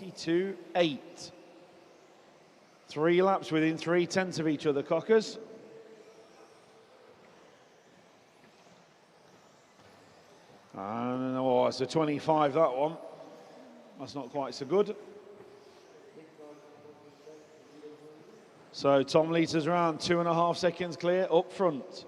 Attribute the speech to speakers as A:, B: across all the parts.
A: 22.8. 3 laps within 3/10 of each other, Cockers. And oh, it's a 25, that one. That's not quite so good. So Tom leads us around 2.5 seconds clear up front.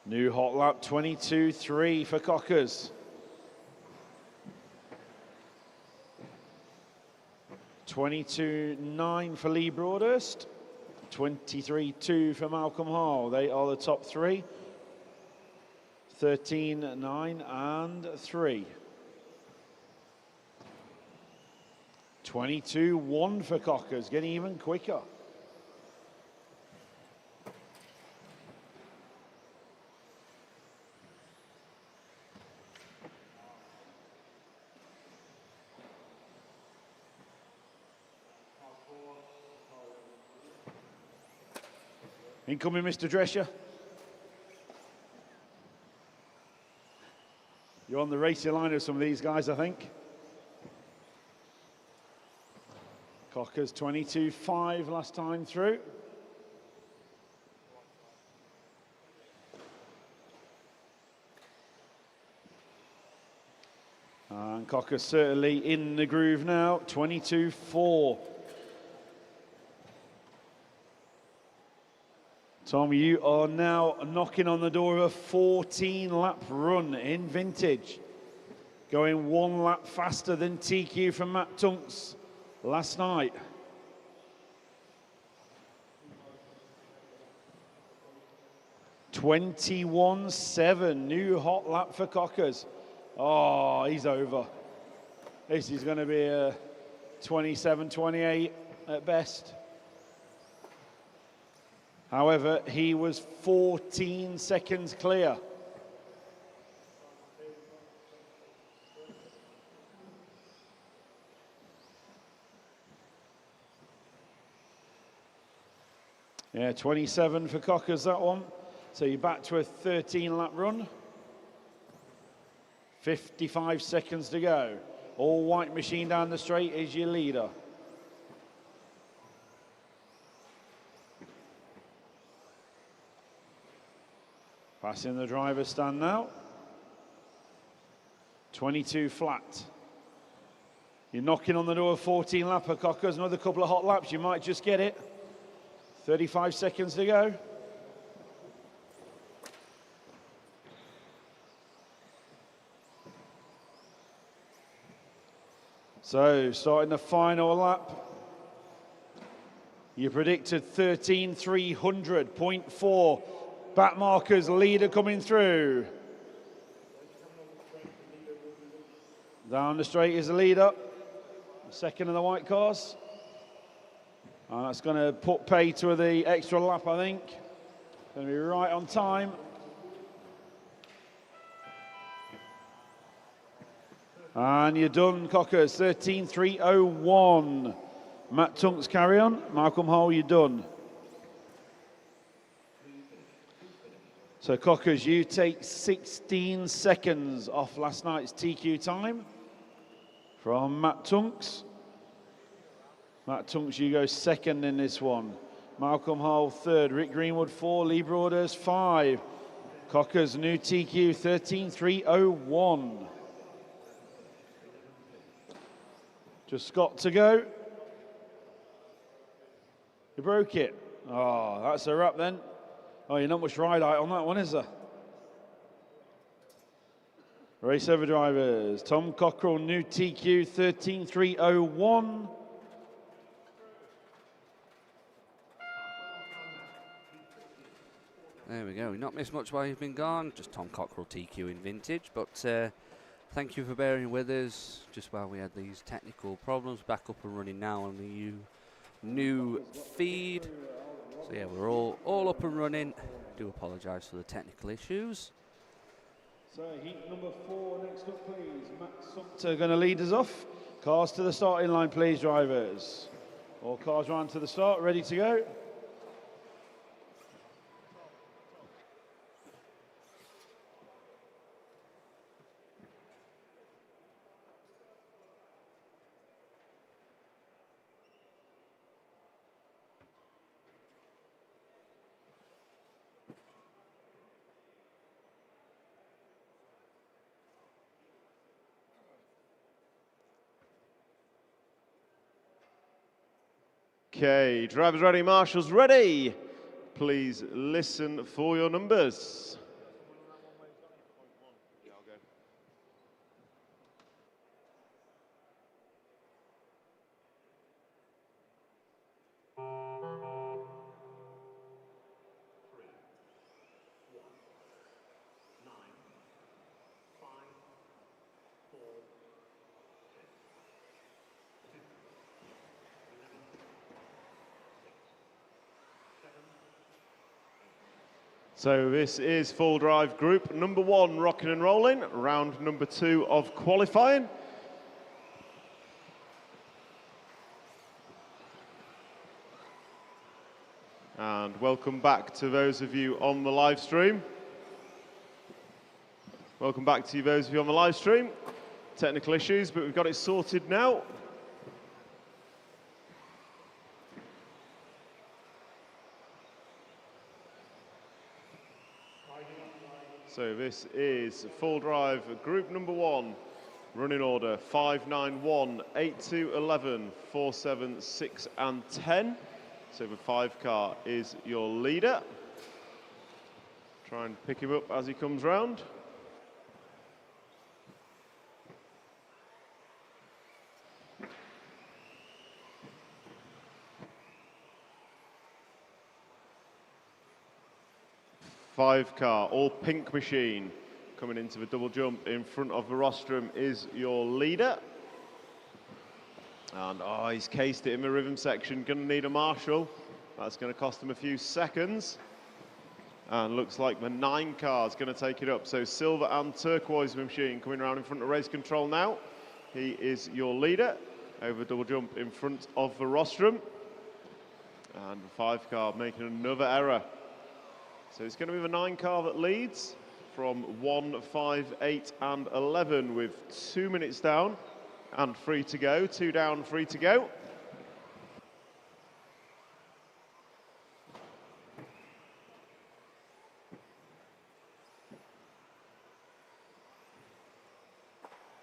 A: New hot lap, 22.3 for Cockers. 22.9 for Lee Broadhurst. 23.2 for Malcolm Hall. They are the top 3. 13.9 and 3. 22.1 for Cockers, getting even quicker. Incoming, Mr. Drescher. You're on the racing line of some of these guys, I think. Cockers 22.5 last time through. And Cockers certainly in the groove now, 22.4. Tom, you are now knocking on the door of a 14-lap run in vintage. Going 1 lap faster than TQ from Matt Tunks last night. $21.7, new hot lap for Cockers. Oh, he's over. This is going to be a 27-28 at best. However, he was 14 seconds clear. Yeah, 27 for Cockers, that one. So you're back to a 13-lap run. 55 seconds to go. All white machine down the straight is your leader. Passing the driver's stand now. 22 flat. You're knocking on the door of 14 lapper, Cockers. Another couple of hot laps, you might just get it. 35 seconds to go. So, starting the final lap. You predicted 13.300.4. Back markers, leader coming through. Down the straight is the leader. Second of the white cars. And that's going to put pay to the extra lap, I think. Going to be right on time. And you're done, Cockers. 13.301. Matt Tunks, carry on. Malcolm Hall, you're done. So, Cockers, you take 16 seconds off last night's TQ time from Matt Tunks. Matt Tunks, you go second in this one. Malcolm Hall, third. Rick Greenwood, 4. Lee Broadhurst, 5. Cockers, new TQ, 13.301. Just Scott to go. You broke it. Oh, that's a wrap then. Oh, you're not much ride height on that one, is there? Race over drivers. Tom Cockrell, new TQ, 13.301.
B: There we go. Not missed much while you've been gone. Just Tom Cockrell TQ in vintage. But thank you for bearing with us just while we had these technical problems. Back up and running now on the new feed. So yeah, we're all up and running. Do apologise for the technical issues.
A: So heat number 4 next up, please. Matt Sumter going to lead us off. Cars to the starting line, please, drivers. All cars round to the start, ready to go.
C: Okay, drivers ready, marshals ready. Please listen for your numbers. So this is full drive group number 1, rocking and rolling, round number 2 of qualifying. And welcome back to those of you on the live stream. Welcome back to those of you on the live stream. Technical issues, but we've got it sorted now. So this is full drive group number 1, running order 5, 9, 1, 8, 2, 11, 4, 7, 6 and 10. So the 5 car is your leader. Try and pick him up as he comes round. Five car, all pink machine, coming into the double jump in front of the rostrum is your leader. And he's cased it in the rhythm section, gonna need a marshal. That's gonna cost him a few seconds. And looks like the 9 car is gonna take it up. So silver and turquoise machine coming around in front of race control now. He is your leader over double jump in front of the rostrum. And the 5 car making another error. So it's going to be the 9 car that leads from 1, 5, 8 and 11 with 2 minutes down and 3 to go. 2 down, 3 to go.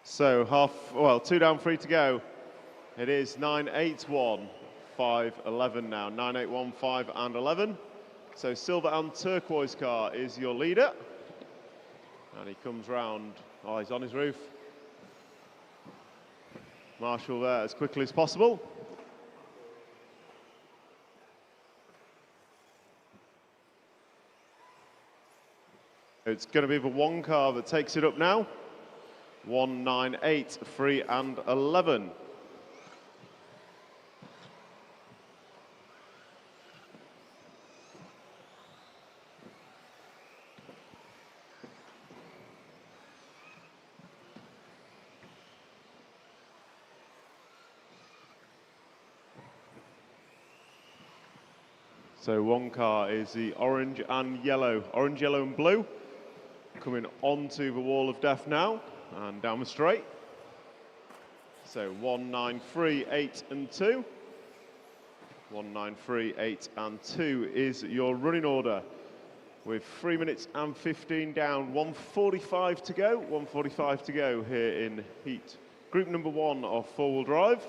C: So 2 down, 3 to go. It is 9, 8, 1, 5, 11 now. 9, 8, 1, 5 and 11. So silver and turquoise car is your leader. And he comes round, he's on his roof. Marshal there as quickly as possible. It's going to be the 1 car that takes it up now. 1, 9, 8, 3 and 11. So 1 car is the orange, yellow and blue. Coming onto the wall of death now and down the straight. So 1, 9, 3, 8 and 2. 1, 9, 3, 8 and 2 is your running order with 3 minutes and 15 down, 1:45 to go. 1:45 to go here in heat group number 1 of 4-wheel drive.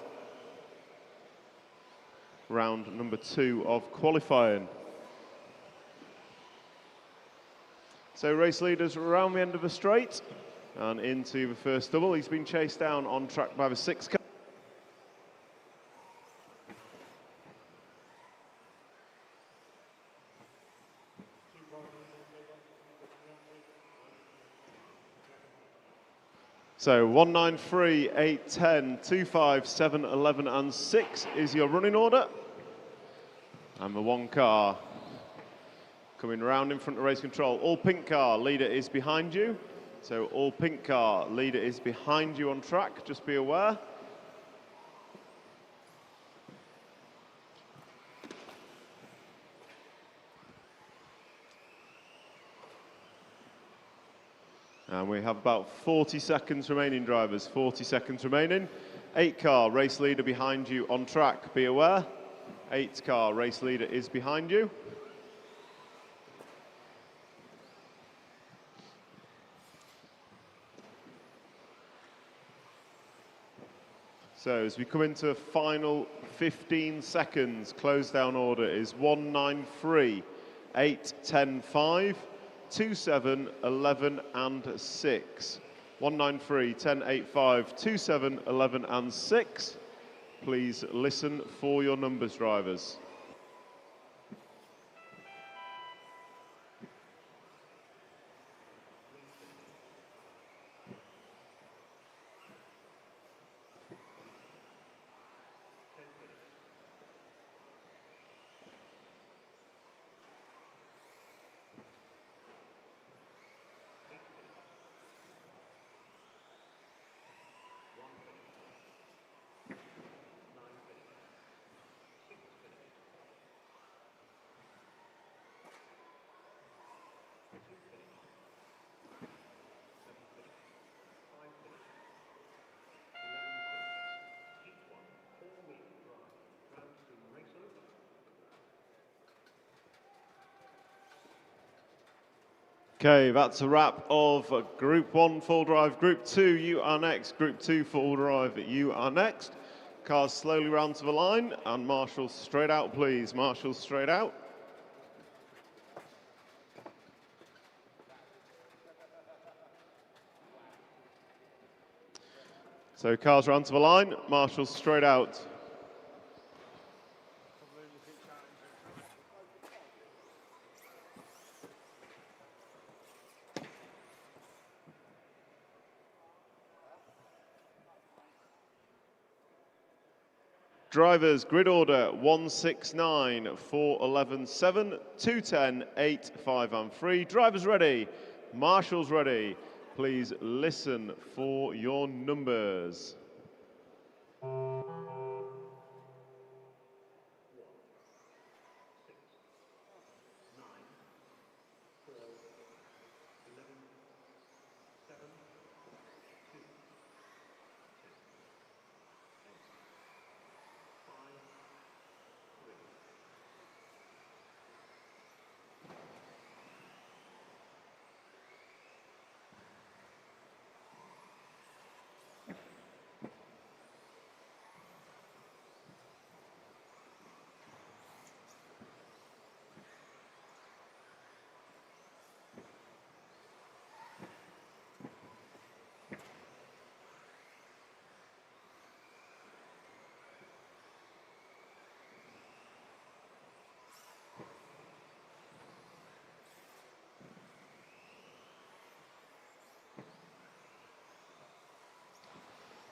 C: Round number 2 of qualifying. So race leaders around the end of the straight and into the first double. He's been chased down on track by the 6 car. So 1, 9, 3, 8, 10, 2, 5, 7, 11 and 6 is your running order. And the 1 car coming round in front of race control. All pink car, leader is behind you. So all pink car, leader is behind you on track, just be aware. And we have about 40 seconds remaining, drivers, 40 seconds remaining. 8 car, race leader behind you on track, be aware. 8 car, race leader is behind you. So as we come into final 15 seconds, close down order is 193, 8, 10, 5, 2, 7, 11 and 6. 193, 10, 8, 5, 2, 7, 11 and 6. Please listen for your numbers, drivers. Okay, that's a wrap of Group 1 full drive. Group 2, you are next. Group 2 full drive, you are next. Cars slowly round to the line, and marshals straight out, please. Marshals straight out. So cars round to the line, marshals straight out. Drivers, grid order 169, 4, 11, 7, 210, 8, 5 and 3. Drivers ready, marshals ready. Please listen for your numbers.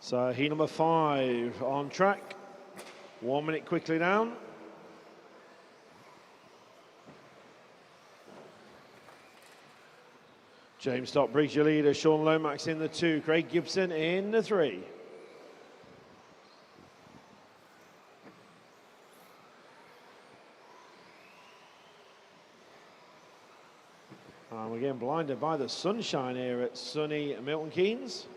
A: So heat number 5 on track. 1 minute quickly down. James Stockbridge, your leader. Sean Lomax in the 2. Craig Gibson in the 3. And we're getting blinded by the sunshine here at sunny Milton Keynes.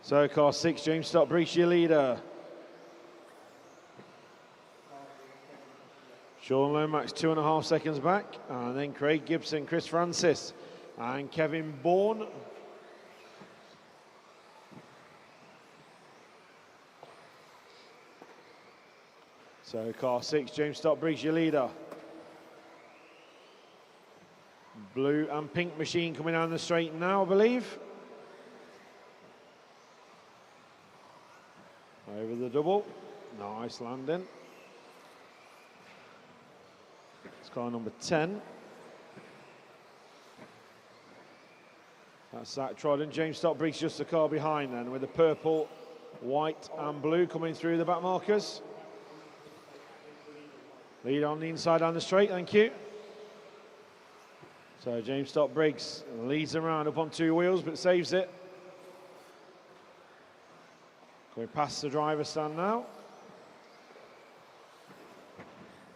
A: So car 6, James Stockbridge, your leader. Sean Lomax 2.5 seconds back, and then Craig Gibson, Chris Francis, and Kevin Bourne. So car 6, James Stockbridge, your leader. Blue and pink machine coming down the straight now, I believe. Over the double, nice landing. It's car number 10. That's Zach Trodden. James Stockbridge just the car behind then, with the purple, white and blue coming through the back markers. Lead on the inside down the straight, thank you. So James Stockbridge leads around up on 2 wheels, but saves it. Going past the driver's stand now.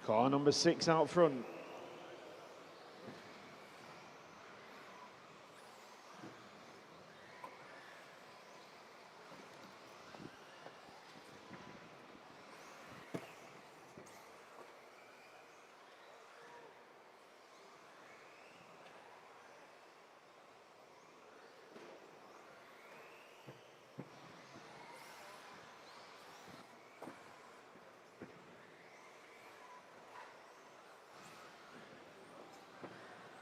A: Car number 6 out front.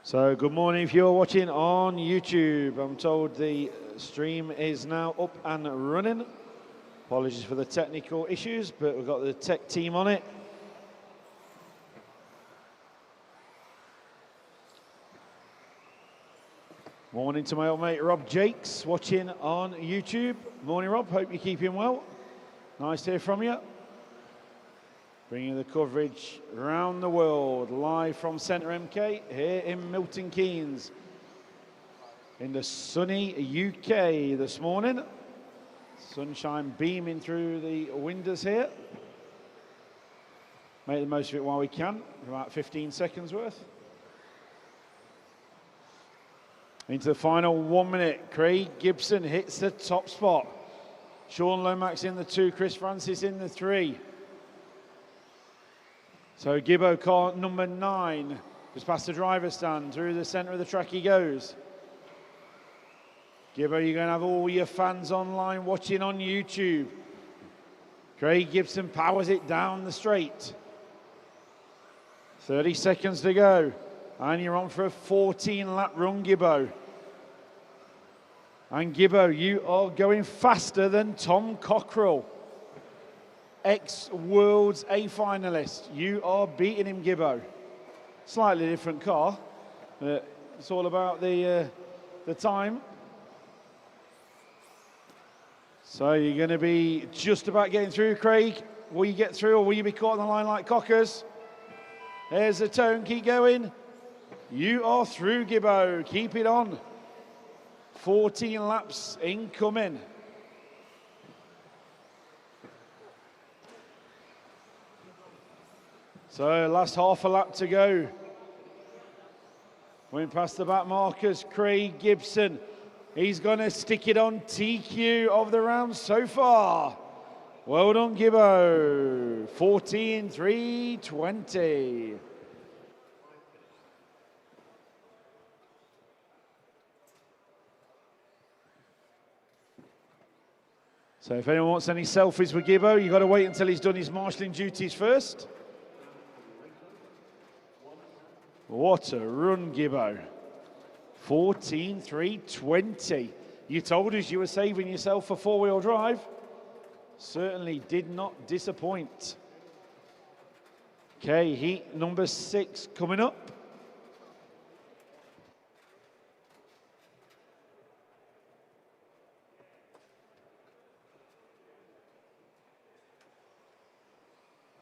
A: So good morning if you're watching on YouTube. I'm told the stream is now up and running. Apologies for the technical issues, but we've got the tech team on it. Morning to my old mate Rob Jakes watching on YouTube. Morning Rob, hope you're keeping well. Nice to hear from you. Bringing the coverage around the world, live from Centre MK here in Milton Keynes in the sunny UK this morning. Sunshine beaming through the windows here. Make the most of it while we can, about 15 seconds worth. Into the final 1 minute, Craig Gibson hits the top spot. Sean Lomax in the 2, Chris Francis in the 3. So Gibbo car number 9, just past the driver's stand, through the centre of the track he goes. Gibbo, you're going to have all your fans online watching on YouTube. Craig Gibson powers it down the straight. 30 seconds to go. And you're on for a 14-lap run, Gibbo. And Gibbo, you are going faster than Tom Cockrell. Ex-Worlds A finalist. You are beating him, Gibbo. Slightly different car, but it's all about the time. So you're going to be just about getting through, Craig. Will you get through, or will you be caught on the line like Cockers? There's the tone, keep going. You are through, Gibbo. Keep it on. 14 laps incoming. So last half a lap to go. Went past the back markers, Craig Gibson. He's going to stick it on TQ of the round so far. Well done, Gibbo. 14.320. So if anyone wants any selfies with Gibbo, you've got to wait until he's done his marshalling duties first. What a run, Gibbo. 14.320. You told us you were saving yourself for four-wheel drive. Certainly did not disappoint. Okay, heat number 6 coming up.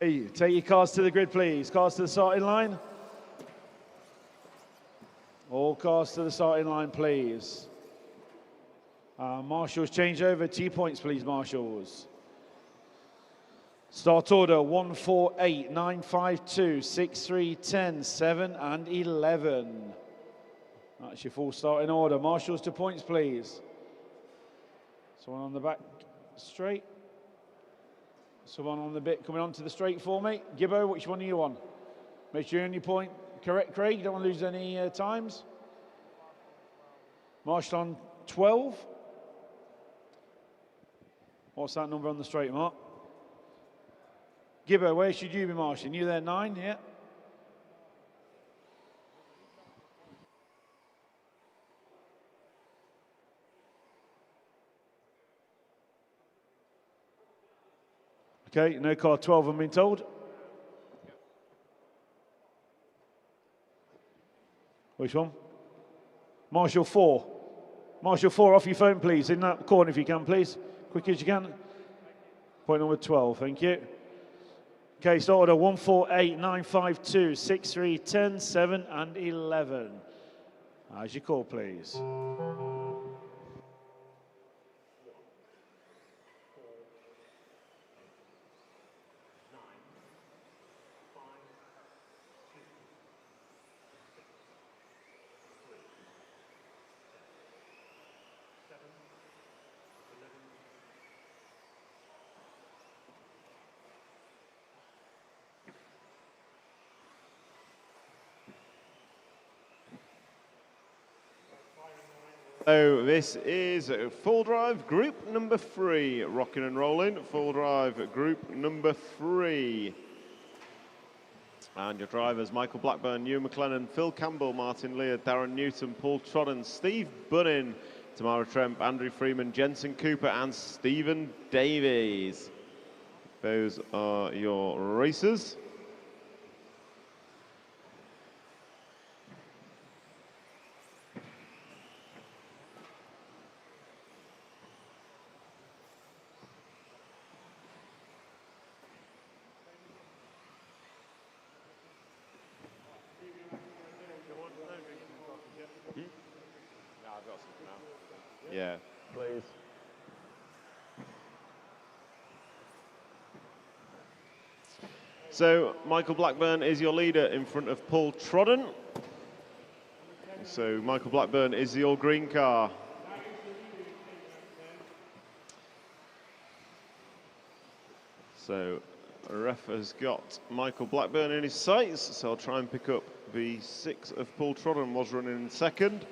A: Hey, take your cars to the grid, please. Cars to the starting line. All cars to the starting line, please. Marshals, change over. T-points, please, Marshals. Start order 1, 4, 8, 9, 5, 2, 6, 3, 10, 7, and 11. That's your full starting order. Marshals to points, please. Someone on the back straight. Someone on the bit coming onto the straight for me. Gibbo, which one are you on? Make sure you're on your point. Correct, Craig. You don't want to lose any times. Marshall on 12. What's that number on the straight, Mark? Gibbo, where should you be marshalling? You there, 9, yeah? Okay, no car 12, I'm being told. Which one? Marshall 4. Marshall 4, off your phone, please. In that corner, if you can, please. Quick as you can. Point number 12, thank you. Okay, start order 1, 4, 8, 9, 5, 2, 6, 3, 10, 7, and 11. As you call, please.
C: So this is full drive group number 3, rocking and rolling. Full drive group number 3. And your drivers, Michael Blackburn, Ewan McLennan, Phil Campbell, Martin Lear, Darren Newton, Paul Trodden, Steve Bunnin, Tamara Tremp, Andrew Freeman, Jensen Cooper, and Stephen Davies. Those are your racers. Yeah, please. So Michael Blackburn is your leader in front of Paul Trodden. So Michael Blackburn is the all-green car. So ref has got Michael Blackburn in his sights, so I'll try and pick up the 6 of Paul Trodden, was running in second.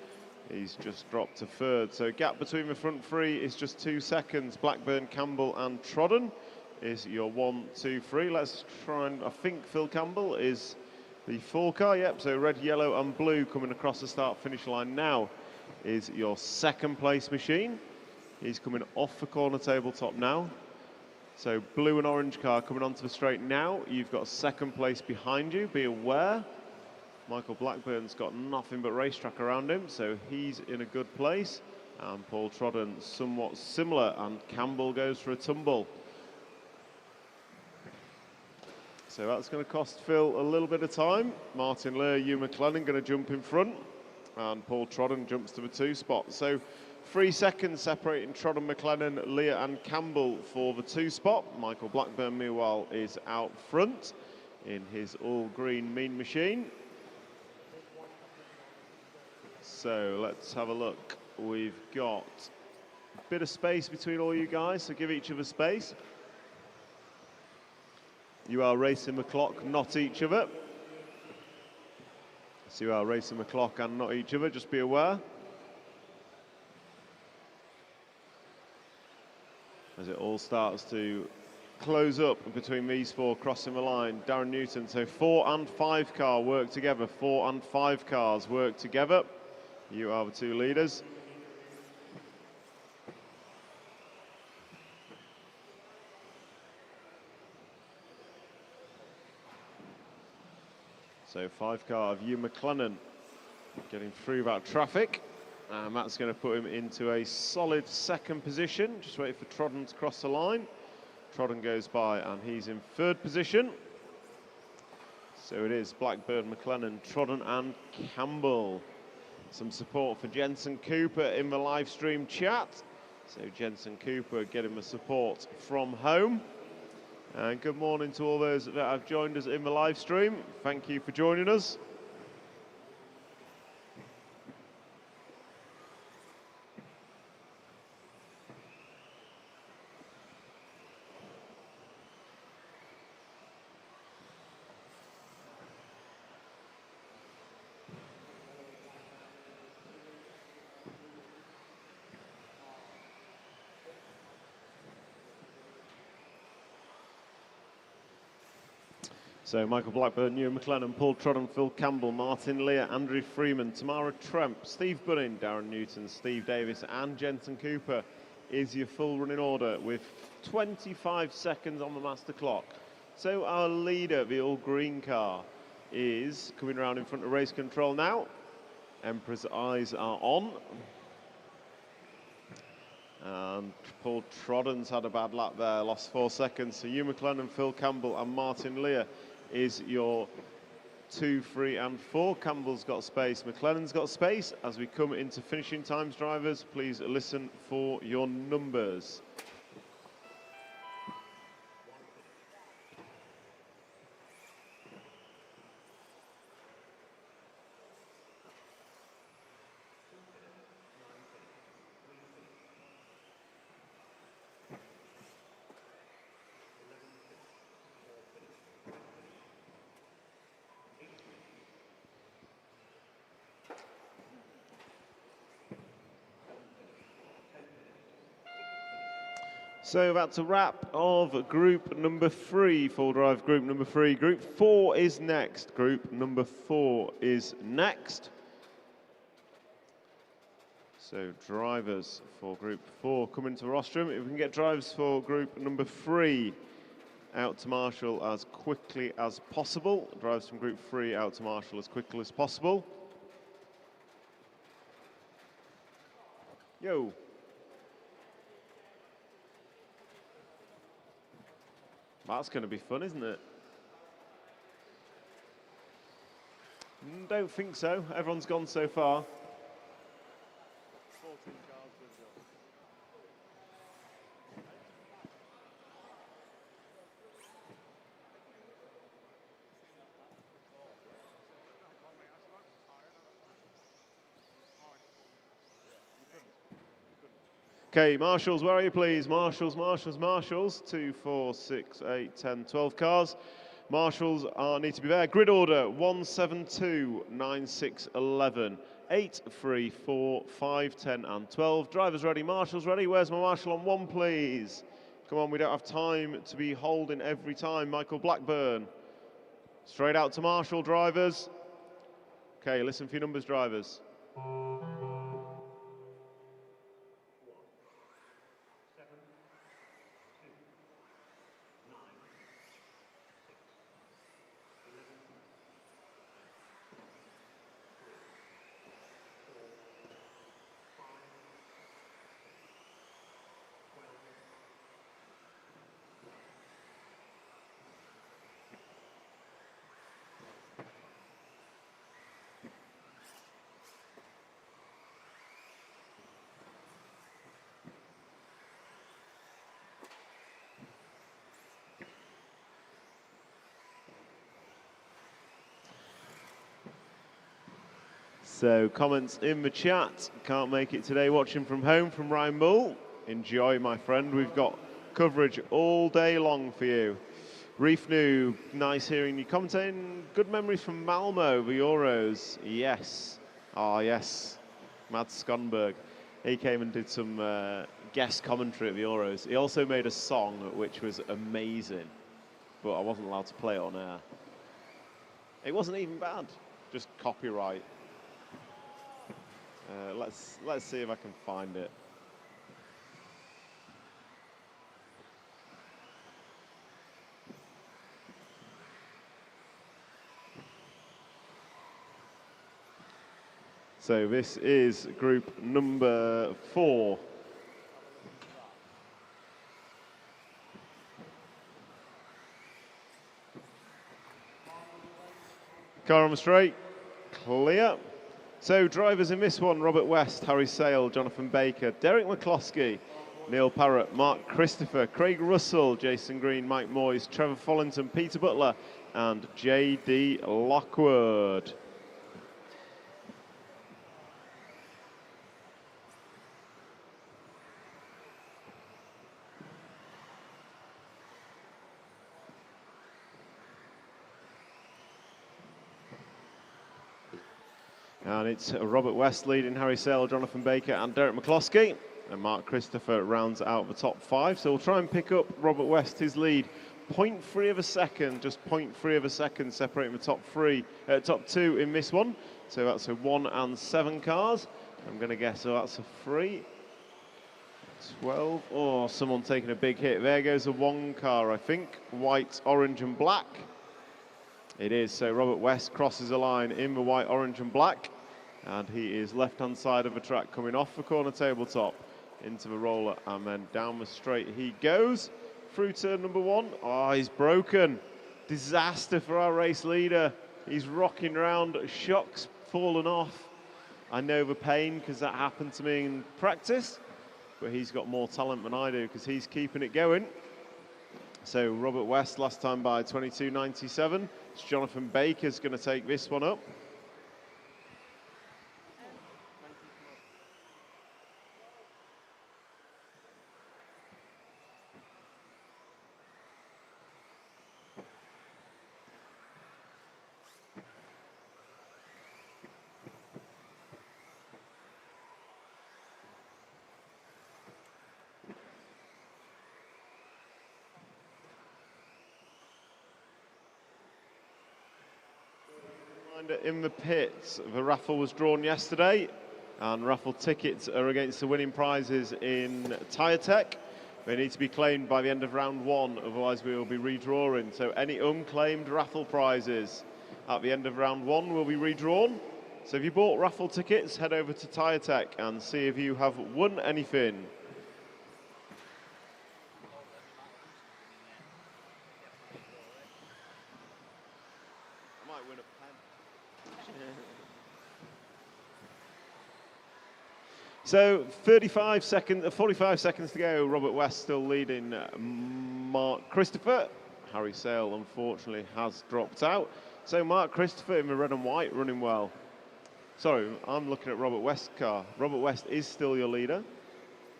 C: He's just dropped to third. So gap between the front three is just 2 seconds. Blackburn, Campbell and Trodden is your 1, 2, 3. Let's try and, I think Phil Campbell is the 4 car. Yep, so red, yellow and blue coming across the start-finish line now is your 2nd place machine. He's coming off the corner tabletop now. So blue and orange car coming onto the straight now. You've got 2nd place behind you, be aware. Michael Blackburn's got nothing but racetrack around him, so he's in a good place. And Paul Trodden somewhat similar, and Campbell goes for a tumble. So that's going to cost Phil a little bit of time. Martin Lear, Hugh McLennan going to jump in front, and Paul Trodden jumps to the 2 spot. So 3 seconds separating Trodden, McLennan, Lear and Campbell for the 2 spot. Michael Blackburn, meanwhile, is out front in his all-green mean machine. So let's have a look. We've got a bit of space between all you guys, so give each other space. You are racing the clock, not each other. So you are racing the clock and not each other, just be aware. As it all starts to close up between these 4 crossing the line. Darren Newton, so 4 and 5 car work together. 4 and 5 cars work together. You are the 2 leaders. So 5 car of Hugh McLennan getting through that traffic. And that's going to put him into a solid 2nd position. Just waiting for Trodden to cross the line. Trodden goes by and he's in 3rd position. So it is Blackburn, McLennan, Trodden and Campbell. Some support for Jensen Cooper in the live stream chat. So Jensen Cooper getting the support from home. And good morning to all those that have joined us in the live stream. Thank you for joining us. So Michael Blackburn, Ewan McLennan, Paul Trodden, Phil Campbell, Martin Lear, Andrew Freeman, Tamara Tremp, Steve Bunnin, Darren Newton, Steve Davis and Jensen Cooper is your full running order with 25 seconds on the master clock. So our leader, the all-green car, is coming around in front of race control now. Emperor's eyes are on. And Paul Trodden's had a bad lap there, lost 4 seconds. So Hugh McLennan, Phil Campbell and Martin Lear is your 2, 3 and 4. Campbell's got space, McLennan's got space. As we come into finishing times, drivers, please listen for your numbers. So that's a wrap of group number 3, full drive group number 3. Group 4 is next. Group number 4 is next. So drivers for group 4 coming to rostrum. If we can get drivers for group number 3 out to marshal as quickly as possible. Drivers from group 3 out to marshal as quickly as possible. Yo. That's going to be fun, isn't it? Don't think so. Everyone's gone so far. 14 cars Okay, marshals, where are you, please? Marshals, marshals, marshals. 2, 4, 6, 8, 10, 12 cars. Marshals need to be there. Grid order 1, 7, 2, 9, 6, 11, 8, 3, 4, 5, 10, and 12. Drivers ready, marshals ready. Where's my marshal on 1, please? Come on, we don't have time to be holding every time. Michael Blackburn. Straight out to marshal, drivers. Okay, listen for your numbers, drivers. So comments in the chat. Can't make it today. Watching from home from Ryan Bull. Enjoy, my friend. We've got coverage all day long for you. Reef New, nice hearing you commentating. Good memories from Malmo, the Euros. Yes. Ah, yes. Mads Skonberg. He came and did some guest commentary at the Euros. He also made a song which was amazing, but I wasn't allowed to play it on air. It wasn't even bad, just copyright. Let's see if I can find it. So this is group number 4. Car on the straight, clear. So drivers in this one: Robert West, Harry Sale, Jonathan Baker, Derek McCloskey, Neil Parrott, Mark Christopher, Craig Russell, Jason Green, Mike Moyes, Trevor Follington, Peter Butler, and J.D. Lockwood. And it's Robert West leading Harry Sale, Jonathan Baker, and Derek McCloskey. And Mark Christopher rounds out the top 5. So we'll try and pick up Robert West, his lead. 0.3 of a second, just 0.3 of a second separating the top 2 in this one. So that's a 1 and 7 cars. I'm going to guess, so that's a 3. 12. Oh, someone taking a big hit. There goes a 1 car, I think. White, orange, and black. It is, so Robert West crosses the line in the white, orange and black, and he is left-hand side of the track coming off the corner tabletop into the roller, and then down the straight he goes through turn number 1. Oh, he's broken. Disaster for our race leader. He's rocking around, shocks fallen off. I know the pain because that happened to me in practice, but he's got more talent than I do because he's keeping it going. So Robert West last time by 22.97. It's Jonathan Baker's going to take this one up. In the pits, the raffle was drawn yesterday, and raffle tickets are against the winning prizes in Tyre Tech. They need to be claimed by the end of round 1, otherwise we will be redrawing. So any unclaimed raffle prizes at the end of round 1 will be redrawn. So if you bought raffle tickets, head over to Tyre Tech and see if you have won anything. I might win a pen. So 45 seconds to go. Robert West still leading Mark Christopher. Harry Sale unfortunately has dropped out. So Mark Christopher in the red and white running well. Sorry, I'm looking at Robert West's car. Robert West is still your leader,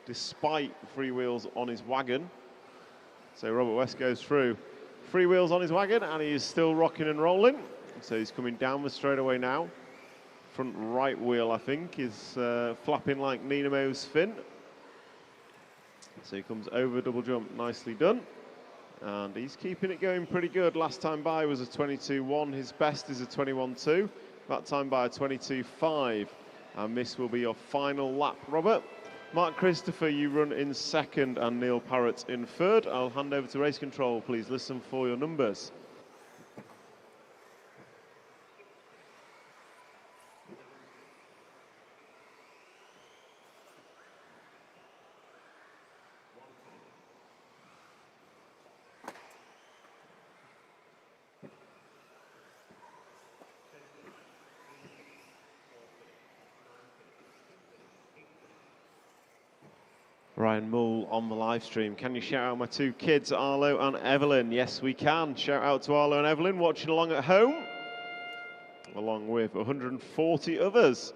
C: despite free wheels on his wagon. So Robert West goes through. Free wheels on his wagon, and he is still rocking and rolling. So he's coming down the straightaway now. Front right wheel, I think, is flapping like Ninamo's fin. So he comes over double jump, nicely done. And he's keeping it going pretty good. Last time by was a 22.1. His best is a 21.2. That time by a 22.5. And this will be your final lap, Robert. Mark Christopher, you run in second, and Neil Parrott in third. I'll hand over to race control. Please listen for your numbers. Ryan Moole on the live stream. Can you shout out my two kids, Arlo and Evelyn? Yes, we can. Shout out to Arlo and Evelyn watching along at home, along with 140 others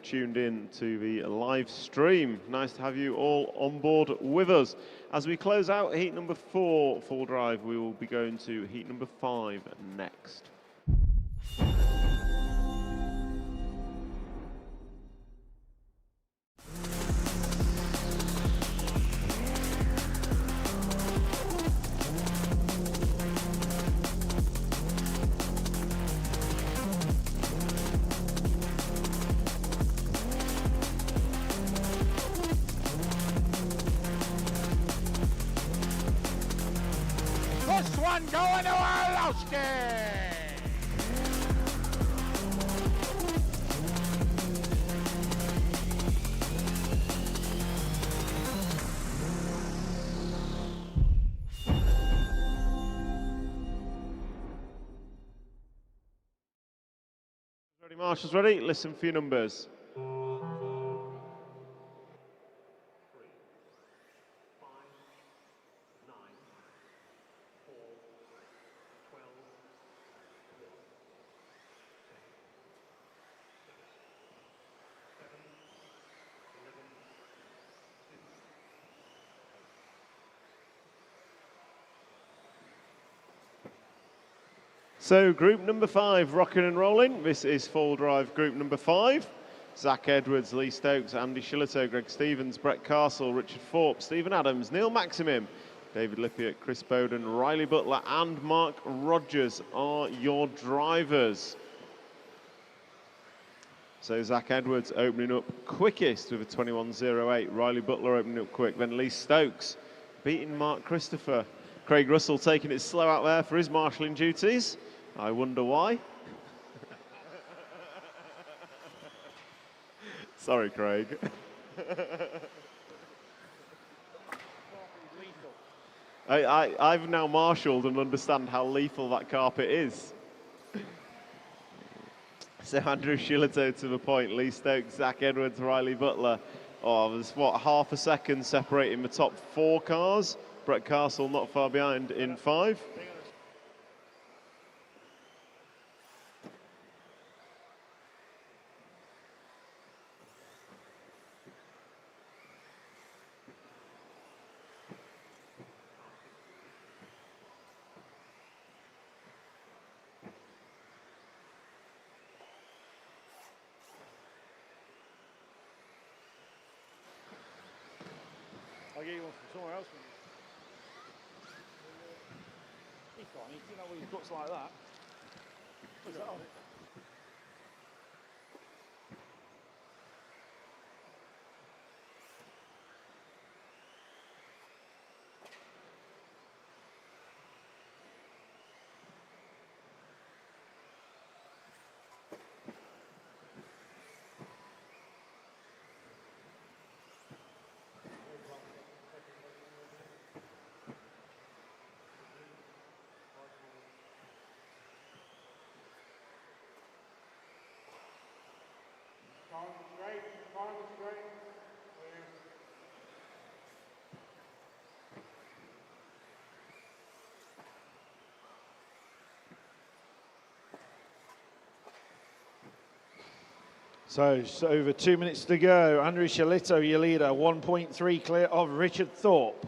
C: tuned in to the live stream. Nice to have you all on board with us. As we close out heat number 4 full drive, we will be going to heat number 5 next.
D: First one going to Orlowski.
C: Ready, marshals ready? Listen for your numbers. So group number 5, rocking and rolling. This is full drive group number 5. Zach Edwards, Lee Stokes, Andy Shillito, Greg Stevens, Brett Castle, Richard Thorpe, Stephen Adams, Neil Maximim, David Lippiott, Chris Bowden, Riley Butler and Mark Rogers are your drivers. So Zach Edwards opening up quickest with a 21.08. Riley Butler opening up quick. Then Lee Stokes beating Mark Christopher. Craig Russell taking it slow out there for his marshalling duties. I wonder why. Sorry, Craig. I've now marshalled and understand how lethal that carpet is. So Andrew Shillito to the point, Lee Stokes, Zach Edwards, Riley Butler. Oh, there's what, half a second separating the top 4 cars. Brett Castle not far behind in 5.
A: I'll get you one from somewhere else. He's fine. You know, when he's guts like that. What's that on? So just over 2 minutes to go. Andrew Shalito, your leader, 1.3 clear of Richard Thorpe.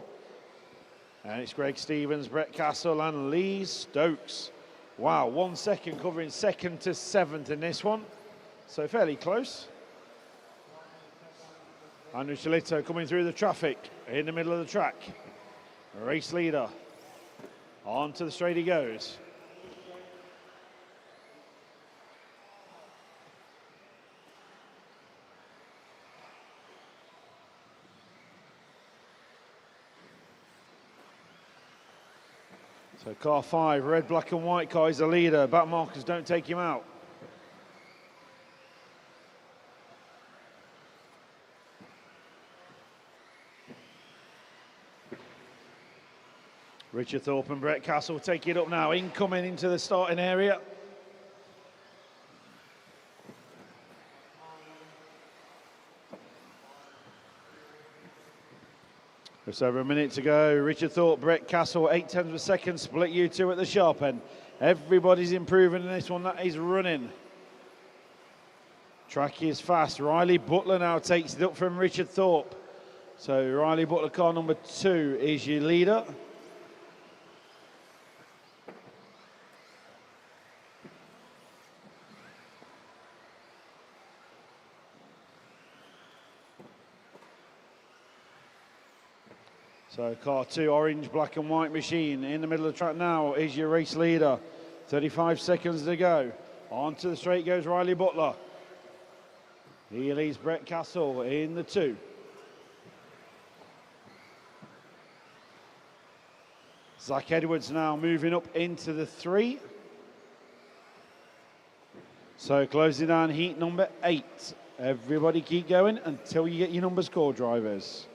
A: And it's Greg Stevens, Brett Castle and Lee Stokes. Wow, 1 second covering second to seventh in this one. So fairly close. Andrew Shalito coming through the traffic in the middle of the track. Race leader. On to the straight he goes. So car 5, red, black and white car is the leader. Back markers don't take him out. Richard Thorpe and Brett Castle take it up now, incoming into the starting area. Just over a minute to go. Richard Thorpe, Brett Castle, 0.8 of a second, split you two at the sharp end. Everybody's improving in this one, that is running. Track is fast. Riley Butler now takes it up from Richard Thorpe. So Riley Butler, car number 2, is your leader. So car 2, orange, black and white machine. In the middle of the track now is your race leader. 35 seconds to go. On to the straight goes Riley Butler. He leads Brett Castle in the 2. Zach Edwards now moving up into the 3. So closing down heat number 8. Everybody keep going until you get your numbers called, drivers.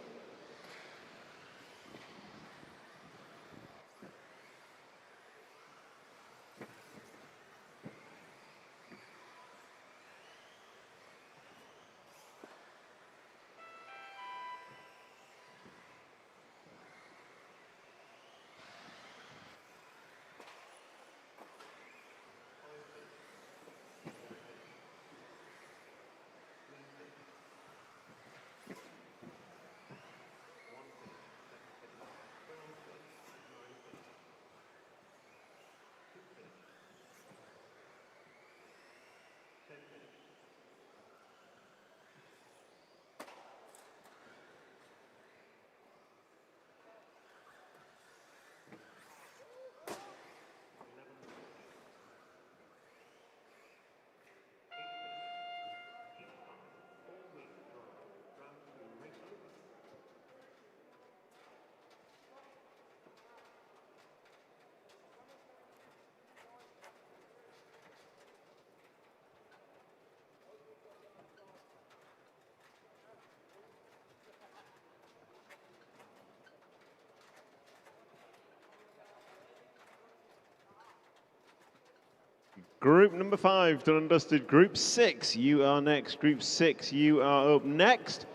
C: Group number 5, done and dusted. Group 6, you are next. Group 6, you are up next.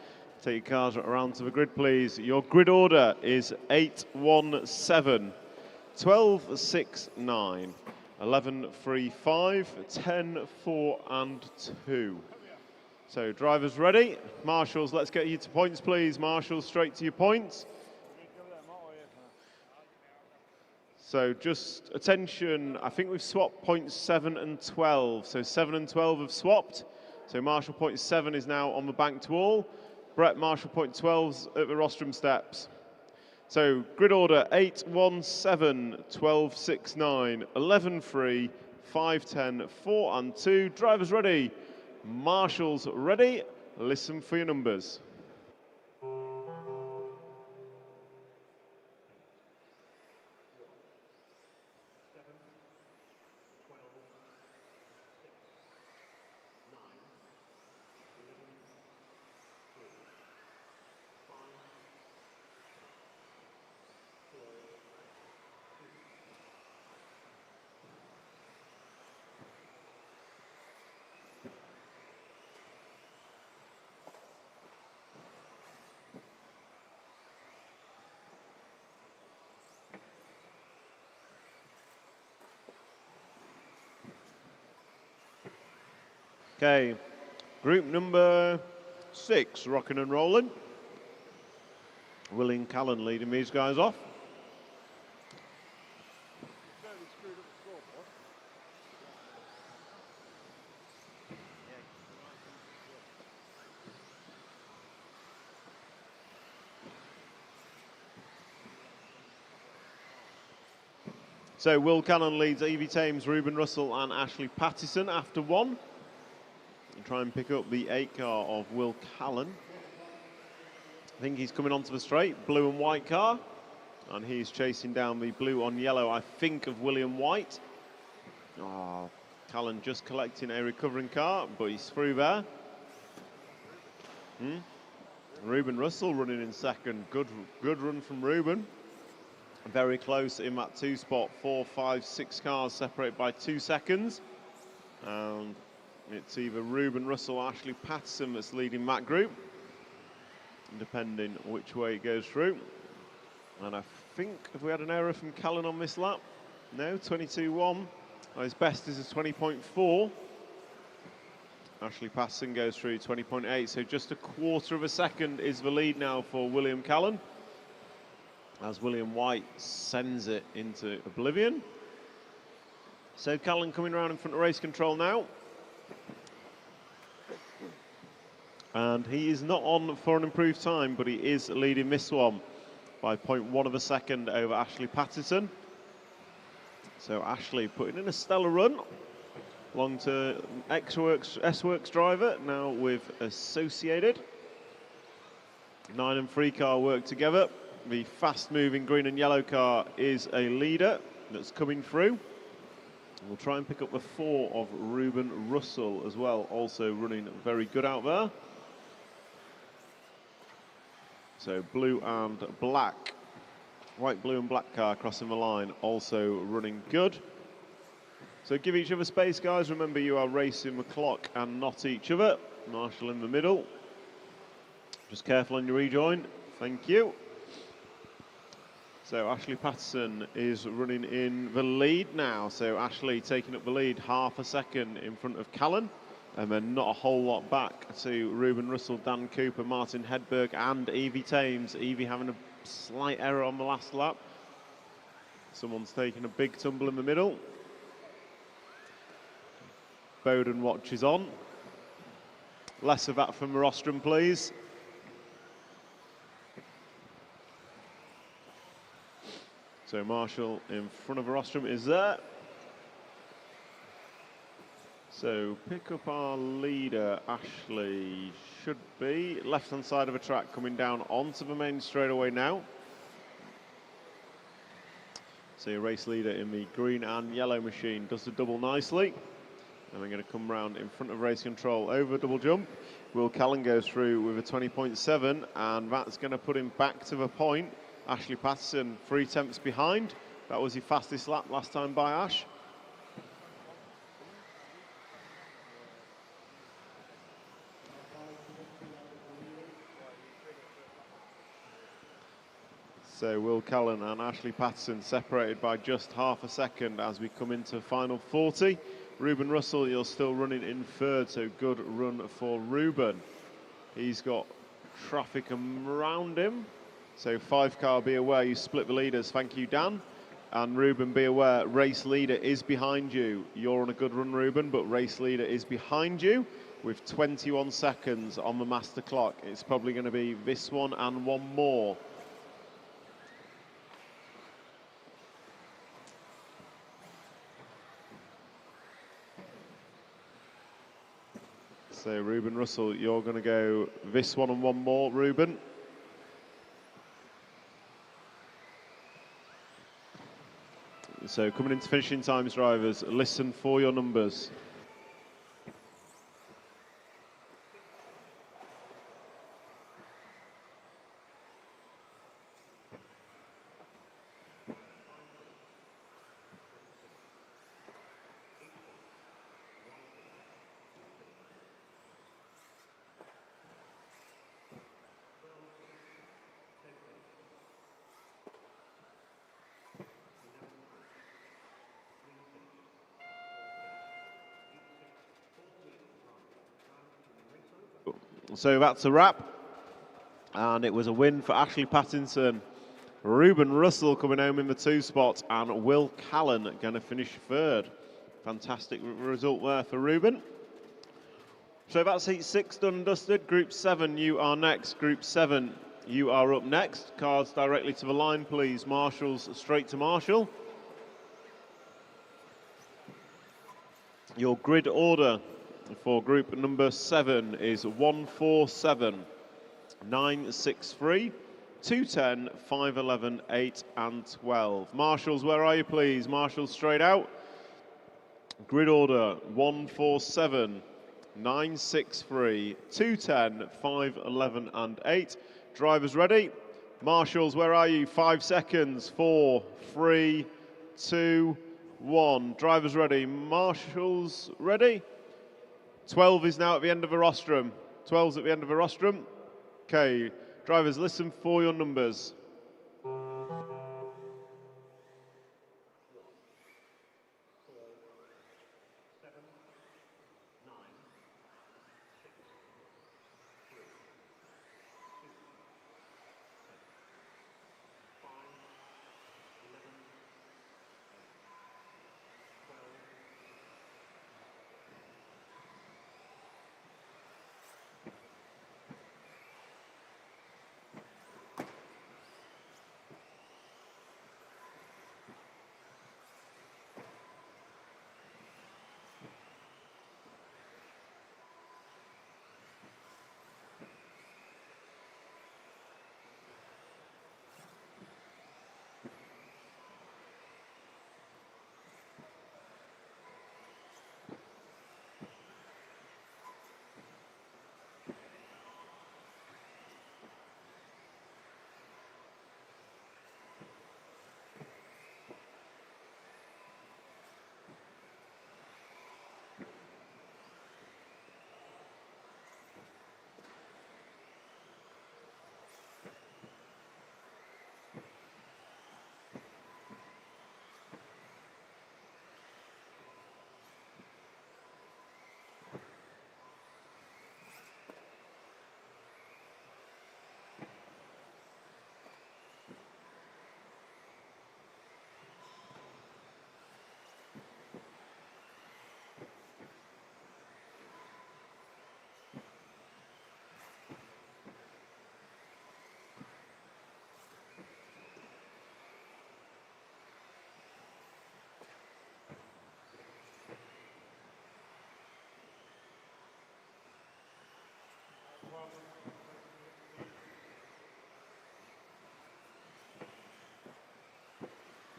C: Take your cars around to the grid, please. Your grid order is 817, 1269, 1135, 10-4 and 2. So drivers ready. Marshals, let's get you to points, please. Marshals, straight to your points. So just attention, I think we've swapped points 7 and 12. So 7 and 12 have swapped. So Marshal point 7 is now on the banked wall. Brett, Marshal point 12's at the rostrum steps. So grid order 817, 1269, 11-3, 5-10, 4 and 2. Drivers ready. Marshals ready. Listen for your numbers. Okay, Group number 6, rocking and rolling. William Callan leading these guys off. So Will Cannon leads Evie Thames, Ruben Russell and Ashley Pattison after 1. And try and pick up the 8 car of Will Callan. I think he's coming onto the straight, blue and white car. And he's chasing down the blue on yellow, I think, of William White. Oh, Callan just collecting a recovering car, but he's through there. Ruben Russell running in second. Good run from Ruben. Very close in that 2 spot. 4, 5, 6 cars separated by 2 seconds. And it's either Ruben Russell or Ashley Pattison that's leading that group, depending which way it goes through. And I think, have we had an error from Callan on this lap? No, 22.1. His best is a 20.4. Ashley Pattison goes through 20.8, so just a quarter of a second is the lead now for William Callan, as William White sends it into oblivion. So Callan coming around in front of race control now. And he is not on for an improved time, but he is leading this one by 0.1 of a second over Ashley Pattison. So Ashley putting in a stellar run. Along to S-Works driver, now with Associated. 9 and 3 car work together. The fast-moving green and yellow car is a leader that's coming through. We'll try and pick up the 4 of Ruben Russell as well, also running very good out there. So blue and black, white, blue and black car crossing the line, also running good. So give each other space, guys. Remember, you are racing the clock and not each other. Marshall in the middle. Just careful on your rejoin. Thank you. So Ashley Pattison is running in the lead now. So Ashley taking up the lead half a second in front of Callan. And then not a whole lot back to Ruben Russell, Dan Cooper, Martin Hedberg and Evie Thames. Evie having a slight error on the last lap. Someone's taking a big tumble in the middle. Bowden watches on. Less of that from the rostrum, please. So Marshall in front of the rostrum is there. So pick up our leader, Ashley, should be left-hand side of the track, coming down onto the main straightaway now. So your race leader in the green and yellow machine does the double nicely. And we're going to come round in front of race control over double jump. Will Callan goes through with a 20.7, and that's going to put him back to the point. Ashley Pattison 3 tenths behind. That was your fastest lap last time by Ash. So Will Callan and Ashley Pattison separated by just half a second as we come into final 40. Ruben Russell, you're still running in third, so good run for Ruben. He's got traffic around him. So 5 car, be aware you split the leaders. Thank you, Dan. And Ruben, be aware, race leader is behind you. You're on a good run, Ruben, but race leader is behind you with 21 seconds on the master clock. It's probably going to be this one and one more. So Ruben Russell, you're going to go this one and one more, Ruben. So coming into finishing times, drivers, listen for your numbers. So that's a wrap. And it was a win for Ashley Pattinson. Ruben Russell coming home in the 2 spot, and Will Callan going to finish 3rd. Fantastic result there for Ruben. So that's heat 6 done and dusted. Group 7, you are next. Group 7, you are up next. Cards directly to the line, please. Marshals straight to Marshall. Your grid order for group number 7 is 147, 963, 210, 511, 8 and 12. Marshals, where are you, please? Marshals straight out. Grid order 147, 963, 210, 511 and 8. Drivers ready. Marshals, where are you? 5 seconds. 4, 3, 2, 1. Drivers ready. Marshals ready. 12 is now at the end of the rostrum. 12's at the end of the rostrum. Okay, drivers, listen for your numbers.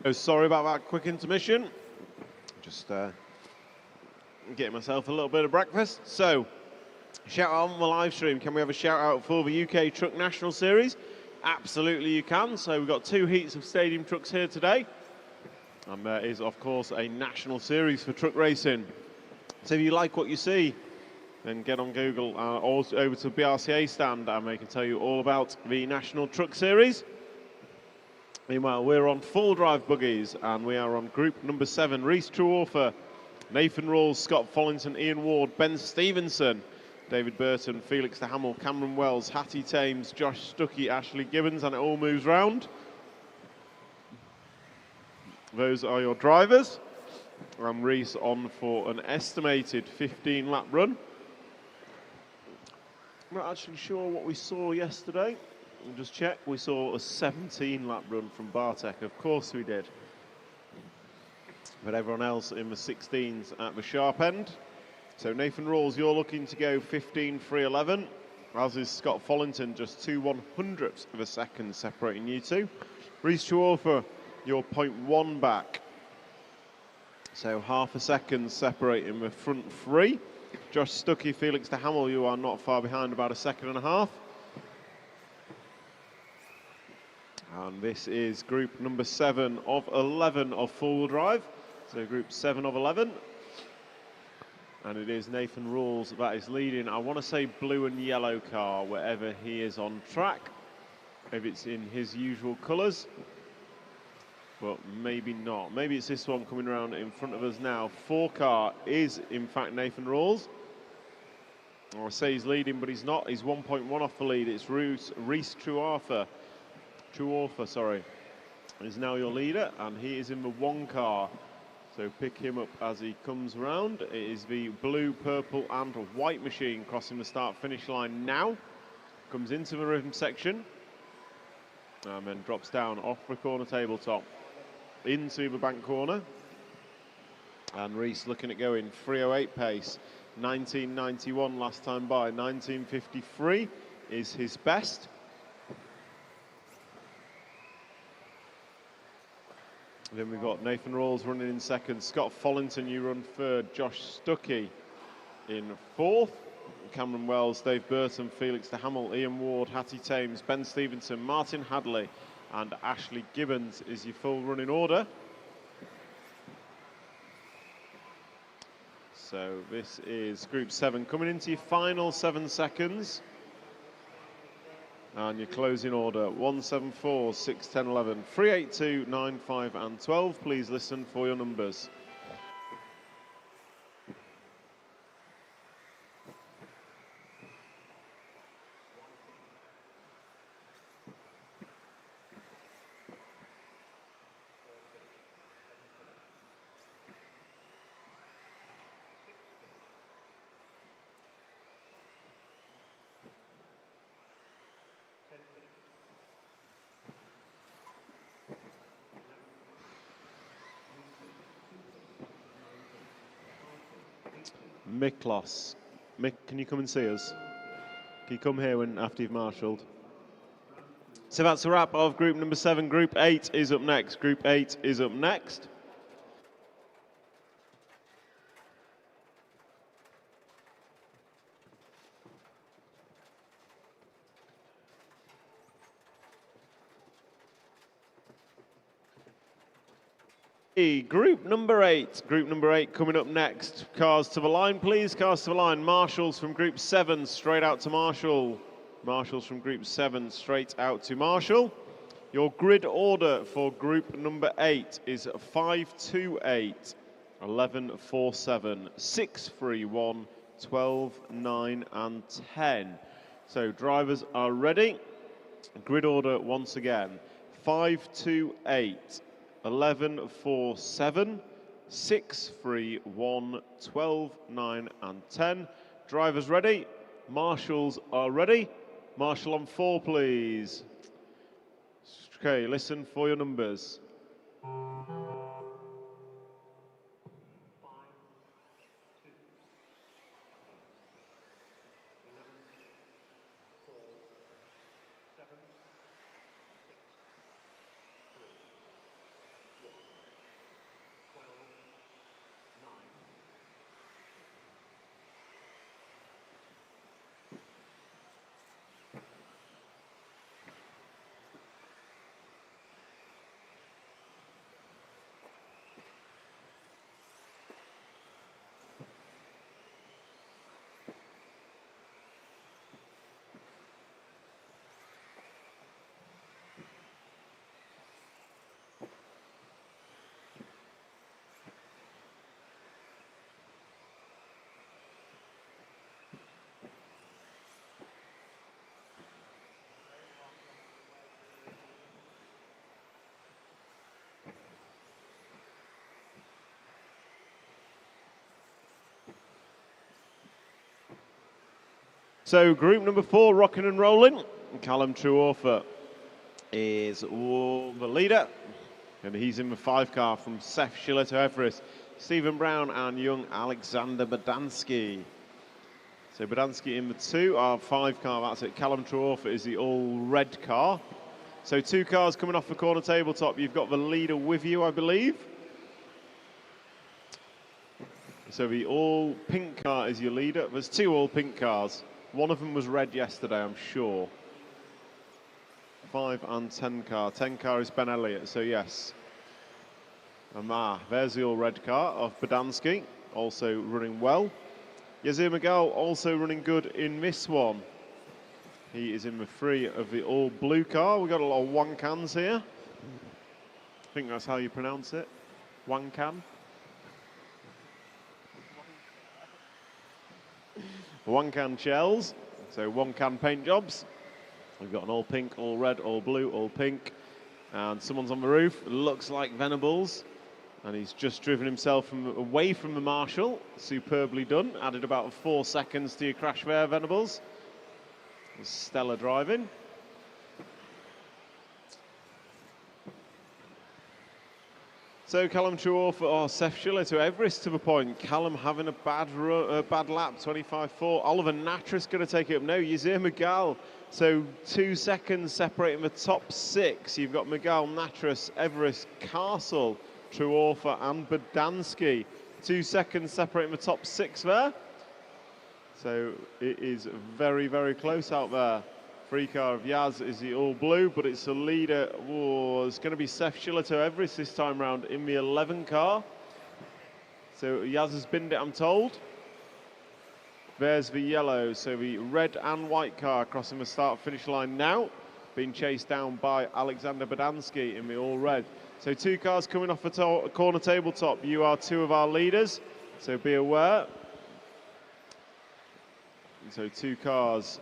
C: Oh, sorry about that quick intermission. Just getting myself a little bit of breakfast. So, shout out on the live stream. Can we have a shout out for the UK Truck National Series? Absolutely you can. So we've got 2 heats of stadium trucks here today. And there is, of course, a national series for truck racing. So if you like what you see, then get on Google or over to the BRCA stand and they can tell you all about the National Truck Series. Meanwhile, we're on full drive buggies and we are on group number 7. Reese Trueaufer, Nathan Rawls, Scott Follington, Ian Ward, Ben Stevenson, David Burton, Felix de Hamel, Cameron Wells, Hattie Thames, Josh Stuckey, Ashley Gibbons, and it all moves round. Those are your drivers. And Reese on for an estimated 15-lap run. I'm not actually sure what we saw yesterday. We'll just check. We saw a 17-lap run from Bartek. Of course we did. But everyone else in the 16s at the sharp end. So Nathan Rawls, you're looking to go 15.311, as is Scott Follington, just 2/100ths of a second separating you two. Reese Trueaufer, you're 0.1 back. So half a second separating the front 3. Josh Stuckey, Felix de Hamel, you are not far behind, about a second and a half. And this is group number 7 of 11 of four-wheel drive. So group 7 of 11. And it is Nathan Rawls that is leading. I want to say blue and yellow car wherever he is on track. If it's in his usual colours. But maybe not. Maybe it's this one coming around in front of us now. 4 car is in fact Nathan Rawls. Or I say he's leading, but he's not. He's 1.1 off the lead. It's Reese Truarfer, sorry, is now your leader, and he is in the 1 car. So pick him up as he comes round. It is the blue, purple and white machine crossing the start-finish line now. Comes into the rhythm section and then drops down off the corner tabletop into the bank corner. And Reese looking at going 3:08 pace. 1991 last time by. 1953 is his best. Then we've got Nathan Rawls running in second, Scott Follington, you run third, Josh Stuckey in fourth, Cameron Wells, Dave Burton, Felix de Hamel, Ian Ward, Hattie Thames, Ben Stevenson, Martin Hadley and Ashley Gibbons is your full running order. So this is Group 7 coming into your final 7 seconds. And your closing order, 174, 6, 10, 11, 382, 9, 5 and 12. Please listen for your numbers. Miklos. Mick, can you come and see us? Can you come here after you've marshalled? So that's a wrap of group number 7. Group 8 is up next. Group 8 is up next. Group number 8. Group number 8 coming up next. Cars to the line, please. Cars to the line. Marshals from Group 7 straight out to Marshall. Marshals from Group 7 straight out to Marshall. Your grid order for Group number 8 is 528, 1147, 631, 12, 9 and 10. So drivers are ready. Grid order once again. 528. 1147, 631, 12, 9 and 10. Drivers ready. Marshals are ready. Marshal on 4, please. Okay, listen for your numbers. So group number 4, rocking and rolling. Callum Truarfer is the leader, and he's in the 5 car from Seth Schiller to Everest, Stephen Brown and young Alexander Badansky. So Badansky in the 2, our 5 car, that's it. Callum Truarfer is the all red car. So 2 cars coming off the corner tabletop. You've got the leader with you, I believe. So the all pink car is your leader. There's 2 all pink cars. One of them was red yesterday, I'm sure. 5 and 10 car. 10 car is Ben Elliott, so yes. And there's the all red car of Badansky, also running well. Yazir Magal also running good in this one. He is in the 3 of the all blue car. We've got a lot of Wankans here. I think that's how you pronounce it. Wankan. one can shells, so one can paint jobs. We've got an all pink, all red, all blue, all pink, and someone's on the roof. It looks like Venables, and he's just driven himself away from the marshal. Superbly done. Added about 4 seconds to your crash there, Venables. Stellar driving. So Callum Trueauth or Seth Schiller to Everest to the point. Callum having a bad lap, 25.4. Oliver Natras going to take it up. No, Yazir Magal. So 2 seconds separating the top 6. You've got Magal, Natras, Everest, Castle, Trueauth and Badansky. 2 seconds separating the top 6 there. So it is very, very close out there. Free car of Yaz is the all blue, but it's the leader. It's going to be Seth Schiller to Everest this time round in the 11 car. So Yaz has binned it, I'm told. There's the yellow, so the red and white car crossing the start-finish line now, being chased down by Alexander Badansky in the all red. So 2 cars coming off the corner tabletop. You are 2 of our leaders, so be aware. So 2 cars.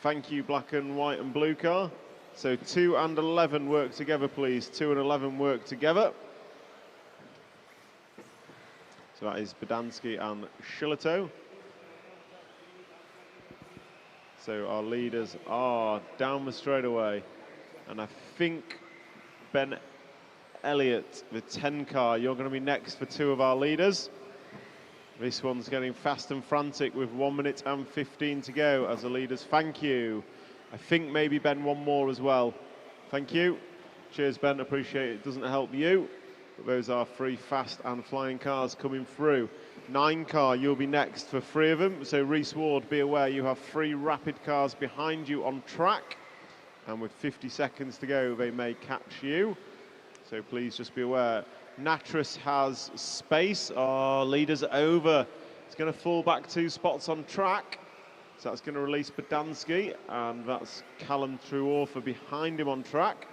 C: Thank you, black and white and blue car. So 2 and 11 work together, please. 2 and 11 work together. So that is Badansky and Shillito. So our leaders are down the straightaway. And I think Ben Elliott, the 10 car, you're going to be next for 2 of our leaders. This one's getting fast and frantic with 1 minute and 15 to go as the leaders. Thank you. I think maybe Ben one more as well. Thank you. Cheers, Ben. Appreciate it. Doesn't help you. But those are 3 fast and flying cars coming through. 9 car, you'll be next for 3 of them. So Reese Ward, be aware you have 3 rapid cars behind you on track. And with 50 seconds to go, they may catch you. So please just be aware. Natras has space. Our leaders are over. It's going to fall back 2 spots on track. So that's going to release Badansky, and that's Callum Trueauth behind him on track.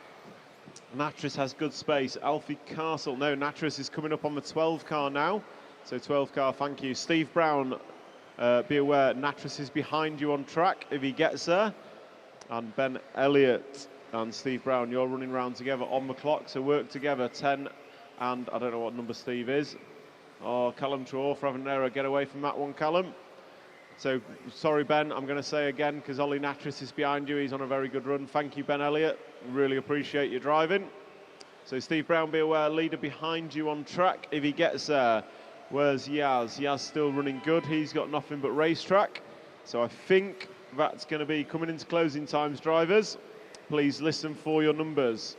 C: Natras has good space. Alfie Castle. No, Natras is coming up on the 12 car now. So 12 car, thank you. Steve Brown, be aware, Natras is behind you on track if he gets there. And Ben Elliott and Steve Brown, you're running round together on the clock. So work together, 10. And I don't know what number Steve is. Oh, Callum Trueauth having an error. Get away from that one, Callum. So, sorry, Ben, I'm going to say again, because Ollie Natras is behind you. He's on a very good run. Thank you, Ben Elliott. Really appreciate your driving. So, Steve Brown, be aware, leader behind you on track if he gets there. Where's Yaz? Yaz still running good. He's got nothing but racetrack. So, I think that's going to be coming into closing times, drivers. Please listen for your numbers.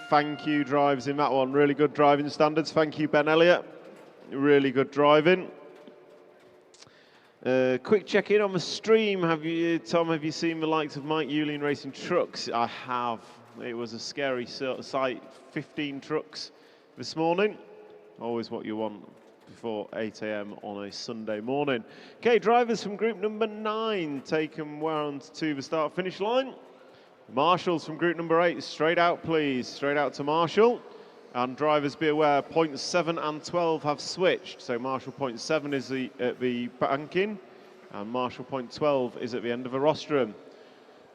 C: Thank you, drivers, in that one. Really good driving standards. Thank you, Ben Elliott. Really good driving. Quick check-in on the stream. Tom, have you seen the likes of Mike Yulian racing trucks? I have. It was a scary sight. 15 trucks this morning. Always what you want before 8 a.m. on a Sunday morning. Okay, drivers from group number 9 take them round to the start-finish line. Marshall's from group number 8, straight out please, straight out to Marshall. And drivers be aware, points 7 and 12 have switched. So Marshall point 7 is at the banking, and Marshall point 12 is at the end of the rostrum.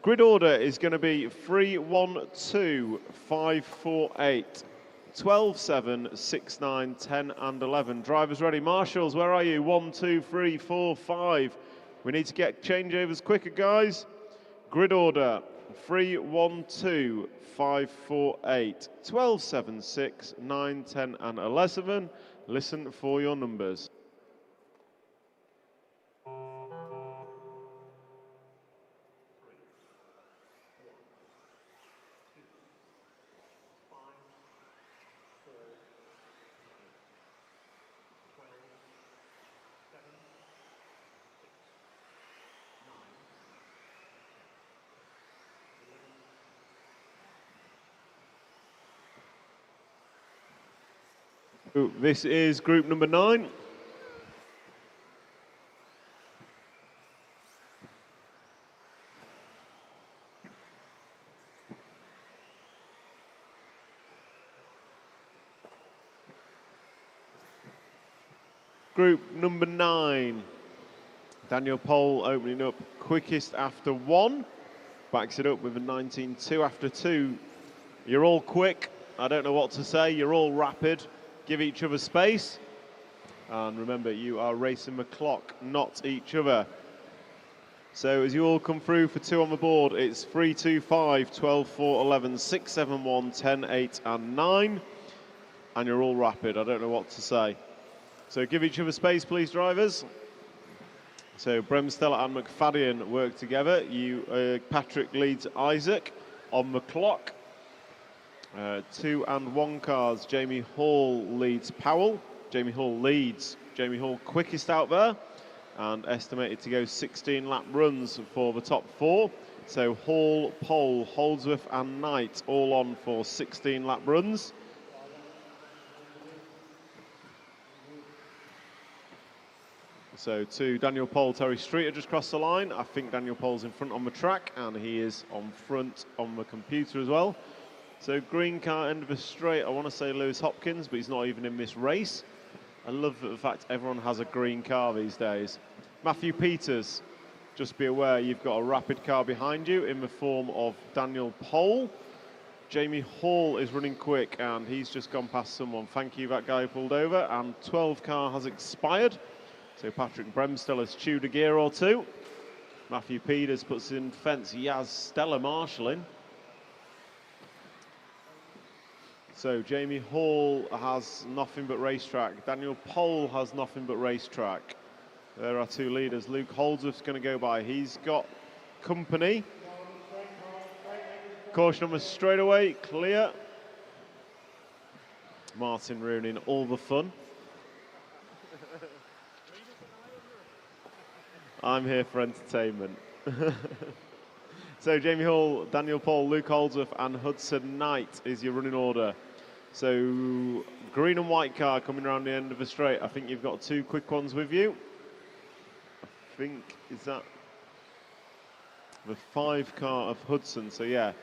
C: Grid order is going to be 3, 1, 2, 5, 4, 8, 12, 7, 6, 9, 10 and 11. Drivers ready. Marshalls, where are you? 1, 2, 3, 4, 5. We need to get changeovers quicker, guys. Grid order. 3, 1, 2, 5, 4, 8, 12, 7, 6, 9, 10 and 11. Listen for your numbers. This is group number 9. Group number 9. Daniel Pole opening up quickest after 1. Backs it up with a 19.2 after 2. You're all quick. I don't know what to say. You're all rapid. Give each other space. And remember, you are racing the clock, not each other. So as you all come through for 2 on the board, it's 3, 2, 5, 12, 4, 11, 6, 7, 1, 10, 8, and 9. And you're all rapid. I don't know what to say. So give each other space, please, drivers. So Bremstella and McFadden work together. Patrick leads Isaac on the clock. 2 and 1 cars. Jamie Hall leads Powell. Jamie Hall leads. Jamie Hall quickest out there and estimated to go 16 lap runs for the top 4. So Hall, Pole, Holdsworth and Knight all on for 16 lap runs. So to Daniel Pole, Terry Streeter just crossed the line. I think Daniel Pole's in front on the track and he is on front on the computer as well. So green car, end of the straight. I want to say Lewis Hopkins, but he's not even in this race. I love the fact everyone has a green car these days. Matthew Peters, just be aware you've got a rapid car behind you in the form of Daniel Pole. Jamie Hall is running quick and he's just gone past someone. Thank you, that guy who pulled over. And 12 car has expired. So Patrick Bremstell has chewed a gear or 2. Matthew Peters puts in fence. Yaz Stella marshalling. So Jamie Hall has nothing but racetrack. Daniel Pole has nothing but racetrack. There are 2 leaders. Luke Holdsworth's going to go by. He's got company. Caution on the straightaway, clear. Martin ruining all the fun. I'm here for entertainment. So Jamie Hall, Daniel Pole, Luke Holdsworth and Hudson Knight is your running order. So green and white car coming around the end of the straight. I think you've got 2 quick ones with you. I think, is that the 5 car of Hudson? So yeah.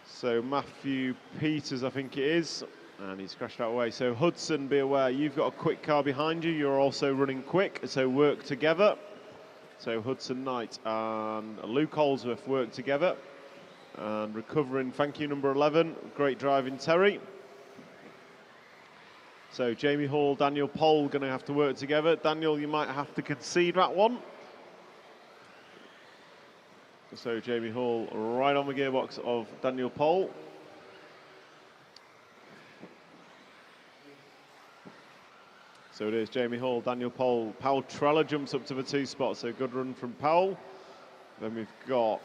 C: So Matthew Peters, I think it is. And he's crashed out away. So Hudson, be aware, you've got a quick car behind you. You're also running quick, so work together. So Hudson Knight and Luke Holdsworth work together. And recovering, thank you, number 11. Great driving, Terry. So Jamie Hall, Daniel Pole going to have to work together. Daniel, you might have to concede that one. So Jamie Hall right on the gearbox of Daniel Pole. So it is Jamie Hall, Daniel Pole. Powell Trella jumps up to the 2 spots, so good run from Powell. Then we've got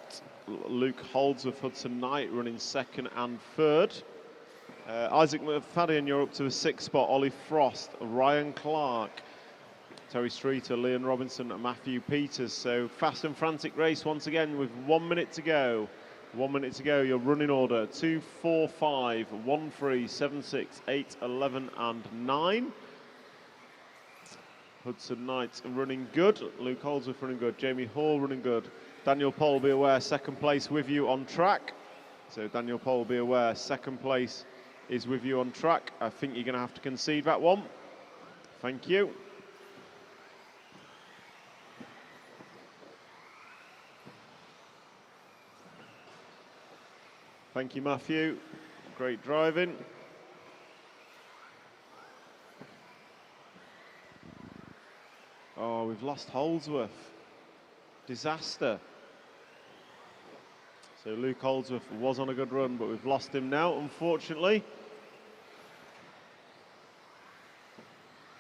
C: Luke Holdsworth, Hudson Knight running 2nd and 3rd. Isaac McFadden, you're up to the 6th spot. Ollie Frost, Ryan Clark, Terry Streeter, Leon Robinson and Matthew Peters. So fast and frantic race once again with 1 minute to go. 1 minute to go, your running order. 2, 4, 5, 1, 3, 7, 6, 8, 11 and 9. Hudson Knight running good. Luke Holdsworth running good. Jamie Hall running good. Daniel Pole, be aware, 2nd place with you on track. So Daniel Pole, be aware, 2nd place is with you on track. I think you're going to have to concede that one. Thank you. Thank you, Matthew. Great driving. Oh, we've lost Holdsworth. Disaster. So Luke Holdsworth was on a good run, but we've lost him now, unfortunately.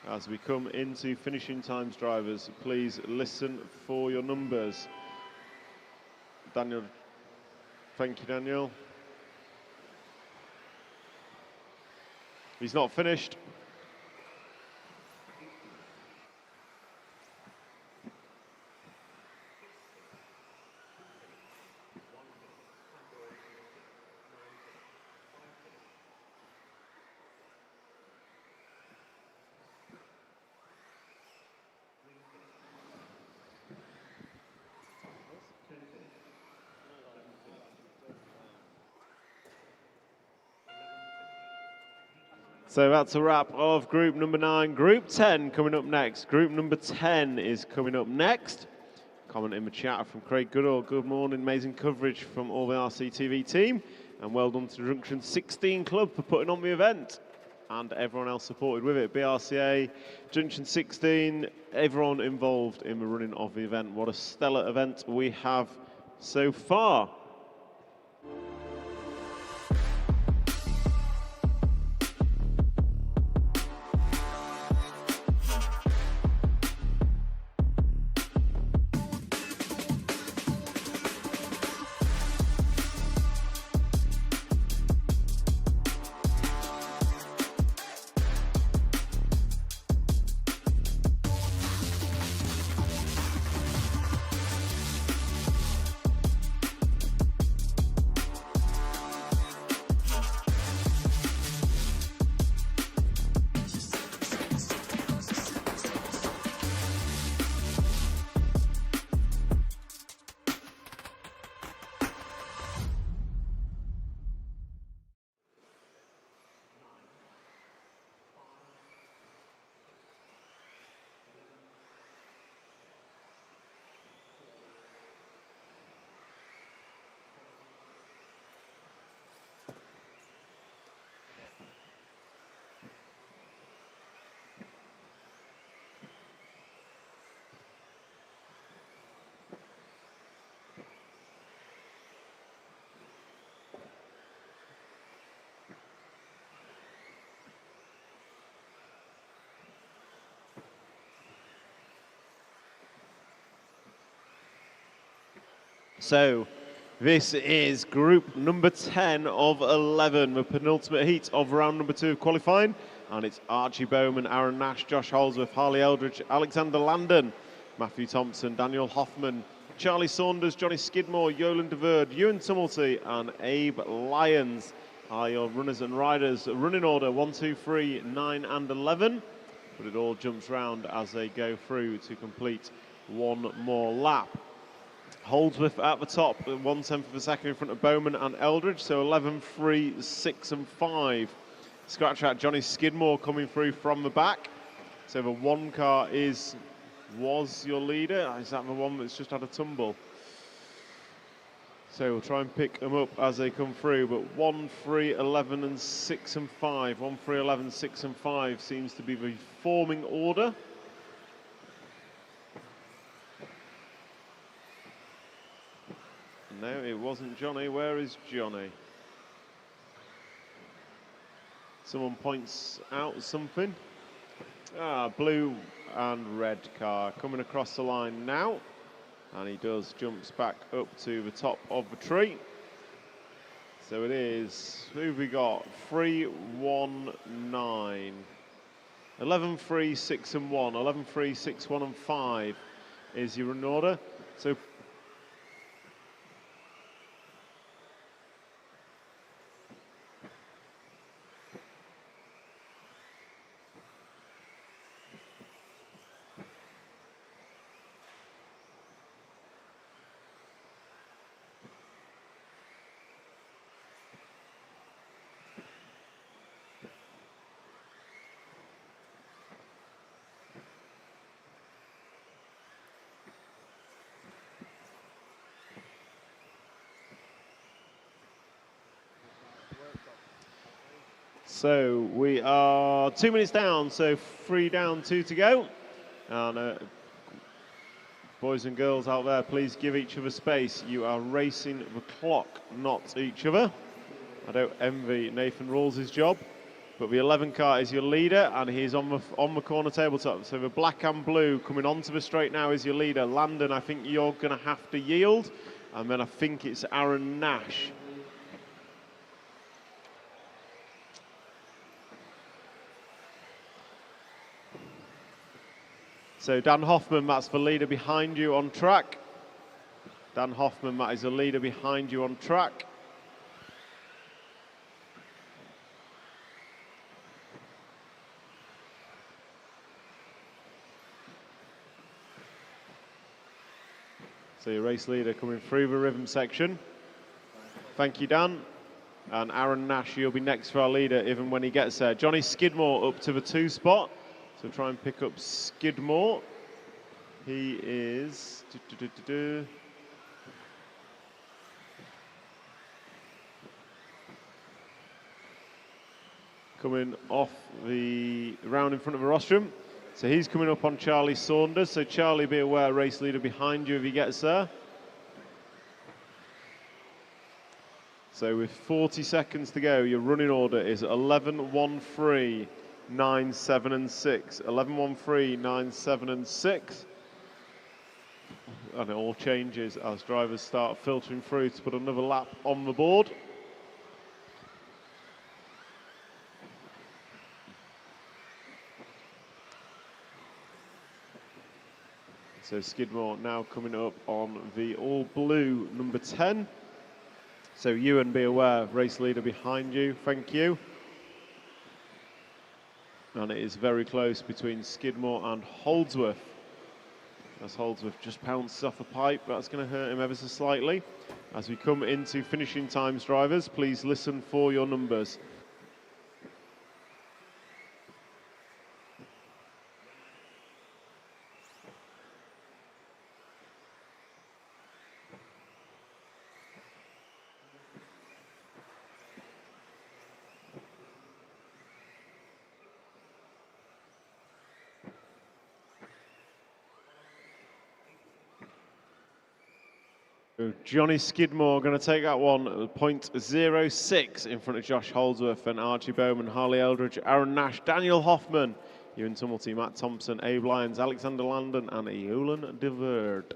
C: As we come into finishing times, drivers, please listen for your numbers. Daniel, thank you, Daniel. He's not finished. So that's a wrap of group number 9. Group 10 coming up next. Group number 10 is coming up next. Comment in the chat from Craig Goodall. Good morning, amazing coverage from all the RCTV team. And well done to the Junction 16 Club for putting on the event. And everyone else supported with it. BRCA, Junction 16, everyone involved in the running of the event. What a stellar event we have so far. So this is group number 10 of 11, the penultimate heat of round number 2 of qualifying. And it's Archie Bowman, Aaron Nash, Josh Holsworth, Harley Eldridge, Alexander Landon, Matthew Thompson, Daniel Hoffman, Charlie Saunders, Johnny Skidmore, Yolan de Verde, Ewan Tumulty and Abe Lyons are your runners and riders. Running order 1, 2, 3, 9 and 11. But it all jumps round as they go through to complete one more lap. Holdsworth at the top, 1/10 of a second in front of Bowman and Eldridge, so 11, 3, 6 and 5. Scratch out Johnny Skidmore coming through from the back. So the 1 car was your leader. Is that the one that's just had a tumble? So we'll try and pick them up as they come through, but 1, 3, 11 and 6 and 5. 1, 3, 11, 6 and 5 seems to be the forming order. No, it wasn't Johnny. Where is Johnny? Someone points out something. Blue and red car coming across the line now. And he jumps back up to the top of the tree. So it is, who have we got? 3, 1, 9. 11, 3, 6 and 1. 11, 3, 6, 1 and 5 is your run order. So So we are 2 minutes down, so 3 down, 2 to go. And boys and girls out there, please give each other space. You are racing the clock, not each other. I don't envy Nathan Rawls' job, but the 11 car is your leader, and he's on the corner tabletop. So the black and blue coming onto the straight now is your leader. Landon, I think you're going to have to yield, and then I think it's Aaron Nash. So Dan Hoffman, that's the leader behind you on track. Dan Hoffman, that is the leader behind you on track. So your race leader coming through the rhythm section. Thank you, Dan. And Aaron Nash, he'll be next for our leader even when he gets there. Johnny Skidmore up to the 2 spot. So try and pick up Skidmore. He is... coming off the round in front of the rostrum. So he's coming up on Charlie Saunders. So Charlie, be aware, race leader behind you if he gets there. So with 40 seconds to go, your running order is 11, 1, 3, 9, 7 and 6. 11, 1, 3, 9, 7 and 6. And it all changes as drivers start filtering through to put another lap on the board. So Skidmore now coming up on the all-blue number 10. So Ewan, be aware, race leader behind you, thank you. And it is very close between Skidmore and Holdsworth. As Holdsworth just pounced off a pipe, that's going to hurt him ever so slightly. As we come into finishing times, drivers, please listen for your numbers. Johnny Skidmore going to take that one at 0.06 in front of Josh Holdsworth and Archie Bowman, Harley Eldridge, Aaron Nash, Daniel Hoffman, Ewan Tumulty, Matt Thompson, Abe Lyons, Alexander Landon and Eulon de Verde.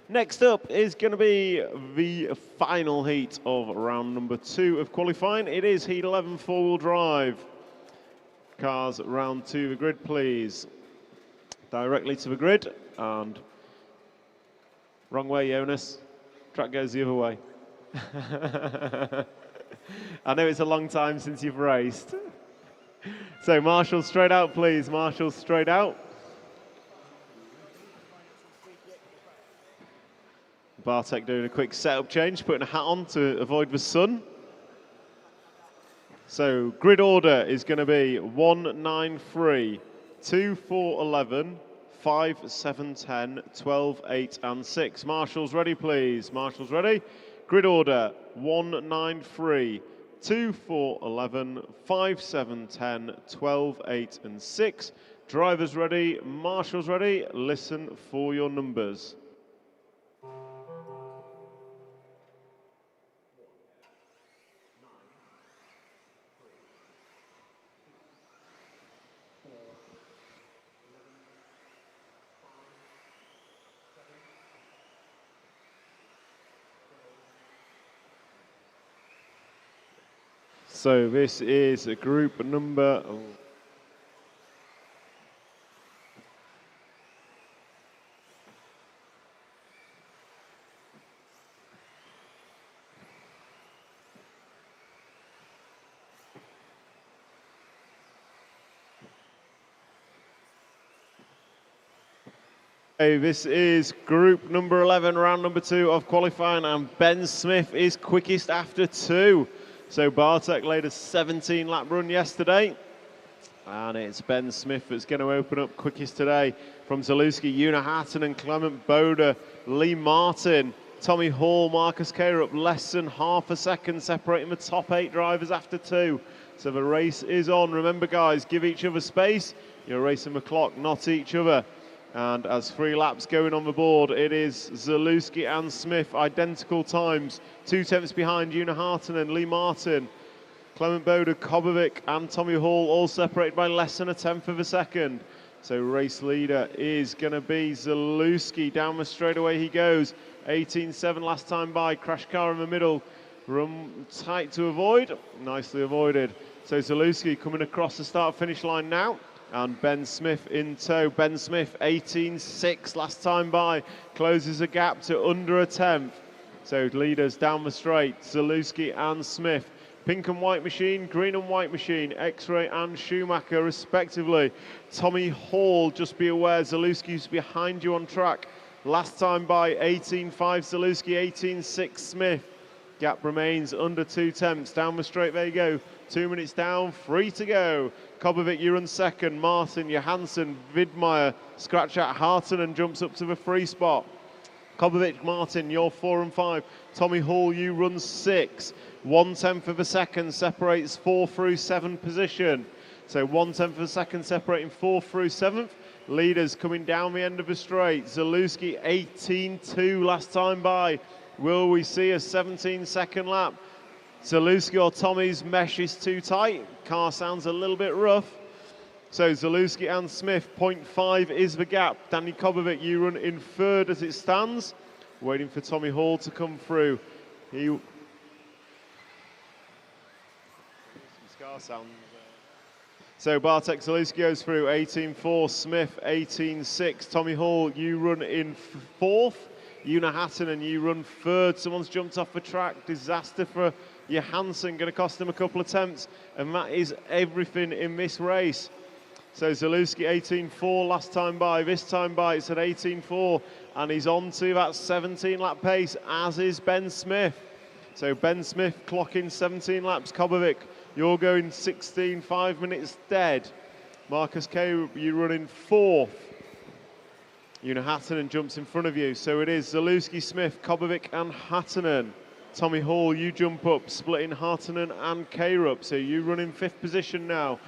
C: Next up is going to be the final heat of round number 2 of qualifying. It is heat 11 4-wheel drive. Cars round to the grid, please. Directly to the grid and wrong way, Jonas. Track goes the other way. I know it's a long time since you've raced. So Marshall straight out, please. Marshall straight out. Bartek doing a quick setup change, putting a hat on to avoid the sun. So grid order is going to be 1, 9, 3, 2, 4, 11, 5, 7, 10, 12, 8 and 6. Marshall's ready, please. Marshall's ready. Grid order 1, 9, 3, 2, 4, 11, 5, 7, 10, 12, 8 and 6. Drivers ready. Marshall's ready. Listen for your numbers. So this is a group number... Okay, this is group number 11, round number 2 of qualifying, and Ben Smith is quickest after 2. So Bartek laid a 17-lap run yesterday, and it's Ben Smith that's going to open up quickest today. From Zalewski, Una Hatton and Clement Boda, Lee Martin, Tommy Hall, Marcus Kerr up less than half a second, separating the top 8 drivers after 2. So the race is on. Remember, guys, give each other space. You're racing the clock, not each other. And as 3 laps going on the board, it is Zalewski and Smith, identical times. 2 tenths behind Una Harton and Lee Martin. Clement Boda, Kobovic and Tommy Hall all separated by less than a tenth of a second. So race leader is going to be Zalewski. Down the straightaway he goes. 18.7 last time by. Crash car in the middle. Run tight to avoid. Nicely avoided. So Zalewski coming across the start-finish line now. And Ben Smith in tow. Ben Smith, 18.6 last time by, closes a gap to under a tenth. So leaders down the straight, Zalewski and Smith. Pink and white machine, green and white machine, X-Ray and Schumacher respectively. Tommy Hall, just be aware, Zalewski's behind you on track. Last time by, 18.5 Zalewski, 18.6 Smith. Gap remains under 2 tenths. Down the straight, there you go. 2 minutes down, 3 to go. Kobovic, you run second. Martin, Johansson, Vidmeyer, scratch out Harton and jumps up to the 3 spot. Kobovic, Martin, you're 4 and 5. Tommy Hall, you run 6. 1/10 of a second separates 4 through 7 position. So 1/10 of a second separating 4 through 7th. Leaders coming down the end of the straight. Zalewski 18.2 last time by. Will we see a 17-second lap? Zalewski or Tommy's mesh is too tight. Car sounds a little bit rough. So Zalewski and Smith, 0.5 is the gap. Danny Kobovic, you run in 3rd as it stands. Waiting for Tommy Hall to come through. So Bartek Zalewski goes through 18.4, Smith 18.6. Tommy Hall, you run in 4th. Una Hatton and you run 3rd. Someone's jumped off the track. Disaster for Johansson, going to cost him a couple of attempts. And that is everything in this race. So Zalewski 18.4 last time by. This time by it's at 18.4. And he's on to that 17 lap pace, as is Ben Smith. So Ben Smith clocking 17 laps. Kobovic, you're going 16, 5 minutes dead. Marcus K, you running 4th. Una Hattonen jumps in front of you. So it is Zalewski, Smith, Kobovic and Hattonen. Tommy Hall, you jump up, splitting Hattonen and K-Rup. So you run in 5th position now.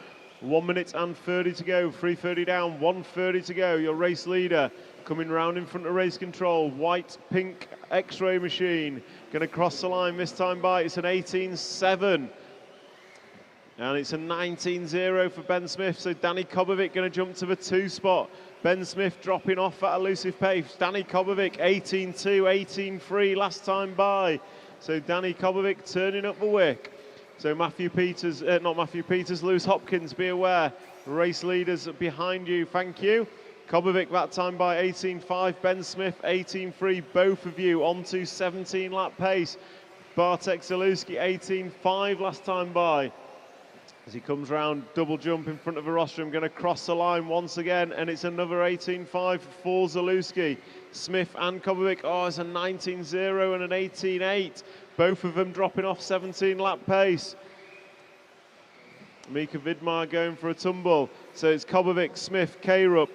C: 1 minute and 30 to go. 3:30 down, 1:30 to go. Your race leader coming round in front of race control. White, pink X-ray machine. Going to cross the line this time by. It's an 18.7. And it's a 19.0 for Ben Smith. So Danny Kobovic going to jump to the 2 spot. Ben Smith dropping off at elusive pace. Danny Kobovic 18.2, 18.3 last time by. So Danny Kobovic turning up the wick. So Lewis Hopkins, be aware. Race leaders behind you, thank you. Kobovic that time by 18.5, Ben Smith 18.3, both of you onto 17 lap pace. Bartek Zalewski 18.5 last time by. As he comes round, double jump in front of the rostrum, going to cross the line once again, and it's another 18.5 for Zalewski. Smith and Kobovic, it's a 19.0 and an 18.8. Both of them dropping off 17 lap pace. Mika Vidmar going for a tumble. So it's Kobovic, Smith, K-Rup,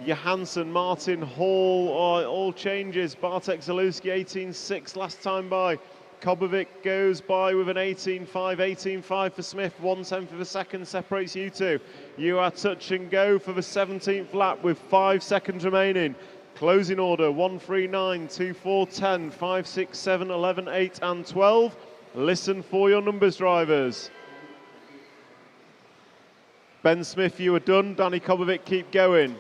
C: Johansson, Martin, Hall, all changes. Bartek Zalewski 18.6 last time by. Kobovic goes by with an 18.5, 18.5 for Smith, 1/10 of a second separates you two. You are touch and go for the 17th lap with 5 seconds remaining. Closing order, 1, 3, 9, 2, 4, 10, 5, 6, 7, 11, 8 and 12. Listen for your numbers, drivers. Ben Smith, you are done. Danny Kobovic, keep going.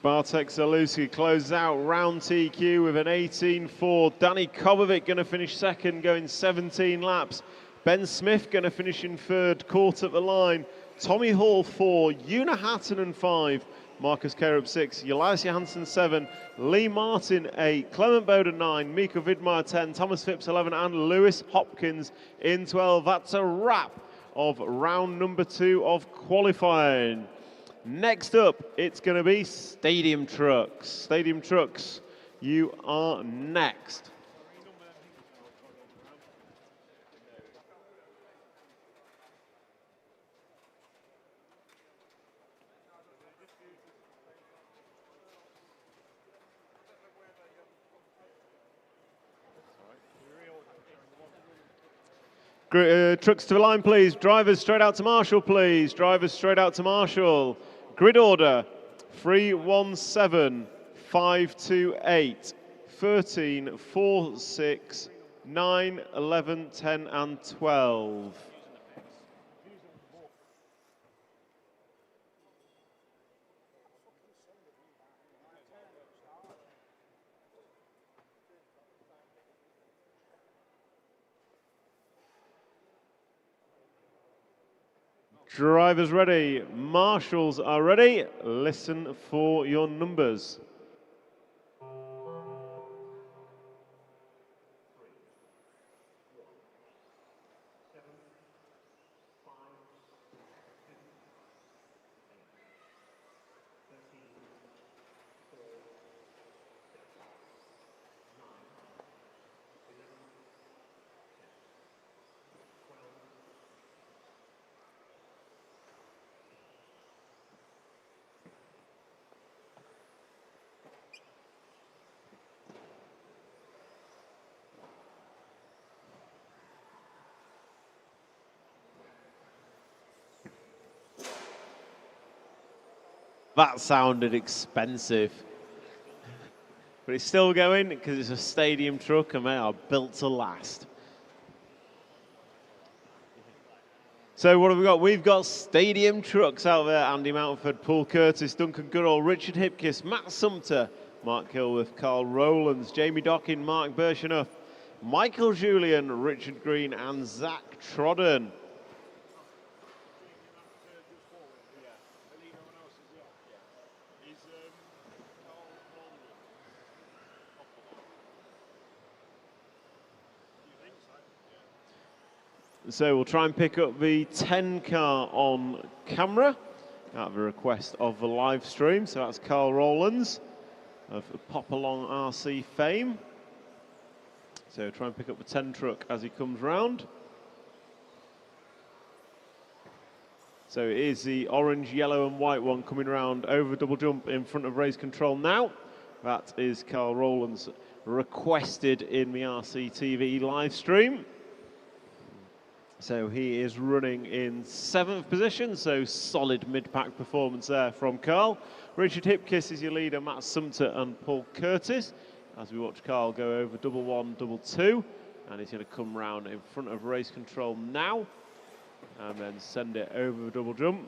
C: Bartek Zalewski closes out round TQ with an 18.4. Danny Kobovic going to finish second, going 17 laps. Ben Smith going to finish in 3rd, caught at the line. Tommy Hall 4, Una Hattonen 5, Marcus K-Rup 6, Elias Johansson 7, Lee Martin 8, Clement Bowden 9, Mika Vidmar 10, Thomas Phipps 11 and Lewis Hopkins in 12. That's a wrap of round number 2 of qualifying. Next up, it's going to be Stadium Trucks. Stadium Trucks, you are next. Trucks to the line, please. Drivers straight out to Marshall, please. Drivers straight out to Marshall. Grid order, 317, 528, 13, 4, 6, 9, 11, 10 and 12. Drivers ready, marshals are ready. Listen for your numbers. That sounded expensive. But it's still going because it's a stadium truck and they are built to last. So what have we got? We've got stadium trucks out there. Andy Mountford, Paul Curtis, Duncan Goodall, Richard Hipkiss, Matt Sumter, Mark Kilworth, Carl Rowlands, Jamie Dockin, Mark Birchenough, Michael Julian, Richard Green and Zach Trodden. So we'll try and pick up the 10 car on camera out of a request of the live stream. So that's Carl Rowlands of Pop Along RC fame. So try and pick up the 10 truck as he comes round. So it is the orange, yellow and white one coming round over double jump in front of race control now. That is Carl Rowlands requested in the RC TV live stream. So he is running in 7th position, so solid mid-pack performance there from Carl. Richard Hipkiss is your leader, Matt Sumter and Paul Curtis, as we watch Carl go over double one, double two, and he's going to come round in front of race control now, and then send it over the double jump.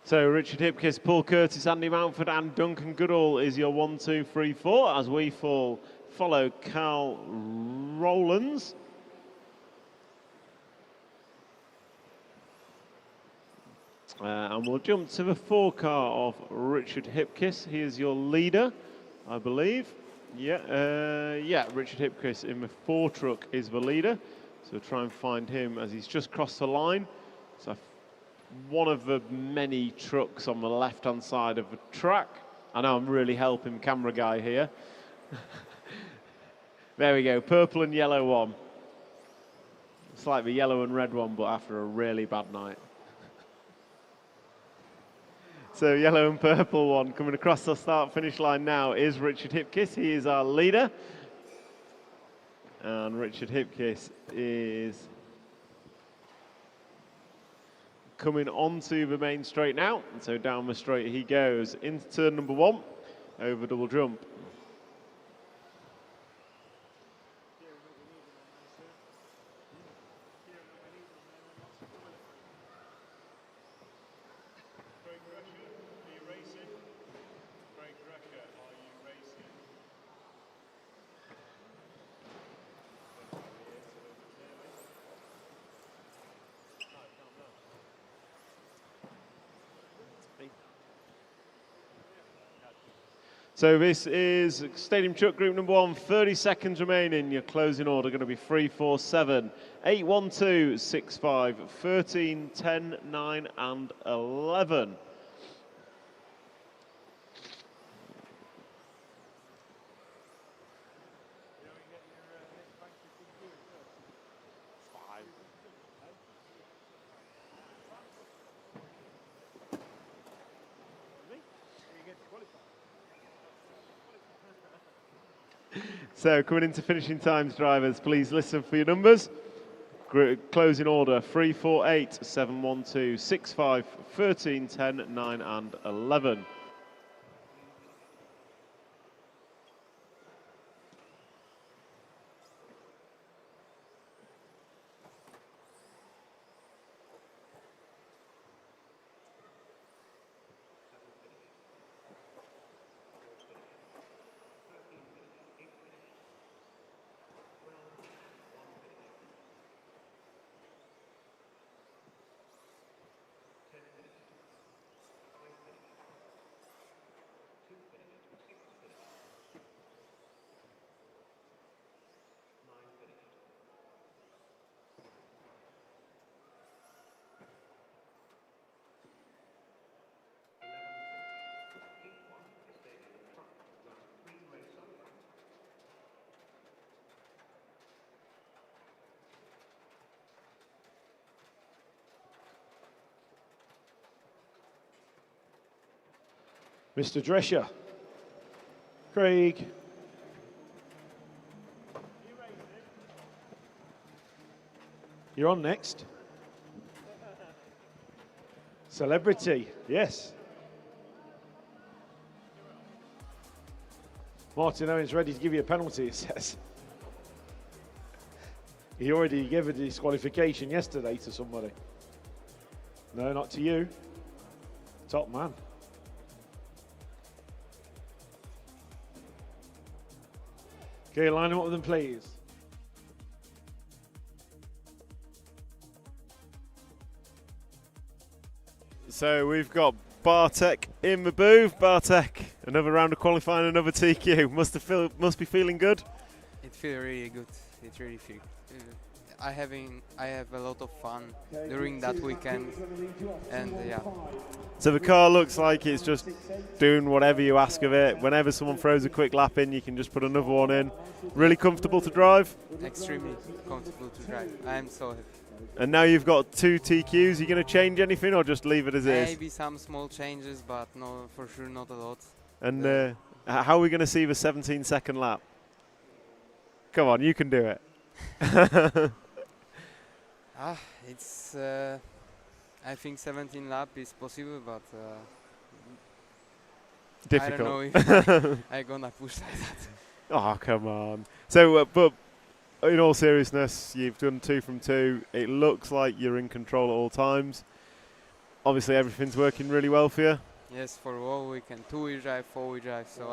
C: So Richard Hipkiss, Paul Curtis, Andy Mountford and Duncan Goodall is your 1, 2, 3, 4 as we follow Carl Rowlands. And we'll jump to the 4 car of Richard Hipkiss. He is your leader, I believe. Yeah, Richard Hipkiss in the 4 truck is the leader. So try and find him as he's just crossed the line. So one of the many trucks on the left-hand side of the track. I know I'm really helping camera guy here. There we go, purple and yellow one. It's like the yellow and red one, but after a really bad night. So yellow and purple one coming across the start-finish line now is Richard Hipkiss. He is our leader. And Richard Hipkiss is coming onto the main straight now, and so down the straight he goes into turn number 1 over double jump. So this is Stadium Truck Group number 1, 30 seconds remaining. Your closing order going to be 3, 4, 7, 8, 1, 2, 6, 5, 13, 10, 9 and 11. So coming into finishing times, drivers, please listen for your numbers. Closing order 3, 4, 8, 7, 1, 2, 6, 5, 13, 10, 9 and 11.
A: Mr. Drescher. Craig. You're on next. Celebrity, yes. Martin Owen's ready to give you a penalty, it says. He already gave a disqualification yesterday to somebody. No, not to you. Top man. Okay, line them up with them, please.
C: So we've got Bartek in the booth. Bartek, another round of qualifying, another TQ. Must be feeling good.
E: It feels really good. It really feels. I have a lot of fun during that weekend, and yeah.
C: So the car looks like it's just doing whatever you ask of it. Whenever someone throws a quick lap in, you can just put another one in. Really comfortable to drive?
E: Extremely comfortable to drive. I am so happy.
C: And now you've got 2 TQs. Are you going to change anything or just leave it as is?
E: Maybe some small changes, but no, for sure not a lot.
C: And how are we going to see the 17-second lap? Come on, you can do it.
E: It's. I think 17 lap is possible, but
C: Difficult.
E: I don't know if I'm gonna push like that.
C: Oh, come on. So, but in all seriousness, you've done 2 from 2. It looks like you're in control at all times. Obviously, everything's working really well for you.
E: Yes, for all weekend, 2-wheel drive, 4-wheel drive. So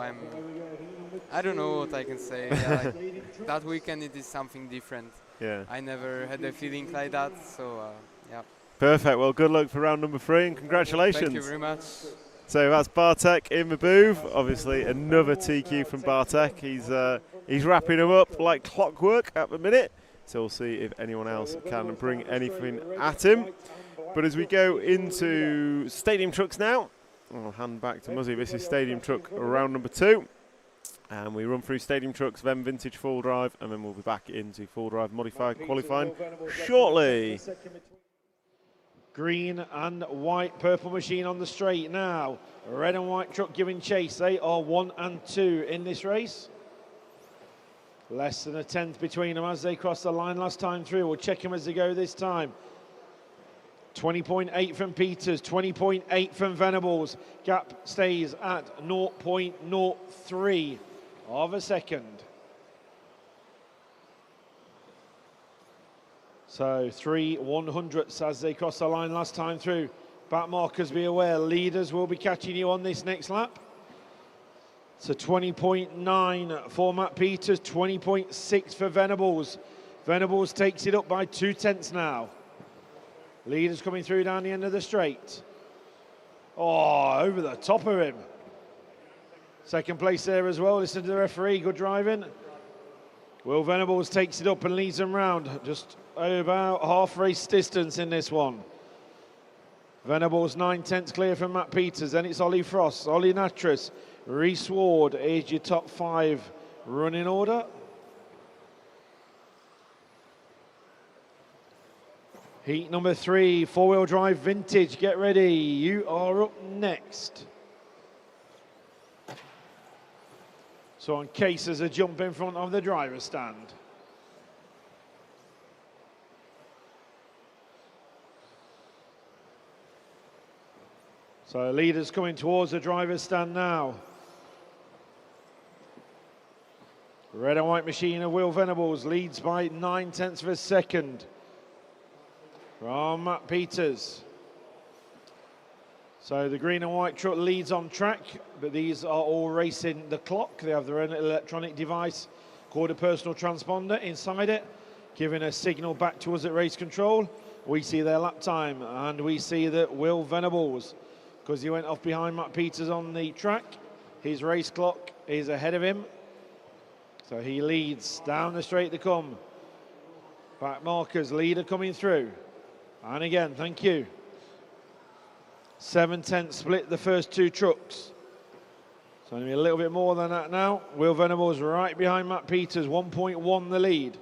E: I don't know what I can say. Yeah, like that weekend it is something different.
C: Yeah.
E: I never had a feeling like that. So yeah.
C: Perfect. Well, good luck for round number 3 and congratulations.
E: Thank you very much.
C: So that's Bartek in the booth. Obviously, another TQ from Bartek. He's wrapping them up like clockwork at the minute. So we'll see if anyone else can bring anything at him. But as we go into Stadium Trucks now, I'll hand back to Muzzy. This is Stadium Truck round number 2. And we run through Stadium Trucks, then Vintage Full Drive, and then we'll be back into Full Drive Modified qualifying shortly.
A: Green and white, purple machine on the straight now. Red and white truck giving chase. They are 1 and 2 in this race. Less than a tenth between them as they crossed the line last time through. We'll check them as they go this time. 20.8 from Peters, 20.8 from Venables. Gap stays at 0.03 of a second. So 3 100ths as they cross the line last time through. Back markers, be aware, leaders will be catching you on this next lap. So 20.9 for Matt Peters, 20.6 for Venables. Venables takes it up by 2 tenths now. Leaders coming through down the end of the straight. Oh, over the top of him. Second place there as well. Listen to the referee, good driving. Will Venables takes it up and leads them round. Just about half race distance in this one. Venables 9 tenths clear from Matt Peters. Then it's Ollie Frost, Ollie Natras, Reese Ward is your top 5 running order. Heat number 3, 4-wheel drive vintage. Get ready. You are up next. So on case as a jump in front of the driver's stand. So leaders coming towards the driver's stand now. Red and white machine of Will Venables leads by 9 tenths of a second from Matt Peters. So the green and white truck leads on track, but these are all racing the clock. They have their own electronic device called a personal transponder inside it, giving a signal back to us at race control. We see their lap time, and we see that Will Venables, because he went off behind Matt Peters on the track, his race clock is ahead of him. So he leads down the straight to come. Back markers, leader coming through. And again, thank you. 7 tenths split the first 2 trucks. So only a little bit more than that now. Will Venables right behind Matt Peters, 1.1 the lead.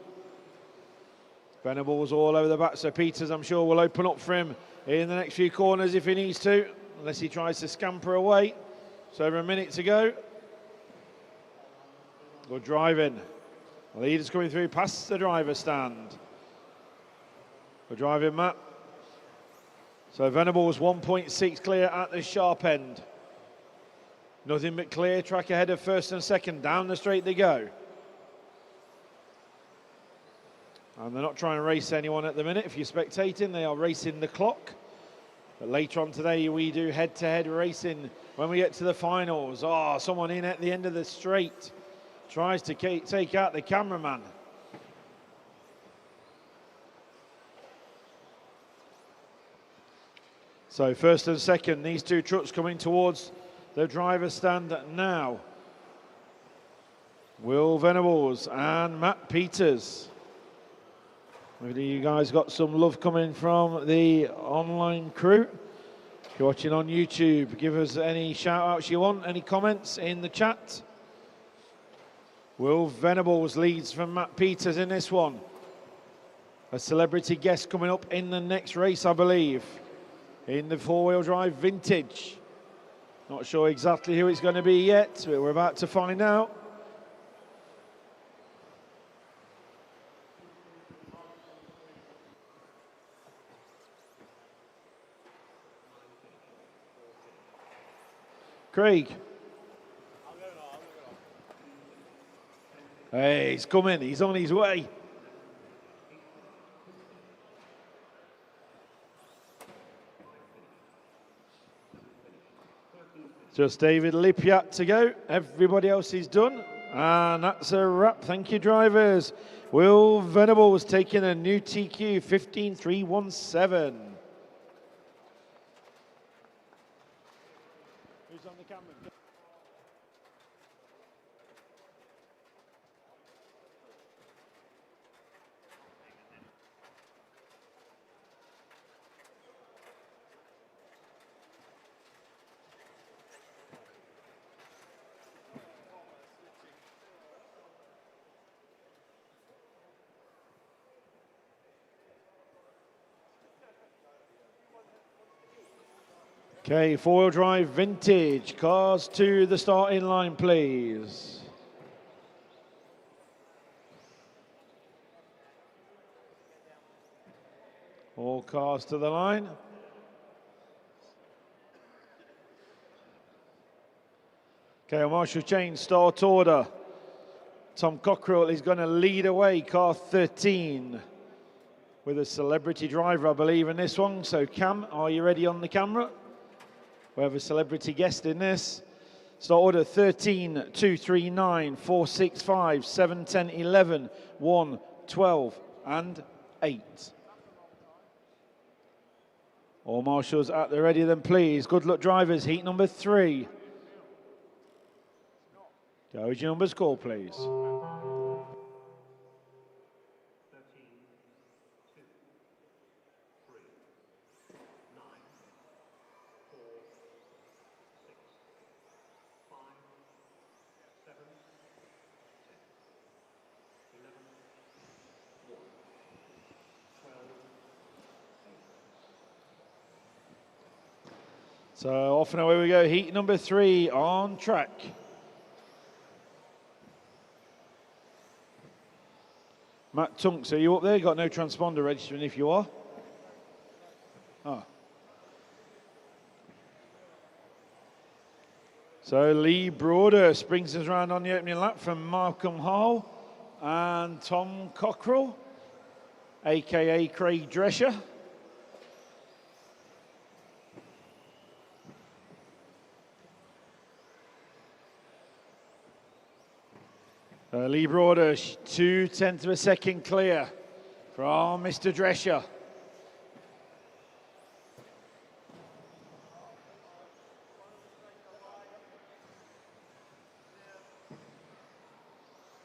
A: Venables all over the back, so Peters I'm sure will open up for him in the next few corners if he needs to, unless he tries to scamper away. So over a minute to go. Good driving. The leader's coming through past the driver stand. Good driving, Matt. So Venables 1.6 clear at the sharp end. Nothing but clear, track ahead of first and second. Down the straight they go. And they're not trying to race anyone at the minute. If you're spectating, they are racing the clock. But later on today, we do head-to-head racing when we get to the finals. Oh, someone in at the end of the straight. Tries to take out the cameraman. So first and second, these two trucks coming towards the driver's stand now. Will Venables and Matt Peters. Maybe you guys got some love coming from the online crew. If you're watching on YouTube, give us any shout outs you want, any comments in the chat. Will Venables leads from Matt Peters in this one. A celebrity guest coming up in the next race, I believe, in the four-wheel drive vintage. Not sure exactly who it's going to be yet, but we're about to find out. Craig. Hey, he's coming, he's on his way. Just David Lippiat to go. Everybody else is done. And that's a wrap. Thank you, drivers. Will Venables taking a new TQ 15317. Who's on the camera? Okay, four-wheel drive vintage. Cars to the starting line, please. All cars to the line. Okay, Marshall Chain, start order. Tom Cockrell is going to lead away, car 13, with a celebrity driver, I believe, in this one. So Cam, are you ready on the camera? We have a celebrity guest in this. Start order 13, 2, 3, 9, 4, 6, 5, 7, 10, 11, 1, 12, and 8. All marshals at the ready then, please. Good luck, drivers. Heat number 3. Go with your numbers call, please. So off and away we go. Heat number 3 on track. Matt Tunks, are you up there? You got no transponder registering if you are. Ah. So Lee Broadhurst brings us around on the opening lap from Malcolm Hall and Tom Cockrell, aka Craig Drescher. Lee Broadhurst, 0.2 of a second clear from Mr. Drescher.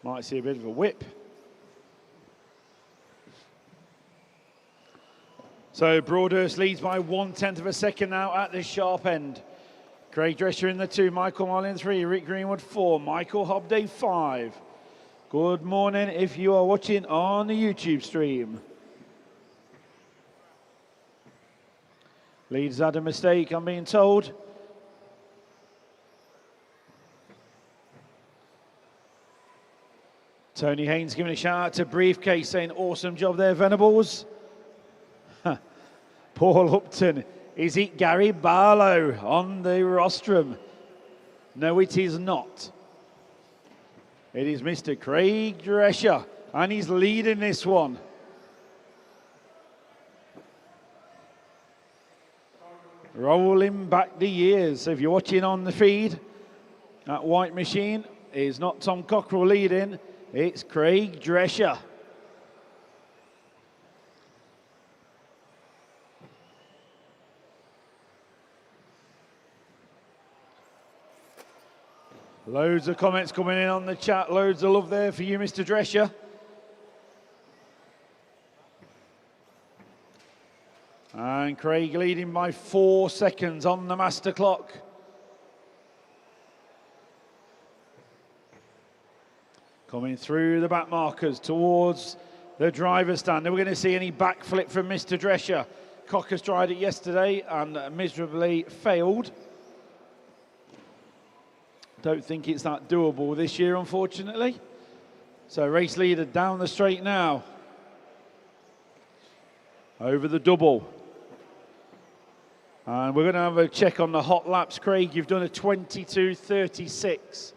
A: Might see a bit of a whip. So Broadhurst leads by 0.1 of a second now at the sharp end. Craig Drescher in the 2, Michael Marlin 3, Rick Greenwood 4, Michael Hobday 5. Good morning if you are watching on the YouTube stream. Leeds had a mistake, I'm being told. Tony Haynes giving a shout out to Briefcase, saying awesome job there, Venables. Paul Upton, is it Gary Barlow on the rostrum? No, it is not. It is Mr. Craig Drescher, and he's leading this one. Rolling back the years. So if you're watching on the feed, that white machine is not Tom Cockrell leading, it's Craig Drescher. Loads of comments coming in on the chat. Loads of love there for you, Mr. Drescher. And Craig leading by 4 seconds on the master clock. Coming through the back markers towards the driver's stand. Are we going to see any backflip from Mr. Drescher? Cockers tried it yesterday and miserably failed. Don't think it's that doable this year, unfortunately. So race leader down the straight now. Over the double. And we're going to have a check on the hot laps. Craig, you've done a 22.36.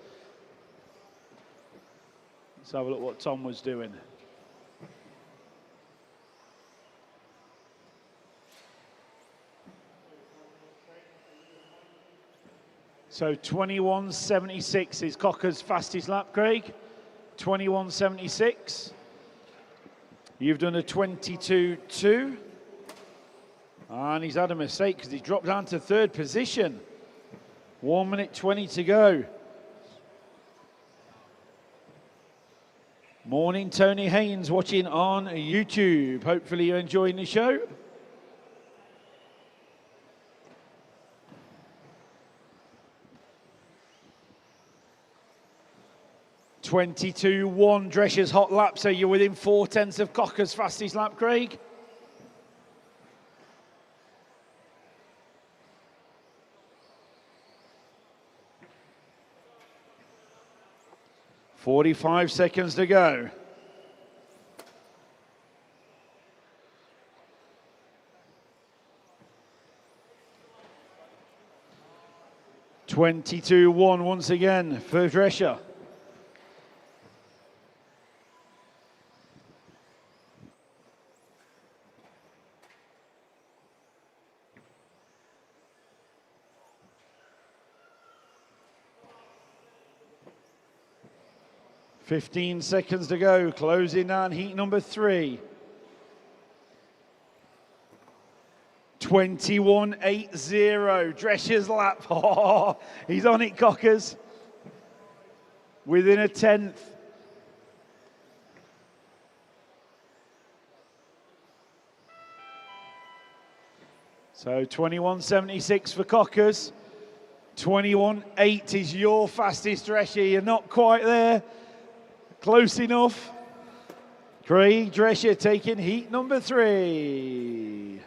A: Let's have a look what Tom was doing. So 21.76 is Cocker's fastest lap, Craig. 21.76. You've done a 22.2. And he's had a mistake because he dropped down to third position. 1 minute 20 to go. Morning, Tony Haynes watching on YouTube. Hopefully you're enjoying the show. (22.1) Drescher's hot lap, so you're within 4/10 of Cocker's fastest lap, Craig. .45 seconds to go. (22.1) once again for Drescher. .15 seconds to go, closing down heat number 3. 21.80, Drescher's lap. Oh, he's on it, Cockers. Within a 10th. So 21.76 for Cockers. 21.8 is your fastest, Drescher. You're not quite there. Close enough. Craig Drescher taking heat number 3.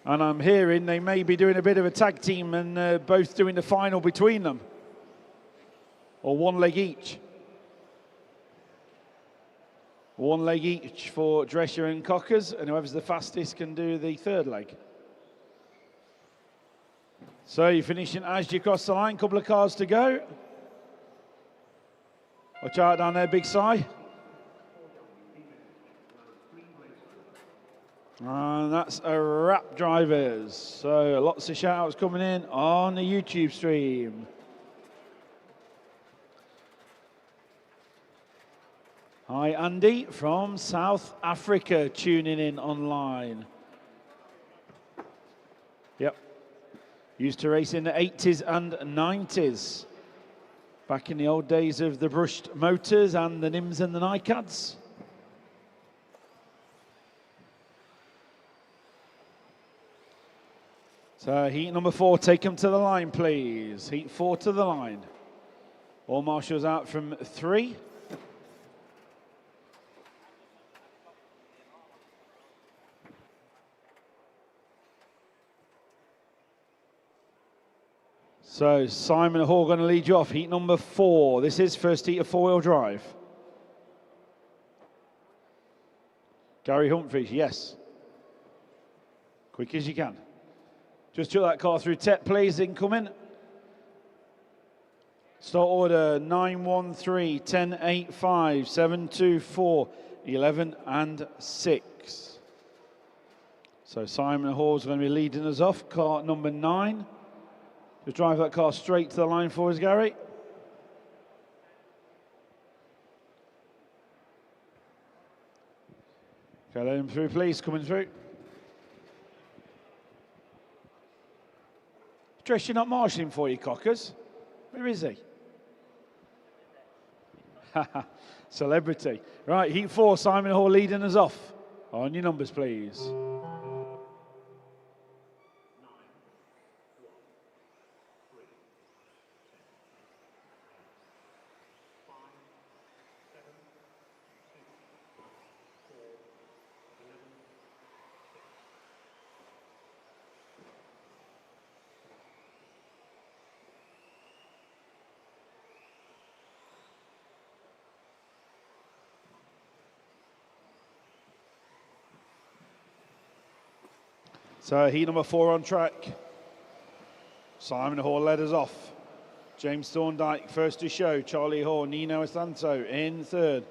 A: And I'm hearing they may be doing a bit of a tag team and both doing the final between them. Or one leg each. One leg each for Drescher and Cockers, and whoever's the fastest can do the third leg. So you're finishing as you cross the line, couple of cars to go. Watch out down there, Big Si. And that's a wrap, drivers. So lots of shout-outs coming in on the YouTube stream. Hi, Andy from South Africa tuning in online. Yep. Used to race in the 80s and 90s. Back in the old days of the brushed motors and the Nims and the Nicads. So heat number 4, take them to the line, please. Heat 4 to the line. All marshals out from 3. So Simon Hall going to lead you off, heat number 4. This is first heat of four-wheel drive. Gary Humphries, yes. Quick as you can. Just took that car through tech, please, incoming. Start order 913, 1085, 724, 11 and 6. So Simon Hall's going to be leading us off, car number 9. Just drive that car straight to the line for us, Gary. Okay, let him through, please, coming through. Trish, you're not marshalling for you, Cockers. Where is he? Celebrity. Right, heat 4, Simon Hall leading us off. On your numbers, please. So heat number 4 on track. Simon Hall led us off. James Thorndike first to show. Charlie Hall, Nino Estanto in third.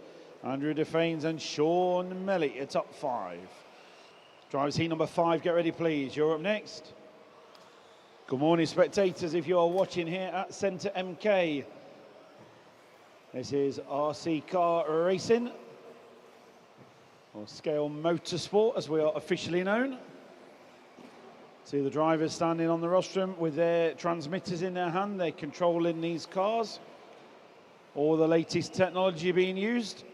A: Andrew Defanes and Sean Melly at top 5. Drivers heat number 5, get ready please. You're up next. Good morning spectators if you are watching here at Centre MK. This is RC Car Racing, or Scale Motorsport as we are officially known. See the drivers standing on the rostrum with their transmitters in their hand. They're controlling these cars. All the latest technology being used.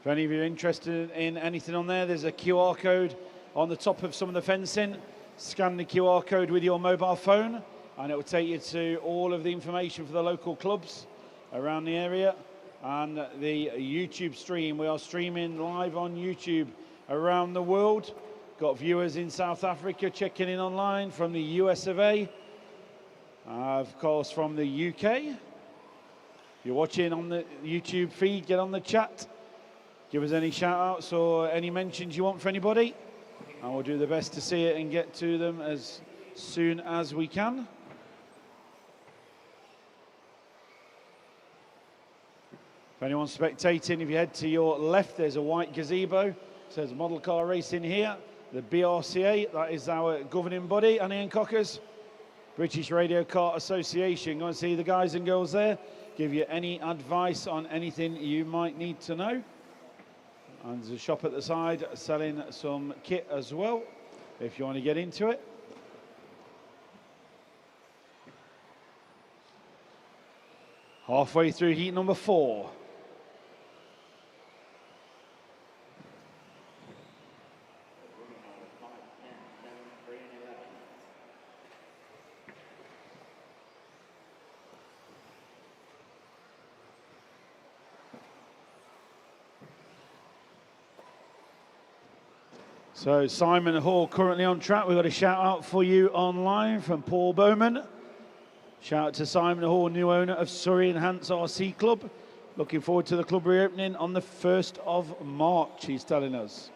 A: If any of you are interested in anything on there, there's a QR code on the top of some of the fencing. Scan the QR code with your mobile phone and it will take you to all of the information for the local clubs around the area. And the YouTube stream, we are streaming live on YouTube around the world. Got viewers in South Africa checking in online from the US of A. Of course, from the UK. If you're watching on the YouTube feed, get on the chat. Give us any shout outs or any mentions you want for anybody. And we'll do the best to see it and get to them as soon as we can. If anyone's spectating, if you head to your left, there's a white gazebo. It says Model Car Racing here. The BRCA, that is our governing body, Annie and Cockers. British Radio Kart Association. Go and see the guys and girls there. Give you any advice on anything you might need to know. And there's a shop at the side selling some kit as well, if you want to get into it. Halfway through heat number 4. So Simon Hall currently on track. We've got a shout out for you online from Paul Bowman. Shout out to Simon Hall, new owner of Surrey Enhance RC Club. Looking forward to the club reopening on the 1st of March, he's telling us.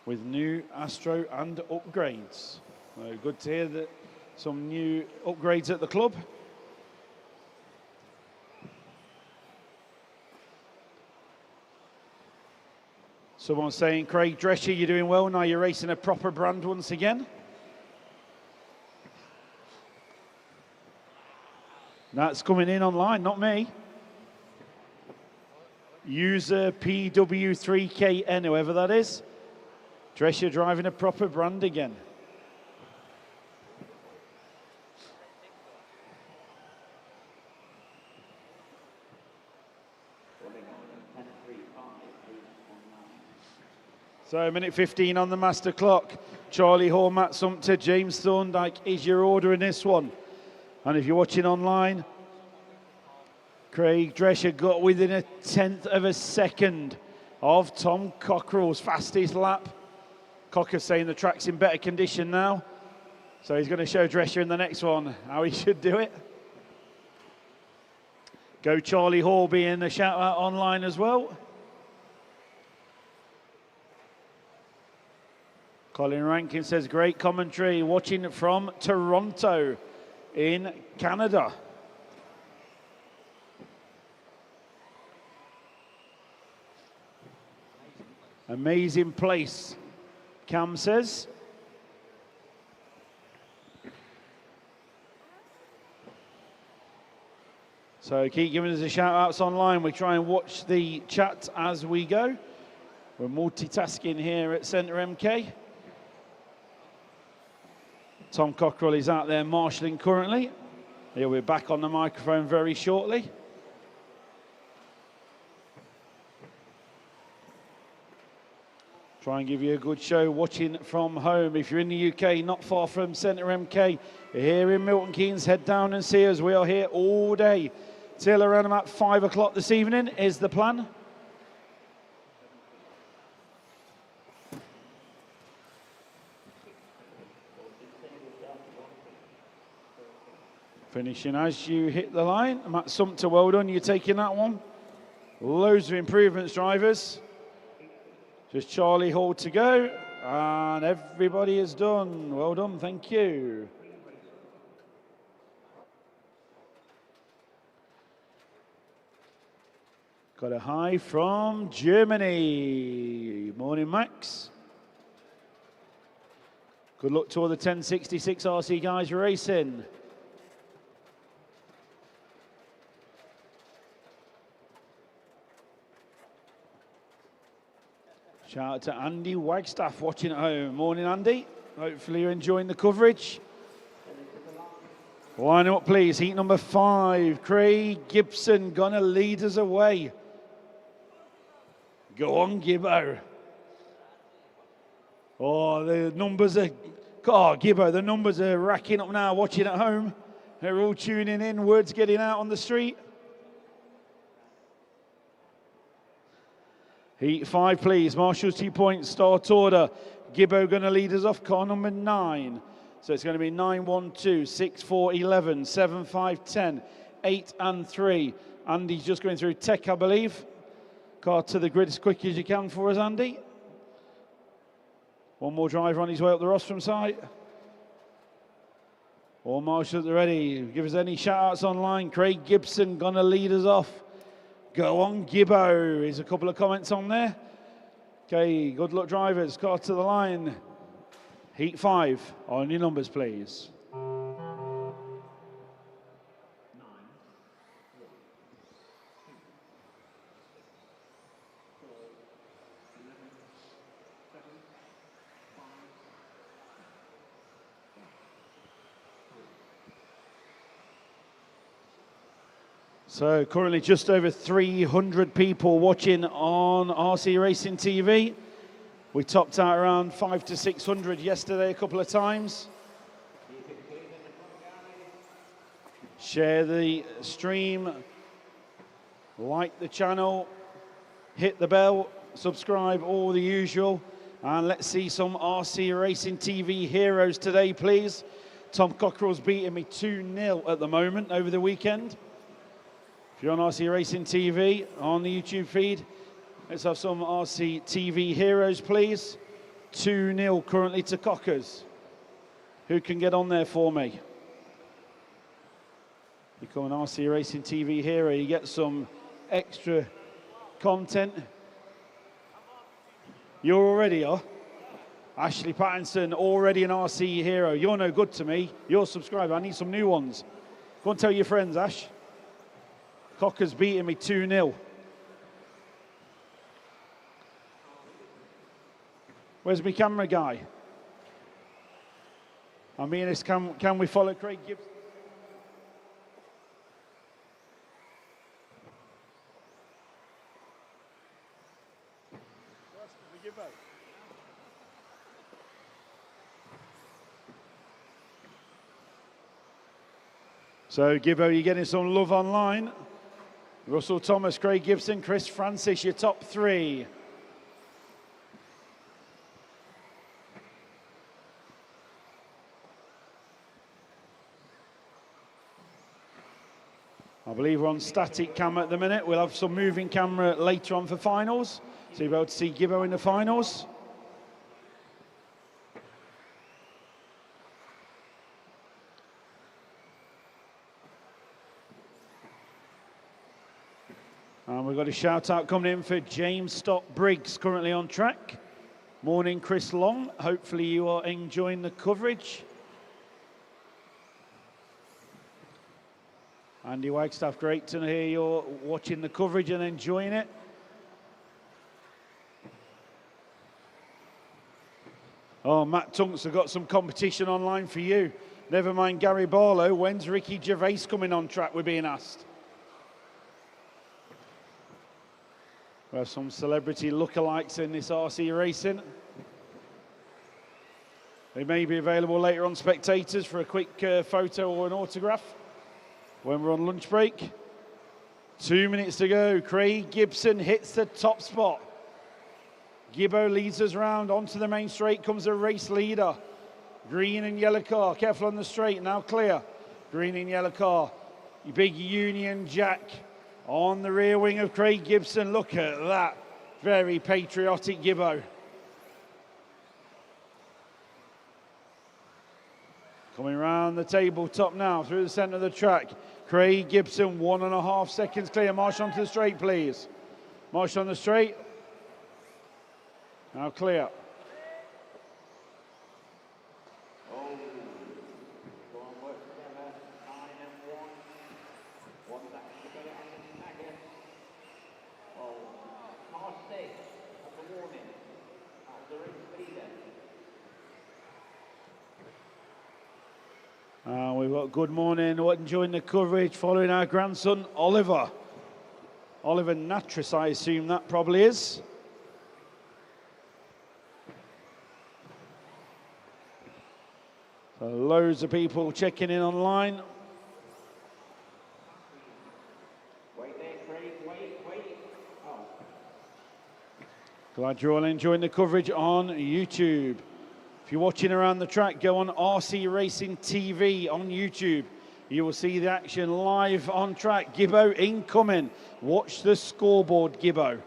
A: With new Astro and upgrades. So good to hear that some new upgrades at the club. Someone saying, Craig Drescher, you're doing well. Now you're racing a proper brand once again. That's coming in online, not me. User PW3KN, whoever that is. Drescher driving a proper brand again. So, minute 15 on the master clock. Charlie Hall, Matt Sumpter, James Thorndike is your order in this one. And if you're watching online, Craig Drescher got within a 1/10 of a second of Tom Cockrell's fastest lap. Cocker saying the track's in better condition now. So he's going to show Drescher in the next one how he should do it. Go Charlie Hall being a shout out online as well. Colin Rankin says, great commentary, watching from Toronto in Canada. Amazing place, Cam says. So keep giving us a shout outs online. We try and watch the chat as we go. We're multitasking here at Centre MK. Tom Cockrell is out there marshalling currently. He'll be back on the microphone very shortly. Try and give you a good show watching from home. If you're in the UK, not far from Centre MK, here in Milton Keynes, head down and see us. We are here all day till around about 5 o'clock this evening is the plan. Finishing as you hit the line. Matt Sumter, well done, you're taking that one. Loads of improvements, drivers. Just Charlie Hall to go, and everybody is done. Well done, thank you. Got a hi from Germany. Morning, Max. Good luck to all the 1066 RC guys racing. Shout out to Andy Wagstaff watching at home. Morning, Andy. Hopefully you're enjoying the coverage. Line up, please. Heat number 5. Craig Gibson gonna lead us away. Go on, Gibbo. Oh, the numbers are... Oh, Gibbo, the numbers are racking up now watching at home. They're all tuning in. Word's getting out on the street. Heat 5, please. Marshall's 2 points. Start order. Gibbo going to lead us off. Car number 9. So it's going to be 9, 1, 2, 6, 4, 11, 7, 5, 10, 8 and 3. Andy's just going through tech, I believe. Car to the grid as quick as you can for us, Andy. One more driver on his way up the Rostrum site. All marshals at the ready. Give us any shout-outs online. Craig Gibson going to lead us off. Go on, Gibbo. There's a couple of comments on there. Okay, good luck, drivers. Car to the line. Heat 5. On your numbers, please. So currently just over 300 people watching on RC Racing TV. We topped out around 500 to 600 yesterday a couple of times. Share the stream, like the channel, hit the bell, subscribe, all the usual. And let's see some RC Racing TV heroes today, please. Tom Cockrell's beating me 2-0 at the moment over the weekend. If you're on RC Racing TV on the YouTube feed, let's have some RC TV heroes, please. 2-0 currently to Cockers. Who can get on there for me? Become an RC Racing TV hero, you get some extra content. You're already, Ashley Pattinson, already an RC hero. You're no good to me. You're a subscriber. I need some new ones. Go and tell your friends, Ash. Cocker's beating me 2-0. Where's my camera guy? I mean, can we follow Craig Gibson? So, Gibbo, you're getting some love online. Russell Thomas, Craig Gibson, Chris Francis, your top 3. I believe we're on static cam at the minute. We'll have some moving camera later on for finals. So you'll be able to see Gibbo in the finals. And we've got a shout out coming in for James Stock Briggs, currently on track. Morning, Chris Long. Hopefully you are enjoying the coverage. Andy Wagstaff, great to hear you're watching the coverage and enjoying it. Oh, Matt Tunks have got some competition online for you. Never mind Gary Barlow. When's Ricky Gervais coming on track, we're being asked. We have some celebrity lookalikes in this RC racing. They may be available later on spectators for a quick photo or an autograph when we're on lunch break. 2 minutes to go. Craig Gibson hits the top spot. Gibbo leads us round. Onto the main straight comes the race leader. Green and yellow car. Careful on the straight. Now clear. Green and yellow car. Big Union Jack on the rear wing of Craig Gibson. Look at that. Very patriotic Gibbo. Coming round the tabletop now through the centre of the track. Craig Gibson, 1.5 seconds clear. Marsh onto the straight, please. Marsh on the straight. Now clear. We've got good morning, enjoying the coverage, following our grandson, Oliver. Oliver Natris, I assume that probably is. So loads of people checking in online.
F: Wait there, Craig, wait. Oh.
A: Glad you're all enjoying the coverage on YouTube. If you're watching around the track, go on RC Racing TV on YouTube. You will see the action live on track. Gibbo incoming. Watch the scoreboard, Gibbo.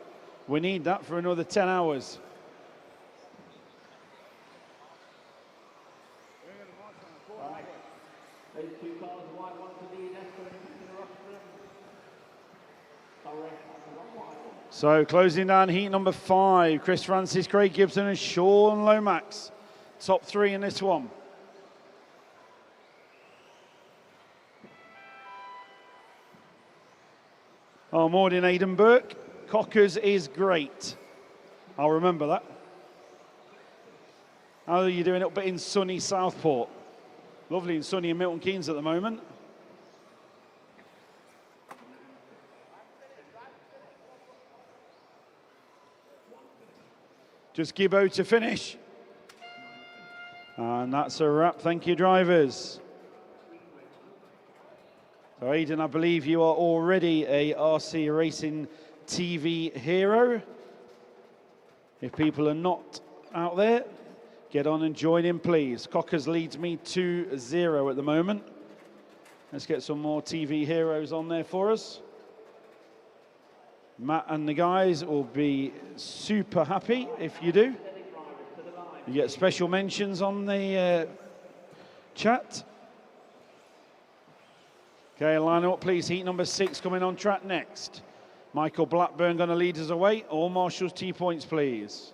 A: We need that for another 10 hours.
F: Those two cars, white one to the left, going into the rostrum. Sorry, that's the wrong one.
A: So closing down heat number 5, Chris Francis, Craig Gibson and Sean Lomax. Top 3 in this one. Oh, morning, Aidan Burke. Cockers is great. I'll remember that. How are you doing up in sunny Southport? Lovely and sunny in Milton Keynes at the moment. Just Gibbo to finish. And that's a wrap. Thank you, drivers. So, Aidan, I believe you are already a RC Racing TV hero. If people are not out there, get on and join in, please. Cockers leads me 2-0 at the moment. Let's get some more TV heroes on there for us. Matt and the guys will be super happy if you do. You get special mentions on the chat. Okay, line up, please. Heat number 6 coming on track next. Michael Blackburn going to lead us away. All marshals T-points, please.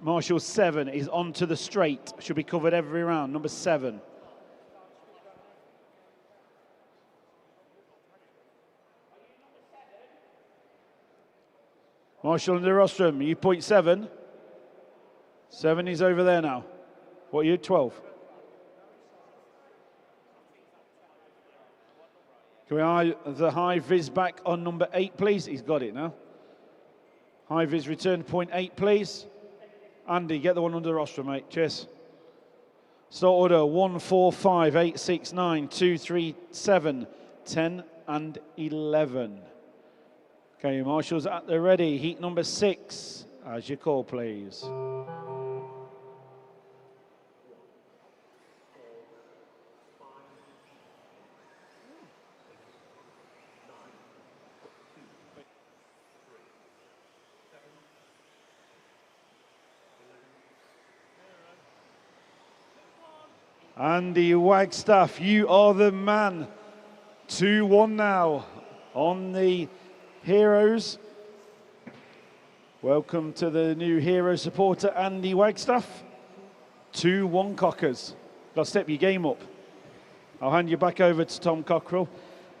A: Marshal 7 is onto the straight. Should be covered every round. Number 7. Marshal in the rostrum. You point 7. 7 is over there now. What are you? 12. Can we eye the high vis back on number 8, please? He's got it now. High vis return point 8, please. Andy, get the one under the rostrum, mate. Cheers. Start order 1, 4, 5, 8, 6, 9, 2, 3, 7, 10, and 11. Okay, marshals at the ready. Heat number 6. As your call, please. Andy Wagstaff, you are the man. 2-1 now on the Heroes. Welcome to the new Hero supporter, Andy Wagstaff. 2-1 Cockers. Got to step your game up. I'll hand you back over to Tom Cockrell.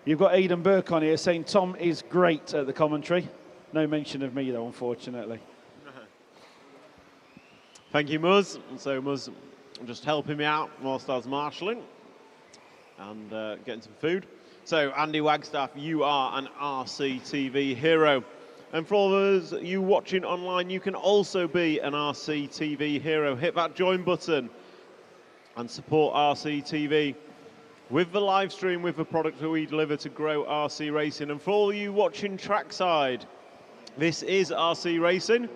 A: You've got Aidan Burke on here saying Tom is great at the commentary. No mention of me though, unfortunately.
C: Thank you, Muzz. And so Muzz just helping me out whilst I was marshalling and getting some food. So Andy Wagstaff, you are an RCTV hero. And for all those you watching online, you can also be an RCTV hero. Hit that join button and support RCTV with the live stream, with the product that we deliver to grow RC racing. And for all you watching trackside, this is RC Racing.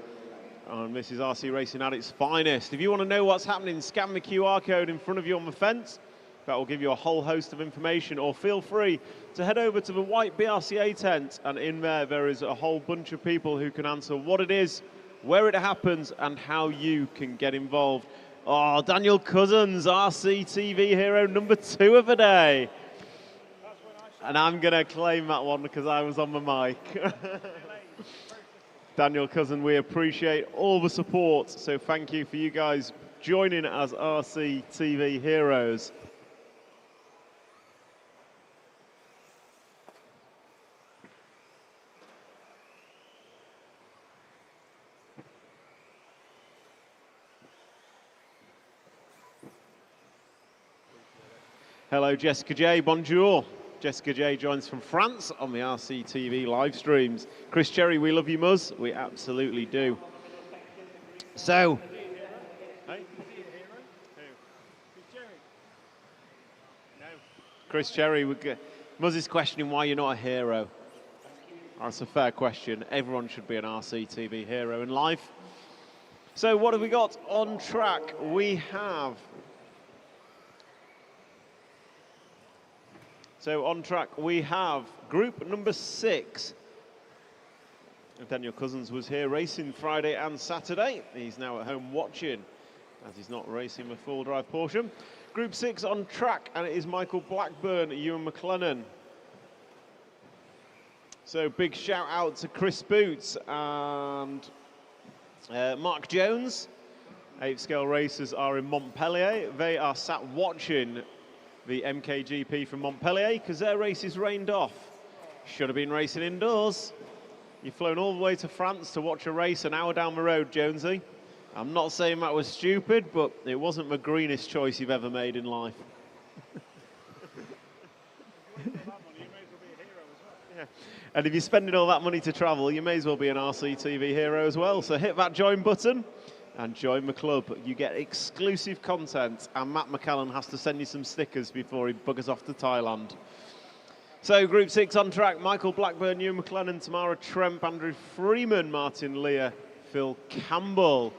C: And this is RC Racing at its finest. If you want to know what's happening, scan the QR code in front of you on the fence. That will give you a whole host of information. Or feel free to head over to the white BRCA tent. And in there is a whole bunch of people who can answer what it is, where it happens, and how you can get involved. Oh, Daniel Cousins, RCTV hero number 2 of the day. And I'm going to claim that one because I was on the mic. Daniel Cousin, we appreciate all the support, so thank you for you guys joining as RCTV heroes. Hello, Jessica J, bonjour. Jessica J joins from France on the RCTV live streams. Chris Cherry, we love you, Muzz. We absolutely do. So, Chris Cherry, Muzz is questioning why you're not a hero. That's a fair question. Everyone should be an RCTV hero in life. So what have we got on track? We have... So on track, we have group number 6. Daniel Cousins was here racing Friday and Saturday. He's now at home watching, as he's not racing the full drive portion. Group 6 on track, and it is Michael Blackburn, Ewan McLennan. So big shout out to Chris Boots and Mark Jones. 8th scale racers are in Montpellier. They are sat watching the MKGP from Montpellier because their race is rained off. Should have been racing indoors. You've flown all the way to France to watch a race an hour down the road, Jonesy. I'm not saying that was stupid, but it wasn't the greenest choice you've ever made in life. Yeah. And if you're spending all that money to travel, you may as well be an RCTV hero as well. So hit that join button and join the club. You get exclusive content, and Matt McCallan has to send you some stickers before he buggers off to Thailand. So Group 6 on track, Michael Blackburn, Ewan McLennan, Tamara Tremp, Andrew Freeman, Martin Lear, Phil Campbell.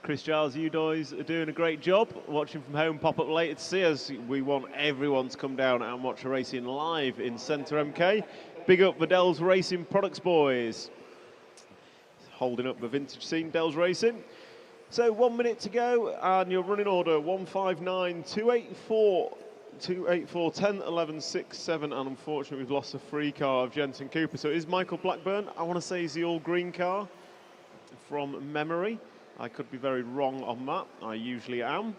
C: Chris Giles, you guys are doing a great job. Watching from home, pop up later to see us. We want everyone to come down and watch a racing live in Centre MK. Big up the Dells Racing Products boys. Holding up the vintage scene, Dells Racing. So 1 minute to go, and your running order 159, 284, 284, 10, 11, 6, 7, and unfortunately we've lost a free car of Jensen Cooper. So it is Michael Blackburn. I want to say he's the all green car from memory. I could be very wrong on that. I usually am.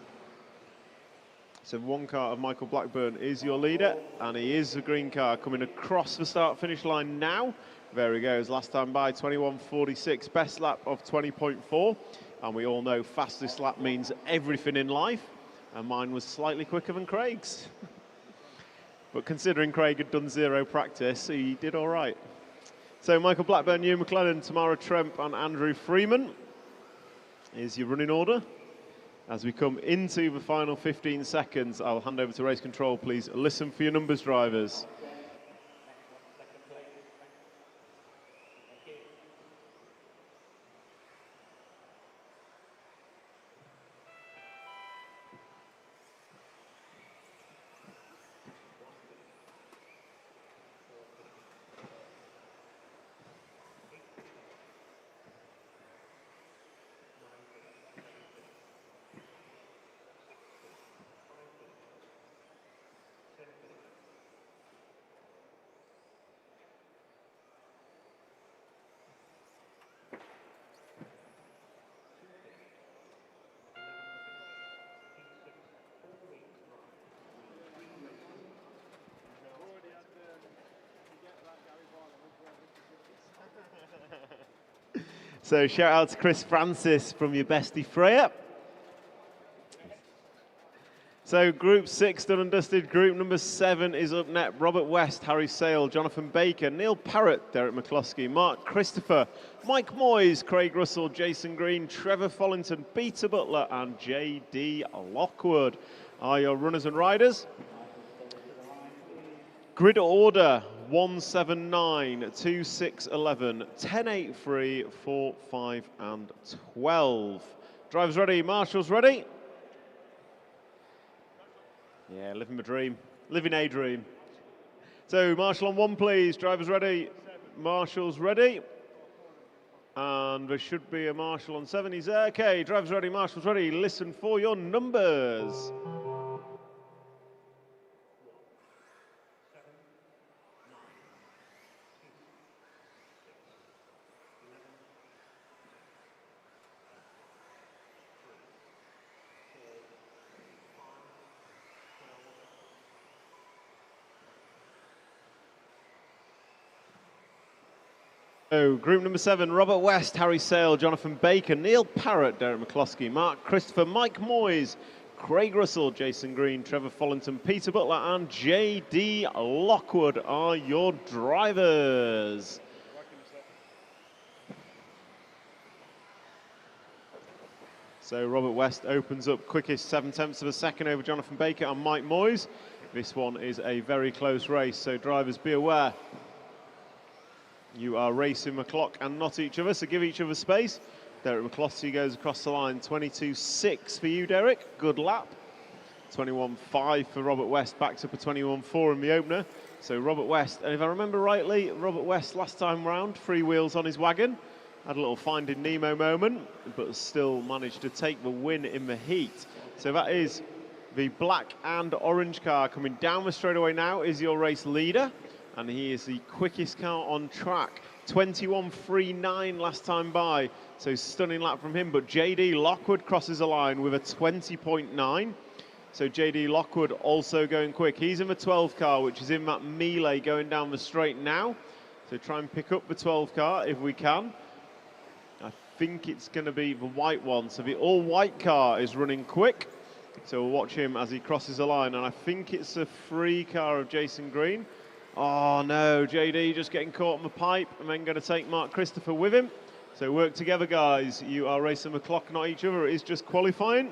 C: So 1 car of Michael Blackburn is your leader, and he is the green car coming across the start-finish line now. There he goes, last time by 21.46, best lap of 20.4. And we all know fastest lap means everything in life. And mine was slightly quicker than Craig's. But considering Craig had done 0 practice, he did all right. So Michael Blackburn, Ewan McLennan, Tamara Tremp, and Andrew Freeman is your running order. As we come into the final 15 seconds, I'll hand over to race control, please. Listen for your numbers, drivers. So shout out to Chris Francis from your bestie Freya. So Group 6 done and dusted. Group number 7 is up next. Robert West, Harry Sale, Jonathan Baker, Neil Parrott, Derek McCloskey, Mark Christopher, Mike Moyes, Craig Russell, Jason Green, Trevor Follington, Peter Butler and JD Lockwood are your runners and riders. Grid order 179, 26, 11, 10, 8, 3, 4, 5 and 12. Drivers ready, marshals ready? Yeah, living my dream, living a dream. So marshal on 1 please, drivers ready, marshals ready. And there should be a marshal on 7, he's there. Okay, drivers ready, marshals ready, listen for your numbers. So, group number 7, Robert West, Harry Sale, Jonathan Baker, Neil Parrott, Derek McCloskey, Mark Christopher, Mike Moyes, Craig Russell, Jason Green, Trevor Follington, Peter Butler and JD Lockwood are your drivers. So Robert West opens up quickest 7/10 of a second over Jonathan Baker and Mike Moyes. This one is a very close race, so drivers be aware. You are racing the clock and not each other, so give each other space. Derek McCloskey goes across the line, 22.6 for you, Derek. Good lap. 21.5 for Robert West, backs up a 21.4 in the opener. So Robert West, and if I remember rightly, Robert West last time round, 3 wheels on his wagon. Had a little Finding Nemo moment, but still managed to take the win in the heat. So that is the black and orange car coming down the straightaway now is your race leader. And he is the quickest car on track. 21.39 last time by, so stunning lap from him. But JD Lockwood crosses the line with a 20.9. So JD Lockwood also going quick. He's in the 12 car, which is in that melee going down the straight now. So try and pick up the 12 car if we can. I think it's going to be the white one. So the all-white car is running quick. So we'll watch him as he crosses the line. And I think it's a free car of Jason Green. Oh no, JD just getting caught on the pipe and then going to take Mark Christopher with him. So work together, guys. You are racing the clock, not each other. It is just qualifying.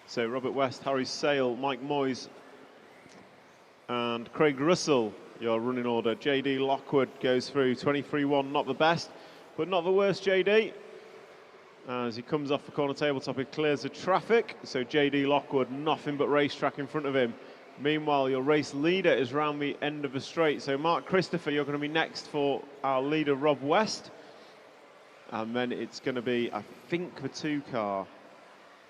C: So Robert West, Harry Sale, Mike Moyes and Craig Russell, your running order. JD Lockwood goes through 23.1, not the best, but not the worst, JD. As he comes off the corner tabletop, he clears the traffic. So JD Lockwood, nothing but racetrack in front of him. Meanwhile, your race leader is round the end of the straight. So Mark Christopher, you're going to be next for our leader, Rob West. And then it's going to be, I think, the 2 car.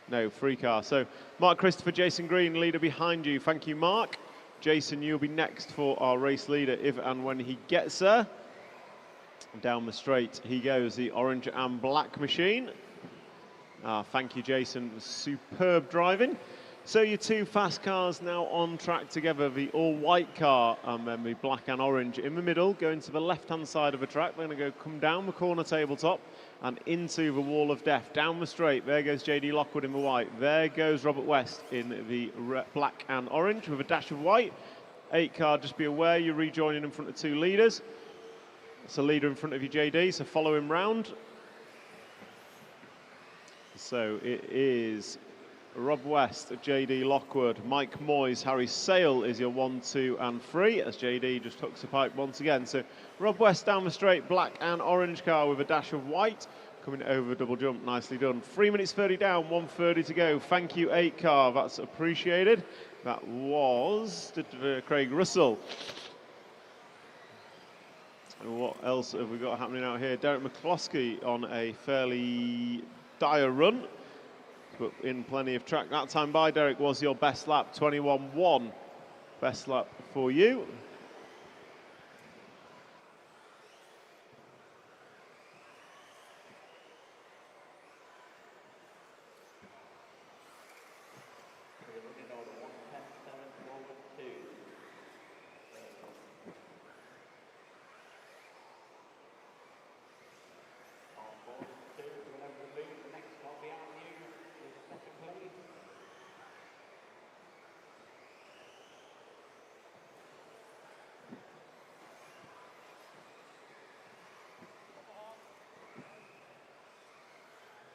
C: No, 3 car. So Mark Christopher, Jason Green, leader behind you. Thank you, Mark. Jason, you'll be next for our race leader if and when he gets there. Down the straight he goes, the orange and black machine. Thank you, Jason. Superb driving. So your 2 fast cars now on track together, the all-white car and then the black and orange in the middle, going to the left-hand side of the track. They're going to come down the corner tabletop and into the wall of death. Down the straight, there goes JD Lockwood in the white. There goes Robert West in the black and orange with a dash of white. 8 car, just be aware you're rejoining in front of 2 leaders. It's a leader in front of you, JD, so follow him round. So it is Rob West, JD Lockwood, Mike Moyes, Harry Sale is your 1, 2 and 3 as JD just hooks the pipe once again. So Rob West down the straight, black and orange car with a dash of white. Coming over double jump, nicely done. 3 minutes 30 down, 1:30 to go. Thank you, 8 car, that's appreciated. That was Craig Russell. And what else have we got happening out here? Derek McCloskey on a fairly dire run, but in plenty of track. That time by, Derek, was your best lap, 21.1. Best lap for you.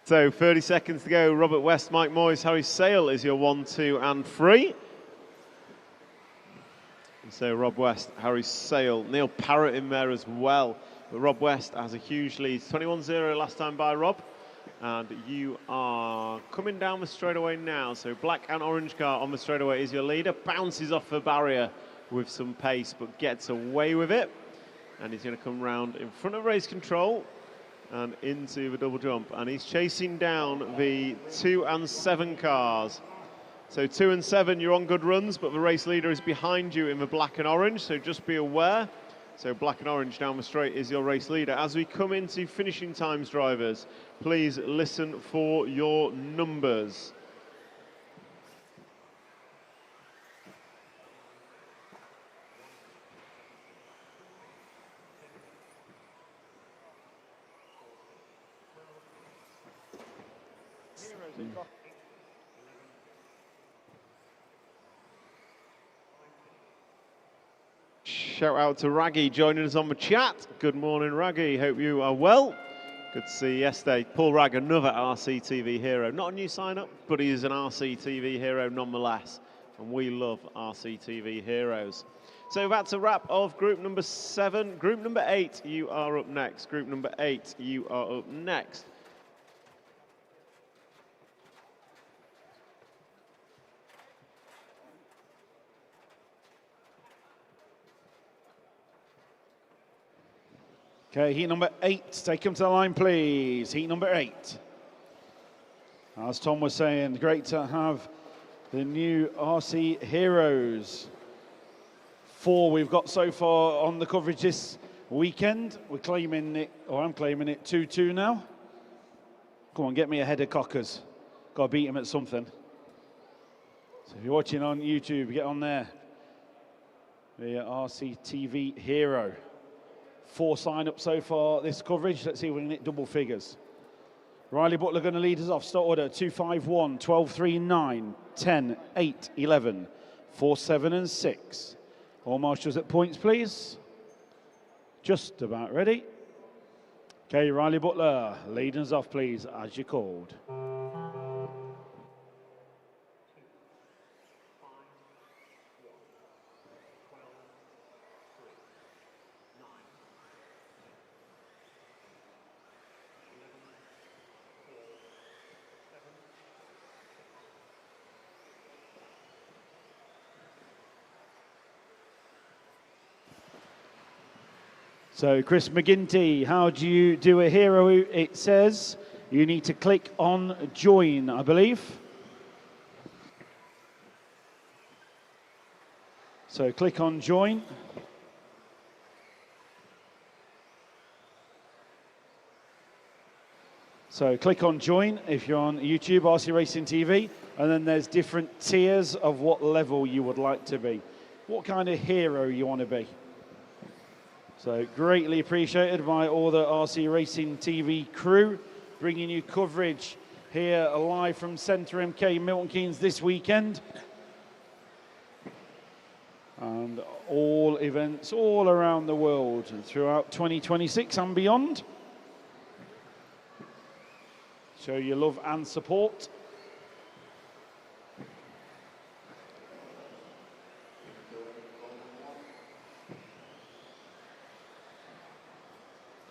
C: So 30 seconds to go. Robert West, Mike Moyes, Harry Sale is your 1, 2 and 3. And so Rob West, Harry Sale, Neil Parrott in there as well. But Rob West has a huge lead. 21-0 last time by Rob. And you are coming down the straightaway now. So black and orange car on the straightaway is your leader. Bounces off the barrier with some pace, but gets away with it. And he's going to come round in front of race control and into the double jump. And he's chasing down the 2 and 7 cars. So 2 and 7, you're on good runs, but the race leader is behind you in the black and orange, so just be aware. So black and orange down the straight is your race leader. As we come into finishing times, drivers, please listen for your numbers. Shout out to Raggy joining us on the chat. Good morning, Raggy. Hope you are well. Good to see you yesterday. Paul Ragg, another RCTV hero. Not a new sign-up, but he is an RCTV hero nonetheless. And we love RCTV heroes. So that's a wrap of group number 7. Group number 8, you are up next. Group number 8, you are up next.
A: Okay, heat number 8, take him to the line, please. Heat number 8. As Tom was saying, great to have the new RC heroes. 4 we've got so far on the coverage this weekend. We're claiming it, or I'm claiming it, 2-2 now. Come on, get me ahead of Cockers. Got to beat him at something. So if you're watching on YouTube, get on there. The RCTV hero. 4 sign-ups so far this coverage. Let's see if we can hit double figures. Riley Butler going to lead us off. Start order 251, 12, 3, 9, 10, 8, 11, 4, 7 and 6. All marshals at points, please. Just about ready. Okay, Riley Butler, leading us off, please, as you're called. So, Chris McGinty, how do you do a hero? It says you need to click on join, I believe. So, click on join. So, click on join if you're on YouTube, RC Racing TV, and then there's different tiers of what level you would like to be. What kind of hero you want to be. So greatly appreciated by all the RC Racing TV crew, bringing you coverage here live from Centre MK Milton Keynes this weekend. And all events all around the world and throughout 2026 and beyond. Show your love and support.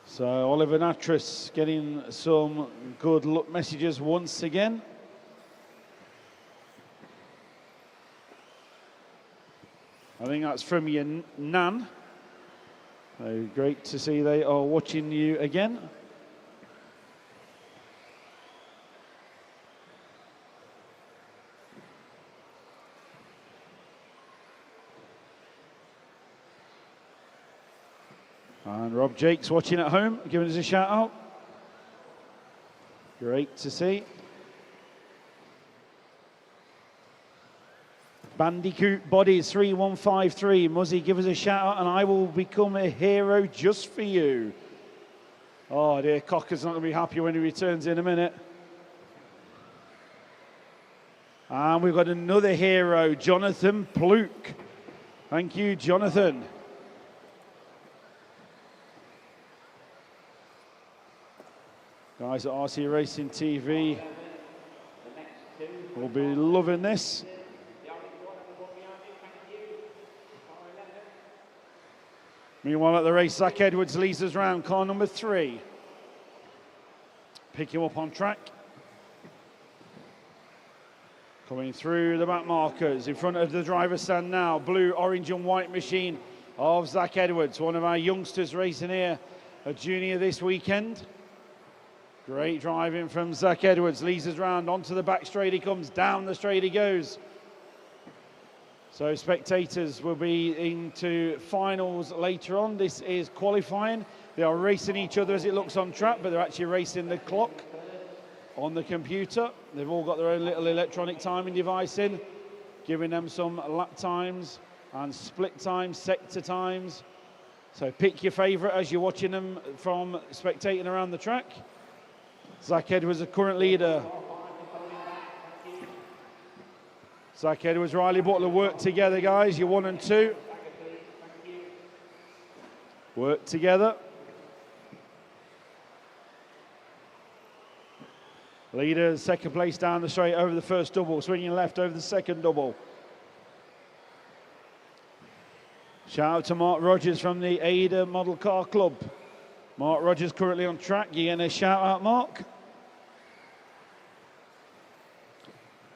A: So Oliver Natras getting some good luck messages once again. I think that's from your nan. So great to see they are watching you again. And Rob Jakes watching at home, giving us a shout out. Great to see. Bandicoot Bodies 3153. Muzzy, give us a shout out and I will become a hero just for you. Oh dear, Cocker's not going to be happy when he returns in a minute. And we've got another hero, Jonathan Pluke. Thank you, Jonathan. Guys at RC Racing TV will be loving this. Meanwhile at the race, Zach Edwards leads us round, car number 3. Pick him up on track. Coming through the back markers in front of the driver's stand now. Blue, orange and white machine of Zach Edwards, one of our youngsters racing here, a junior this weekend. Great driving from Zach Edwards, leads us round, onto the back straight he comes, down the straight he goes. So spectators will be into finals later on. This is qualifying. They are racing each other as it looks on track, but they're actually racing the clock on the computer. They've all got their own little electronic timing device in, giving them some lap times and split times, sector times. So pick your favourite as you're watching them from spectating around the track. Zach Edwards, the current leader. Zach Edwards, Riley Butler work together, guys. You're 1 and 2. Work together. Leader, second place down the straight over the first double, swinging left over the second double. Shout out to Mark Rogers from the Ada Model Car Club. Mark Rogers currently on track. You going to shout out, Mark?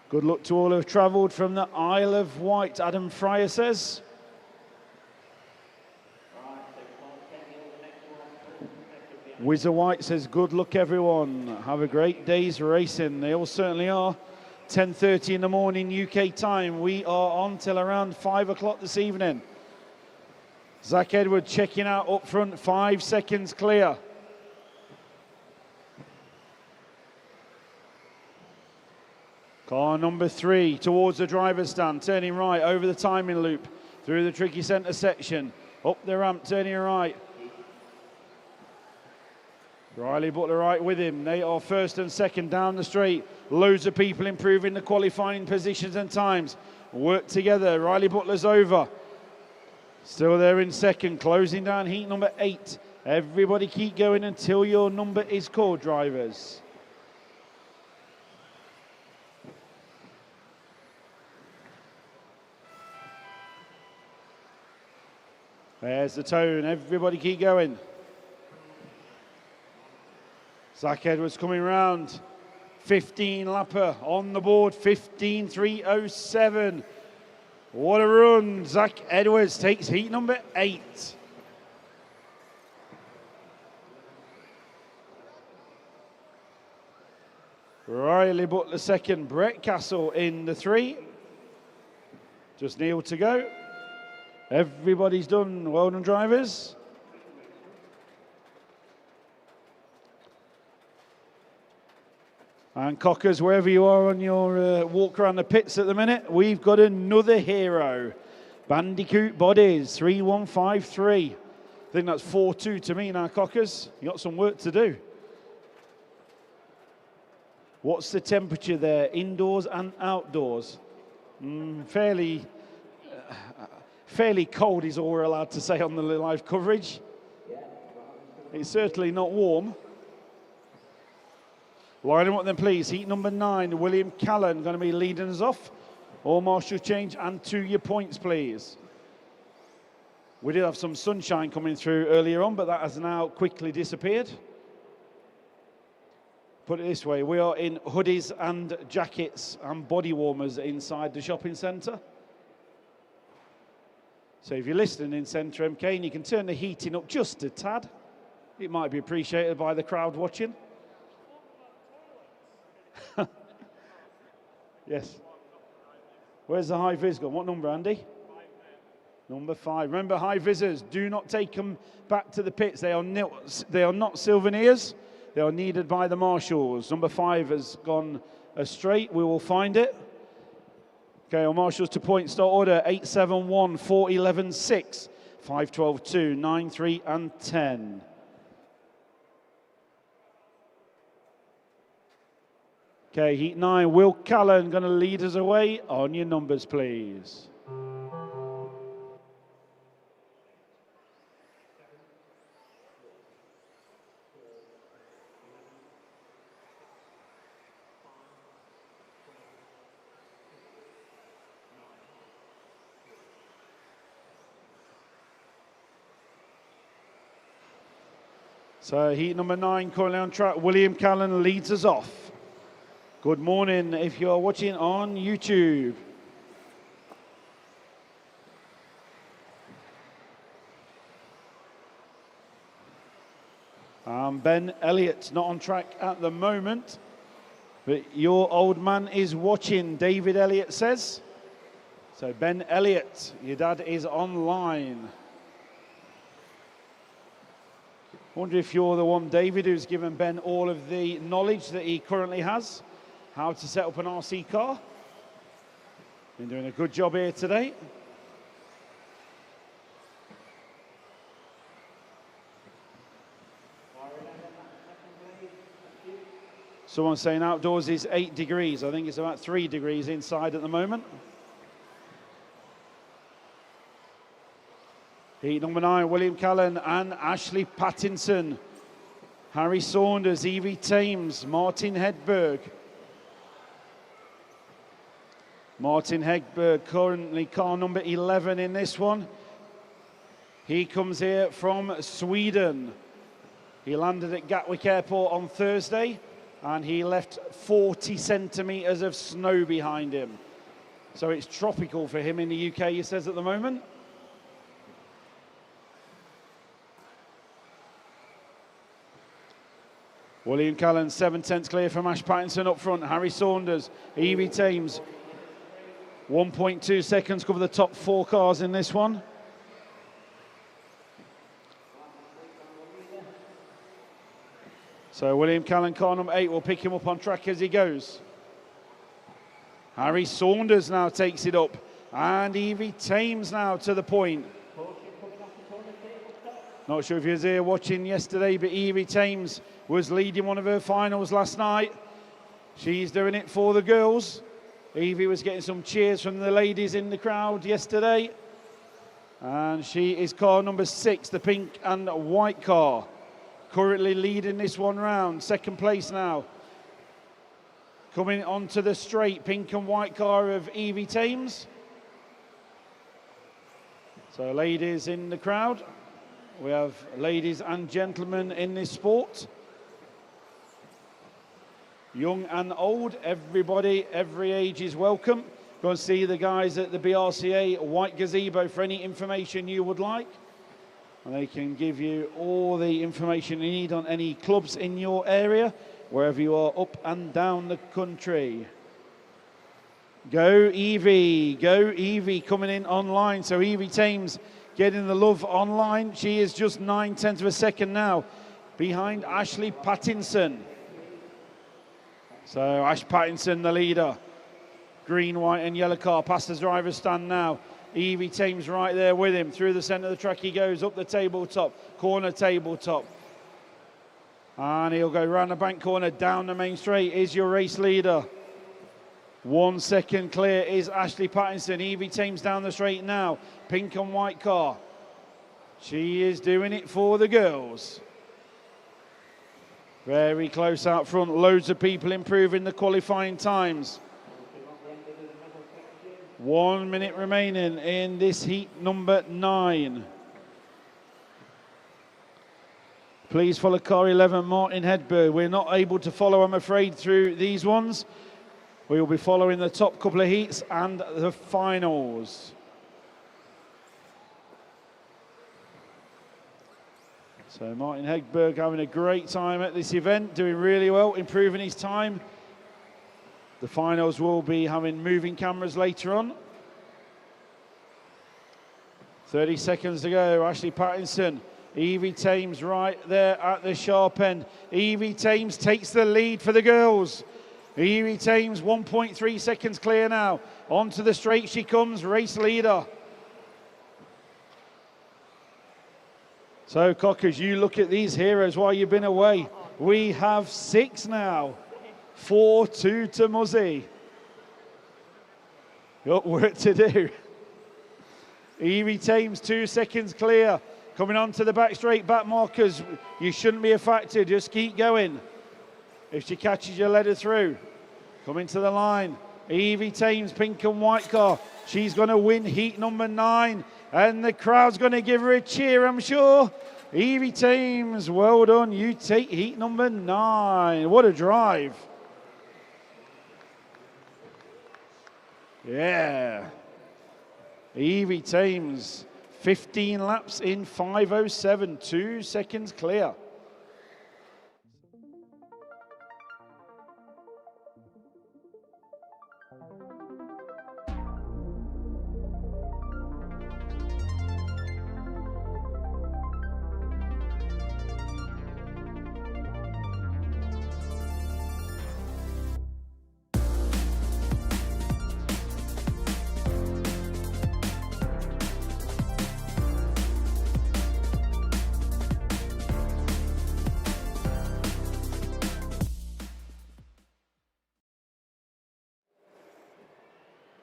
A: Good luck to all who have travelled from the Isle of Wight, Adam Fryer says. Whizzer White says, good luck everyone. Have a great day's racing. They all certainly are. 10:30 in the morning UK time. We are on till around 5 o'clock this evening. Zach Edwards checking out up front, 5 seconds clear. Car number 3 towards the driver's stand, turning right over the timing loop, through the tricky centre section, up the ramp, turning right. Riley Butler right with him. They are first and second down the straight. Loads of people improving the qualifying positions and times. Work together. Riley Butler's over. Still there in second, closing down heat number 8. Everybody keep going until your number is called, drivers. There's the tone. Everybody keep going. Zach Edwards coming round. 15 lapper on the board. 15.307. What a run. Zach Edwards takes heat number 8. Riley Butler second. Brett Castle in the 3. Just Neil to go. Everybody's done. Well done, drivers. And Cockers, wherever you are on your walk around the pits at the minute, we've got another hero. Bandicoot Bodies, 3153. I think that's 4-2 to me now, Cockers. You got some work to do. What's the temperature there, indoors and outdoors? Fairly cold is all we're allowed to say on the live coverage. It's certainly not warm. Line them up then, please. Heat number 9, William Callan going to be leading us off. All marshal change and to your points, please. We did have some sunshine coming through earlier on, but that has now quickly disappeared. Put it this way, we are in hoodies and jackets and body warmers inside the shopping centre. So if you're listening in Centre MK and you can turn the heating up just a tad, it might be appreciated by the crowd watching. Yes. Where's the high vis gone? What number, Andy? Number 5. Remember, high visors, do not take them back to the pits. They are not souvenirs. They are needed by the marshals. Number 5 has gone astray. We will find it. Okay, our marshals to point, start order 871, 411, 6, 512, 2, 9, 3, and 10. Okay, heat 9, Will Callan going to lead us away. On your numbers, please. So heat number 9 currently on track. William Callan leads us off. Good morning if you're watching on YouTube. Ben Elliott not on track at the moment, but your old man is watching, David Elliott says. So Ben Elliott, your dad is online. I wonder if you're the one, David, who's given Ben all of the knowledge that he currently has, how to set up an RC car. Been doing a good job here today. Someone's saying outdoors is 8 degrees. I think it's about 3 degrees inside at the moment. Heat number 9, William Callan and Ashley Pattinson. Harry Saunders, Evie Thames, Martin Hedberg. Martin Hedberg currently car number 11 in this one. He comes here from Sweden. He landed at Gatwick Airport on Thursday and he left 40 centimetres of snow behind him. So it's tropical for him in the UK, he says, at the moment. William Callan, 7/10 clear from Ash Pattinson up front. Harry Saunders, Evie Thames, 1.2 seconds cover the top 4 cars in this one. So William Callan, car number 8, will pick him up on track as he goes. Harry Saunders now takes it up, and Evie Thames now to the point. Not sure if you was here watching yesterday, but Evie Thames was leading one of her finals last night. She's doing it for the girls. Evie was getting some cheers from the ladies in the crowd yesterday. And she is car number 6, the pink and white car. Currently leading this one round, 2nd place now. Coming onto the straight, pink and white car of Evie Thames. So ladies in the crowd. We have ladies and gentlemen in this sport. Young and old, everybody, every age is welcome. Go and see the guys at the BRCA White Gazebo for any information you would like. And they can give you all the information you need on any clubs in your area, wherever you are up and down the country. Go Evie coming in online. So Evie Thames getting the love online. She is just 9/10 of a second now behind Ashley Pattinson. So Ash Pattinson, the leader. Green, white and yellow car past the driver's stand now. Evie Thames right there with him. Through the centre of the track he goes, up the tabletop, corner tabletop. And he'll go round the bank corner, down the main straight. Is your race leader. 1 second clear is Ashley Pattinson. Evie Thames down the straight now. Pink and white car. She is doing it for the girls. Very close out front. Loads of people improving the qualifying times. 1 minute remaining in this heat number 9. Please follow car 11, Martin Hedberg. We're not able to follow, I'm afraid, through these ones. We will be following the top couple of heats and the finals. So Martin Hedberg having a great time at this event, doing really well, improving his time. The finals will be having moving cameras later on. 30 seconds to go. Ashley Pattinson, Evie Thames right there at the sharp end. Evie Thames takes the lead for the girls. Evie Thames 1.3 seconds clear now. Onto the straight she comes, race leader. So Cockers, you look at these heroes while you've been away. We have 6 now. 4-2 to Muzzy. Got work to do. Evie Thames 2 seconds clear. Coming onto the back straight, back markers. You shouldn't be a factor, just keep going. If she catches you, let her through. Coming to the line. Evie Thames, pink and white car. She's going to win heat number 9. And the crowd's going to give her a cheer, I'm sure. Evie Thames, well done. You take heat number 9. What a drive. Yeah. Evie Thames, 15 laps in 5:07, 2 seconds clear.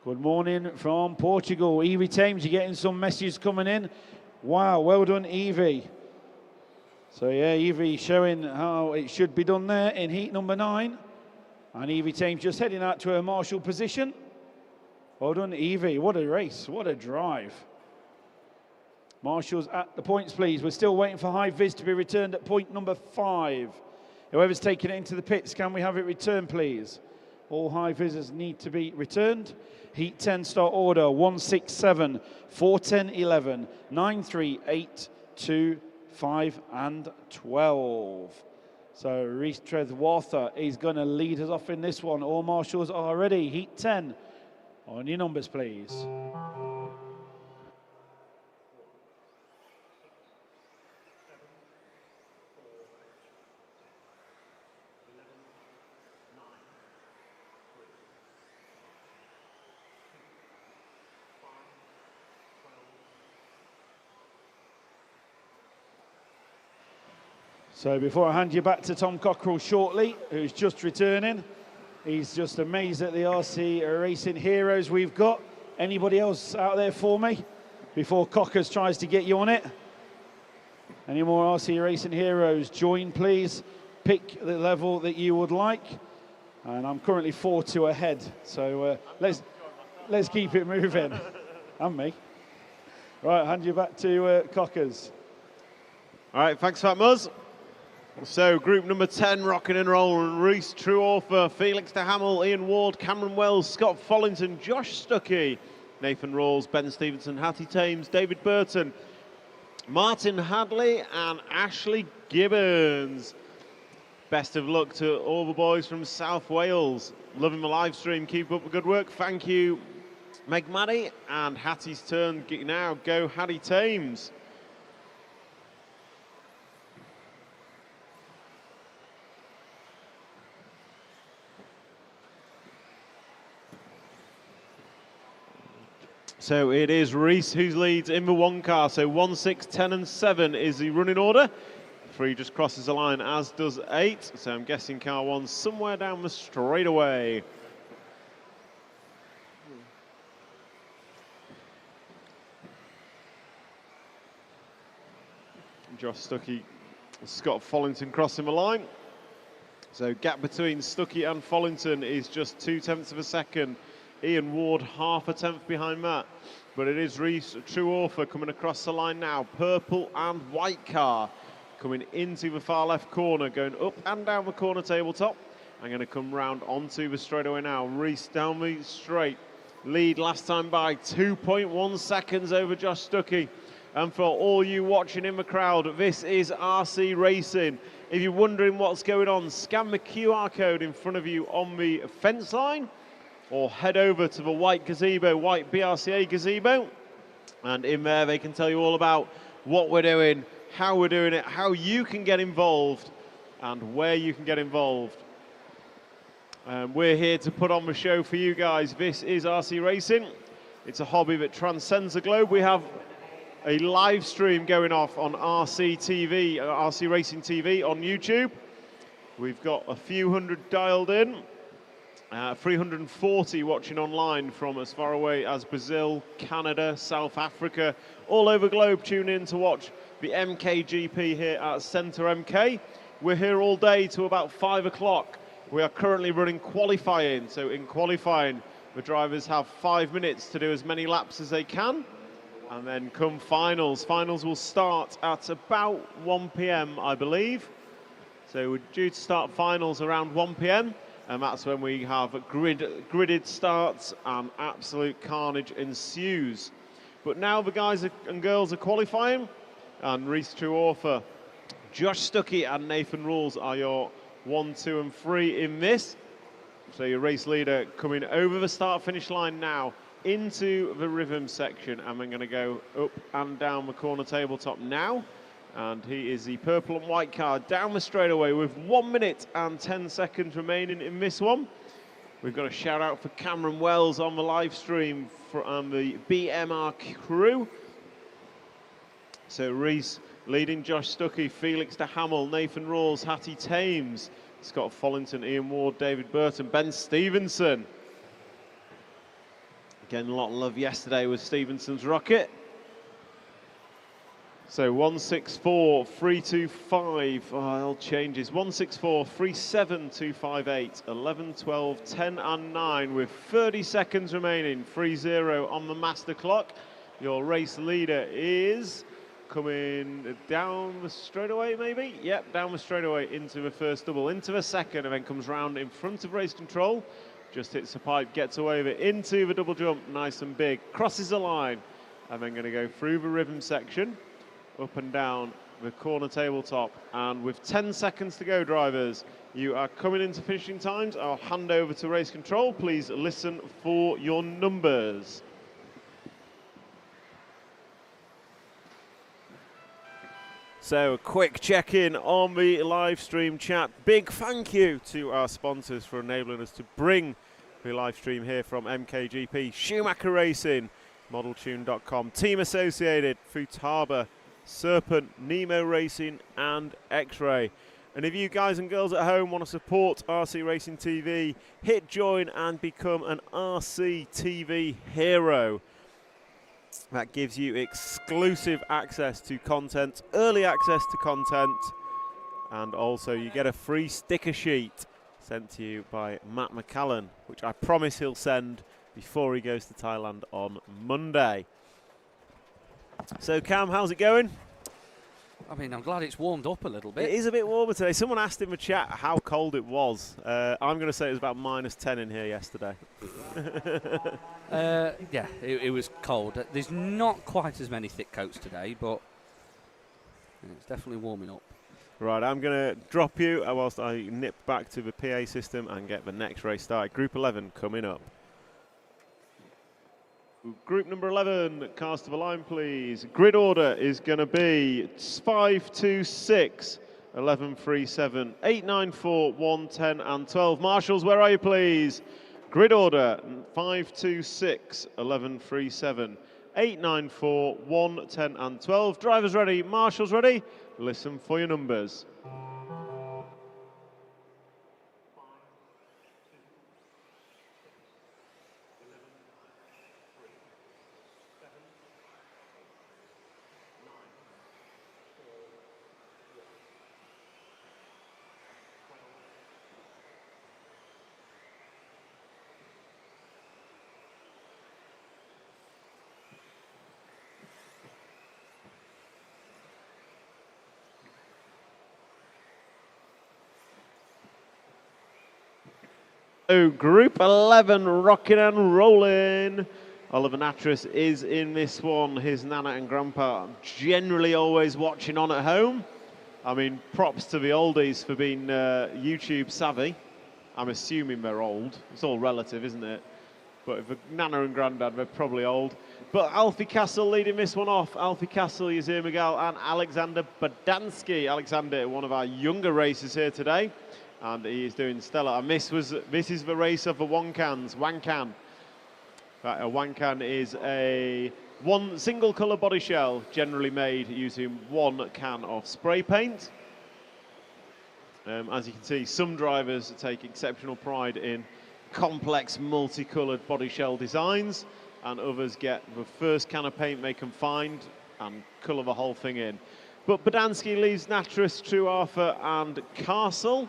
A: Good morning from Portugal. Evie Thames, you're getting some messages coming in. Wow, well done, Evie. So yeah, Evie showing how it should be done there in heat number 9. And Evie Thames just heading out to her marshal position. Well done, Evie. What a race, what a drive. Marshals at the points, please. We're still waiting for high vis to be returned at point number 5. Whoever's taking it into the pits, can we have it returned, please? All high visors need to be returned. Heat 10 start order 167, 410, 11, 9, 3, 8, 2, 5, and 12. So Reese Treadwather is going to lead us off in this one. All marshals are ready. Heat 10. On your numbers, please. So before I hand you back to Tom Cockrell shortly, who's just returning, he's just amazed at the RC racing heroes we've got. Anybody else out there for me? Before Cockers tries to get you on it. Any more RC racing heroes? Join, please. Pick the level that you would like. And I'm currently 4-2 ahead. So let's keep it moving. And me. Right, hand you back to Cockers.
C: All right, thanks for that, Muzz. So, group number 10, rocking and rolling. Reese Trueaufer, Felix de Hamel, Ian Ward, Cameron Wells, Scott Follington, Josh Stuckey, Nathan Rawls, Ben Stevenson, Hattie Thames, David Burton, Martin Hadley, and Ashley Gibbons. Best of luck to all the boys from South Wales. Loving the live stream. Keep up the good work. Thank you, Meg Maddy. And Hattie's turn now. Go Hattie Thames. So it is Reese who leads in the 1 car. So 1, 6, 10 and 7 is the running order. 3 just crosses the line, as does 8. So I'm guessing car 1's somewhere down the straightaway. Josh Stuckey, Scott Follington crossing the line. So gap between Stuckey and Follington is just 0.2 of a second. Ian Ward 0.5 tenth behind that. But it is Reese Trueaufer coming across the line now. Purple and white car coming into the far left corner, going up and down the corner tabletop. I'm going to come round onto the straightaway now. Reese down the straight. Lead last time by 2.1 seconds over Josh Stuckey. And for all you watching in the crowd, this is RC Racing. If you're wondering what's going on, scan the QR code in front of you on the fence line, or head over to the white gazebo, white BRCA gazebo, and in there they can tell you all about what we're doing, how we're doing it, how you can get involved, and where you can get involved. We're here to put on the show for you guys. This is RC Racing. It's a hobby that transcends the globe. We have a live stream going off on RC TV, RC Racing TV on YouTube. We've got a few hundred dialed in. 340 watching online from as far away as Brazil, Canada, South Africa, all over the globe tune in to watch the MKGP here at Centre MK. We're here all day to about 5 o'clock. We are currently running qualifying, so in qualifying the drivers have 5 minutes to do as many laps as they can. And then come finals. Finals will start at about 1 p.m, I believe. So we're due to start finals around 1 p.m, and that's when we have gridded starts and absolute carnage ensues. But now the guys and girls are qualifying, and Reese Trueauthor, Josh Stuckey and Nathan Rules are your 1, 2 and 3 in this. So your race leader coming over the start-finish line now into the rhythm section, and we're going to go up and down the corner tabletop now. And he is the purple and white car down the straightaway with 1 minute and 10 seconds remaining in this one. We've got a shout out for Cameron Wells on the live stream from the BMR crew. So Reese leading Josh Stuckey, Felix de Hamel, Nathan Rawls, Hattie Thames, Scott Follington, Ian Ward, David Burton, Ben Stevenson. Again, a lot of love yesterday with Stevenson's rocket. So 164, 325, all changes. 164, 37, 258, 11, 12, 10 and 9 with 30 seconds remaining. 3-0 on the master clock. Your race leader is coming down the straightaway, maybe? Yep, down the straightaway into the first double, into the second, and then comes round in front of race control. Just hits the pipe, gets away with it, into the double jump, nice and big, crosses the line, and then going to go through the rhythm section, up and down the corner tabletop. And with 10 seconds to go, drivers, you are coming into finishing times. I'll hand over to race control. Please listen for your numbers. So a quick check-in on the live stream chat. Big thank you to our sponsors for enabling us to bring the live stream here from MKGP, Schumacher Racing, ModelTune.com, Team Associated, Futaba, Serpent, Nemo Racing and X-Ray. And if you guys and girls at home want to support RC Racing TV, hit join and become an RC TV hero. That gives you exclusive access to content, early access to content, and also you get a free sticker sheet sent to you by Matt McCallan, which I promise he'll send before he goes to Thailand on Monday. So Cam, how's it going?
B: I mean, I'm glad it's warmed up a little bit.
C: It is a bit warmer today. Someone asked in the chat how cold it was. I'm going to say it was about -10 in here yesterday.
B: Yeah, it was cold. There's not quite as many thick coats today, but it's definitely warming up.
C: Right, I'm going to drop you whilst I nip back to the PA system and get the next race started. Group 11 coming up. Group number 11, cars to the line, please. Grid order is going to be 526, 1137, 894, 110 and 12. Marshals, where are you, please? Grid order 526, 1137, 894, 110 and 12. Drivers ready, marshals ready. Listen for your numbers. So Group 11, rocking and rolling. Oliver Nattrass is in this one. His Nana and Grandpa generally always watching on at home. I mean, props to the oldies for being YouTube savvy. I'm assuming they're old. It's all relative, isn't it? But if Nana and Grandad, they're probably old. But Alfie Castle leading this one off. Alfie Castle, Yazir Miguel and Alexander Badansky. Alexander, one of our younger racers here today. And he is doing stellar. And this is the race of the Wankan. Right, a Wankan is a single colour body shell, generally made using one can of spray paint. As you can see, some drivers take exceptional pride in complex multicoloured body shell designs, and others get the first can of paint they can find and colour the whole thing in. But Badansky leaves Nattrass, Trueauthor and Castle.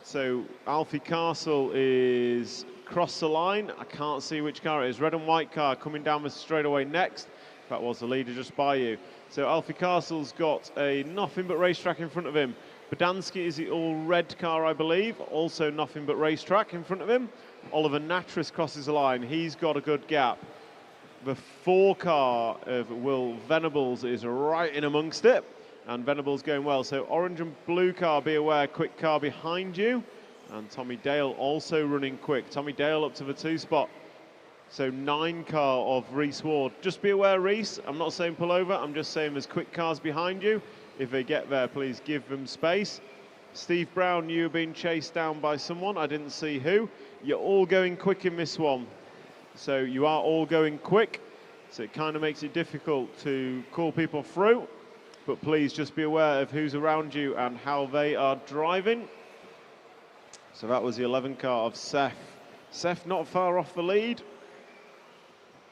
C: So Alfie Castle is across the line. I can't see which car it is. Red and white car coming down the straightaway next. That was the leader just by you. So Alfie Castle's got a nothing but racetrack in front of him. Bodansky is the all-red car, I believe. Also nothing but racetrack in front of him. Oliver Natris crosses the line. He's got a good gap. The 4 car of Will Venables is right in amongst it. And Venables going well. So orange and blue car, be aware, quick car behind you. And Tommy Dale also running quick. Tommy Dale up to the 2 spot. So 9 car of Reese Ward. Just be aware, Reese, I'm not saying pull over, I'm just saying there's quick cars behind you. If they get there, please give them space. Steve Brown, you're being chased down by someone, I didn't see who. You're all going quick in this one. So you are all going quick. So it kind of makes it difficult to call people through. But please just be aware of who's around you and how they are driving. So that was the 11 car of Seth. Seth not far off the lead.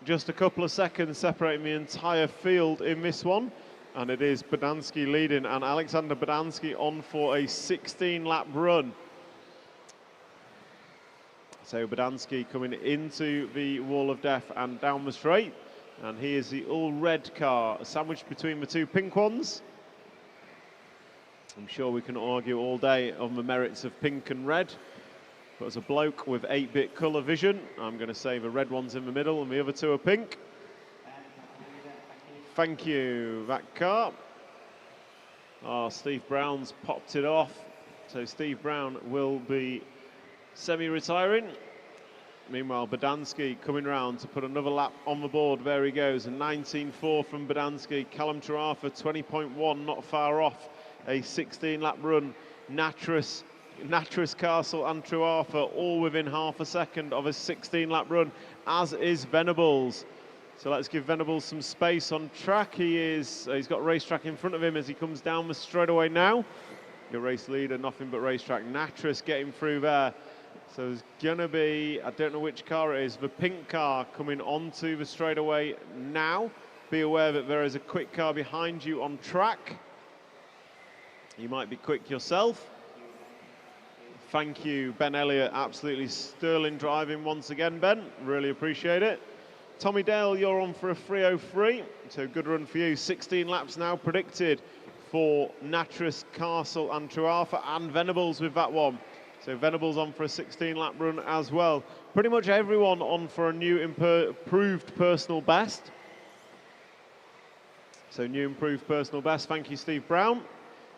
C: Just a couple of seconds separating the entire field in this one. And it is Bodansky leading, and Alexander Bodansky on for a 16-lap run. So Bodansky coming into the wall of death and down the straight. And he is the all-red car, sandwiched between the 2 pink ones. I'm sure we can argue all day on the merits of pink and red. But as a bloke with 8-bit colour vision, I'm going to say the red one's in the middle and the other 2 are pink. Thank you, that car. Oh, Steve Brown's popped it off. So Steve Brown will be semi-retiring. Meanwhile, Bodansky coming round to put another lap on the board. There he goes, a 19.4 from Bodansky. Callum Tarafa, 20.1, not far off. A 16-lap run. Natris, Castle and Truarfa all within half a second of a 16-lap run, as is Venables. So let's give Venables some space on track. He's got racetrack in front of him as he comes down the straightaway now. Your race leader, nothing but racetrack. Natris getting through there. So there's gonna be, I don't know which car it is, the pink car coming onto the straightaway now. Be aware that there is a quick car behind you on track. You might be quick yourself. Thank you, Ben Elliott. Absolutely sterling driving once again, Ben. Really appreciate it. Tommy Dale, you're on for a 3:03. So good run for you. 16 laps now predicted for Natris, Castle and Truarfa, and Venables with that one. So Venables on for a 16-lap run as well. Pretty much everyone on for a new improved personal best. So new improved personal best. Thank you, Steve Brown.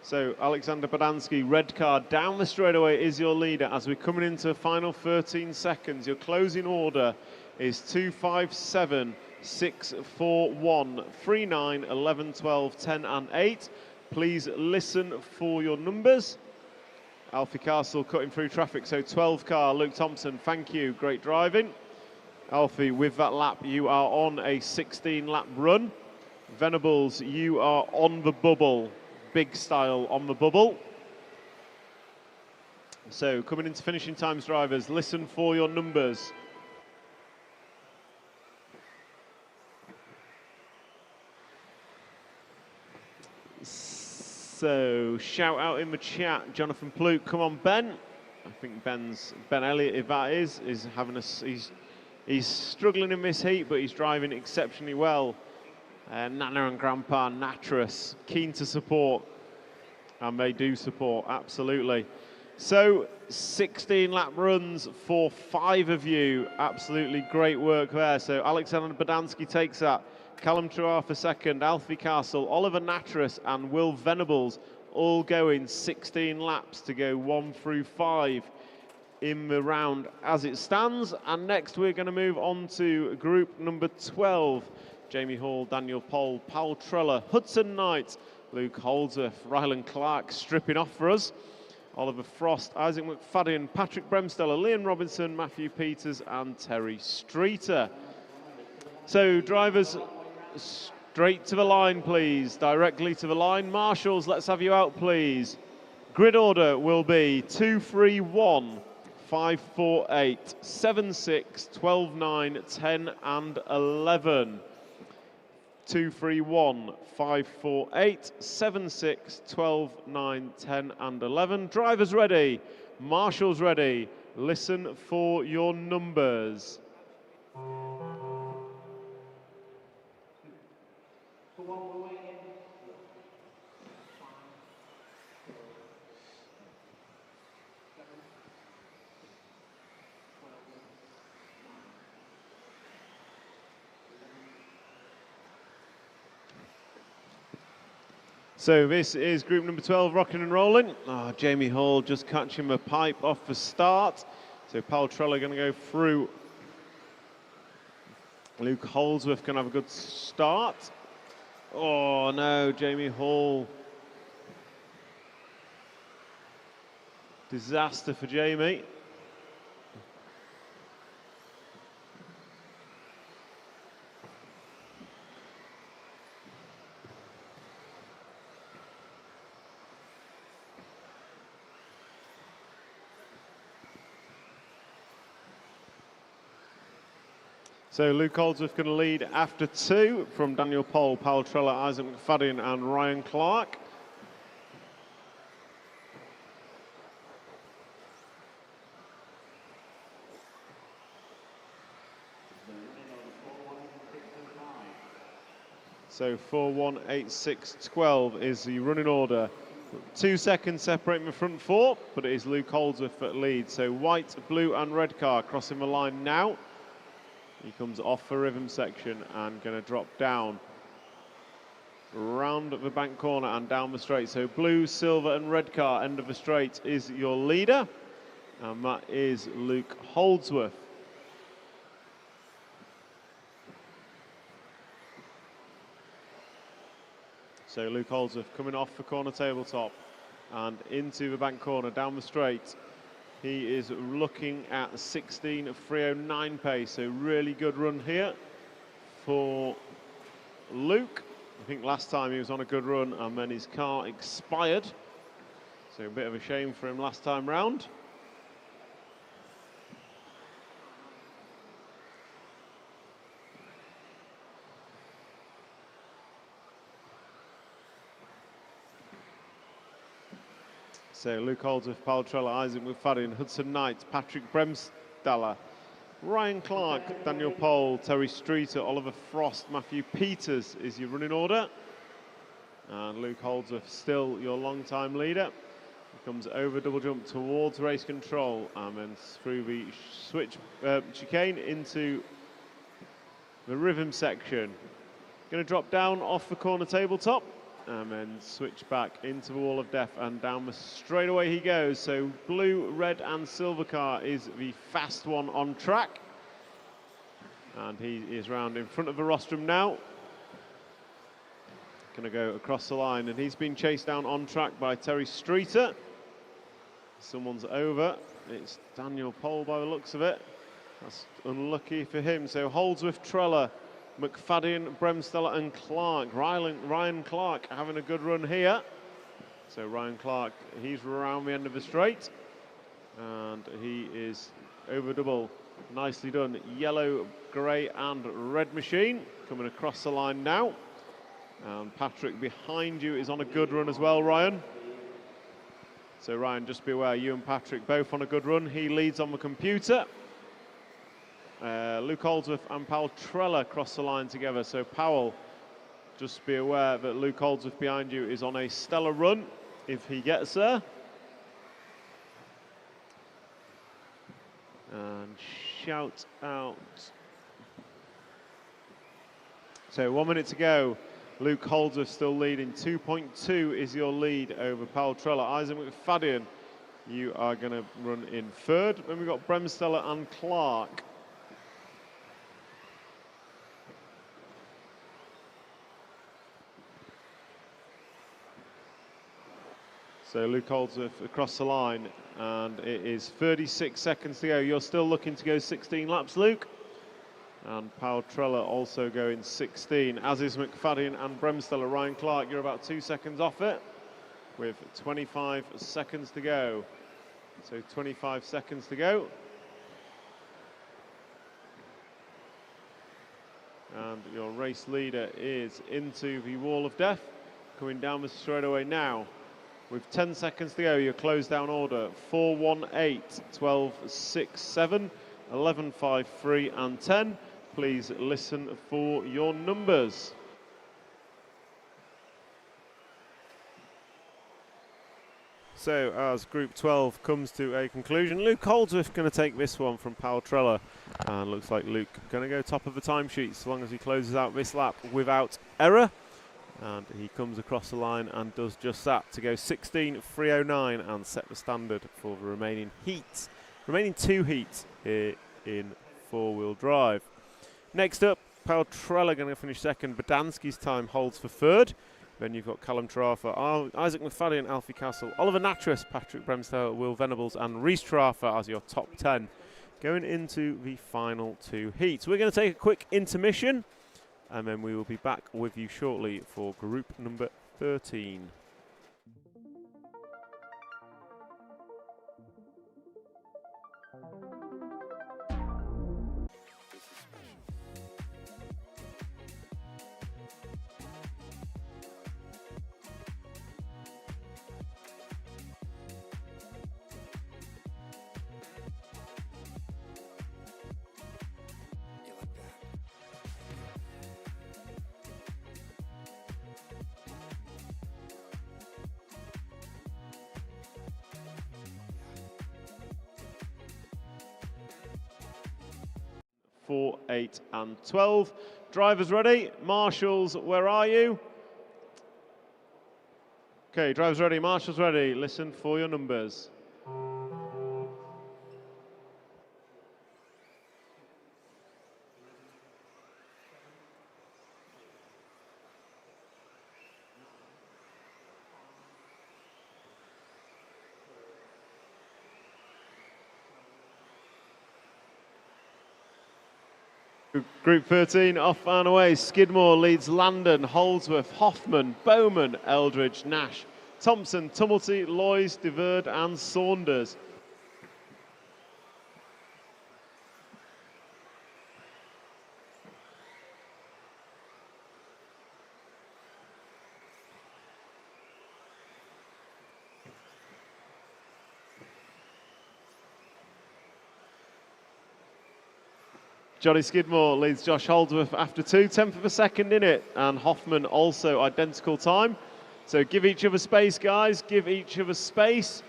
C: So Alexander Bodansky, red car down the straightaway is your leader as we're coming into the final 13 seconds. Your closing order is 2, 5, 7, 6, 4, 1, 3, 9, 11, 12, 10 and 8. Please listen for your numbers. Alfie Castle cutting through traffic, so 12 car, Luke Thompson, thank you, great driving. Alfie, with that lap, you are on a 16-lap run. Venables, you are on the bubble. Big style on the bubble. So coming into finishing times, drivers, listen for your numbers. So shout out in the chat, Jonathan Pluke, come on Ben. I think Ben Elliott, if that is having a, he's struggling in this heat, but he's driving exceptionally well. Nana and Grandpa Natris, keen to support, and they do support, absolutely. So 16 lap runs for 5 of you, absolutely great work there. So Alexander Bodansky takes that, Callum Truarfa second, Alfie Castle, Oliver Natris and Will Venables all going 16 laps to go 1 through 5 in the round as it stands. And next we're going to move on to group number 12. Jamie Hall, Daniel Pohl, Paul Treller, Hudson Knight, Luke Holdsworth, Rylan Clark stripping off for us. Oliver Frost, Isaac McFadden, Patrick Bremsteller, Liam Robinson, Matthew Peters and Terry Streeter. So drivers, straight to the line please, directly to the line. Marshals, let's have you out please. Grid order will be 2, 3, 1, 5, 4, 8, 7, 6, 12, 9, 10 and 11. 2, 3, 1, 5, 4, 8, 7, 6, 12, 9, 10 and 11. Drivers ready, marshals ready. Listen for your numbers. So this is group number 12, rocking and rolling. Jamie Hall just catching a pipe off the start. So Paul Trella going to go through. Luke Holdsworth going to have a good start. Oh no, Jamie Hall. Disaster for Jamie. So Luke Holdsworth going to lead after 2 from Daniel Pole, Paul Trella, Isaac McFadden and Ryan Clark. So 4-1-8-6-12 is the running order. 2 seconds separating the front 4, but it is Luke Holdsworth that leads. So white, blue and red car crossing the line now. He comes off the rhythm section and going to drop down round the bank corner and down the straight. So blue, silver and red car end of the straight is your leader, and that is Luke Holdsworth. So Luke Holdsworth coming off the corner tabletop and into the bank corner down the straight. He is looking at 16.309 pace, so really good run here for Luke. I think last time he was on a good run and then his car expired, so a bit of a shame for him last time round. So Luke Holdsworth, Paul Trella, Isaac McFadden, Hudson Knight, Patrick Bremstaller, Ryan Clark, Daniel Pole, Terry Streeter, Oliver Frost, Matthew Peters is your running order. And Luke Holdsworth still your long-time leader. He comes over double jump towards race control and then through the chicane into the rhythm section. Going to drop down off the corner tabletop and then switch back into the wall of death and down the straightaway he goes. So blue, red and silver car is the fast one on track. And he is round in front of the rostrum now. Going to go across the line and he's been chased down on track by Terry Streeter. Someone's over. It's Daniel Pole by the looks of it. That's unlucky for him. So Holdsworth, Trella, McFadden, Bremstaller and Clark. Ryan Clark having a good run here. So Ryan Clark, he's around the end of the straight. And he is over double. Nicely done. Yellow, grey and red machine coming across the line now. And Patrick behind you is on a good run as well, Ryan. So Ryan, just be aware, you and Patrick both on a good run. He leads on the computer. Luke Holdsworth and Powell Trella cross the line together. So Powell, just be aware that Luke Holdsworth behind you is on a stellar run if he gets there. And shout out. So 1 minute to go. Luke Holdsworth still leading. 2.2 is your lead over Powell Trella. Isaac McFadden, you are going to run in third. Then we've got Bremstaller and Clark. So Luke Holdsworth across the line, and it is 36 seconds to go. You're still looking to go 16 laps, Luke. And Powell Trella also going 16, as is McFadden and Bremstaller. Ryan Clark, you're about 2 seconds off it, with 25 seconds to go. So 25 seconds to go. And your race leader is into the wall of death, coming down the straightaway now. With 10 seconds to go, your close down order, 4, 1, 8, 12, 6, 7, 11, 5, 3 and 10. Please listen for your numbers. So as Group 12 comes to a conclusion, Luke Holdsworth going to take this one from Powell Trella. And looks like Luke going to go top of the timesheet so long as he closes out this lap without error. And he comes across the line and does just that to go 16.309 and set the standard for the remaining heats. Remaining 2 heats here in four-wheel drive. Next up, Peltrella going to finish second. Badansky's time holds for third. Then you've got Callum Traffer, Isaac McFadden, Alfie Castle, Oliver Natras, Patrick Bremsdale, Will Venables and Rhys Traffer as your top 10 going into the final 2 heats. We're going to take a quick intermission and then we will be back with you shortly for group number 13. Four, 8 and 12. Drivers ready? Marshals, where are you? Okay, drivers ready, marshals ready. Listen for your numbers. Group 13 off and away. Skidmore leads Landon, Holdsworth, Hoffman, Bowman, Eldridge, Nash, Thompson, Tumulty, Loys, DeVerd and Saunders. Johnny Skidmore leads Josh Holdsworth after 2, 10th of a second in it, and Hoffman also identical time. So give each other space, guys, give each other space.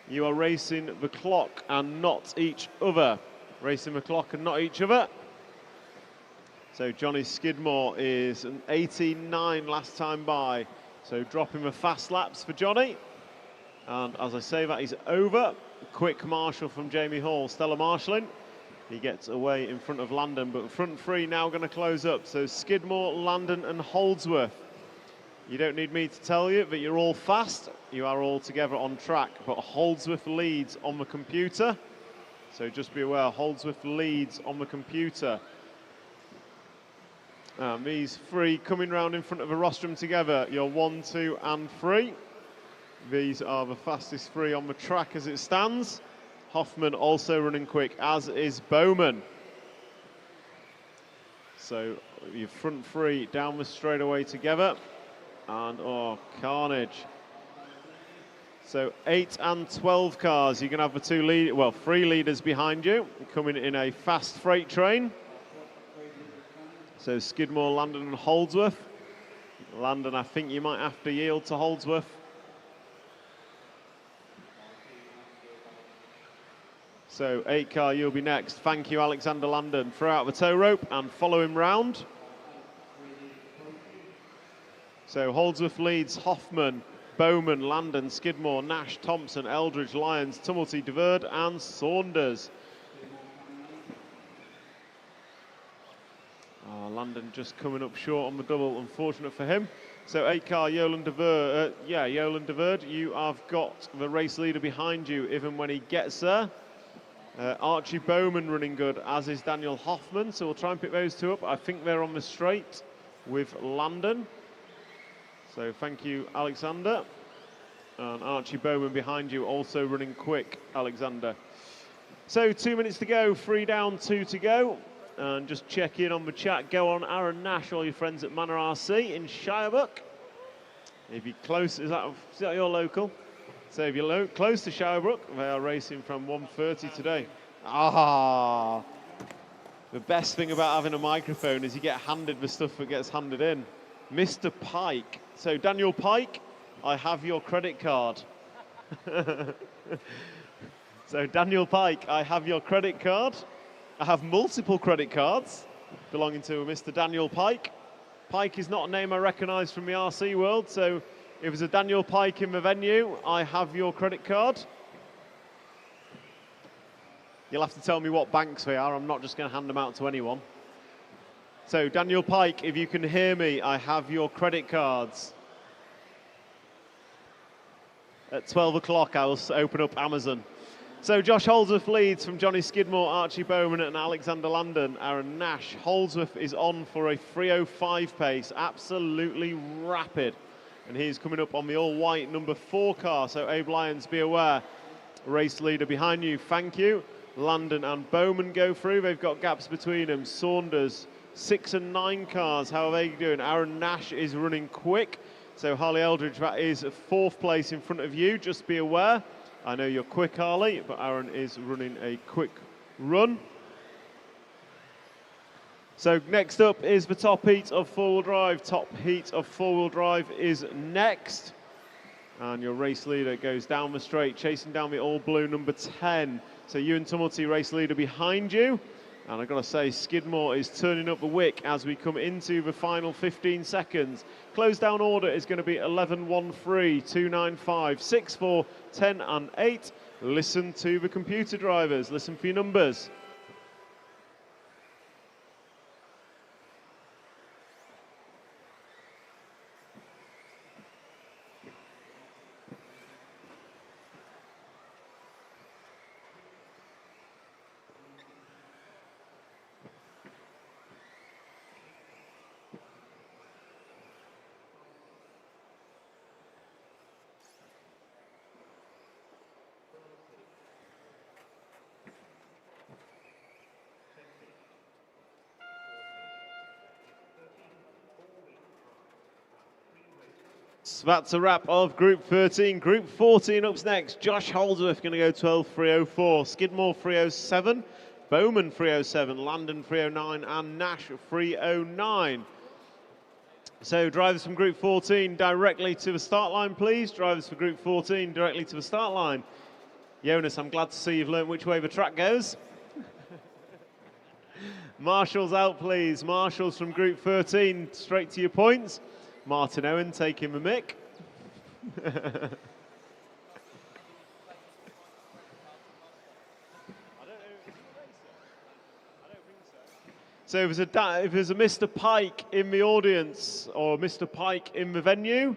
C: You are racing the clock and not each other. Racing the clock and not each other. So Johnny Skidmore is an 18.9 last time by, so dropping the fast laps for Johnny. And as I say that, he's over. Quick marshal from Jamie Hall, Stella marshalling. He gets away in front of Landon, but front 3 now going to close up. So Skidmore, Landon and Holdsworth. You don't need me to tell you that you're all fast. You are all together on track, but Holdsworth leads on the computer. So just be aware, Holdsworth leads on the computer. These 3 coming round in front of the rostrum together. You're 1, 2 and 3. These are the fastest 3 on the track as it stands. Hoffman also running quick, as is Bowman. So your front 3 down the straightaway together. And, oh, carnage. So 8 and 12 cars. You can have the 3 leaders behind you, coming in a fast freight train. So Skidmore, Landon and Holdsworth. Landon, I think you might have to yield to Holdsworth. So 8 car, you'll be next. Thank you, Alexander Landon. Throw out the tow rope and follow him round. So Holdsworth leads Hoffman, Bowman, Landon, Skidmore, Nash, Thompson, Eldridge, Lyons, Tumulty, DeVerd and Saunders. Oh, Landon just coming up short on the double, unfortunate for him. So 8 car, Yolan DeVerd, you have got the race leader behind you even when he gets there. Archie Bowman running good, as is Daniel Hoffman, so we'll try and pick those 2 up. I think they're on the straight with Landon. So thank you, Alexander. And Archie Bowman behind you, also running quick, Alexander. So 2 minutes to go, 3 down, 2 to go. And just check in on the chat. Go on, Aaron Nash, all your friends at Manor RC in Shirebrook. If you're close, is that your local? So if you're close to Shirebrook, they are racing from 1:30 today. Ah, the best thing about having a microphone is you get handed the stuff that gets handed in. Mr. Pike. So Daniel Pike, I have your credit card. So Daniel Pike, I have your credit card. I have multiple credit cards belonging to Mr. Daniel Pike. Pike is not a name I recognise from the RC world, so if there's a Daniel Pike in the venue, I have your credit card. You'll have to tell me what banks they are. I'm not just going to hand them out to anyone. So Daniel Pike, if you can hear me, I have your credit cards. At 12 o'clock, I will open up Amazon. So Josh Holdsworth leads from Johnny Skidmore, Archie Bowman and Alexander Landon. Aaron Nash. Holdsworth is on for a 3:05 pace, absolutely rapid. And he's coming up on the all-white number 4 car, so Abe Lyons, be aware. Race leader behind you, thank you. Landon and Bowman go through, they've got gaps between them. Saunders, 6 and 9 cars, how are they doing? Aaron Nash is running quick. So Harley Eldridge, that is 4th place in front of you, just be aware. I know you're quick, Harley, but Aaron is running a quick run. So next up is the top heat of 4-wheel drive. Top heat of 4-wheel drive is next. And your race leader goes down the straight, chasing down the all-blue number 10. So Ewan Tumulty, race leader behind you. And I've got to say, Skidmore is turning up the wick as we come into the final 15 seconds. Close down order is going to be 11, 1, 3, 2, 9, 5, 6, 4, 10 and 8. Listen to the computer drivers. Listen for your numbers. So that's a wrap of Group 13. Group 14 up next. Josh Holdsworth going to go 12.304. Skidmore 307. Bowman 307. Landon 309. And Nash 309. So drivers from Group 14 directly to the start line, please. Drivers for Group 14 directly to the start line. Jonas, I'm glad to see you've learned which way the track goes. Marshals out, please. Marshals from Group 13 straight to your points. Martin Owen taking the mic. So if there's a Mr. Pike in the audience or Mr. Pike in the venue,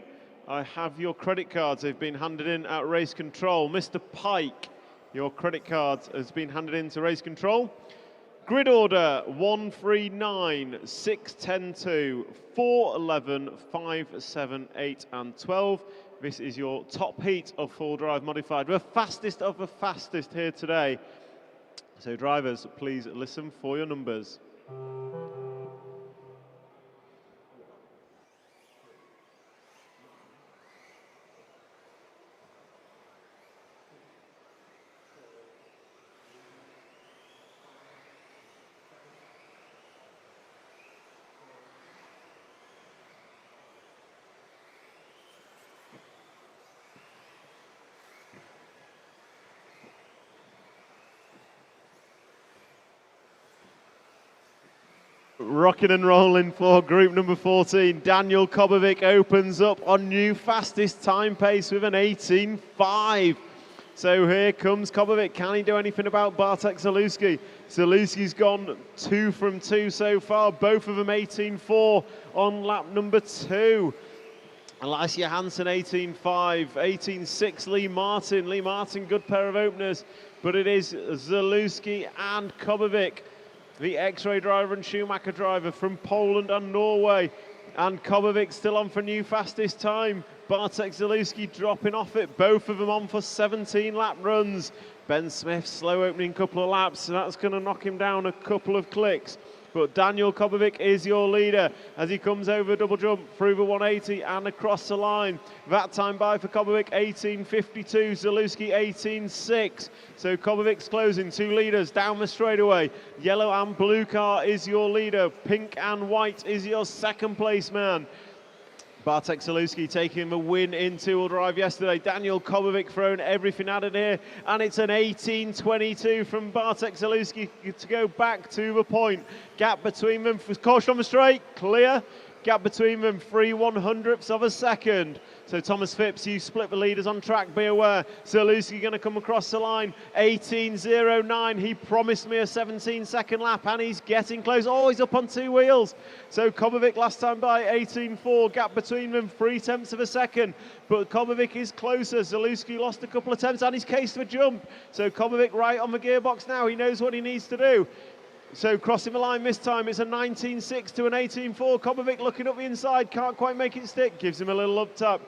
C: I have your credit cards. They've been handed in at race control. Mr. Pike, your credit card has been handed in to race control. Grid order 139, 610, 411, 5, 7, 8 and 12. This is your top heat of full drive modified. The fastest of the fastest here today. So drivers, please listen for your numbers. Rocking and rolling for group number 14. Daniel Kobovic opens up on new fastest time pace with an 18.5. So here comes Kobovic. Can he do anything about Bartek Zalewski? Zalewski's gone 2 from 2 so far. Both of them 18.4 on lap number 2. Alicia Hansen 18.5, 18.6 Lee Martin. Lee Martin, good pair of openers, but it is Zalewski and Kobovic, the X-Ray driver and Schumacher driver from Poland and Norway. And Kobovic still on for new fastest time. Bartek Zalewski dropping off it. Both of them on for 17 lap runs. Ben Smith, slow opening couple of laps, so that's going to knock him down a couple of clicks. But Daniel Kobovic is your leader as he comes over double jump through the 180 and across the line. That time by for Kobovic 18.52, Zalewski 18.6. So Kobovic's closing, 2 leaders down the straightaway. Yellow and blue car is your leader. Pink and white is your second place man. Bartek Zalewski taking the win in two-wheel drive yesterday. Daniel Kobovic throwing everything at it here. And it's an 18.22 from Bartek Zalewski to go back to the point. Gap between them for caution on the straight. Clear. Gap between them, 3/100ths of a second. So Thomas Phipps, you split the leaders on track, be aware. Zalewski going to come across the line, 18.09. He promised me a 17-second lap, and he's getting close. Oh, he's up on 2 wheels. So Kobovic last time by 18.4. Gap between them, 0.3 of a second. But Kobovic is closer. Zalewski lost a couple of attempts, and he's cased the jump. So Kobovic right on the gearbox now. He knows what he needs to do. So crossing the line this time, it's a 19.6 to an 18.4. Kobovic looking up the inside, can't quite make it stick, gives him a little up tap.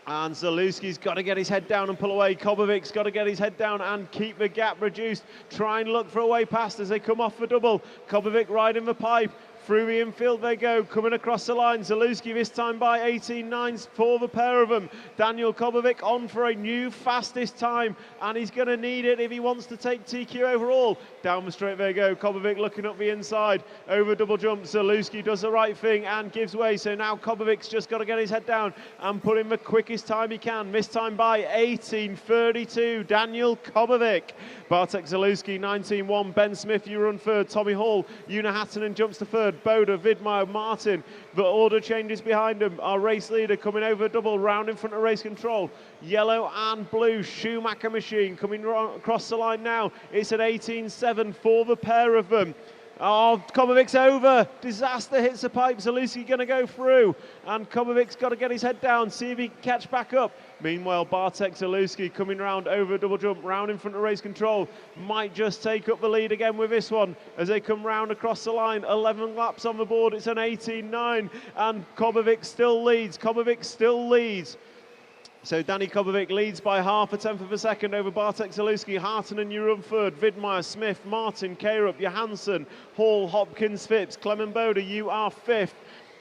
C: And Zalewski's got to get his head down and pull away. Kobovic's got to get his head down and keep the gap reduced. Try and look for a way past as they come off the double. Kobovic riding the pipe. Through the infield they go, coming across the line. Zalewski this time by 18.9 for the pair of them. Daniel Kobovic on for a new fastest time, and he's going to need it if he wants to take TQ overall. Down the straight they go. Kobovic looking up the inside. Over double jump. Zalewski does the right thing and gives way. So now Kobovic's just got to get his head down and put in the quickest time he can. This time by 18.32. Daniel Kobovic. Bartek Zalewski 19.1. Ben Smith, you run third. Tommy Hall, Una Hattinen jumps to third. Boda, Vidmar, Martin. The order changes behind him. Our race leader coming over double, round in front of race control. Yellow and blue, Schumacher machine coming across the line now. It's an 18.7 for the pair of them. Oh, Kobovic's over. Disaster hits the pipe. Zalewski going to go through. And Kobovic's got to get his head down, see if he can catch back up. Meanwhile, Bartek Zalewski coming round over a double jump, round in front of race control. Might just take up the lead again with this one as they come round across the line. 11 laps on the board. It's an 18.9. And Kobovic still leads. Kobovic still leads. So Danny Kobovic leads by 0.5 of a second over Bartek Zalewski. Hartinen, you run third. Vidmar, Smith, Martin, Karup, Johansson, Hall, Hopkins, Phipps, Clement Boda, you are fifth.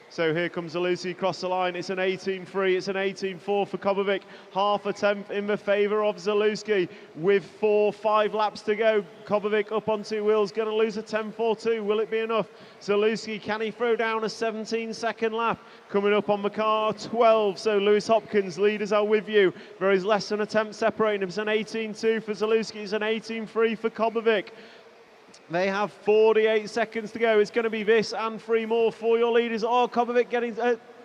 C: So here comes Zalewski across the line. It's an 18.3, it's an 18.4 for Kobovic. 0.5 in the favour of Zalewski with 4-5 laps to go. Kobovic up on 2 wheels, going to lose a 10.42. Will it be enough? Zalewski, can he throw down a 17-second lap? Coming up on the car, 12. So Lewis Hopkins, leaders are with you. There is less than a tenth separating him. It's an 18.2 for Zalewski, it's an 18.3 for Kobovic. They have 48 seconds to go. It's going to be this and 3 more for your leaders. Oh, Kobovic getting,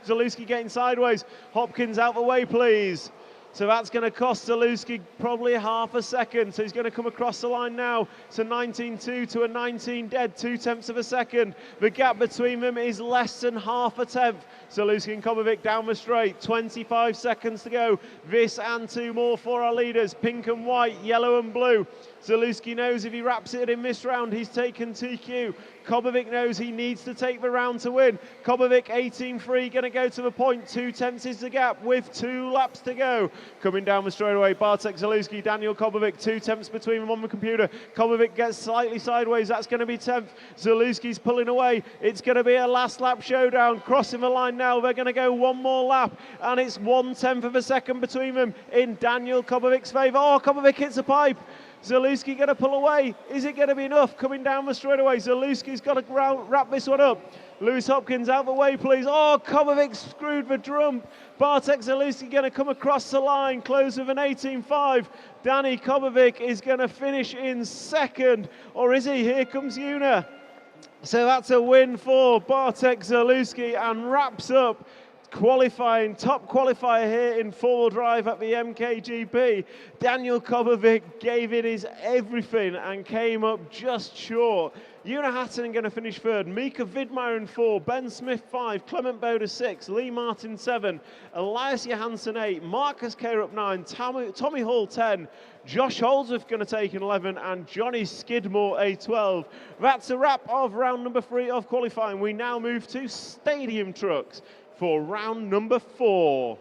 C: Zalewski getting sideways. Hopkins out the way, please. So that's going to cost Zalewski probably 0.5 second. So he's going to come across the line now. It's a 19.2 to a 19 dead, 0.2 of a second. The gap between them is less than 0.5 tenth. Zalewski and Kobovic down the straight, 25 seconds to go. This and 2 more for our leaders, pink and white, yellow and blue. Zalewski knows if he wraps it in this round, he's taken TQ. Kobovic knows he needs to take the round to win. Kobovic 18.3, going to go to the point. 0.2 is the gap with 2 laps to go. Coming down the straightaway, Bartek Zalewski, Daniel Kobovic, 0.2 between them on the computer. Kobovic gets slightly sideways, that's going to be 10th. Zalewski's pulling away. It's going to be a last lap showdown. Crossing the line now, they're going to go 1 more lap, and it's 1/10 of a second between them in Daniel Kobovic's favour. Oh, Kobovic hits a pipe. Zalewski going to pull away. Is it going to be enough? Coming down the straightaway. Zalewski's got to wrap this one up. Lewis Hopkins out the way, please. Oh, Kobovic screwed the drum. Bartek Zalewski going to come across the line. Close with an 18.5. Danny Kobovic is going to finish in second. Or is he? Here comes Una. So that's a win for Bartek Zalewski and wraps up qualifying, top qualifier here in 4-wheel drive at the MKGP. Daniel Kobovic gave it his everything and came up just short. Una Hattinen going to finish third. Mika Vidmar in 4, Ben Smith 5, Clement Boda 6, Lee Martin 7, Elias Johansson 8, Marcus Karup 9, Tommy Hall 10, Josh Holdsworth going to take an 11, and Johnny Skidmore a 12. That's a wrap of round number 3 of qualifying. We now move to stadium trucks for round number 4.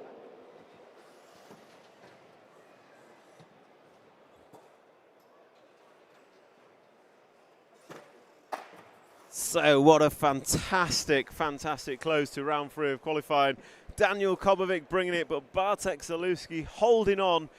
C: So what a fantastic close to round 3 of qualifying. Daniel Kobovic bringing it, but Bartek Zalewski holding on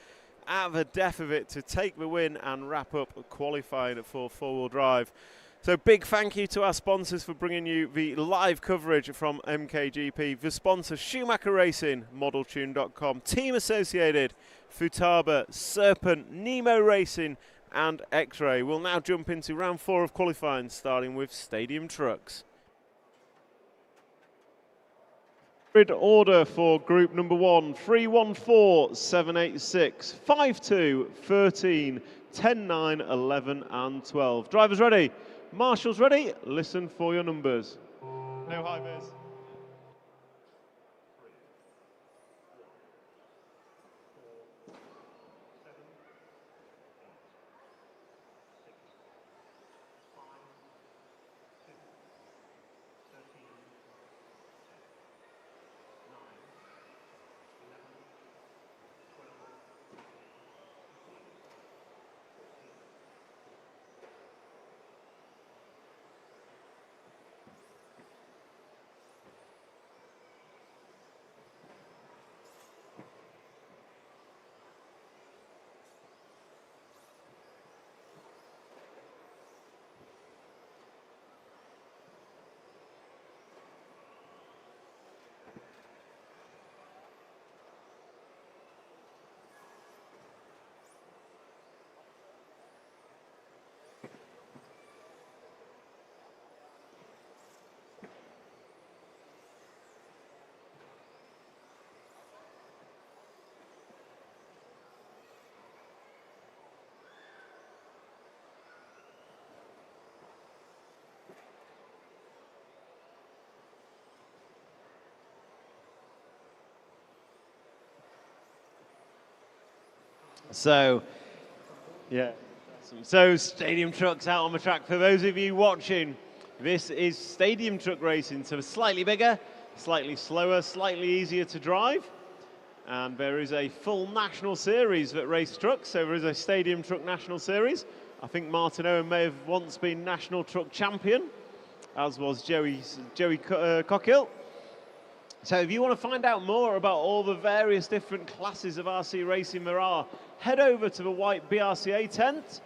C: at the death of it to take the win and wrap up qualifying for 4-wheel drive. So big thank you to our sponsors for bringing you the live coverage from MKGP. The sponsors, Schumacher Racing, ModelTune.com, Team Associated, Futaba, Serpent, Nemo Racing and X-Ray. We'll now jump into round 4 of qualifying, starting with Stadium Trucks. Grid order for group number 1, 314, 786, 52, 13, 10, 9, 11 and 12. Drivers ready, marshals ready, listen for your numbers. No high vis. So, yeah. So, stadium trucks out on the track. For those of you watching, this is stadium truck racing. So, slightly bigger, slightly slower, slightly easier to drive. And there is a full national series that race trucks. So, there is a stadium truck national series. I think Martin Owen may have once been national truck champion, as was Joey Cockhill. So if you want to find out more about all the various different classes of RC racing there are, head over to the white BRCA tent,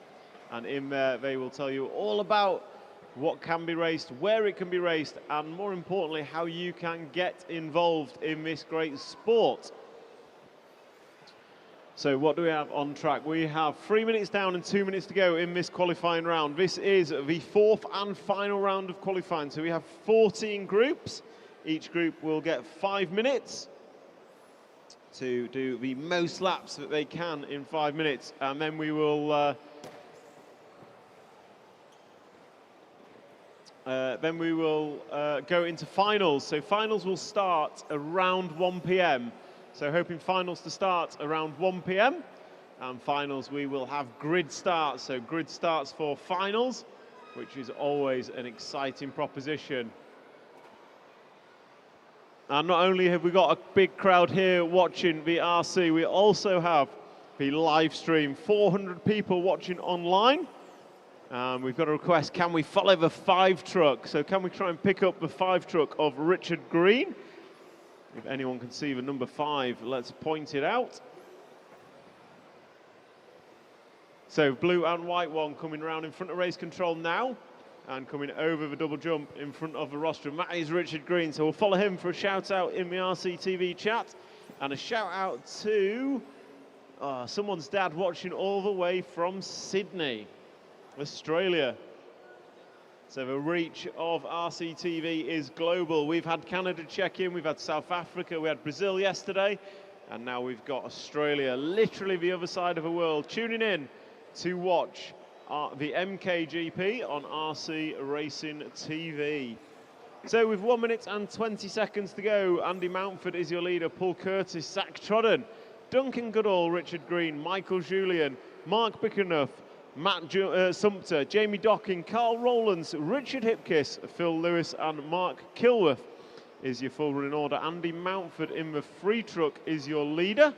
C: and in there they will tell you all about what can be raced, where it can be raced, and more importantly, how you can get involved in this great sport. So what do we have on track? We have 3 minutes down and 2 minutes to go in this qualifying round. This is the fourth and final round of qualifying. So we have 14 groups. Each group will get 5 minutes to do the most laps that they can in 5 minutes. And then we will go into finals. So finals will start around 1 p.m. So hoping finals to start around 1 p.m. And finals we will have grid starts. So grid starts for finals, which is always an exciting proposition. And not only have we got a big crowd here watching the RC, we also have the live stream. 400 people watching online. We've got a request, can we follow the 5 truck? So can we try and pick up the 5 truck of Richard Green? If anyone can see the number 5, let's point it out. So blue and white one coming around in front of race control now. And coming over the double jump in front of the rostrum. That is Richard Green, so we'll follow him for a shout out in the RCTV chat. And a shout out to someone's dad watching all the way from Sydney, Australia. So the reach of RCTV is global. We've had Canada check in, we've had South Africa, we had Brazil yesterday, and now we've got Australia, literally the other side of the world, tuning in to watch the MKGP on RC Racing TV. So with 1 minute and 20 seconds to go, Andy Mountford is your leader, Paul Curtis, Zach Trodden, Duncan Goodall, Richard Green, Michael Julian, Mark Bickenough, Matt Sumpter, Jamie Docking, Carl Rowlands, Richard Hipkiss, Phil Lewis and Mark Kilworth is your full running order. Andy Mountford in the free truck is your leader.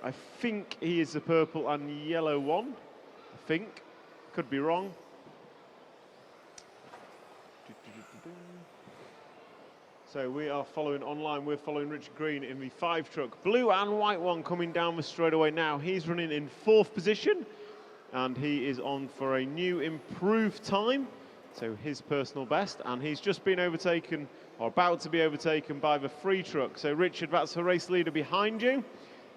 C: I think he is the purple and yellow one, I think. Could be wrong. So we are following online, we're following Richard Green in the 5 truck. Blue and white one coming down the straightaway now. He's running in 4th position and he is on for a new improved time. So his personal best, and he's just been overtaken or about to be overtaken by the 3 truck. So Richard, that's the race leader behind you.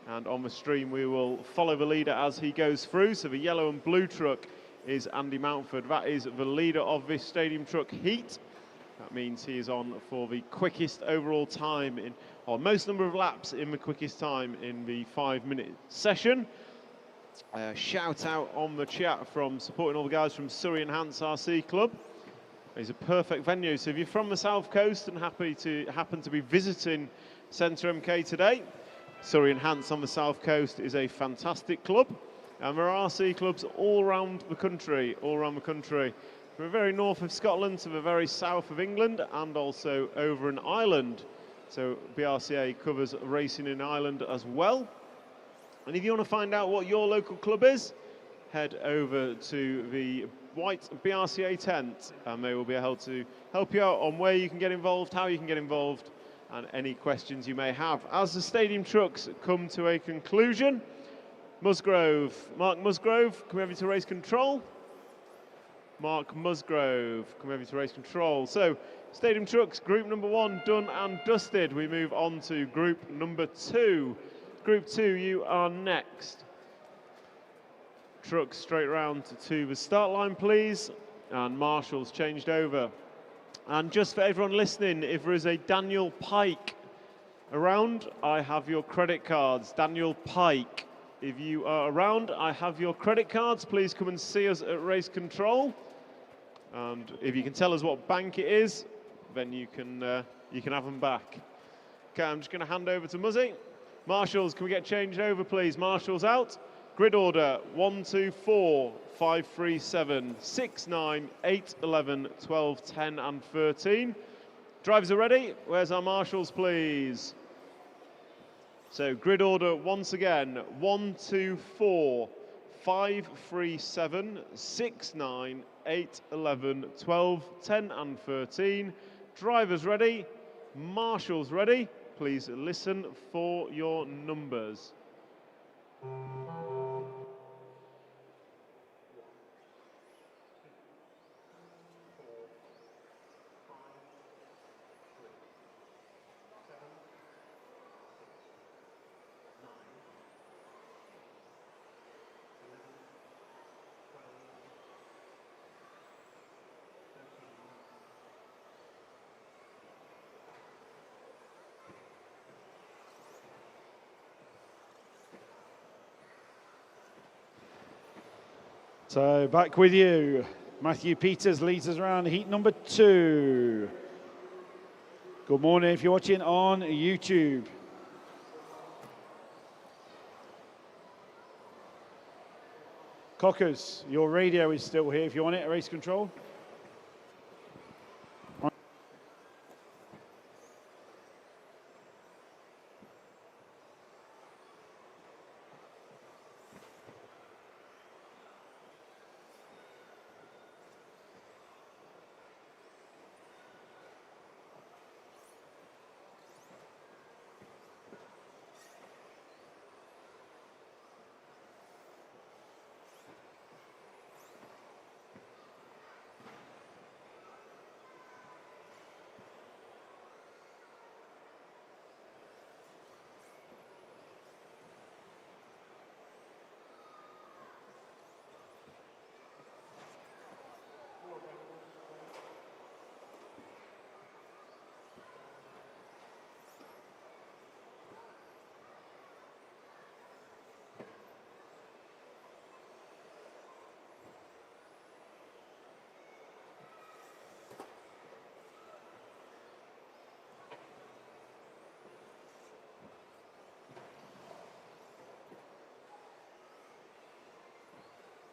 C: And on the stream we will follow the leader as he goes through. So the yellow and blue truck is Andy Mountford. That is the leader of this stadium truck heat. That means he is on for the quickest overall time or most number of laps in the quickest time in the 5-minute session. Shout out on the chat from supporting all the guys from Surrey Enhance RC Club. It's a perfect venue. So if you're from the South Coast and happen to be visiting Centre MK today, Surrey Enhance on the South Coast is a fantastic club. And there are RC clubs all around the country, From the very north of Scotland to the very south of England and also over in Ireland. So BRCA covers racing in Ireland as well. And if you want to find out what your local club is, head over to the white BRCA tent and they will be able to help you out on where you can get involved, how you can get involved, and any questions you may have. As the stadium trucks come to a conclusion, Mark Musgrove, come over to race control. Mark Musgrove, come over to race control. So, stadium trucks, group number 1 done and dusted. We move on to group number 2. Group 2, you are next. Trucks straight round to the start line, please. And marshals changed over. And just for everyone listening, if there is a Daniel Pike around, I have your credit cards. Daniel Pike, if you are around, I have your credit cards. Please come and see us at race control. And if you can tell us what bank it is, then you can have them back. Okay, I'm just going to hand over to Muzzy. Marshals, can we get changed over, please? Marshals out. Grid order 1, 2, 4, 5, 3, 7, 6, 9, 8, 11, 12, 10 and 13. Drivers are ready. Where's our marshals, please? So grid order once again, 1, 2, 4, 5, 3, 7, 6, 9, 8, 11, 12, 10 and 13. Drivers ready. Marshals ready. Please listen for your numbers.
A: So back with you. Matthew Peters leads us around heat number 2. Good morning if you're watching on YouTube. Cockers, your radio is still here if you want it at race control.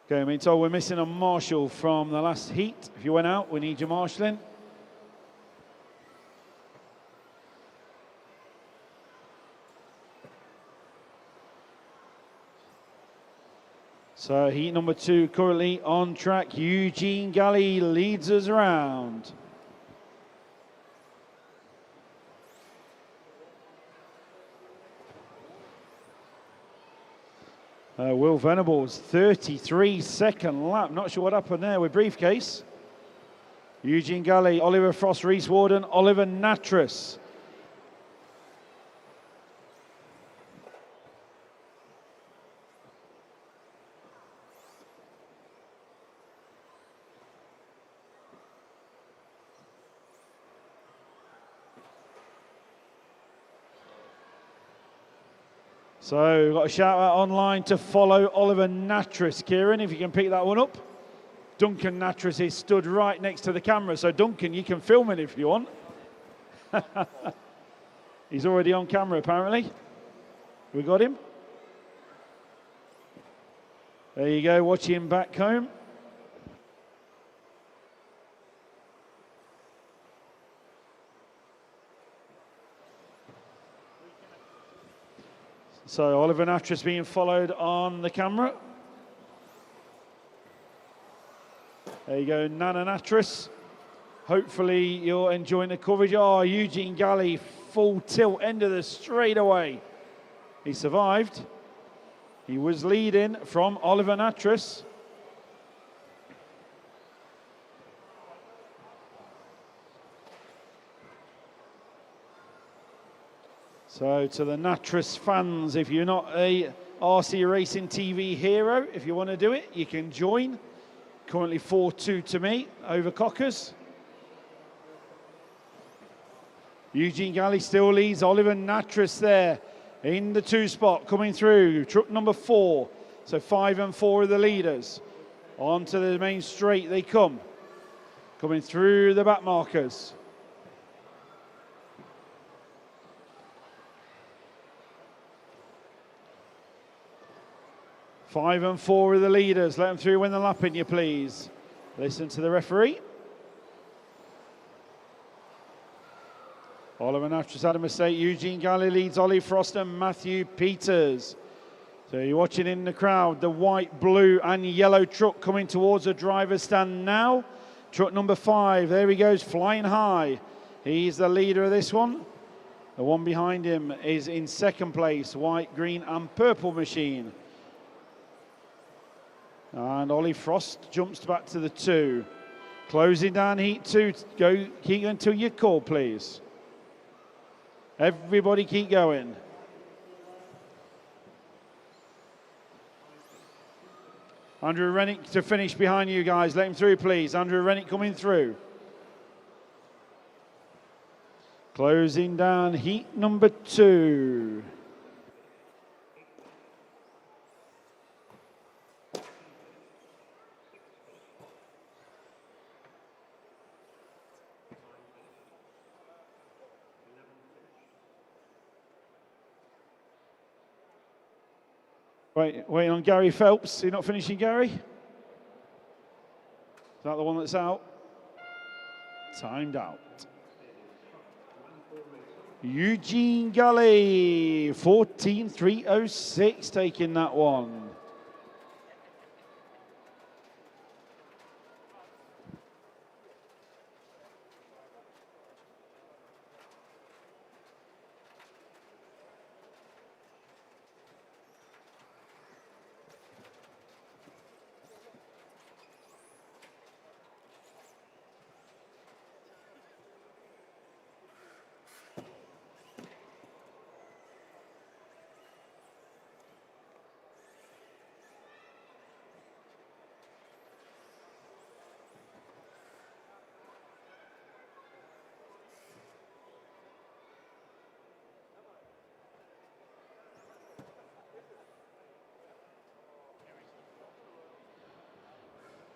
A: Okay, I'm being told we're missing a marshal from the last heat. If you went out, we need your marshalling. So heat number 2 currently on track. Eugene Galley leads us around. Will Venables, 33-second lap. Not sure what happened there with briefcase. Eugene Galley, Oliver Frost, Reese Warden, Oliver Natras. So we've got a shout out online to follow Oliver Natras. Kieran, if you can pick that one up. Duncan Natras is stood right next to the camera. So Duncan, you can film it if you want. He's already on camera apparently. We got him. There you go, watch him back home. So Oliver Natras being followed on the camera. There you go, Nana Natras. Hopefully you're enjoying the coverage. Oh, Eugene Galley, full tilt, end of the straightaway. He survived. He was leading from Oliver Natras. So to the Natras fans, if you're not a RC Racing TV hero, if you want to do it, you can join. Currently 4-2 to me over Cockers. Eugene Galley still leads. Oliver Natras there in the 2 spot coming through. Truck number 4. So 5 and 4 are the leaders. Onto the main straight they come. Coming through the back markers. Five and 4 are the leaders. Let them through when they're lapping you, please. Listen to the referee. Oliver Natras had a mistake. Eugene Galley leads Ollie Frost and Matthew Peters. So you're watching in the crowd, the white, blue and yellow truck coming towards the driver's stand now. Truck number 5, there he goes, flying high. He's the leader of this one. The one behind him is in second place, white, green and purple machine. And Ollie Frost jumps back to the 2. Closing down heat 2. Go, keep until you call, please. Everybody keep going. Andrew Rennick to finish behind you guys. Let him through, please. Andrew Rennick coming through. Closing down heat number 2. Waiting on Gary Phelps. You're not finishing, Gary? Is that the one that's out? Timed out. Eugene Galley, 14.306, taking that one.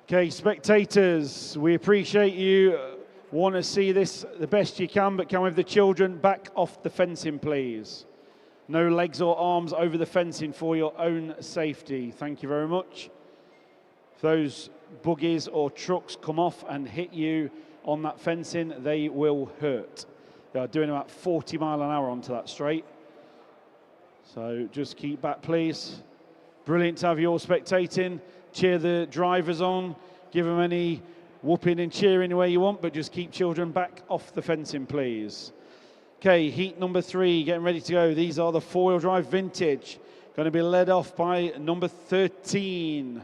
A: Okay, spectators, we appreciate you. Want to see this the best you can, but can we have the children back off the fencing, please? No legs or arms over the fencing for your own safety. Thank you very much. If those buggies or trucks come off and hit you on that fencing, they will hurt. They are doing about 40 miles an hour onto that straight. So just keep back, please. Brilliant to have you all spectating. Cheer the drivers on, give them any whooping and cheering the way you want, but just keep children back off the fencing, please. Okay, heat number 3, getting ready to go. These are the 4-wheel drive vintage. Going to be led off by number 13.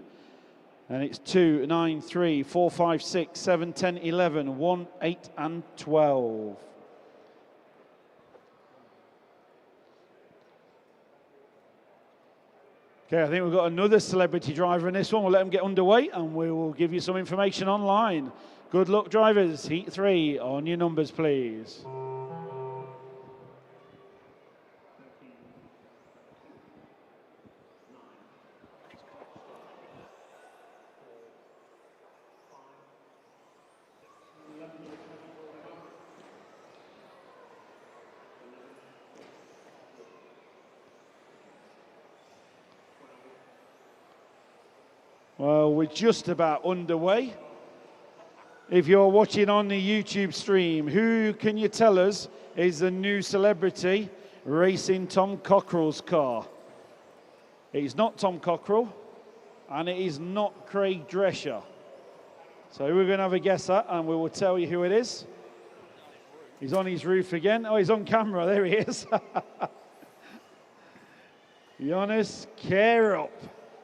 A: And it's 2, 9, 3, 4, 5, 6, 7, 10, 11, 1, 8, and 12. Okay, I think we've got another celebrity driver in this one. We'll let them get underway and we will give you some information online. Good luck, drivers. Heat 3, on your numbers, please. Well, we're just about underway. If you're watching on the YouTube stream, who can you tell us is the new celebrity racing Tom Cockrell's car? It's not Tom Cockrell, and it is not Craig Drescher. So we're going to have a guess at, and we will tell you who it is. He's on his roof again. Oh, he's on camera. There he is. Jonas Kerup.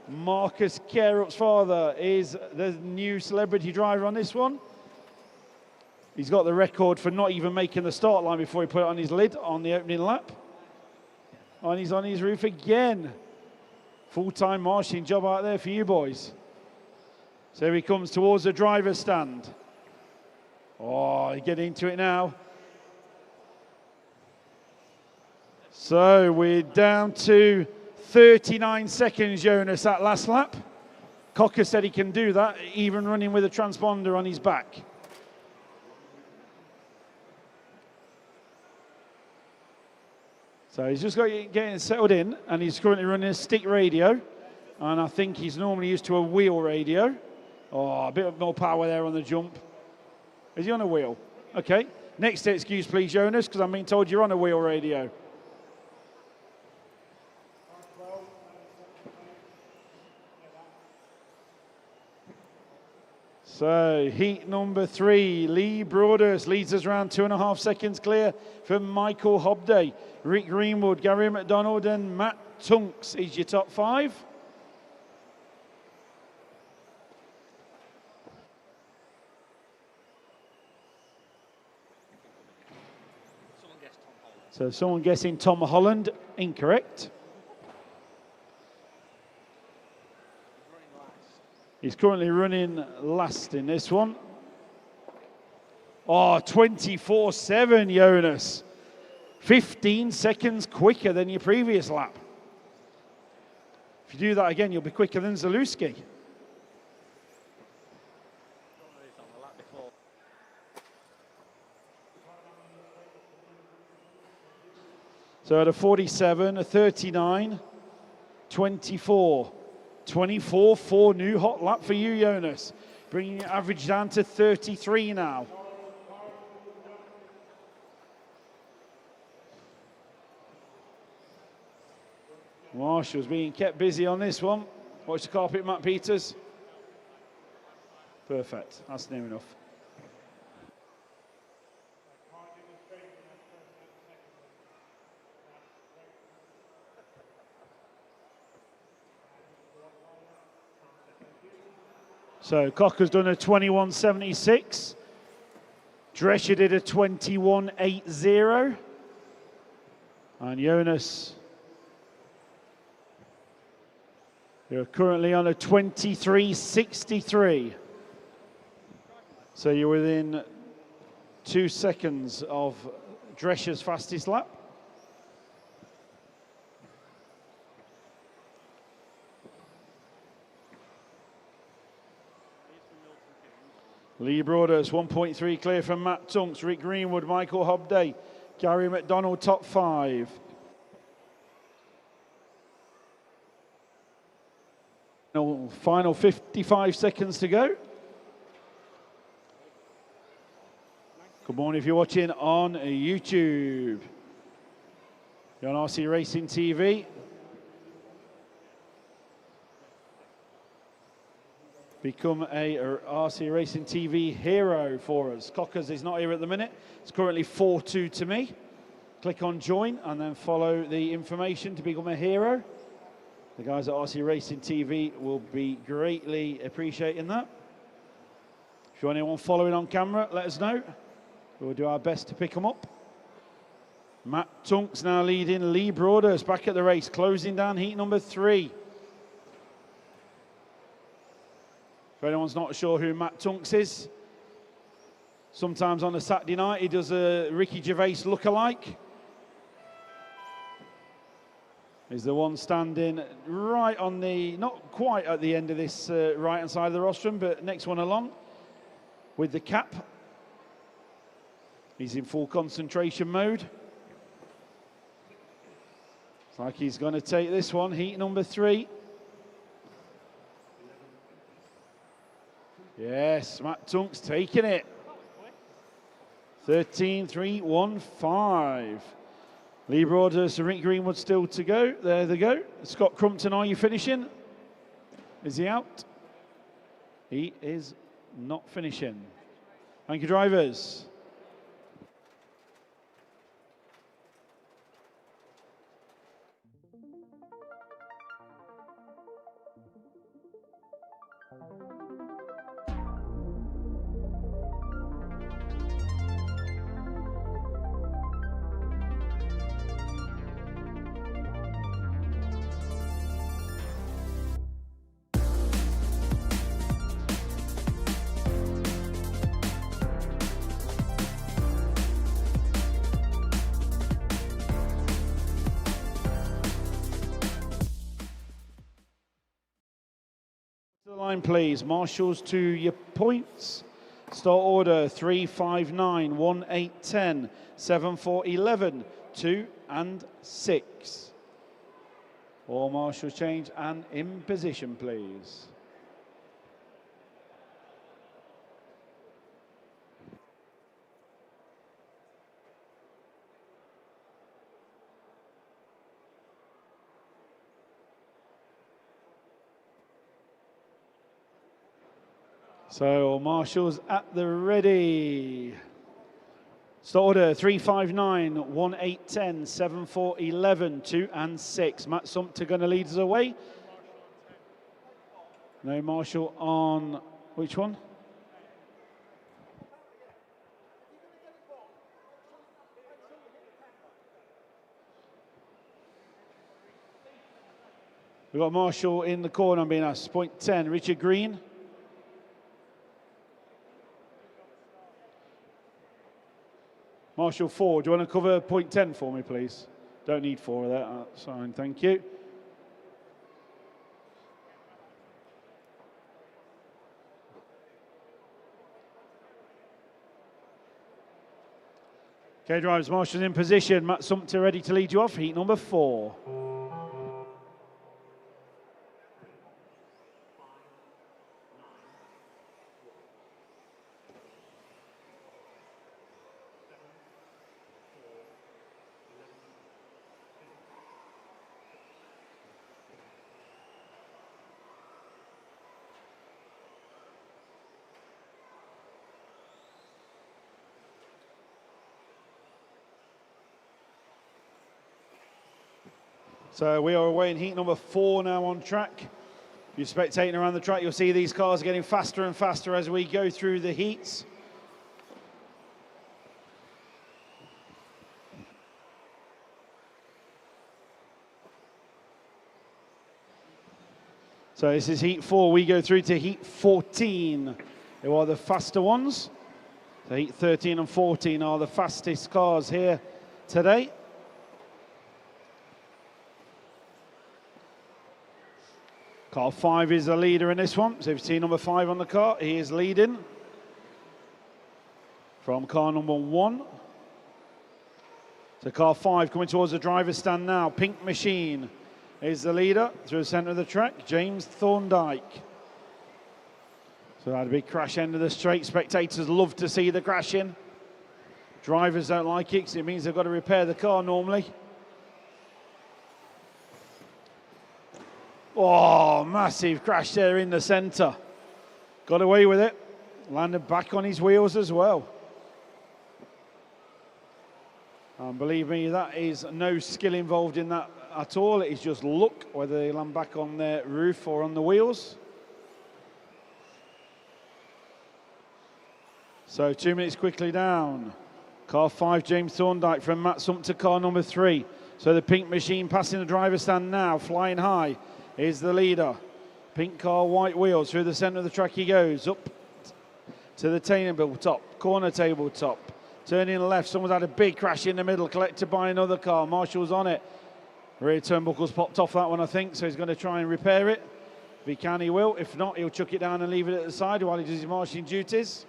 A: Marcus Kerup's father is the new celebrity driver on this one. He's got the record for not even making the start line before he put it on his lid on the opening lap. And he's on his roof again. Full-time marshalling job out there for you boys. So he comes towards the driver's stand. Oh, you get into it now. So we're down to 39 seconds, Jonas, that last lap. Cocker said he can do that, even running with a transponder on his back. So he's just got getting settled in, and he's currently running a stick radio. And I think he's normally used to a wheel radio. Oh, a bit more power there on the jump. Is he on a wheel? Okay. Next excuse, please, Jonas, because I'm being told you're on a wheel radio. So, heat number 3, Lee Broadhurst leads us around 2.5 seconds clear from Michael Hobday. Rick Greenwood, Gary McDonald, and Matt Tunks is your top 5. So, someone guessing Tom Holland, incorrect. He's currently running last in this one. Oh, 24-7, Jonas. 15 seconds quicker than your previous lap. If you do that again, you'll be quicker than Zalewski. So at a 47, a 39, 24. 24, new hot lap for you, Jonas. Bringing your average down to 33 now. Marshall's being kept busy on this one. Watch the carpet, Matt Peters. Perfect, that's near enough. So Cocker's done a 21.76. Drescher did a 21.80. And Jonas, you're currently on a 23.63. So you're within 2 seconds of Drescher's fastest lap. Lee Broadhurst, 1.3 clear from Matt Tunks, Rick Greenwood, Michael Hobday, Gary McDonald, top 5. Final 55 seconds to go. Good morning if you're watching on YouTube. You're on RC Racing TV. Become a RC Racing TV hero for us. Cockers is not here at the minute. It's currently 4-2 to me. Click on join and then follow the information to become a hero. The guys at RC Racing TV will be greatly appreciating that. If you want anyone following on camera, let us know. We'll do our best to pick them up. Matt Tunks now leading Lee Broadhurst back at the race, closing down heat number 3. If anyone's not sure who Matt Tunks is, sometimes on a Saturday night he does a Ricky Gervais look-alike. He's the one standing right on the, not quite at the end of this right-hand side of the rostrum, but next one along with the cap. He's in full concentration mode. It's like he's going to take this one, heat number 3. Yes, Matt Tunks taking it. 13.315. Lee Broadhurst and Rick Greenwood still to go. There they go. Scott Crumpton, are you finishing? Is he out? He is not finishing. Thank you, drivers. To the line, please. Marshals to your points. Start order 3, 5, 9, 1, 8, 10, 7, 4, 11, 2 and 6. All marshals change and in position, please. So, all marshals at the ready. Start order 3, 5, 9, 1, 8, 10, 7, 4, 11, 2 and 6. Matt Sumpter going to lead us away. No marshal on which one? We've got marshal in the corner, I'm being asked. Point 10, Richard Green. Marshal 4, do you want to cover point 10 for me, please? Don't need 4 of that, that's fine, thank you. Okay, drivers, marshals in position. Matt Sumpter ready to lead you off, heat number 4. So we are away in heat number 4 now on track. If you're spectating around the track, you'll see these cars are getting faster and faster as we go through the heats. So this is heat 4. We go through to heat 14. Who are the faster ones? So heat 13 and 14 are the fastest cars here today. Car 5 is the leader in this one. So if you see number 5 on the car, he is leading from car number 1. So car 5 coming towards the driver's stand now. Pink Machine is the leader through the centre of the track. James Thorndyke. So that had a big crash end of the straight. Spectators love to see the crashing. Drivers don't like it because it means they've got to repair the car normally. Oh, massive crash there in the centre. Got away with it. Landed back on his wheels as well. And believe me, that is no skill involved in that at all. It is just luck, whether they land back on their roof or on the wheels. So 2 minutes quickly down. Car 5, James Thorndyke from Matt Sumpter, car number 3. So the Pink Machine passing the driver's stand now, flying high. Is the leader. Pink car, white wheels. Through the centre of the track he goes. Up to the table top. Corner table top. Turning left. Someone's had a big crash in the middle. Collected by another car. Marshall's on it. Rear turnbuckle's popped off that one, I think. So he's going to try and repair it. If he can, he will. If not, he'll chuck it down and leave it at the side while he does his marshalling duties.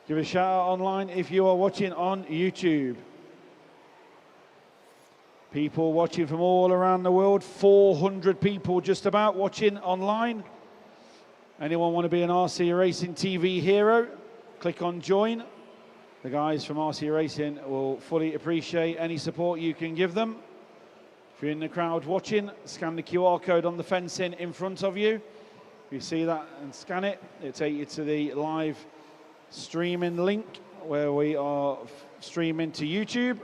A: Give a shout out online if you are watching on YouTube. People watching from all around the world, 400 people just about watching online. Anyone want to be an RC Racing TV hero? Click on join. The guys from RC Racing will fully appreciate any support you can give them. If you're in the crowd watching, scan the QR code on the fencing in front of you. If you see that and scan it, it'll take you to the live streaming link where we are streaming to YouTube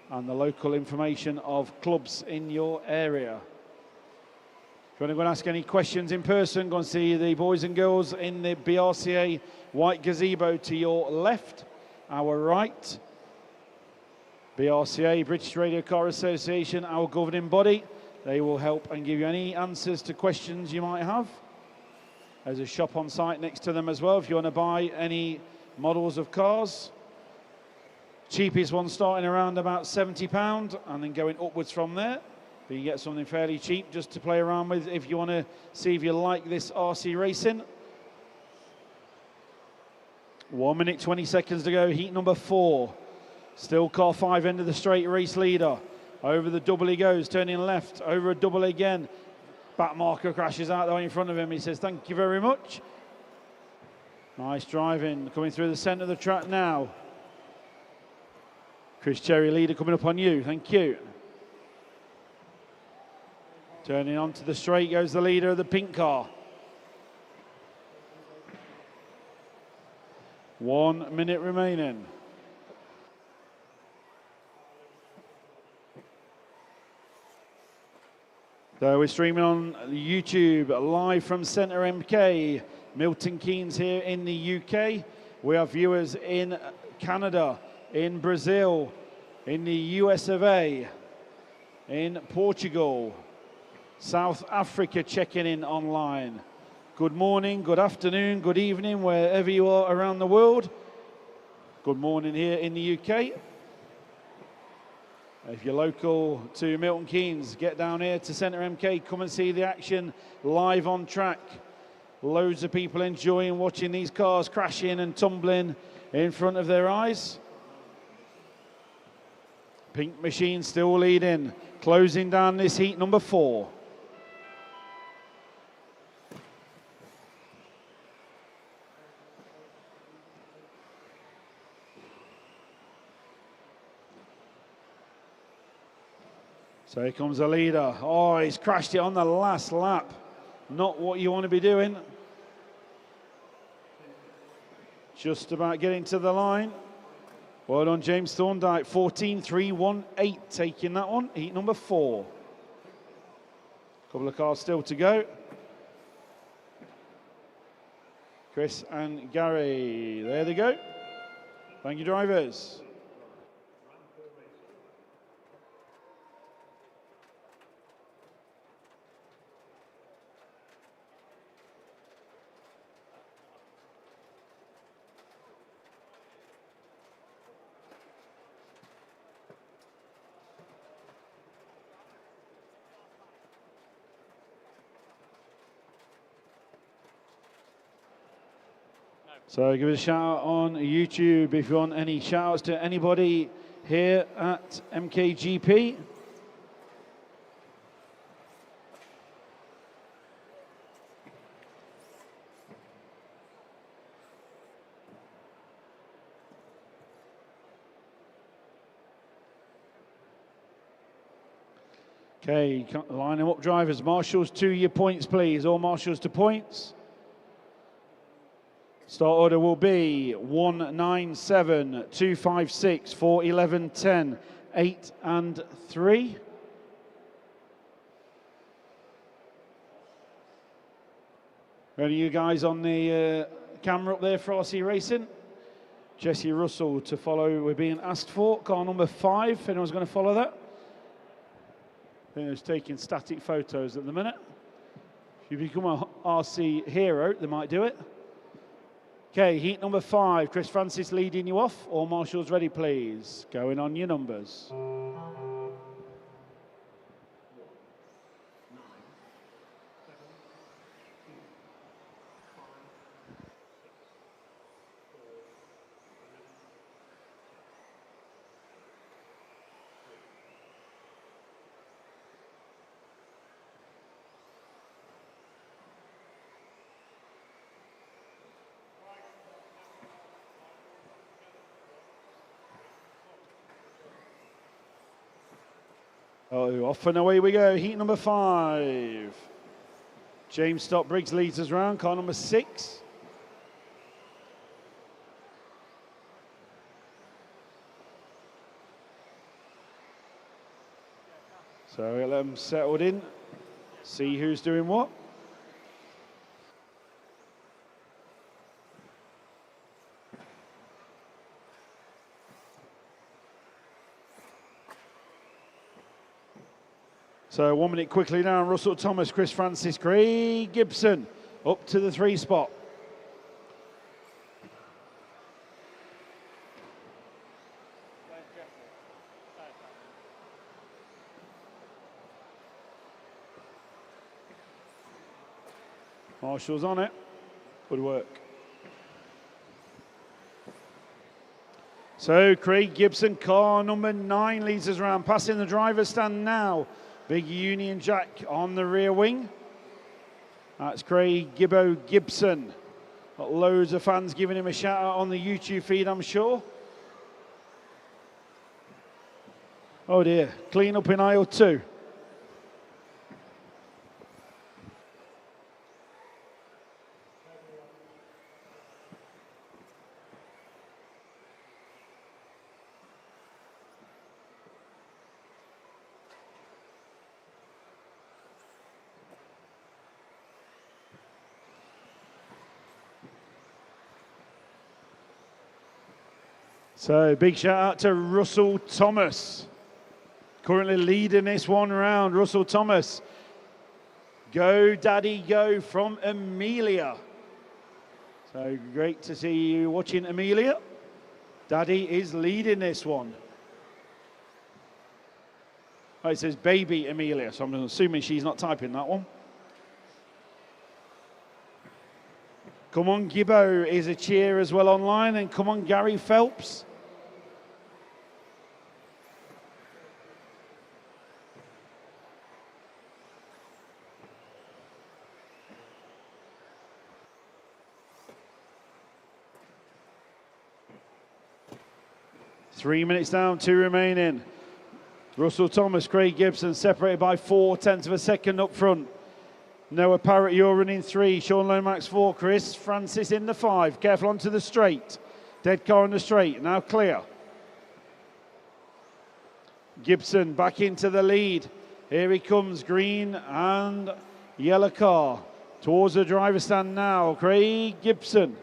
A: and the local information of clubs in your area. If you want to go and ask any questions in person, go and see the boys and girls in the BRCA white gazebo to your left, our right. BRCA, British Radio Car Association, our governing body. They will help and give you any answers to questions you might have. There's a shop on site next to them as well if you want to buy any models of cars. Cheapest one starting around about £70 and then going upwards from there. But you get something fairly cheap just to play around with if you want to see if you like this RC racing. 1 minute, 20 seconds to go, heat number 4. Still car 5 end of the straight, race leader. Over the double he goes, turning left, over a double again. Back marker crashes out the way in front of him. He says, thank you very much. Nice driving, coming through the centre of the track now. Chris Cherry, leader, coming up on you, thank you. Turning onto the straight goes the leader of the pink car. 1 minute remaining. So we're streaming on YouTube, live from Centre MK, Milton Keynes here in the UK. We have viewers in Canada, in Brazil, in the US of A, in Portugal, South Africa checking in online. Good morning, good afternoon, good evening, wherever you are around the world. Good morning here in the UK. If you're local to Milton Keynes, get down here to Centre MK, come and see the action live on track. Loads of people enjoying watching these cars crashing and tumbling in front of their eyes. Pink Machine still leading, closing down this heat number 4. So here comes the leader. Oh, he's crashed it on the last lap. Not what you want to be doing. Just about getting to the line. Well done, James Thorndike. 14.318 taking that one. Heat number 4. Couple of cars still to go. Chris and Gary. There they go. Thank you, drivers. So give us a shout out on YouTube if you want any shout outs to anybody here at MKGP. Okay, line them up, drivers. Marshals to your points, please. All marshals to points. Start order will be 1, 9, 7, 2, 5, 6, 4, 11, 10, 8 and 3. Any of you guys on the camera up there for RC Racing? Jesse Russell to follow, we're being asked for. Car number 5, if anyone's going to follow that. I think it's taking static photos at the minute. If you become a RC hero, they might do it. Okay, heat number 5, Chris Francis leading you off. All marshals ready, please. Going on your numbers. Oh, off and away we go. Heat number 5. James Stott Briggs leads us round. Car number 6. So we'll let them settled in. See who's doing what. So 1 minute quickly down. Russell Thomas, Chris Francis, Craig Gibson up to the 3 spot. Marshall's on it. Good work. So Craig Gibson, car number 9, leads us around, passing the driver's stand now. Big Union Jack on the rear wing. That's Craig Gibson. Got loads of fans giving him a shout out on the YouTube feed, I'm sure. Oh dear, clean up in aisle 2. So big shout out to Russell Thomas. Currently leading this one round. Russell Thomas. Go Daddy Go from Amelia. So great to see you watching Amelia. Daddy is leading this one. Oh, it says baby Amelia, so I'm assuming she's not typing that one. Come on Gibbo is a cheer as well online, and come on Gary Phelps. Three minutes down, 2 remaining. Russell Thomas, Craig Gibson separated by 0.4 of a second up front. Noah Parrott, you're running 3. Sean Lomax 4. Chris Francis in the 5. Careful onto the straight. Dead car on the straight. Now clear. Gibson back into the lead. Here he comes, green and yellow car. Towards the driver's stand now. Craig Gibson.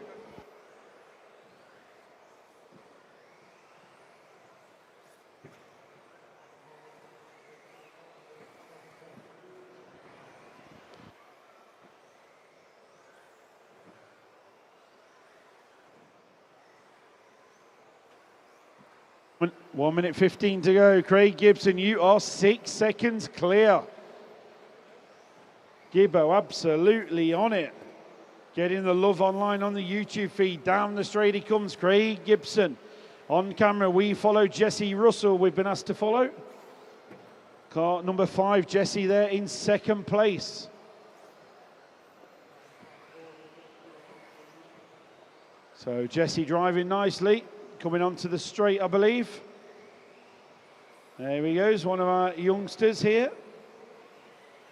A: One minute 15 to go. Craig Gibson, you are 6 seconds clear. Gibbo absolutely on it. Getting the love online on the YouTube feed. Down the straight he comes, Craig Gibson. On camera, we follow Jesse Russell. We've been asked to follow. Car number 5, Jesse there in 2nd place. So Jesse driving nicely. Coming onto the straight, I believe. There he goes, one of our youngsters here.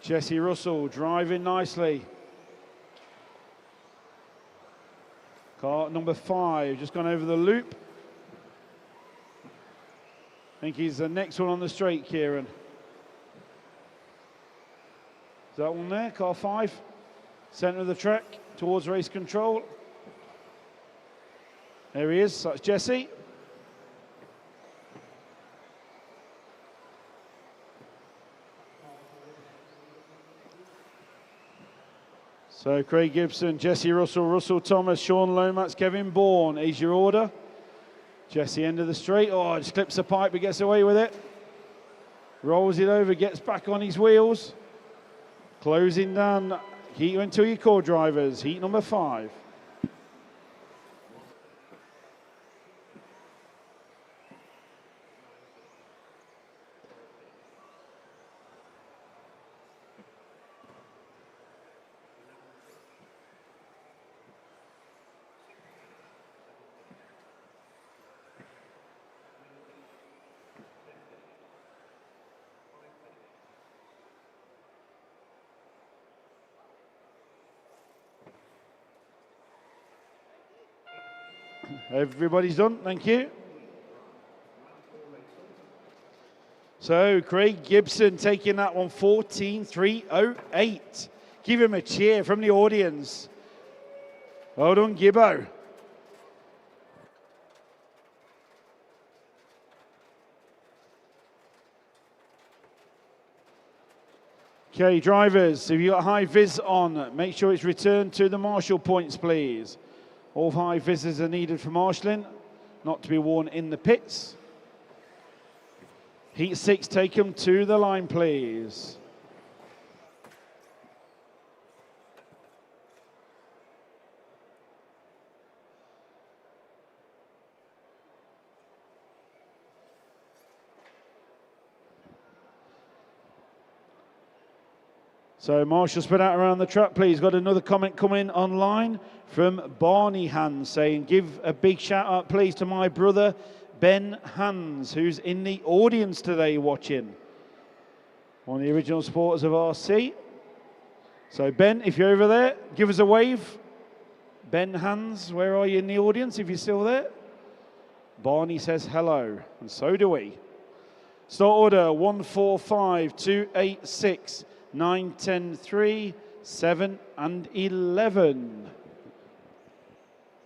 A: Jesse Russell driving nicely. Car number 5, just gone over the loop. I think he's the next one on the straight, Kieran. Is that one there, car 5? Centre of the track, towards race control. There he is, that's Jesse. So Craig Gibson, Jesse Russell, Russell Thomas, Sean Lomax, Kevin Bourne is your order. Jesse end of the straight. Oh, just clips the pipe, but gets away with it. Rolls it over, gets back on his wheels. Closing down. Heat into your core drivers. Heat number 5. Everybody's done, thank you. So Craig Gibson taking that one 14.308. Give him a cheer from the audience. Well done, Gibbo. Okay, drivers, if you've got high vis on, make sure it's returned to the marshal points, please. All high visors are needed for marshalling, not to be worn in the pits. Heat 6, take them to the line, please. So Marshall spread out around the track, please. Got another comment coming online from Barney Hans saying, give a big shout out, please, to my brother, Ben Hans, who's in the audience today watching. One of the original supporters of RC. So Ben, if you're over there, give us a wave. Ben Hans, where are you in the audience, if you're still there? Barney says hello, and so do we. Start order 145-286. 9, 10, 3, 7, and 11.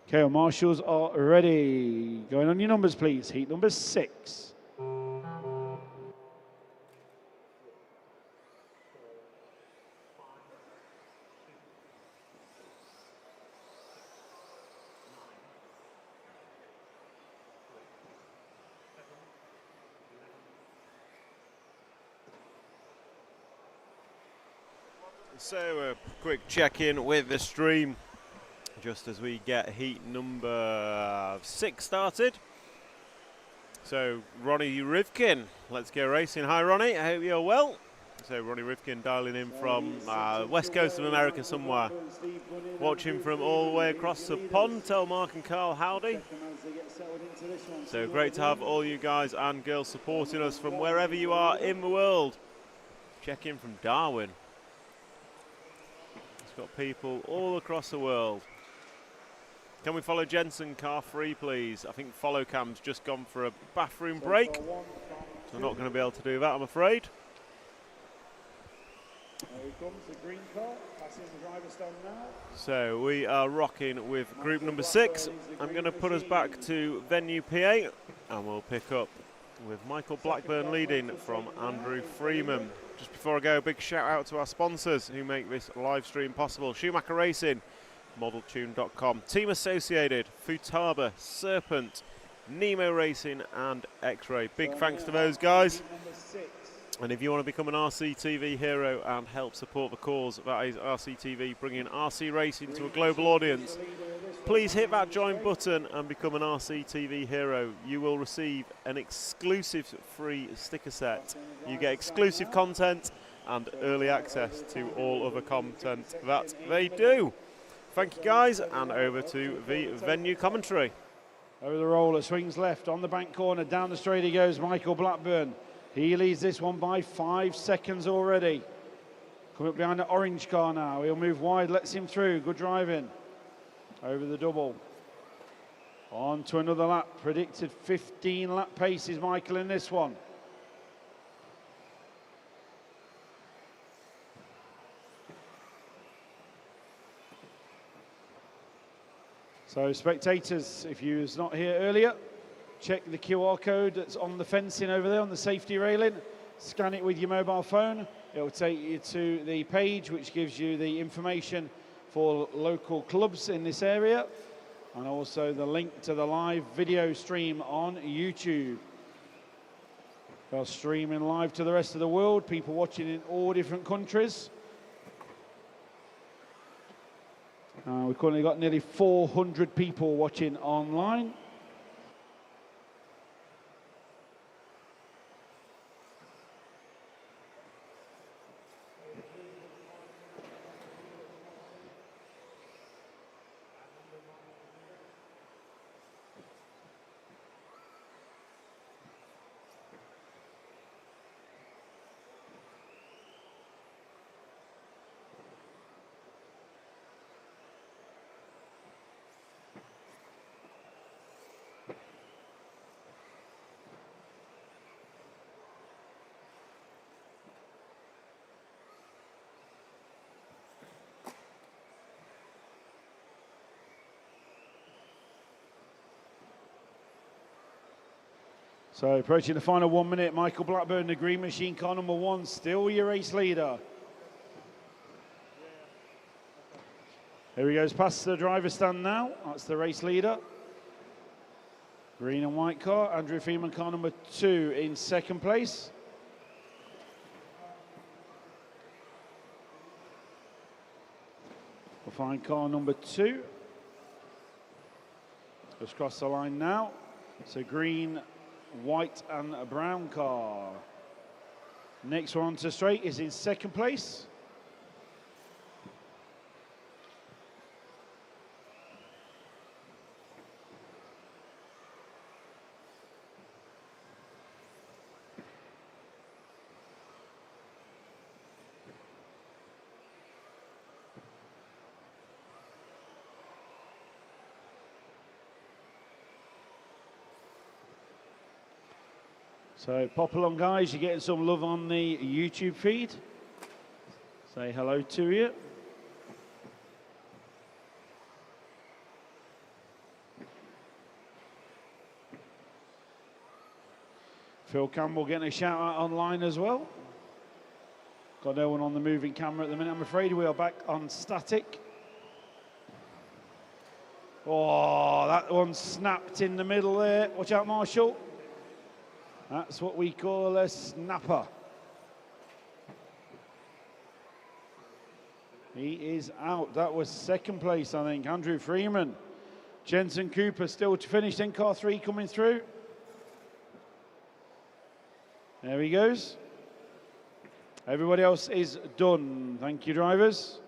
A: Okay, our marshals are ready. Going on your numbers, please. Heat number 6.
C: So a quick check-in with the stream just as we get heat number 6 started. So Ronnie Rivkin, let's go racing. Hi Ronnie, I hope you're well. So Ronnie Rivkin dialing in from west coast of America somewhere. Watching from all the way across the pond. Tell Mark and Carl howdy. So great to have all you guys and girls supporting us from wherever you are in the world. Check in from Darwin. It's got people all across the world. Can we follow Jensen car free, please? I think follow cam's just gone for a bathroom break. So we're not going to be able to do that, I'm afraid.
A: There he comes, the green car, passing the driver stand now.
C: So we are rocking with group number 6. I'm going to put us back to venue PA and we'll pick up with Michael Blackburn leading from Andrew Freeman. Just before I go, a big shout out to our sponsors who make this live stream possible. Schumacher Racing, ModelTune.com, Team Associated, Futaba, Serpent, Nemo Racing and X-Ray. Big thanks to those guys. And if you want to become an RCTV hero and help support the cause, that is RCTV bringing RC racing to a global audience, please hit that join button and become an RCTV hero. You will receive an exclusive free sticker set. You get exclusive content and early access to all other content that they do. Thank you guys, and over to the venue commentary.
A: Over the roller, swings left on the bank corner, down the straight he goes, Michael Blackburn. He leads this one by 5 seconds already. Coming up behind the orange car now. He'll move wide, lets him through. Good driving. Over the double. On to another lap. Predicted 15 lap pace is Michael in this one. So spectators, if you was not here earlier, check the QR code that's on the fencing over there on the safety railing. Scan it with your mobile phone. It will take you to the page which gives you the information for local clubs in this area and also the link to the live video stream on YouTube. We're streaming live to the rest of the world, people watching in all different countries. We've currently got nearly 400 people watching online. So approaching the final 1 minute, Michael Blackburn, the green machine, car number 1, still your race leader. Here he goes past the driver's stand now. That's the race leader. Green and white car. Andrew Freeman, car number 2 in second place. We'll find car number 2. Just cross the line now. So green, white and a brown car. Next one to straight is in second place. So pop along, guys. You're getting some love on the YouTube feed. Say hello to you. Phil Campbell getting a shout out online as well. Got no one on the moving camera at the minute. I'm afraid we are back on static. Oh, that one snapped in the middle there. Watch out, Marshall. That's what we call a snapper. He is out. That was second place, I think. Andrew Freeman. Jensen Cooper still to finish. Then car 3 coming through. There he goes. Everybody else is done. Thank you, drivers.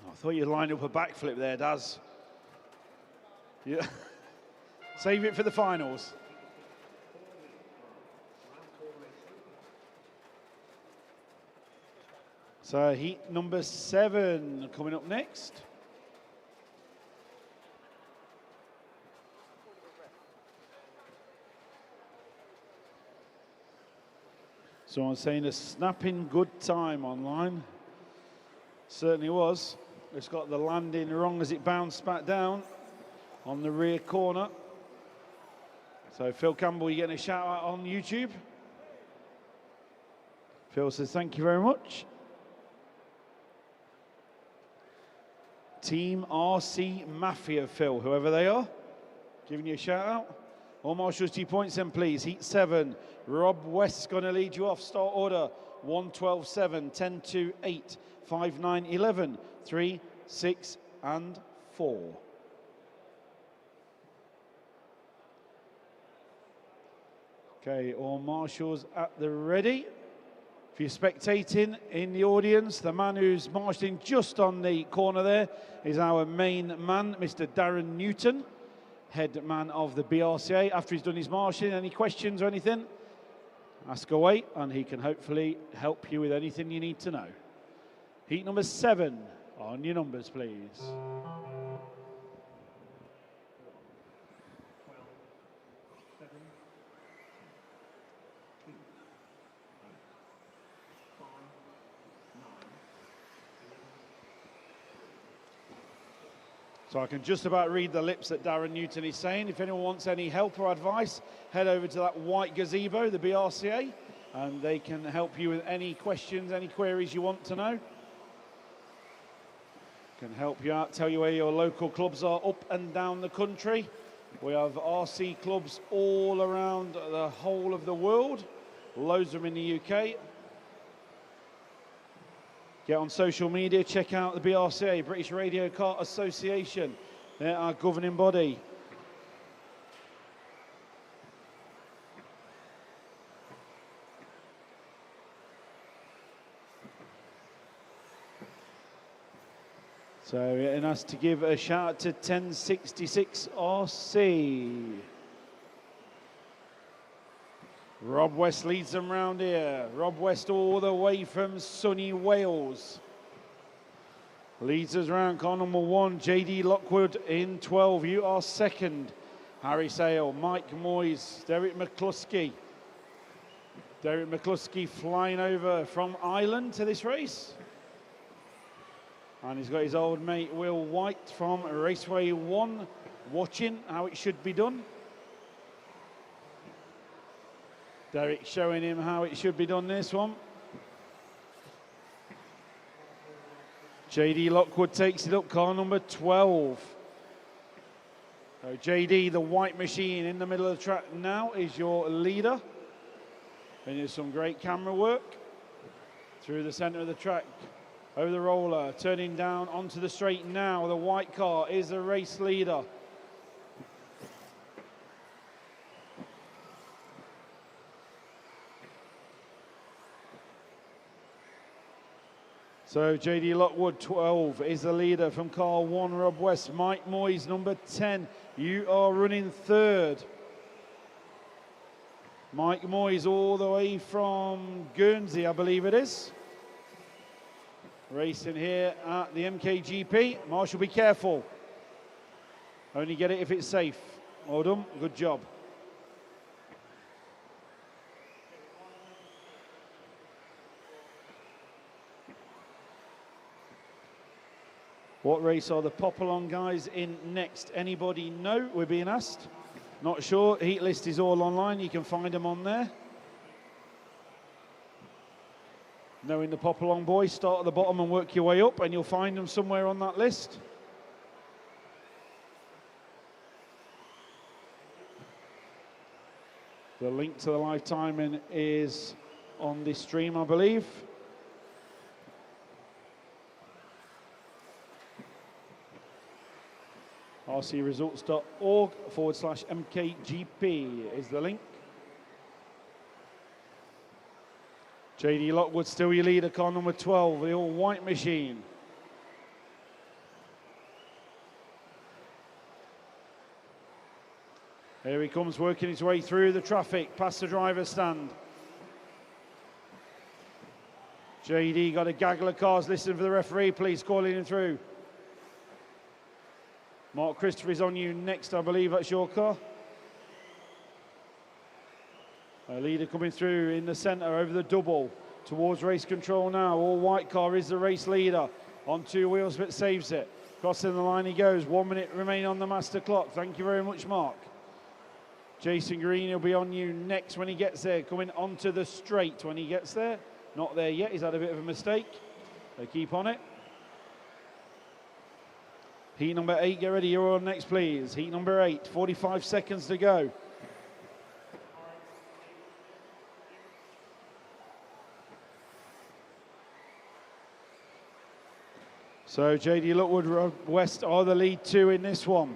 A: I thought you'd line up a backflip there, Daz. Yeah. Save it for the finals. So heat number 7 coming up next. Someone's saying a snapping good time online. Certainly was. It's got the landing wrong as it bounced back down on the rear corner. So Phil Campbell, you're getting a shout out on YouTube. Phil says thank you very much. Team RC Mafia, Phil, whoever they are, giving you a shout out. All marshals 2 points then, please. Heat 7. Rob West's going to lead you off. Start order 1-12-7, 10-2-8, 5-9-11, 3, 6, and 4. Okay, all marshals at the ready. If you're spectating in the audience, the man who's marshalling just on the corner there is our main man, Mr. Darren Newton, head man of the BRCA. After he's done his marshalling, any questions or anything, ask away, and he can hopefully help you with anything you need to know. Heat number 7, on your numbers, please. So I can just about read the lips that Darren Newton is saying. If anyone wants any help or advice, head over to that white gazebo, the BRCA, and they can help you with any questions, any queries you want to know. Can help you out, tell you where your local clubs are up and down the country. We have RC clubs all around the whole of the world, loads of them in the UK. Get on social media, check out the BRCA, British Radio Kart Association. They're our governing body. So it has to give a shout out to 1066 RC. Rob West leads them round here. Rob West all the way from sunny Wales. Leads us round car number 1, JD Lockwood in 12. You are second. Harry Sale, Mike Moyes, Derek McCluskey. Derek McCluskey flying over from Ireland to this race. And he's got his old mate Will White from Raceway 1 watching how it should be done. Derek showing him how it should be done, this one. JD Lockwood takes it up, car number 12. So JD, the white machine in the middle of the track now, is your leader. And there's some great camera work through the center of the track. Over the roller, turning down onto the straight now. The white car is the race leader. So JD Lockwood, 12, is the leader from car 1, Rob West. Mike Moyes, number 10, you are running third. Mike Moyes all the way from Guernsey, I believe it is. Racing here at the MKGP. Marshall, be careful. Only get it if it's safe. Well done, good job. What race are the pop-along guys in next? Anybody know? We're being asked. Not sure. Heat list is all online. You can find them on there. Knowing the pop-along boys, start at the bottom and work your way up, and you'll find them somewhere on that list. The link to the live timing is on this stream, I believe. rcresults.org/MKGP is the link. JD Lockwood still your leader, car number 12, the all-white machine. Here he comes, working his way through the traffic, past the driver's stand. JD got a gaggle of cars, listen for the referee, please, calling him through. Mark Christopher is on you next, I believe that's your car. A leader coming through in the centre over the double towards race control now. All white car is the race leader. On 2 wheels but saves it. Crossing the line he goes. 1 minute remaining on the master clock. Thank you very much, Mark. Jason Green will be on you next when he gets there. Coming onto the straight when he gets there. Not there yet, he's had a bit of a mistake. They keep on it. Heat number 8, get ready, you're on next please. Heat number 8, 45 seconds to go. So JD Lockwood West are the lead 2 in this one.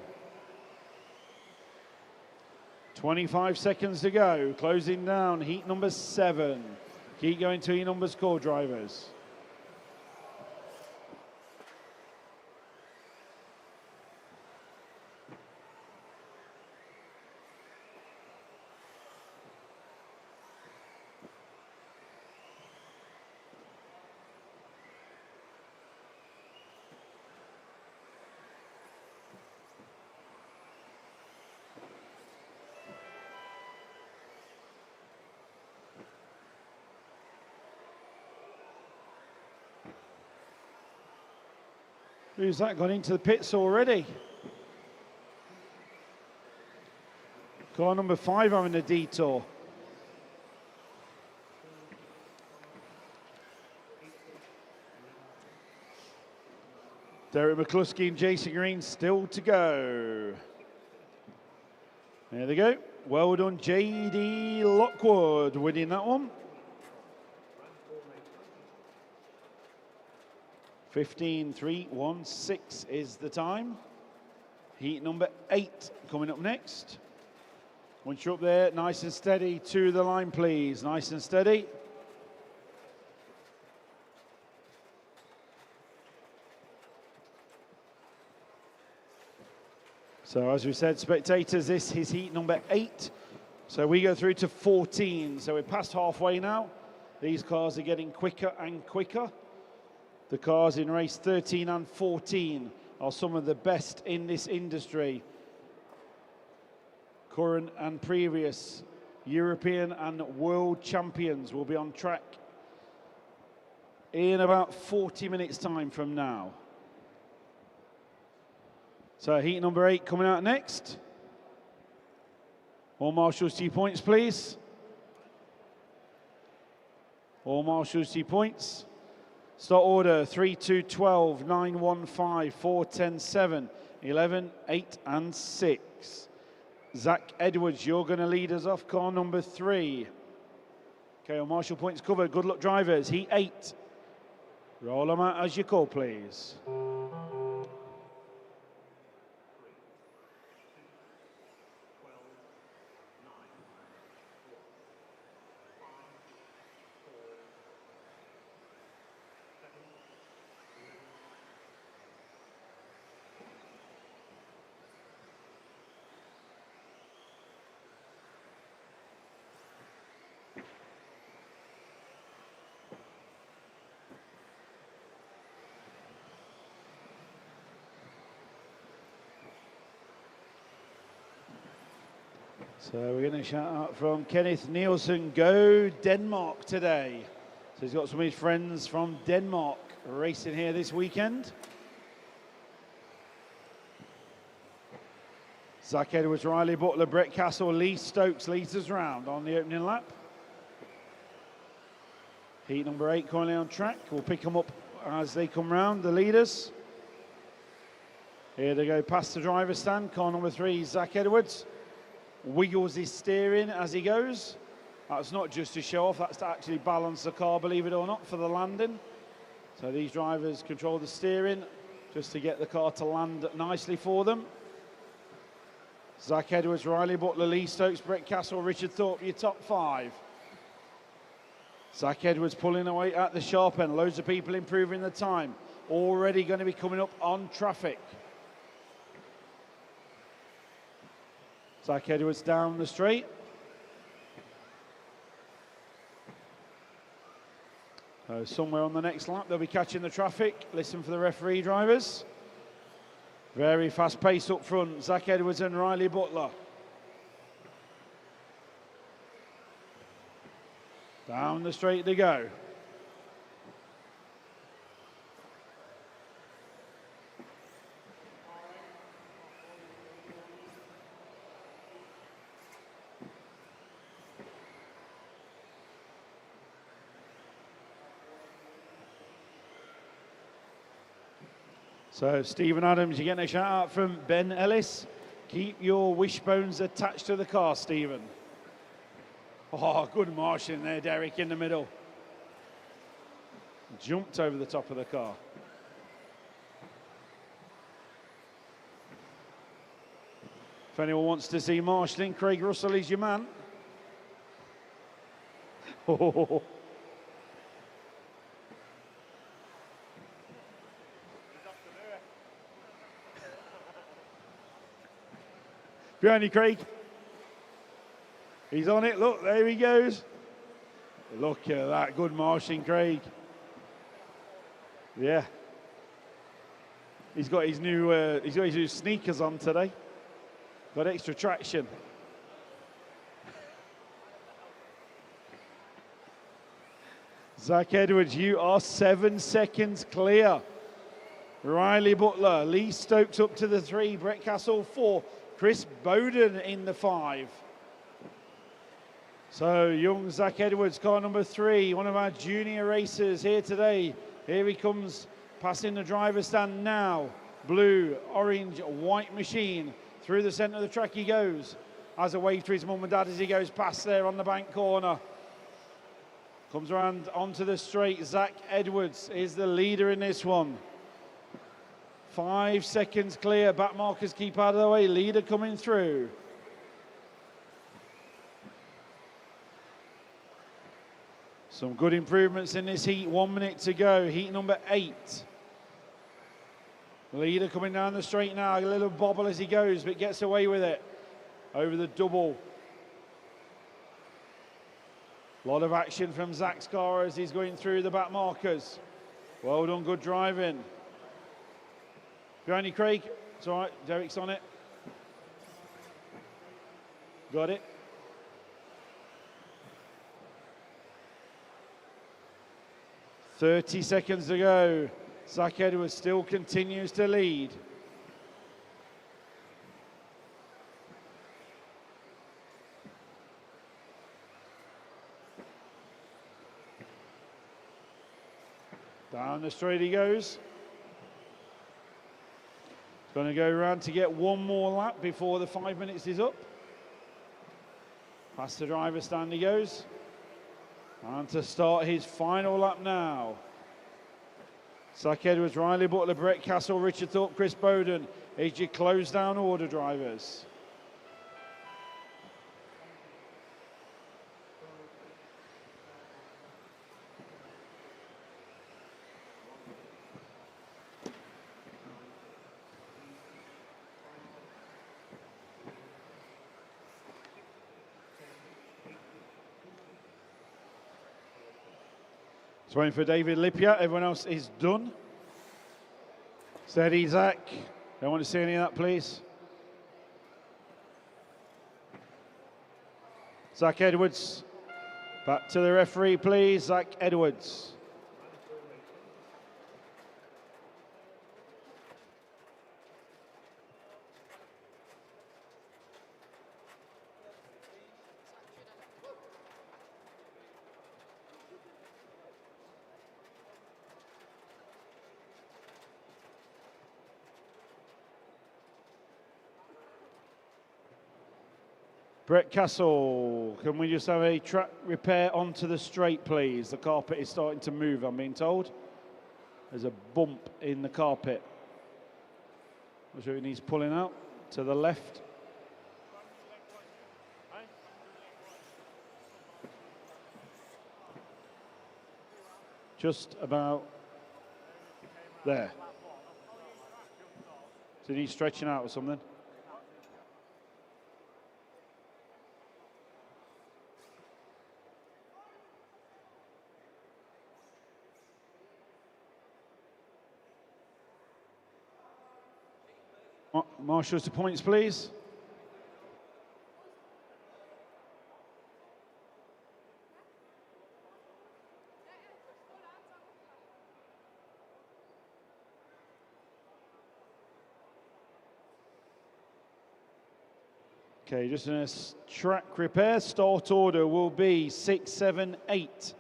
A: 25 seconds to go, closing down heat number 7. Keep going to your numbers, core drivers. Who's that gone into the pits already? Car number 5 having a detour. Derek McCluskey and Jason Green still to go. There they go. Well done, JD Lockwood winning that one. 15.316 is the time. Heat number 8 coming up next. Once you're up there, nice and steady to the line, please. Nice and steady. So as we said, spectators, this is heat number 8. So we go through to 14. So we're past halfway now. These cars are getting quicker and quicker. The cars in race 13 and 14 are some of the best in this industry. Current and previous European and world champions will be on track in about 40 minutes time from now. So heat number 8 coming out next. All marshals to your points, please. All marshals to your points. Start order 3, 2, 12, 9, 1, 5, 4, 10, 7, 11, 8, and 6. Zach Edwards, you're going to lead us off car number 3. Okay, all marshal points covered. Good luck, drivers. Heat 8. Roll them out as you call, please. So we're going to shout out from Kenneth Nielsen, go Denmark today. So he's got some of his friends from Denmark racing here this weekend. Zach Edwards, Riley Butler, Brett Castle, Lee Stokes leads us round on the opening lap. Heat number 8 currently on track. We'll pick them up as they come round, the leaders. Here they go past the driver's stand. Car number 3, Zach Edwards. Wiggles his steering as he goes. That's not just to show off, that's to actually balance the car, believe it or not, for the landing. So these drivers control the steering just to get the car to land nicely for them. Zach Edwards, Riley Butler, Lee Stokes, Brett Castle, Richard Thorpe, your top 5. Zach Edwards pulling away at the sharp end. Loads of people improving the time. Already going to be coming up on traffic. Zach Edwards down the straight. Somewhere on the next lap, they'll be catching the traffic. Listen for the referee, drivers. Very fast pace up front. Zach Edwards and Riley Butler. Down the straight they go. So Stephen Adams, you're getting a shout out from Ben Ellis. Keep your wishbones attached to the car, Stephen. Oh, good marshalling there, Derek, in the middle. Jumped over the top of the car. If anyone wants to see marshalling, Craig Russell is your man. Oh. Behind you, Craig. He's on it. Look, there he goes. Look at that. Good marshalling, Craig. Yeah. He's got his new sneakers on today. Got extra traction. Zach Edwards, you are 7 seconds clear. Riley Butler, Lee Stokes up to the 3, Brett Castle 4, Chris Bowden in the 5. So young Zach Edwards, car number 3, one of our junior racers here today. Here he comes, passing the driver's stand now. Blue, orange, white machine. Through the centre of the track he goes. Has a wave to his mum and dad as he goes past there on the bank corner. Comes around onto the straight. Zach Edwards is the leader in this one. 5 seconds clear. Back markers keep out of the way. Leader coming through. Some good improvements in this heat. 1 minute to go. Heat number 8. Leader coming down the straight now. A little bobble as he goes, but gets away with it. Over the double. A lot of action from Zach's car as he's going through the back markers. Well done, good driving. Behind you, Craig. It's all right, Derek's on it. Got it. .30 seconds to go. Zach Edwards still continues to lead. Down the straight he goes. He's going to go around to get one more lap before the 5 minutes is up. Past the driver stand he goes. And to start his final lap now. Zach Edwards, Riley Butler, Brett Castle, Richard Thorpe, Chris Bowden is your close down order drivers. It's waiting for David Lippier. Everyone else is done. Steady, Zach. Don't want to see any of that, please. Zach Edwards. Back to the referee, please. Zach Edwards. Brett Castle, can we just have a track repair onto the straight, please? The carpet is starting to move, I'm being told. There's a bump in the carpet. I'm sure it needs pulling out to the left. Just about there. So it needs stretching out or something. Marshals to points, please. Okay, just in a track repair, start order will be 6, 7, 8.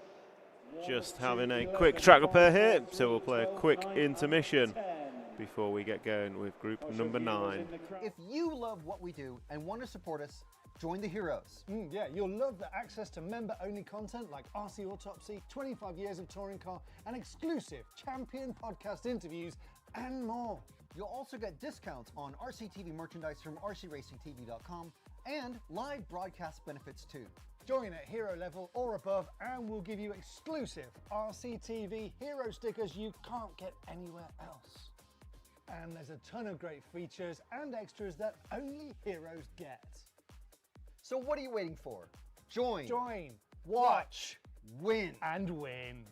C: Just having a quick track repair here, so we'll play a quick intermission before we get going with group number 9.
G: If you love what we do and want to support us, join the heroes.
H: Yeah, you'll love the access to member-only content like RC Autopsy, 25 years of touring car, and exclusive champion podcast interviews, and more.
G: You'll also get discounts on RCTV merchandise from rcracingtv.com and live broadcast benefits too.
H: Join at hero level or above, and we'll give you exclusive RCTV hero stickers you can't get anywhere else. And there's a ton of great features and extras that only heroes get.
G: So what are you waiting for? Join,
H: Watch,
G: win.
H: and win.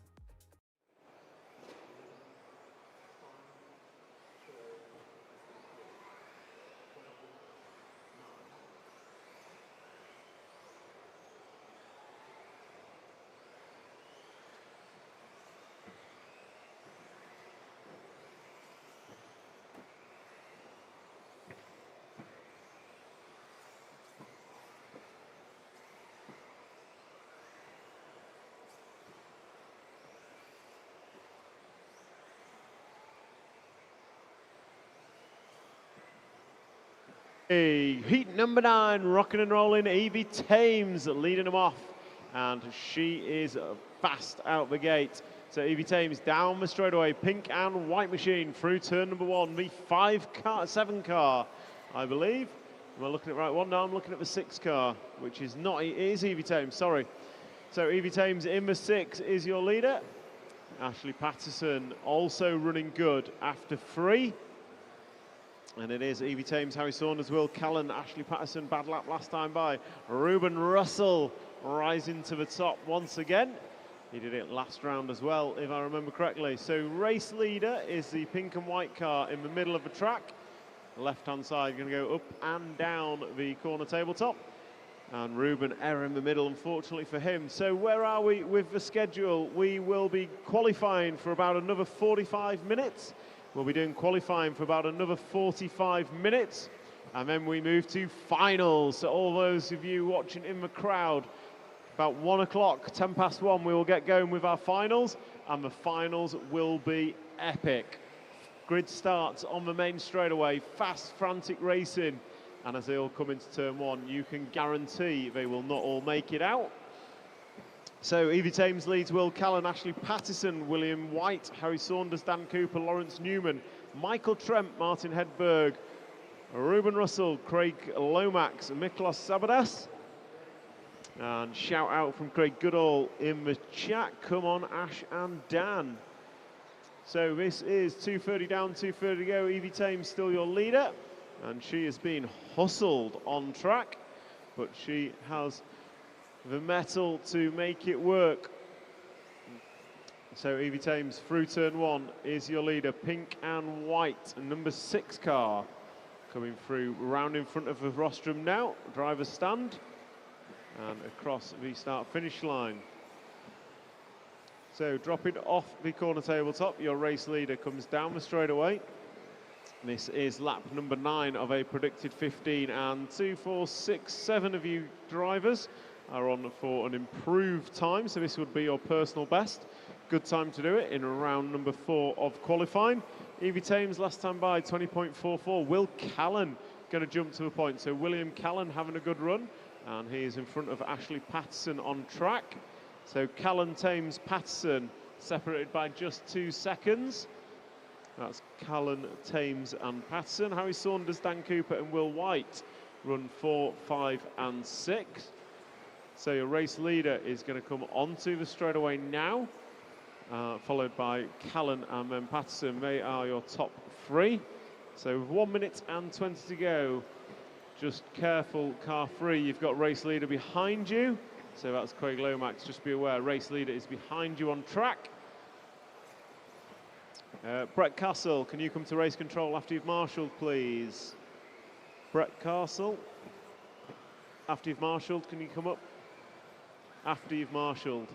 C: Heat number 9, rocking and rolling, Evie Thames leading them off, and she is fast out the gate. So Evie Thames down the straightaway, pink and white machine through turn number 1, the 7 car, I believe. Am I looking at the right one? No, I'm looking at the 6 car, which is not, it is Evie Thames, sorry. So Evie Thames in the 6 is your leader. Ashley Patterson also running good after 3. And it is Evie Thames, Harry Saunders, Will Callan, Ashley Patterson, bad lap last time by. Ruben Russell rising to the top once again. He did it last round as well, if I remember correctly. So race leader is the pink and white car in the middle of the track. Left-hand side going to go up and down the corner tabletop. And Ruben error in the middle, unfortunately for him. So where are we with the schedule? We will be qualifying for about another 45 minutes. We'll be doing qualifying for about another 45 minutes, and then we move to finals. So all those of you watching in the crowd, about 1 o'clock, 10 past 1, we will get going with our finals, and the finals will be epic. Grid starts on the main straightaway, fast, frantic racing, and as they all come into turn one, you can guarantee they will not all make it out. So Evie Thames leads Will Callan, Ashley Pattison, William White, Harry Saunders, Dan Cooper, Lawrence Newman, Michael Tremp, Martin Hedberg, Ruben Russell, Craig Lomax, Miklos Sabadas. And shout out from Craig Goodall in the chat. Come on, Ash and Dan. So this is 2:30 down, 2:30 to go. Evie Thames still your leader, and she has been hustled on track, but she has the metal to make it work. So Evie Thames through turn one is your leader, pink and white, and number 6 car coming through round in front of the rostrum now, driver's stand, and across the start finish line. So dropping off the corner tabletop, your race leader comes down the straightaway. This is lap number 9 of a predicted 15, and 2, 4, 6, 7 of you drivers are on for an improved time, so this would be your personal best. Good time to do it in round number 4 of qualifying. Evie Thames last time by 20.44. Will Callan going to jump to the point. So William Callan having a good run, and he is in front of Ashley Pattison on track. So Callan, Thames, Pattison separated by just 2 seconds. That's Callan, Thames and Pattison. Harry Saunders, Dan Cooper and Will White run 4, 5 and 6. So your race leader is going to come onto the straightaway now, followed by Callan and then Pattison. They are your top 3. So with 1 minute and 20 to go, just careful, car 3, you've got race leader behind you. So that's Craig Lomax, just be aware, race leader is behind you on track. Brett Castle, can you come to race control after you've marshalled, please? Brett Castle, after you've marshalled, can you come up? After you've marshalled.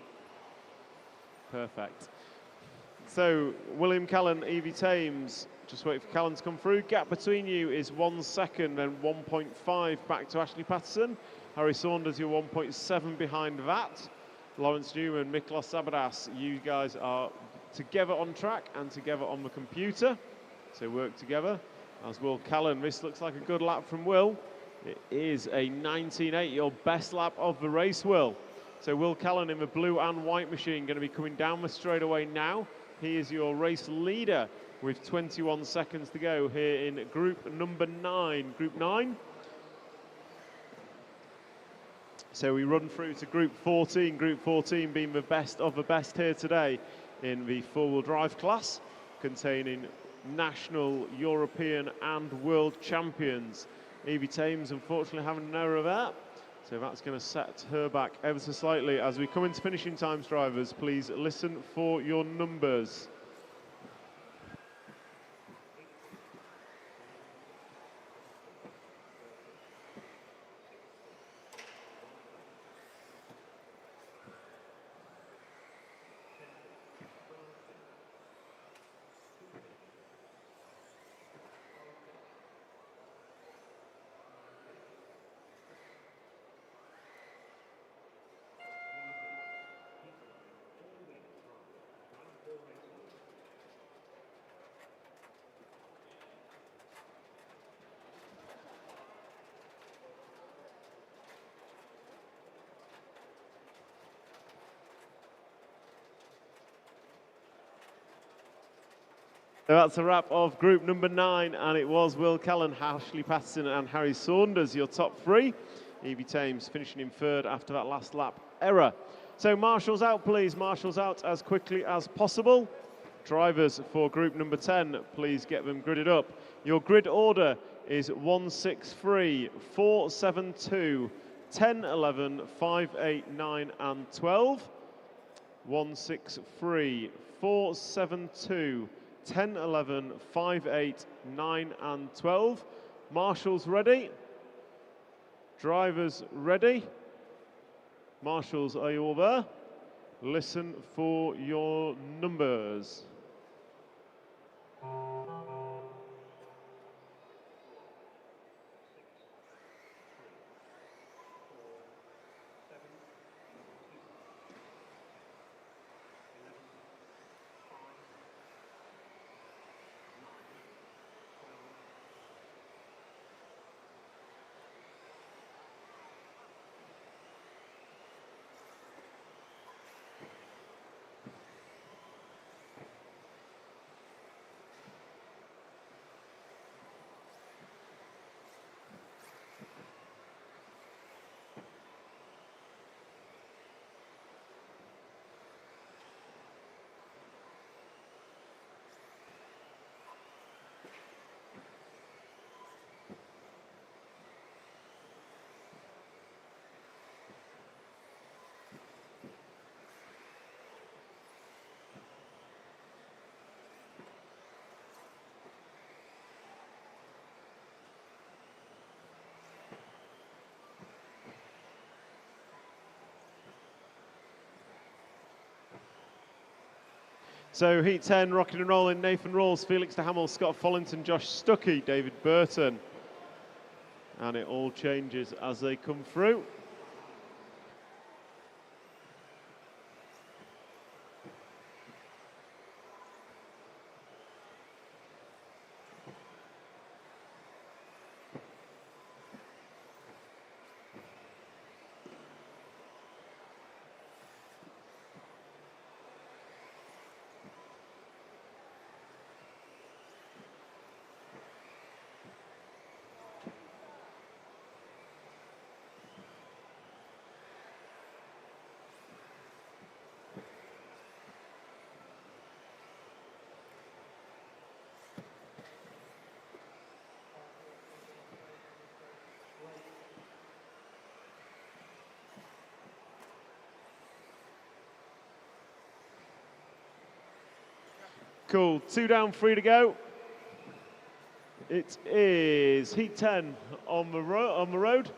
C: Perfect. So, William Callan, Evie Thames, just wait for Callan to come through. Gap between you is 1 second and 1.5 back to Ashley Pattison. Harry Saunders, you're 1.7 behind that. Lawrence Newman, Miklos Sabadas, you guys are together on track and together on the computer. So work together. As Will Callan, this looks like a good lap from Will. It is a 19.8, your best lap of the race, Will. So Will Callan in the blue and white machine going to be coming down the straightaway now. He is your race leader with 21 seconds to go here in group number 9. Group 9. So we run through to group 14. Group 14 being the best of the best here today in the four-wheel drive class, containing national, European and world champions. Evie Thames unfortunately having an error there. So that's going to set her back ever so slightly. As we come into finishing times, drivers, please listen for your numbers. So that's a wrap of group number 9, and it was Will Callan, Ashley Pattison and Harry Saunders, your top 3. Evie Thames finishing in 3rd after that last lap error. So marshals out, please. Marshals out as quickly as possible. Drivers for group number 10, please get them gridded up. Your grid order is 163, 472, 10, 11, 5, 8, 9 and 12. 163, 472, 10, 11, 5, 8, 9 and 12. Marshals ready? Drivers ready? Marshals, are you all there? Listen for your numbers. So Heat 10, rocking and rolling, Nathan Rawls, Felix de Hamel, Scott Follington, Josh Stuckey, David Burton. And it all changes as they come through. Cool, 2 down, 3 to go. It is Heat 10 on the road.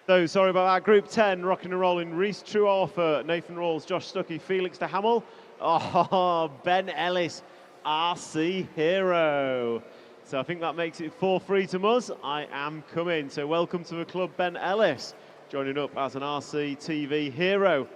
C: So sorry about that. Group 10, rocking and rolling. Reece Trueaufer, Nathan Rawls, Josh Stuckey, Felix de Hamel. Oh, Ben Ellis, RC Hero. So I think that makes it 4-3 to us. I am coming. So welcome to the club, Ben Ellis, joining up as an RC TV hero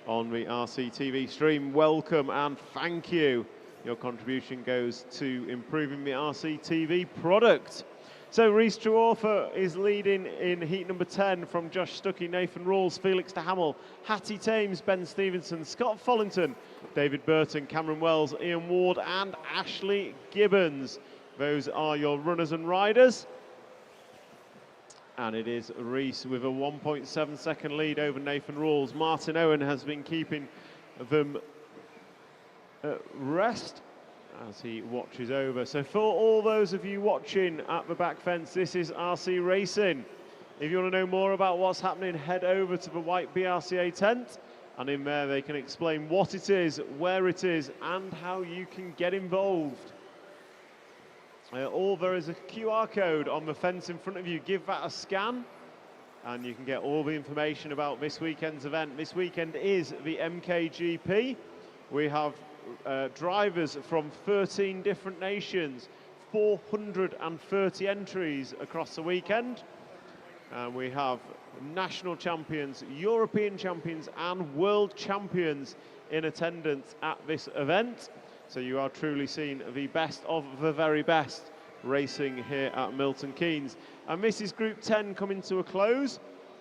C: on the RC TV stream. Welcome and thank you. Your contribution goes to improving the RC TV product. So Reece Trueaufer is leading in heat number 10 from Josh Stuckey, Nathan Rawls, Felix de Hamel, Hattie Thames, Ben Stevenson, Scott Follington, David Burton, Cameron Wells, Ian Ward and Ashley Gibbons. Those are your runners and riders. And it is Reece with a 1.7 second lead over Nathan Rawls. Martin Owen has been keeping them at rest as he watches over. So for all those of you watching at the back fence, this is RC Racing. If you want to know more about what's happening, head over to the white BRCA tent, and in there they can explain what it is, where it is, and how you can get involved. There is a QR code on the fence in front of you. Give that a scan, and you can get all the information about this weekend's event. This weekend is the MKGP. We have drivers from 13 different nations, 430 entries across the weekend. And we have national champions, European champions and world champions in attendance at this event. So you are truly seeing the best of the very best racing here at Milton Keynes. And this is Group 10 coming to a close.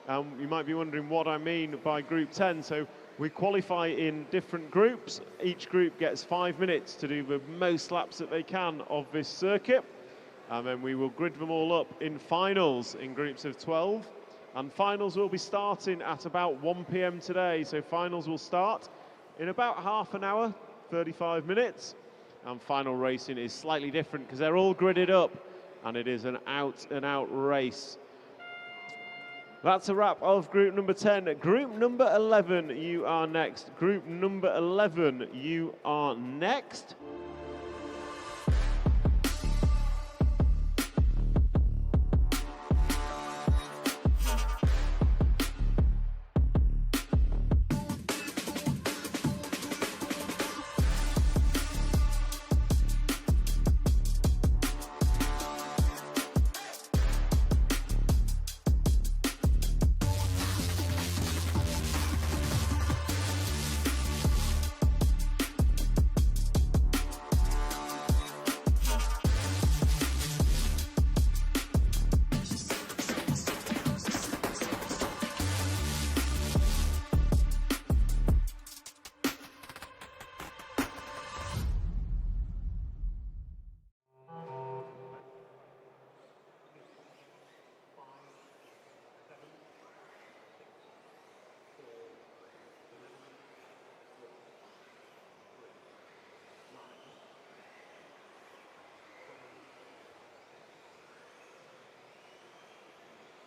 C: You might be wondering what I mean by Group 10. So we qualify in different groups. Each group gets 5 minutes to do the most laps that they can of this circuit. And then we will grid them all up in finals in groups of 12. And finals will be starting at about 1 p.m. today. So finals will start in about half an hour, 35 minutes. And final racing is slightly different because they're all gridded up and it is an out-and-out race. That's a wrap of group number 10. Group number 11, you are next. Group number 11, you are next.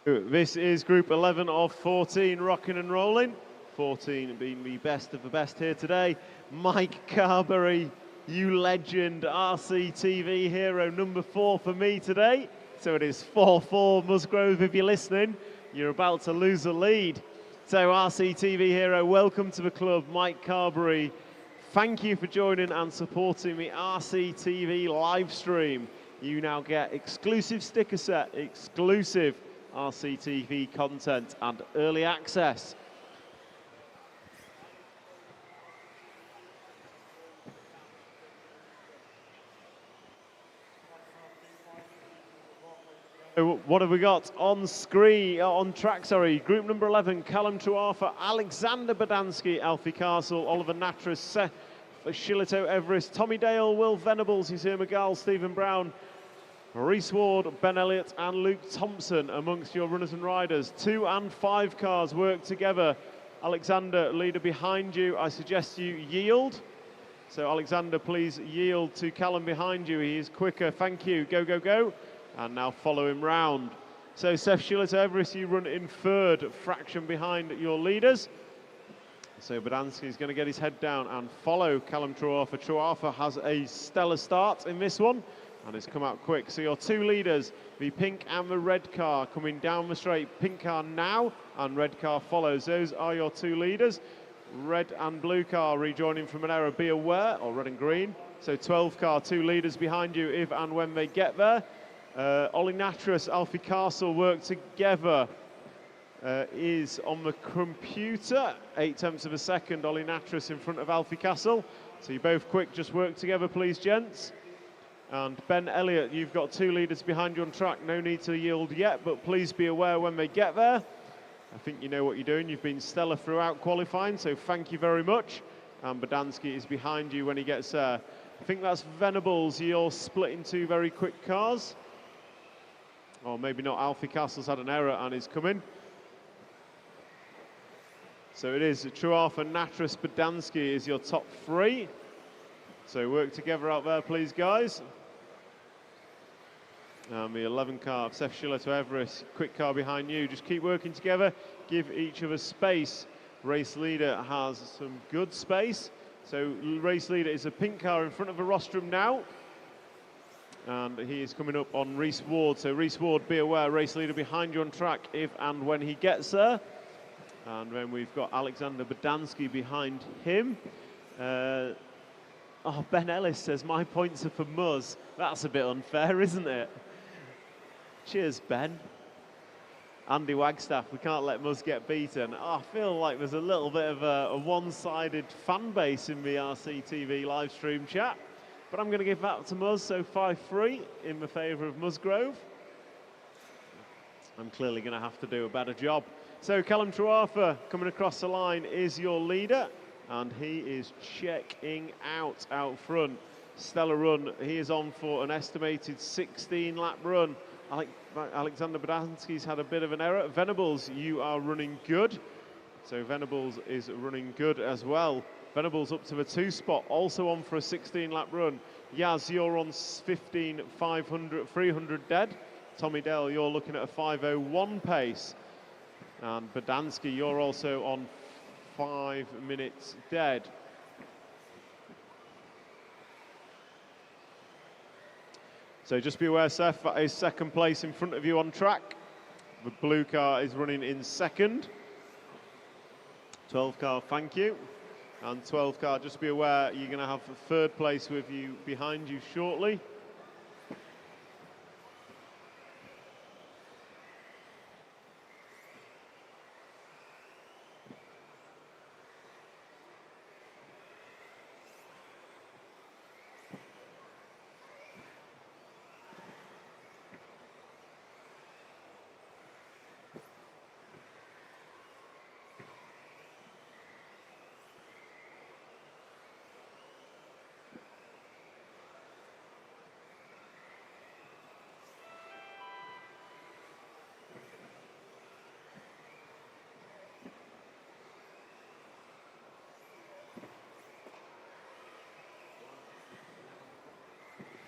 C: This is Group 11 of 14 rocking and rolling. 14 being the best of the best here today. Mike Carberry, you legend, RCTV hero, number 4 for me today. So it is 4-4 Musgrove if you're listening. You're about to lose the lead. So RCTV hero, welcome to the club, Mike Carberry. Thank you for joining and supporting the RCTV live stream. You now get exclusive sticker set, exclusive RCTV content and early access. So what have we got on screen, on track, sorry, group number 11, Callum Truarfa, Alexander Badansky, Alfie Castle, Oliver Natras, Seth Shillito Everest, Tommy Dale, Will Venables, Yasir Magal, Stephen Brown, Reese Ward, Ben Elliott and Luke Thompson amongst your runners and riders. 2 and 5 cars work together. Alexander, leader behind you, I suggest you yield. So Alexander, please yield to Callum behind you. He is quicker, thank you, go, go, go. And now follow him round. So Seth Shillito Everest, you run in 3rd, fraction behind your leaders. So Badansky is going to get his head down and follow Callum Truarfa. Truarfa has a stellar start in this one and it's come out quick. So your 2 leaders, the pink and the red car, coming down the straight. Pink car now and red car follows. Those are your 2 leaders. Red and blue car rejoining from an error, be aware, or red and green. So 12 car, 2 leaders behind you if and when they get there. Ollie Natras, Alfie Castle work together. Is on the computer, 0.8 of a second. Ollie Natras in front of Alfie Castle. So you're both quick, just work together, please, gents. And Ben Elliott, you've got 2 leaders behind you on track. No need to yield yet, but please be aware when they get there. I think you know what you're doing. You've been stellar throughout qualifying, so thank you very much. And Badansky is behind you when he gets there. I think that's Venables. You're splitting 2 very quick cars. Or maybe not. Alfie Castle's had an error and is coming. So it is Truarfa, Natras, Badansky is your top 3. So work together out there, please, guys. And the 11 car, Seth Shillito Everest, quick car behind you. Just keep working together. Give each other space. Race leader has some good space. So race leader is a pink car in front of the rostrum now. And he is coming up on Reese Ward. So Reese Ward, be aware, race leader behind you on track if and when he gets there. And then we've got Alexander Badansky behind him. Ben Ellis says, my points are for Muzz. That's a bit unfair, isn't it? Cheers, Ben. Andy Wagstaff, we can't let Muzz get beaten. I feel like there's a little bit of a one-sided fan base in the RCTV live stream chat. But I'm going to give that to Muzz, so 5-3 in the favour of Musgrove. I'm clearly going to have to do a better job. So Callum Truarfa coming across the line is your leader, and he is checking out front. Stellar run. He is on for an estimated 16-lap run. Alexander Badansky's had a bit of an error. Venables, you are running good. So Venables is running good as well. Venables up to the 2 spot, also on for a 16-lap run. Yaz, you're on 15, 500, 300 dead. Tommy Dale, you're looking at a 5:01 pace. And Badansky, you're also on 5 minutes dead. So just be aware, Seth, that is 2nd place in front of you on track. The blue car is running in 2nd. 12 car, thank you. And 12 car, just be aware, you're going to have 3rd place with you behind you shortly.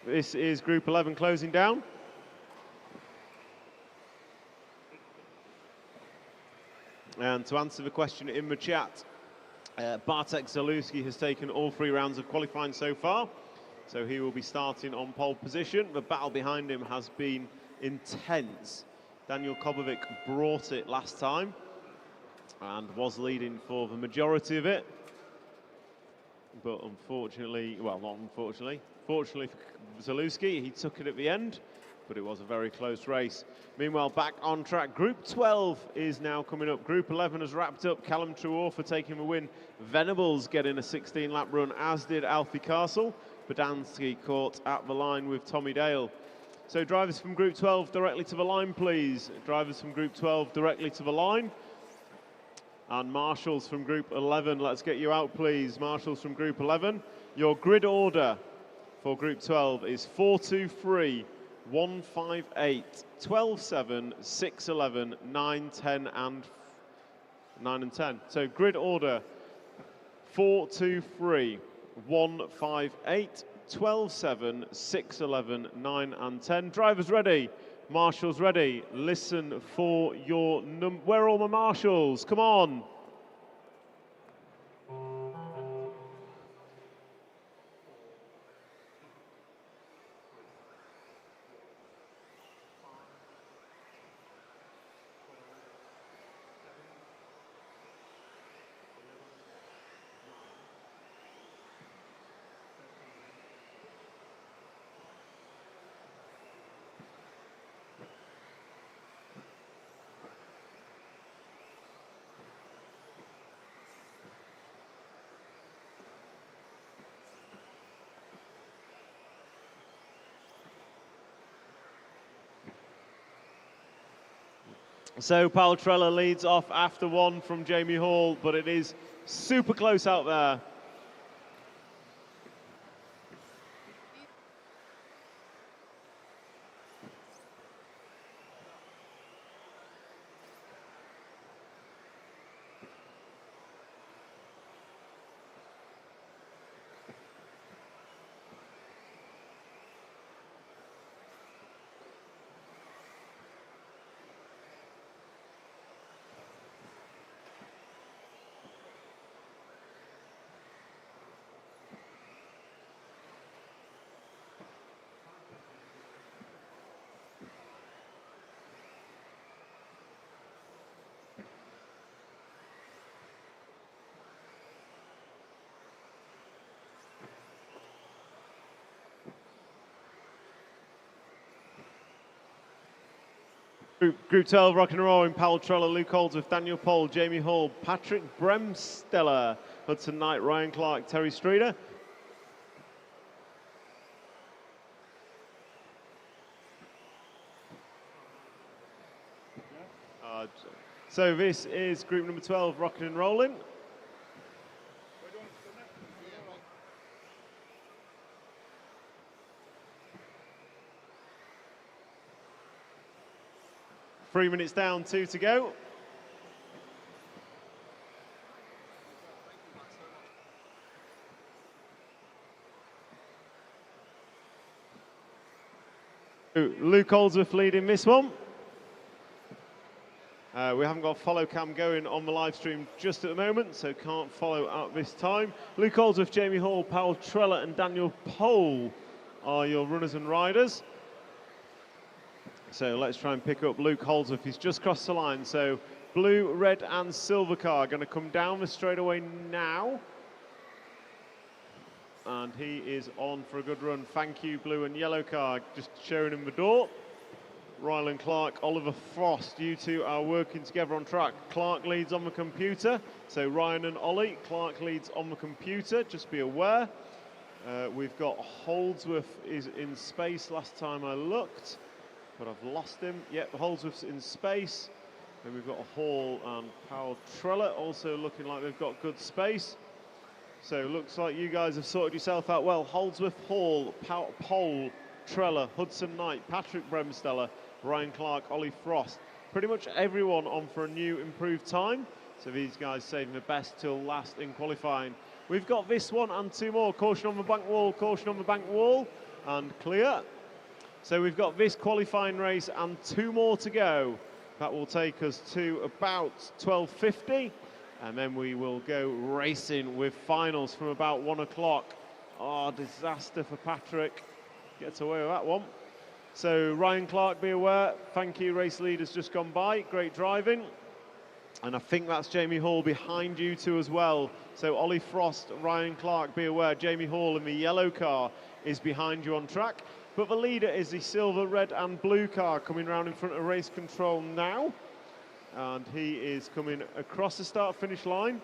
C: This is Group 11 closing down. And to answer the question in the chat, Bartek Zalewski has taken all 3 rounds of qualifying so far, so he will be starting on pole position. The battle behind him has been intense. Daniel Kobovic brought it last time and was leading for the majority of it. But unfortunately, well, not unfortunately, fortunately for Zalewski, he took it at the end, but it was a very close race. Meanwhile, back on track, Group 12 is now coming up. Group 11 has wrapped up. Callum Truor for taking the win. Venables getting a 16-lap run, as did Alfie Castle. Bodansky caught at the line with Tommy Dale. So drivers from Group 12 directly to the line, please. Drivers from Group 12 directly to the line. And marshals from Group 11, let's get you out, please. Marshals from Group 11. Your grid order for Group 12 is 423, 158, 12.7, 6.11, 9.10 and 9 and 10. So grid order 423, 158, 12.7, 6.11, 9 and 10. Drivers ready, marshals ready. Listen for your number. Where are all my marshals? Come on. So Paul Trella leads off after 1 from Jamie Hall, but it is super close out there. Group 12 rocking and rolling. Powell Trella, Luke Holdsworth, Daniel Pohl, Jamie Hall, Patrick Bremsteller, Hudson Knight, Ryan Clark, Terry Streeter. So this is group number 12 rocking and rolling. Three minutes down, 2 to go. Luke Holdsworth leading this one. We haven't got follow cam going on the live stream just at the moment, so can't follow at this time. Luke Holdsworth, Jamie Hall, Powell Trella and Daniel Pohl are your runners and riders. So let's try and pick up Luke Holdsworth. He's just crossed the line. So blue, red and silver car going to come down the straightaway now. And he is on for a good run. Thank you, blue and yellow car. Just showing him the door. Rylan Clark, Oliver Frost, you two are working together on track. Clark leads on the computer. So Ryan and Ollie, Clark leads on the computer. Just be aware. We've got Holdsworth is in space last time I looked, but I've lost him. Yep, Holdsworth's in space. Then we've got Hall and Powell Trella also looking like they've got good space. So looks like you guys have sorted yourself out well. Holdsworth, Hall, Pohl, Trella, Hudson Knight, Patrick Bremsteller, Ryan Clark, Ollie Frost. Pretty much everyone on for a new improved time. So these guys saving the best till last in qualifying. We've got this one and 2 more. Caution on the bank wall, caution on the bank wall, and clear. So we've got this qualifying race and 2 more to go. That will take us to about 12:50, and then we will go racing with finals from about 1 o'clock. Oh, disaster for Patrick. Gets away with that one. So Ryan Clark, be aware. Thank you, race leaders just gone by. Great driving. And I think that's Jamie Hall behind you two as well. So Ollie Frost, Ryan Clark, be aware. Jamie Hall in the yellow car is behind you on track. But the leader is the silver, red and blue car coming round in front of race control now. And he is coming across the start-finish line.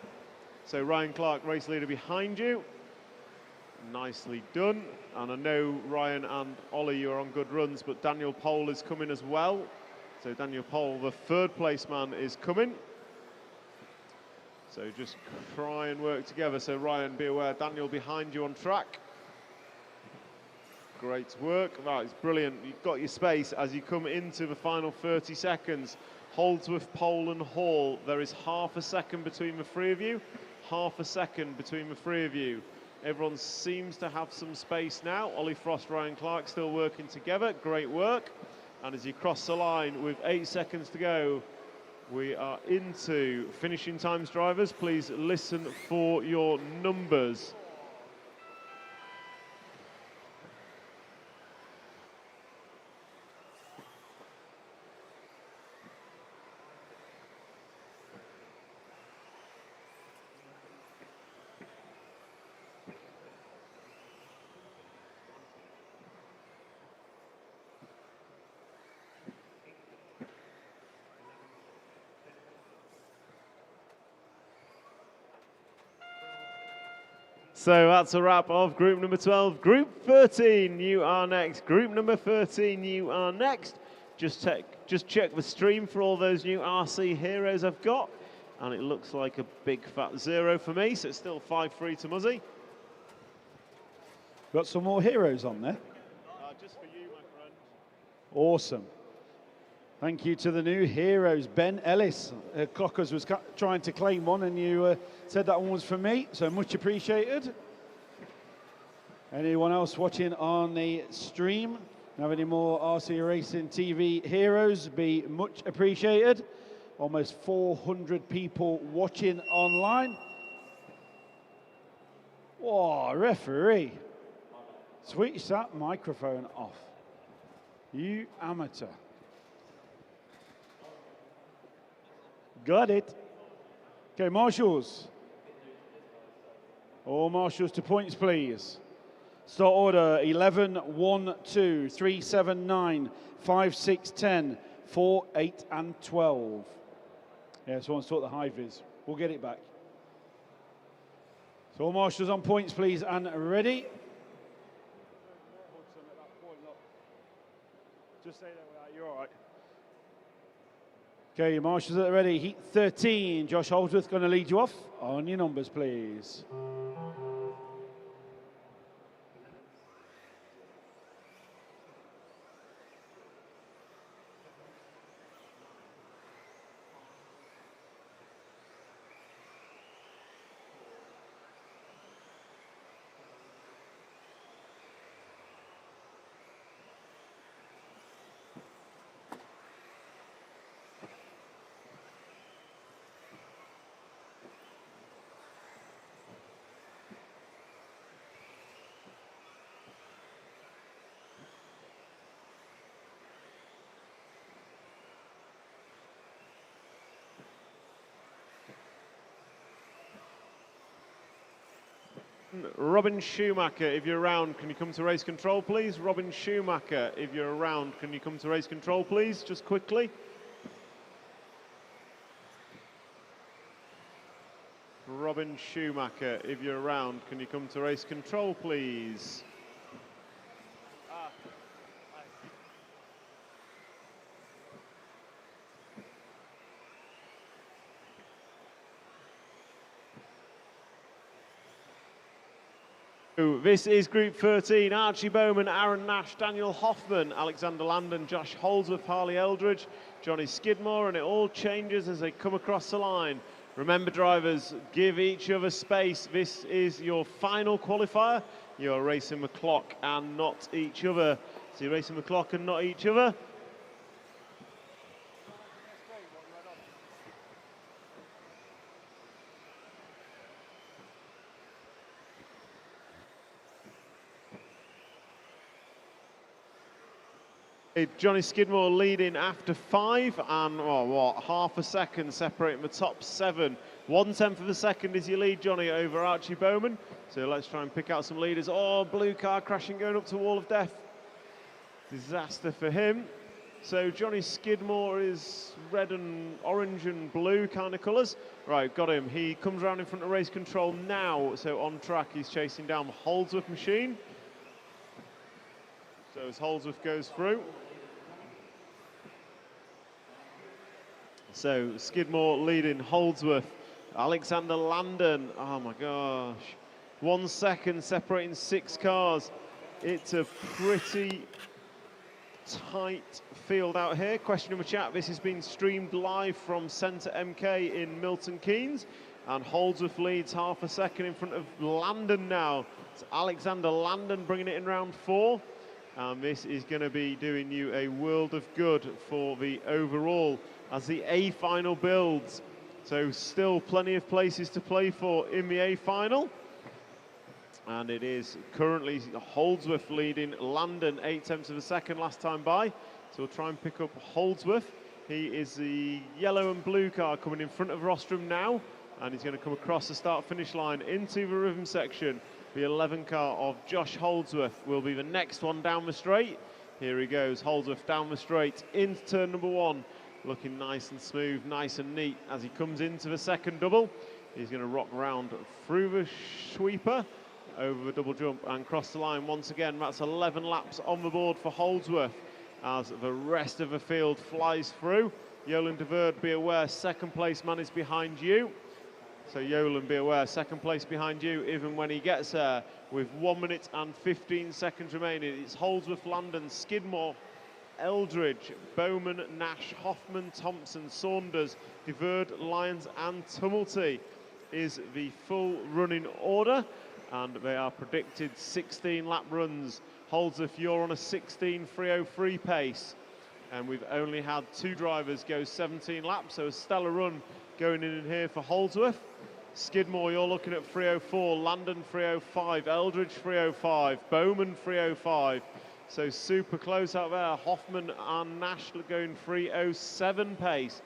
C: So Ryan Clark, race leader behind you. Nicely done. And I know Ryan and Ollie, you are on good runs, but Daniel Pole is coming as well. So Daniel Pole, the third place man, is coming. So just try and work together. So Ryan, be aware, Daniel behind you on track. Great work. That is brilliant. You've got your space as you come into the final 30 seconds. Holdsworth, Pole and Hall. There is half a second between the three of you. Half a second between the three of you. Everyone seems to have some space now. Ollie Frost, Ryan Clark still working together. Great work. And as you cross the line with 8 seconds to go, we are into finishing times, drivers. Please listen for your numbers. So that's a wrap of group number 12. Group 13, you are next. Group number 13, you are next. Just check the stream for all those new RC heroes I've got. And it looks like a big fat 0 for me, so it's still 5-3 to Muzzy.
A: Got some more heroes on there.
C: Just for you, my friend.
A: Awesome. Thank you to the new heroes. Ben Ellis, Clockers was trying to claim one, and you said that one was for me, so much appreciated. Anyone else watching on the stream, have any more RC Racing TV heroes, be much appreciated. Almost 400 people watching online. Whoa, referee. Switch that microphone off. You amateur. Got it. Okay, marshals. All marshals to points, please. Start order 11, 1, 2, 3, 7, 9, 5, 6, 10, 4, 8, and 12. Yeah, someone's taught the high vis. We'll get it back. So all marshals on points, please, and ready. Just say that, you're all right. Okay, your marshals are ready. Heat 13. Josh Holdsworth going to lead you off. On your numbers, please.
C: Robin Schumacher, if you're around, can you come to race control, please? Robin Schumacher, if you're around, can you come to race control, please? Just quickly. Robin Schumacher, if you're around, can you come to race control, please? This is Group 13, Archie Bowman, Aaron Nash, Daniel Hoffman, Alexander Landon, Josh Holdsworth, Harley Eldridge, Johnny Skidmore, and it all changes as they come across the line. Remember, drivers, give each other space. This is your final qualifier. You're racing the clock and not each other. So you're racing the clock and not each other. Johnny Skidmore leading after 5, and half a second separating the top 7. 1/10 of a second is your lead, Johnny, over Archie Bowman. So let's try and pick out some leaders. Oh, blue car crashing, going up to Wall of Death. Disaster for him. So Johnny Skidmore is red and orange and blue kind of colours. Right, got him. He comes around in front of race control now. So on track, he's chasing down the Holdsworth machine. So as Holdsworth goes through. So Skidmore leading Holdsworth. Alexander Landon, oh my gosh. 1 second separating 6 cars. It's a pretty tight field out here. Question in the chat, this has been streamed live from Centre MK in Milton Keynes. And Holdsworth leads half a second in front of Landon now. It's Alexander Landon bringing it in round 4. And this is going to be doing you a world of good for the overall as the A final builds. So still plenty of places to play for in the A final. And it is currently Holdsworth leading Landon 0.8 of a second last time by. So we'll try and pick up Holdsworth. He is the yellow and blue car coming in front of Rostrum now. And he's going to come across the start-finish line into the rhythm section. The 11 car of Josh Holdsworth will be the next one down the straight. Here he goes, Holdsworth down the straight into turn number 1. Looking nice and smooth, nice and neat as he comes into the second double. He's going to rock around through the sweeper, over the double jump and cross the line once again. That's 11 laps on the board for Holdsworth as the rest of the field flies through. Yolan de Verde, be aware, second place man is behind you. So Yolan, be aware, second place behind you even when he gets there with 1 minute and 15 seconds remaining. It's Holdsworth, Landon, Skidmore, Eldridge, Bowman, Nash, Hoffman, Thompson, Saunders, de Verde, Lyons and Tumulty is the full running order. And they are predicted 16 lap runs. Holdsworth, you're on a 16.303 pace. And we've only had 2 drivers go 17 laps, so a stellar run going in here for Holdsworth. Skidmore, you're looking at 304, Landon 305, Eldridge 305, Bowman 305. So super close out there. Hoffman and Nash going 307 pace.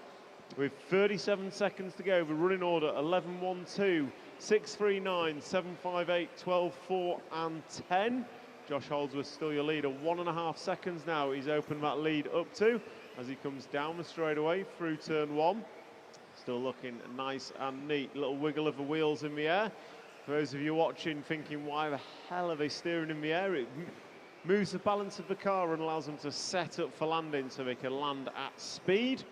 C: With 37 seconds to go, the running order 11.12, 6.39, 7.58, 12.4 and 10. Josh Holdsworth still your leader. 1.5 seconds now he's opened that lead up to as he comes down the straightaway through turn 1. Still looking nice and neat. Little wiggle of the wheels in the air. For those of you watching thinking, why the hell are they steering in the air? It moves the balance of the car and allows them to set up for landing so they can land at speed.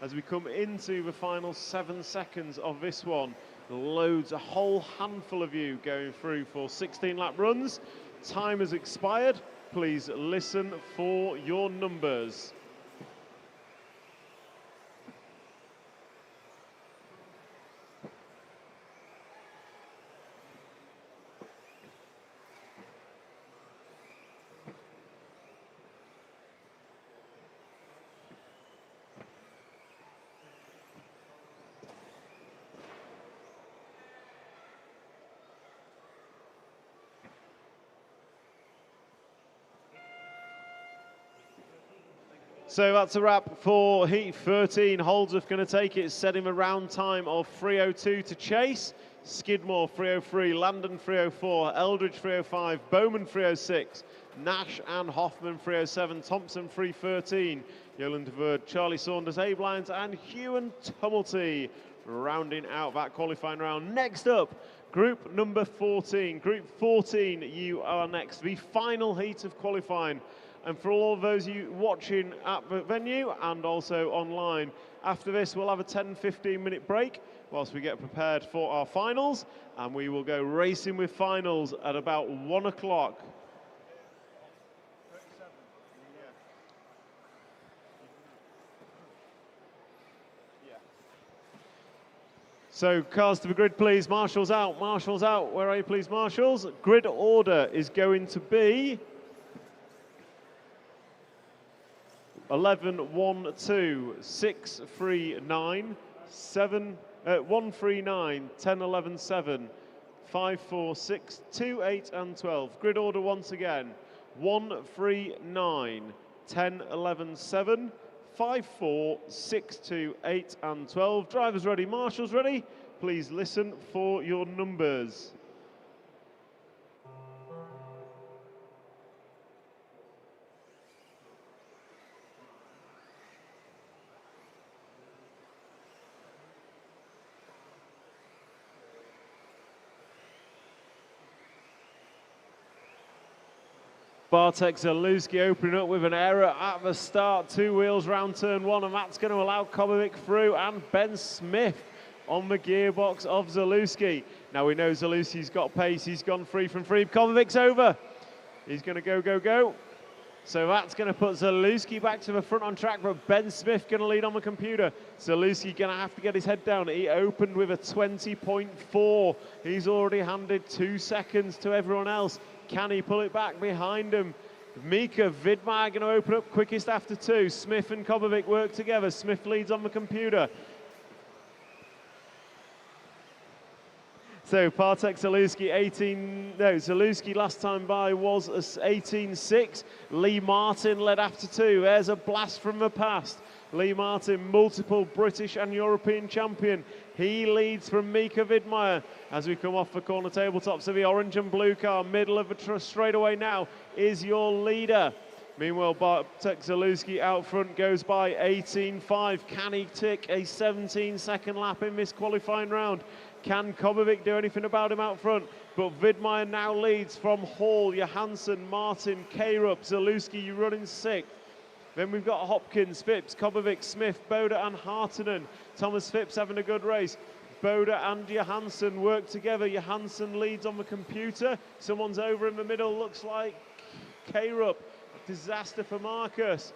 C: As we come into the final 7 seconds of this one, a whole handful of you going through for 16 lap runs. Time has expired. Please listen for your numbers. So that's a wrap for Heat 13. Holdsworth going to take it, setting a round time of 3:02 to chase. Skidmore 3:03, Landon 3:04, Eldridge 3:05, Bowman 3:06, Nash and Hoffman 3:07, Thompson 3:13, Yolan de Verde, Charlie Saunders, Abe Lyons and Hugh and Tumulty rounding out that qualifying round. Next up, group number 14. Group 14, you are next. The final heat of qualifying. And for all of those of you watching at the venue and also online, after this we'll have a 10-15 minute break whilst we get prepared for our finals, and we will go racing with finals at about 1 o'clock. So cars to the grid, please. Marshals out, marshals out. Where are you, please, marshals? Grid order is going to be 11, 1, 2, 6, 3, 9, 7, 1, 3, 9, 10, 11, 7, 5, 4, 6, 2, 8 and 12. Grid order once again. 1, 3, 9, 10, 11, 7, 5, 4, 6, 2, 8 and 12. Drivers ready, marshals ready. Please listen for your numbers. Bartek Zalewski opening up with an error at the start. 2 wheels round turn 1, and that's going to allow Kobovic through, and Ben Smith on the gearbox of Zalewski. Now we know Zalewski's got pace. He's gone free from free. Kovovic's over. He's going to go, go, go. So that's going to put Zalewski back to the front on track, but Ben Smith going to lead on the computer. Zalewski going to have to get his head down. He opened with a 20.4. He's already handed 2 seconds to everyone else. Can he pull it back behind him? Mika Vidmar going to open up quickest after 2. Smith and Kobovic work together. Smith leads on the computer. So Bartek Zalewski, Zalewski last time by was 18.6. Lee Martin led after 2. There's a blast from the past. Lee Martin, multiple British and European champion. He leads from Mika Vidmar as we come off the corner tabletop. So the orange and blue car, middle of the straightaway now, is your leader. Meanwhile, Bartek Zalewski out front goes by 18.5. Can he tick a 17-second lap in this qualifying round? Can Kobovic do anything about him out front? But Vidmar now leads from Hall, Johansson, Martin, K-Rup, Zalewski running 6th. Then we've got Hopkins, Phipps, Kobovic, Smith, Boda and Hartonen. Thomas Phipps having a good race. Boda and Johansson work together. Johansson leads on the computer. Someone's over in the middle, looks like K-Rup. Disaster for Marcus.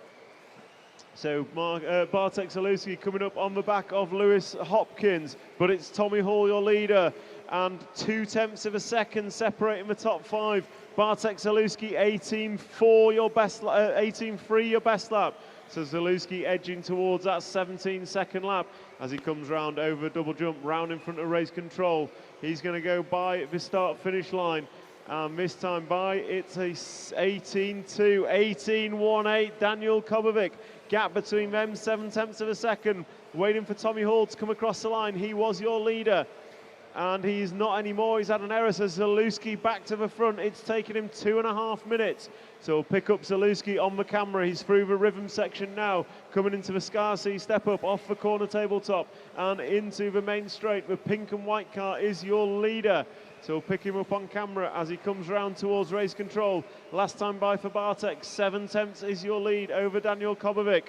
C: So Bartek Zalewski coming up on the back of Lewis Hopkins, but it's Tommy Hall, your leader, and 0.2 of a second separating the top 5. Bartek Zalewski 18.4, your best, 18.3, your best lap. So Zalewski edging towards that 17-second lap as he comes round over double jump, round in front of race control. He's going to go by the start-finish line. And this time by, it's a 18.2, 18.18, Daniel Kobovic. Gap between them, 0.7 of a second. Waiting for Tommy Hall to come across the line. He was your leader. And he's not anymore. He's had an error, so Zalewski back to the front. It's taken him 2.5 minutes. So we'll pick up Zalewski on the camera. He's through the rhythm section now, coming into the Scarsea step up off the corner tabletop and into the main straight. The pink and white car is your leader. So we'll pick him up on camera as he comes round towards race control. Last time by for Bartek, 0.7 is your lead over Daniel Kobovic.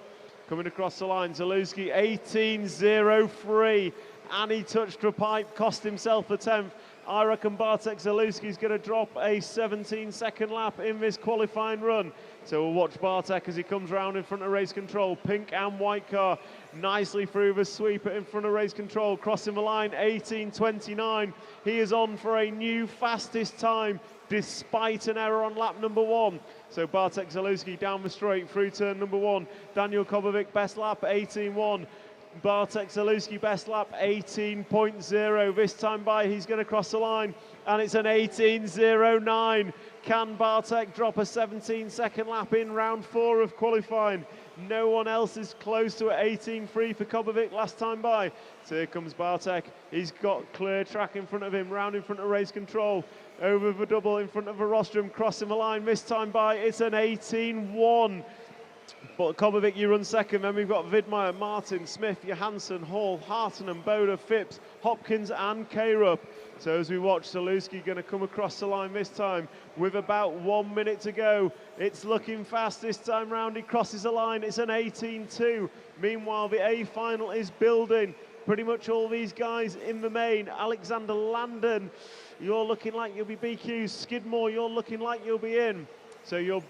C: Coming across the line, Zalewski 18.03. And he touched the pipe, cost himself the 10th. I reckon Bartek Zalewski's going to drop a 17-second lap in this qualifying run. So we'll watch Bartek as he comes round in front of race control. Pink and white car nicely through the sweeper in front of race control. Crossing the line, 18.29. He is on for a new fastest time despite an error on lap number 1. So Bartek Zalewski down the straight through turn number 1. Daniel Kobovic, best lap, 18.1. Bartek Zalewski best lap 18.0. This time by, he's going to cross the line, and it's an 18.09. Can Bartek drop a 17-second lap in round 4 of qualifying? No one else is close to an 18.3 for Kobovic last time by. So here comes Bartek. He's got clear track in front of him, round in front of race control. Over the double in front of the rostrum, crossing the line. This time by, it's an 18.1. But Kobovic, you run second. Then we've got Vidmar, Martin, Smith, Johansson, Hall, Hartonen, Boda, Phipps, Hopkins and K-Rup. So as we watch, Zalewski going to come across the line this time with about 1 minute to go. It's looking fast this time round. He crosses the line. It's an 18.2. Meanwhile, the A final is building. Pretty much all these guys in the main. Alexander Landon, you're looking like you'll be BQ. Skidmore, you're looking like you'll be in. So your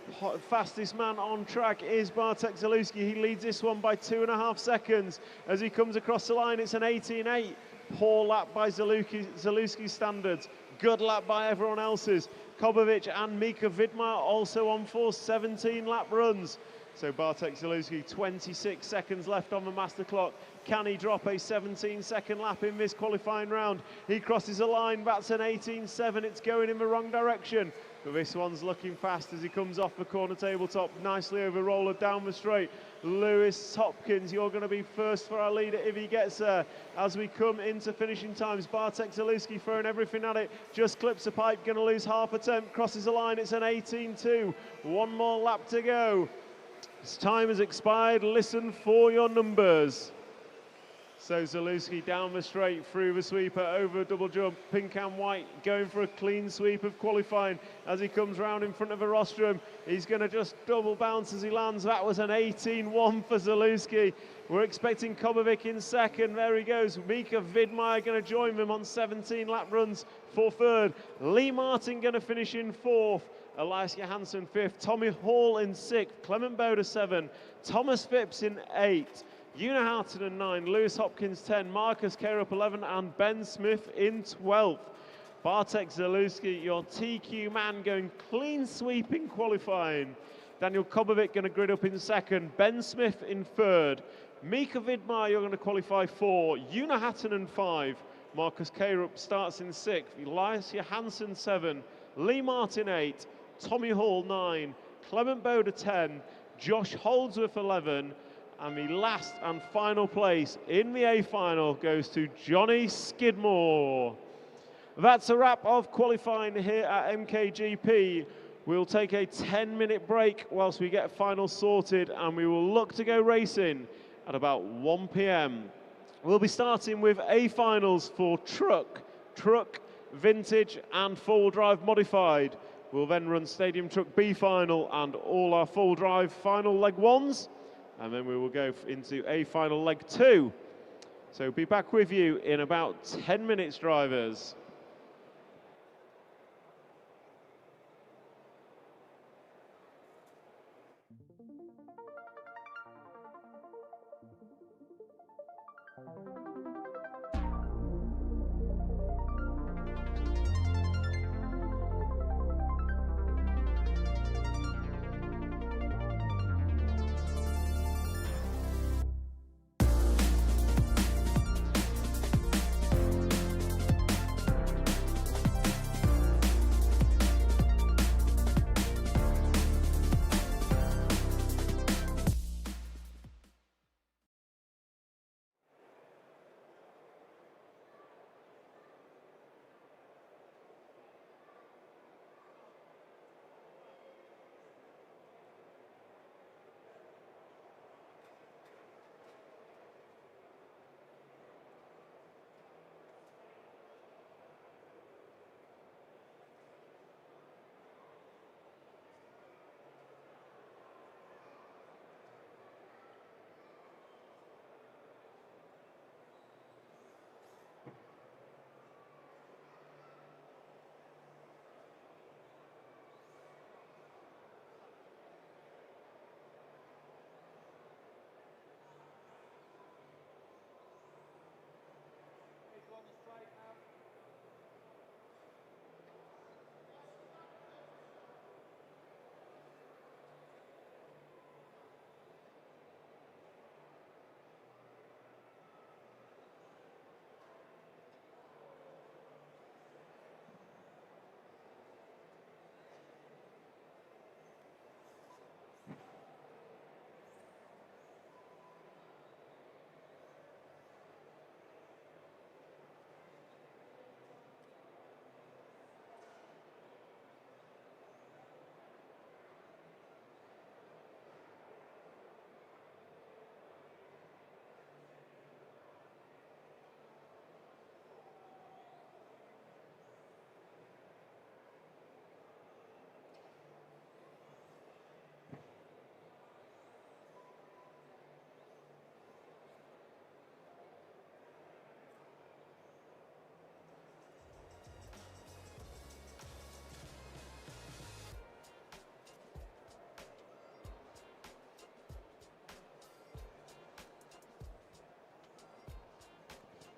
C: fastest man on track is Bartek Zalewski. He leads this one by 2.5 seconds. As he comes across the line, it's an 18.8. Poor lap by Zalewski's standards. Good lap by everyone else's. Kobovic and Mika Vidmar also on for 17 lap runs. So Bartek Zalewski, 26 seconds left on the master clock. Can he drop a 17-second lap in this qualifying round? He crosses the line, that's an 18.7. It's going in the wrong direction. But this one's looking fast as he comes off the corner tabletop, nicely over roller down the straight. Lewis Hopkins, you're going to be first for our leader if he gets there. As we come into finishing times, Bartek Zalewski throwing everything at it, just clips a pipe, going to lose half attempt, crosses the line, it's an 18-2. One more lap to go. His time has expired, listen for your numbers. So Zalewski down the straight, through the sweeper, over a double jump, pink and white, going for a clean sweep of qualifying. As he comes round in front of the rostrum, he's going to just double bounce as he lands. That was an 18-1 for Zalewski. We're expecting Kobovic in second, there he goes. Mika Vidmaier going to join them on 17 lap runs for third. Lee Martin going to finish in fourth. Elias Johansson fifth, Tommy Hall in sixth, Clement Boda 7, Thomas Phipps in 8. Una Houghton in 9, Lewis Hopkins 10, Marcus Carup 11, and Ben Smith in 12th. Bartek Zalewski, your TQ man, going clean sweeping qualifying. Daniel Kobovic going to grid up in second, Ben Smith in third. Mika Vidmaier, you're going to qualify 4, Una Houghton in 5, Marcus Carup starts in 6th, Elias Johansson 7, Lee Martin 8, Tommy Hall 9, Clement Boda 10, Josh Holdsworth 11, and the last and final place in the A final goes to Johnny Skidmore. That's a wrap of qualifying here at MKGP. We'll take a 10-minute break whilst we get finals sorted, and we will look to go racing at about 1 p.m. We'll be starting with A finals for truck, vintage, and four-wheel drive modified. We'll then run Stadium Truck B final and all our full drive final leg ones. And then we will go into A final leg 2. So be back with you in about 10 minutes, drivers.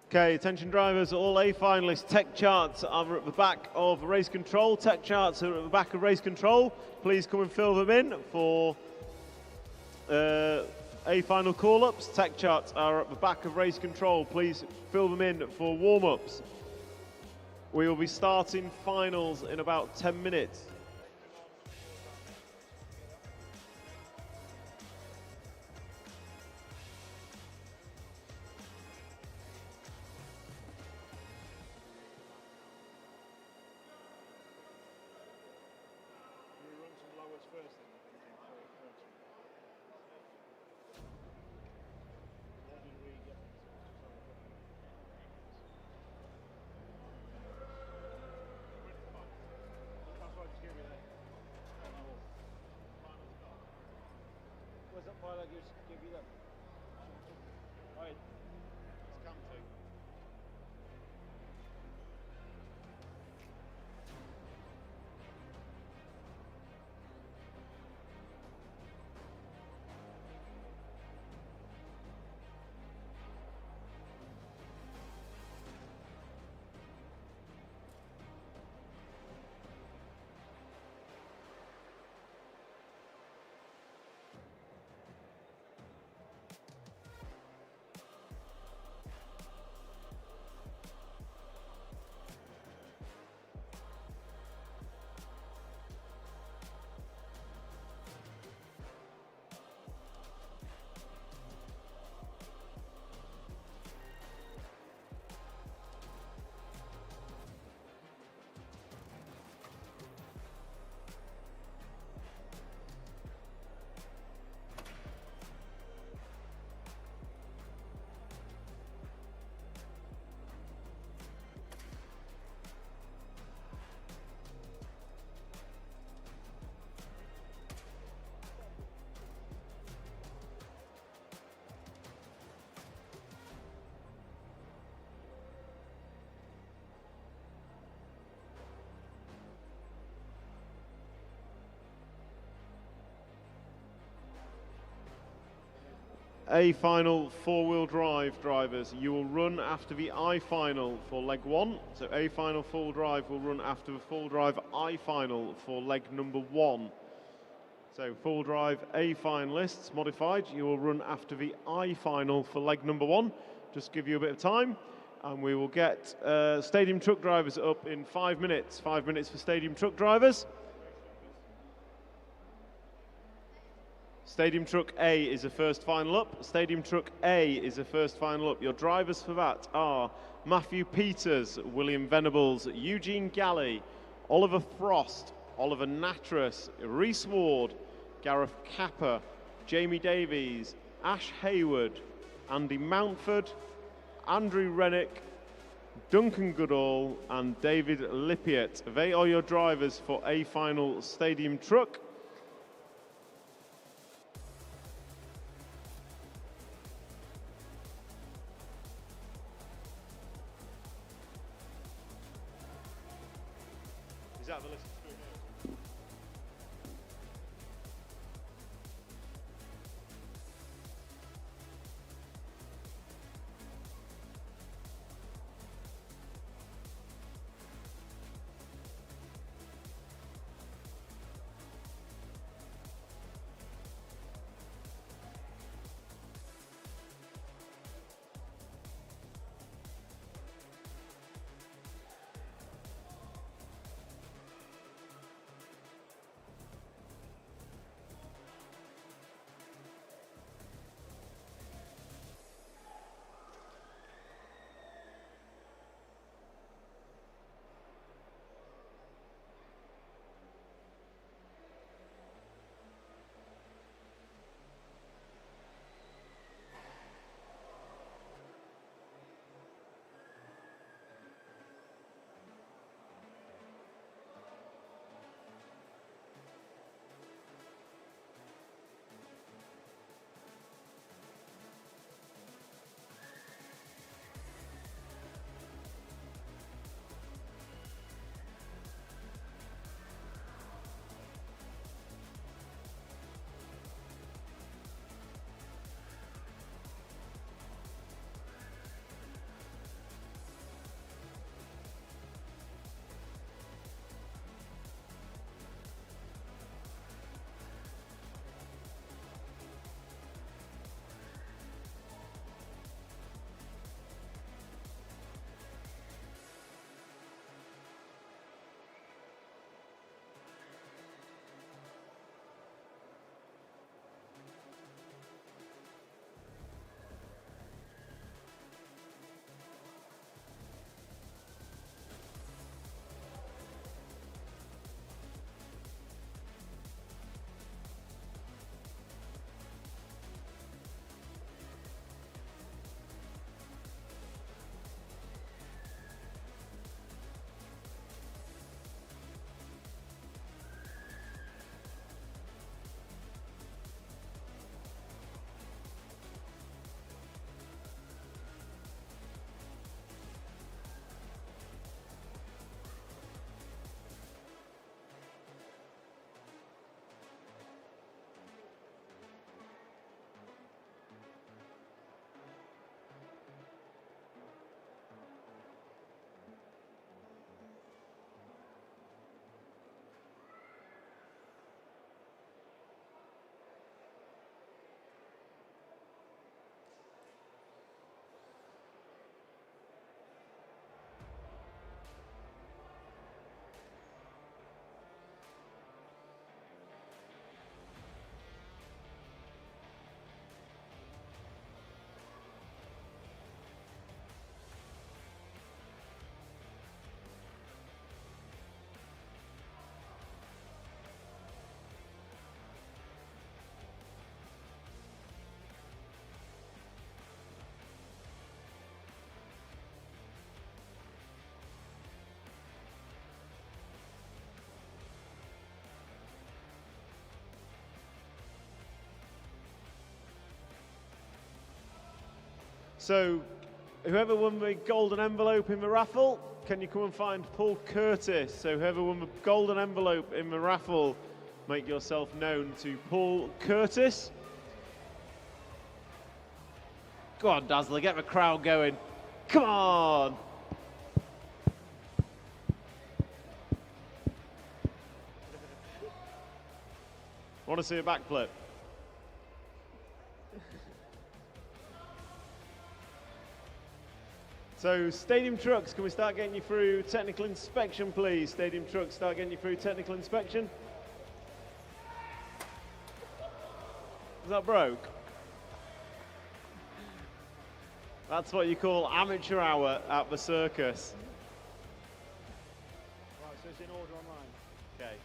C: Okay, attention drivers, all A finalists, tech charts are at the back of race control. Tech charts are at the back of race control. Please come and fill them in for A final call-ups. Tech charts are at the back of race control. Please fill them in for warm-ups. We will be starting finals in about 10 minutes.
A: give you that. Right.
C: It's Camping. A final four-wheel drive drivers, you will run after the I final for leg one. So A final full drive will run after the full drive I final for leg number one. So full drive A finalists modified, you will run after the I final for leg number one. Just give you a bit of time and we will get stadium truck drivers up in 5 minutes. 5 minutes for stadium truck drivers. Stadium Truck A is the first final up. Stadium Truck A is the first final up. Your drivers for that are Matthew Peters, William Venables, Eugene Galley, Oliver Frost, Oliver Natras, Reese Ward, Gareth Capper, Jamie Davies, Ash Hayward, Andy Mountford, Andrew Rennick, Duncan Goodall and David Lippiett. They are your drivers for A final Stadium Truck. Is that the list? So, whoever won the golden envelope in the raffle, can you come and find Paul Curtis? So, whoever won the golden envelope in the raffle, make yourself known to Paul Curtis. Go on, Dazzler, get the crowd going. Come on! Want to see a backflip? So, Stadium Trucks, can we start getting you through technical inspection, please? Stadium Trucks, start getting you through technical inspection. Is that broke? That's what you call amateur hour at the circus.
A: Right, so it's in order online.
C: Okay.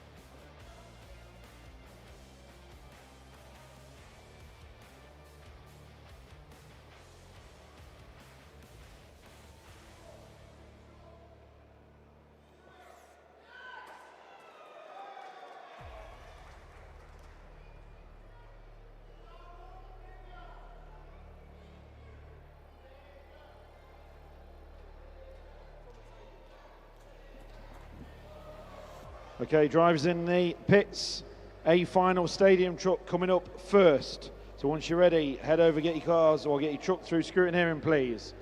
A: Okay, drivers in the pits. A final stadium truck coming up first. So once you're ready, head over, get your cars or get your truck through scrutineering, please.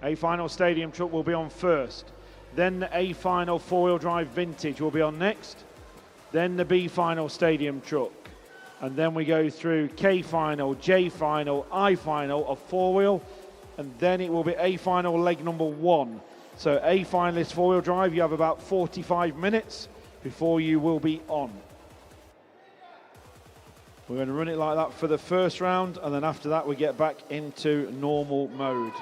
A: A final stadium truck will be on first. Then the A final four-wheel drive vintage will be on next. Then the B final stadium truck. And then we go through K final, J final, I final of four-wheel. And then it will be A final leg number 1. So A finalist four-wheel drive, you have about 45 minutes before you will be on. We're going to run it like that for the first round, and then after that we get back into normal mode.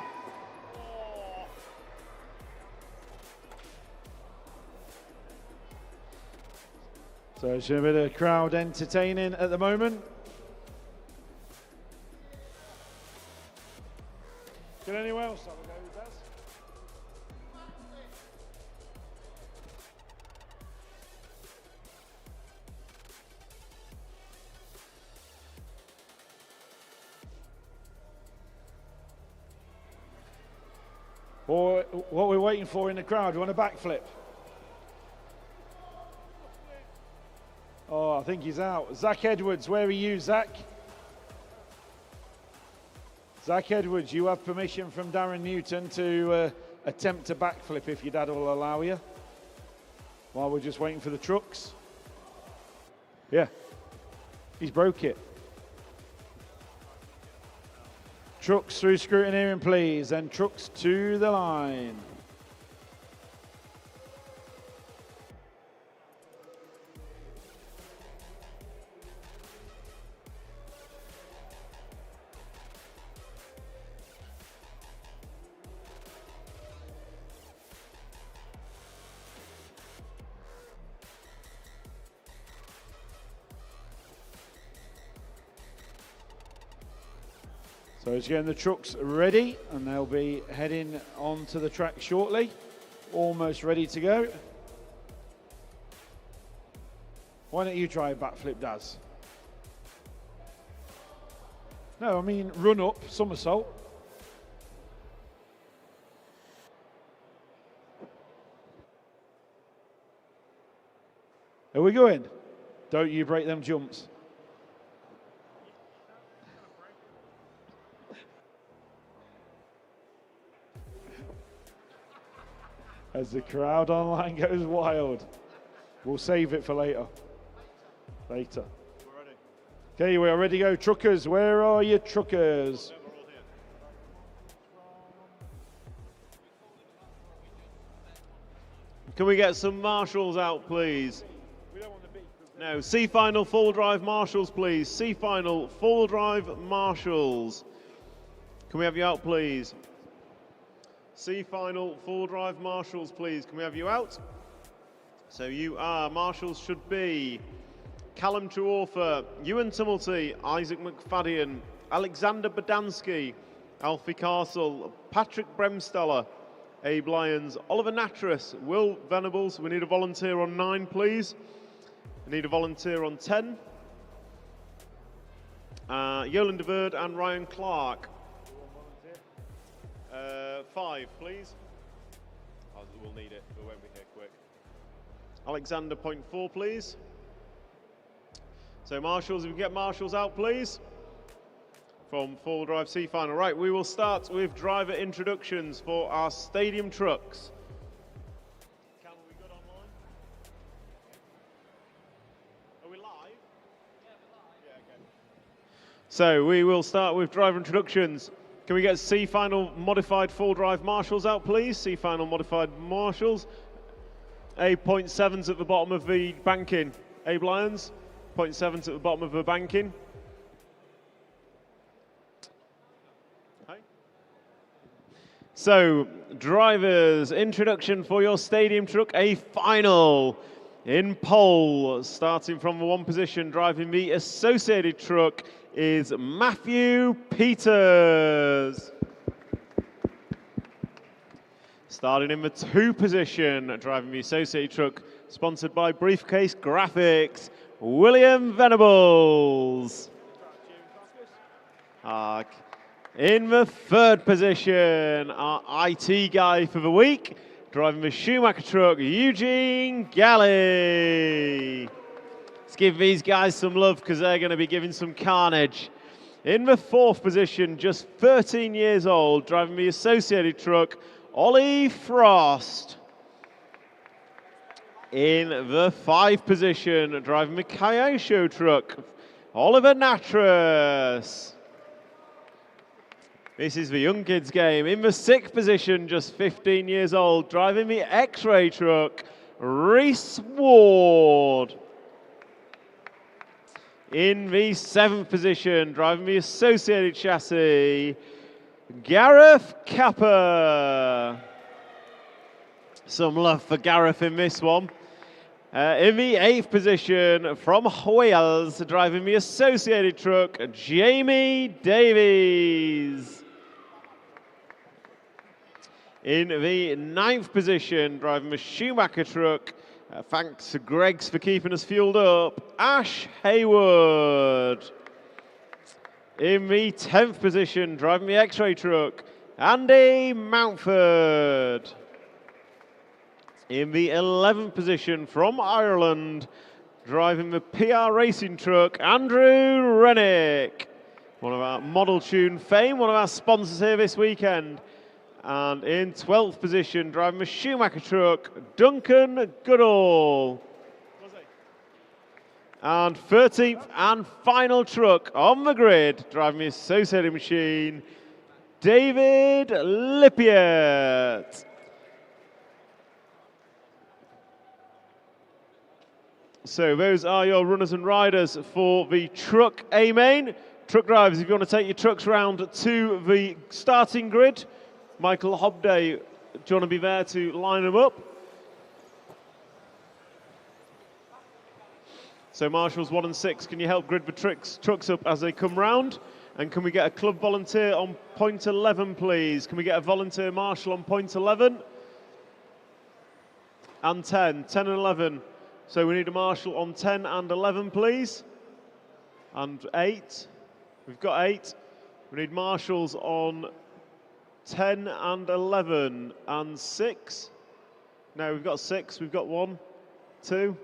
A: So it's a bit of crowd entertaining at the moment. Can anyone else have a go with that? Or what we're waiting for in the crowd, you want a backflip? Oh, I think he's out. Zach Edwards, where are you, Zach? Zach Edwards, you have permission from Darren Newton to attempt a backflip if your dad will allow you. While we're just waiting for the trucks. Yeah, he's broke it. Trucks through scrutineering, please, and trucks to the line. So he's getting the trucks ready, and they'll be heading onto the track shortly. Almost ready to go. Why don't you try a backflip, Daz? No, I mean run up, somersault. Are we going? Don't you break them jumps. As the crowd online goes wild. We'll save it for later.
C: We're ready.
A: Okay, we are ready to go. Truckers, where are your truckers?
C: Can we get some marshals out, please? No, C final full drive marshals, please. C final full drive marshals. Can we have you out, please? C final full drive marshals, please. Can we have you out? So you are, marshals should be Callum Truorfer, Ewan Tumulty, Isaac McFadden, Alexander Badansky, Alfie Castle, Patrick Bremsteller, Abe Lyons, Oliver Natras, Will Venables. We need a volunteer on 9, please. We need a volunteer on 10. Yolan de Verde and Ryan Clark. 5, please. We'll need it, we won't be here quick. Alexander, point 4, please. So marshals, if we can get marshals out, please. From four-wheel drive C final. Right, we will start with driver introductions for our stadium trucks. Cal, are we good online? Are we live? Yeah, we're live. Yeah, okay. So we will start with driver introductions. Can we get C final modified full drive marshals out, please? C final modified marshals. A.7s at the bottom of the banking. Abe Lyons, 0.7s at the bottom of the banking. Hi. So, drivers, introduction for your stadium truck, a final. In pole, starting from the 1 position, driving the associated truck is Matthew Peters. Starting in the 2 position, driving the associated truck, sponsored by Briefcase Graphics, William Venables. In the 3rd position, our IT guy for the week, driving the Schumacher truck, Eugene Galley. Let's give these guys some love because they're going to be giving some carnage. In the 4th position, just 13 years old, driving the associated truck, Ollie Frost. In the 5th position, driving the Kyosho truck, Oliver Natras. This is the young kids game. In the 6th position, just 15 years old, driving the X-Ray truck, Reese Ward. In the 7th position, driving the associated chassis, Gareth Kappa. Some love for Gareth in this one. In the 8th position, from Wales, driving the associated truck, Jamie Davies. In the 9th position, driving the Schumacher truck, thanks to Greggs for keeping us fueled up, Ash Haywood. In the 10th position, driving the X-Ray truck, Andy Mountford. In the 11th position, from Ireland, driving the PR Racing truck, Andrew Rennick. One of our Model Tune fame, one of our sponsors here this weekend. And in 12th position, driving the Schumacher truck, Duncan Goodall. And 13th and final truck on the grid, driving the associated machine, David Lippiett. So those are your runners and riders for the truck A main. Truck drivers, if you want to take your trucks round to the starting grid, Michael Hobday, do you want to be there to line them up? So marshals 1 and 6, can you help grid the trucks up as they come round? And can we get a club volunteer on point 11, please? Can we get a volunteer marshal on point 11? And 10 and 11. So we need a marshal on 10 and 11, please. And 8. We've got 8. We need marshals on 10 and 11 and 6. No, we've got 6. We've got 1, 2.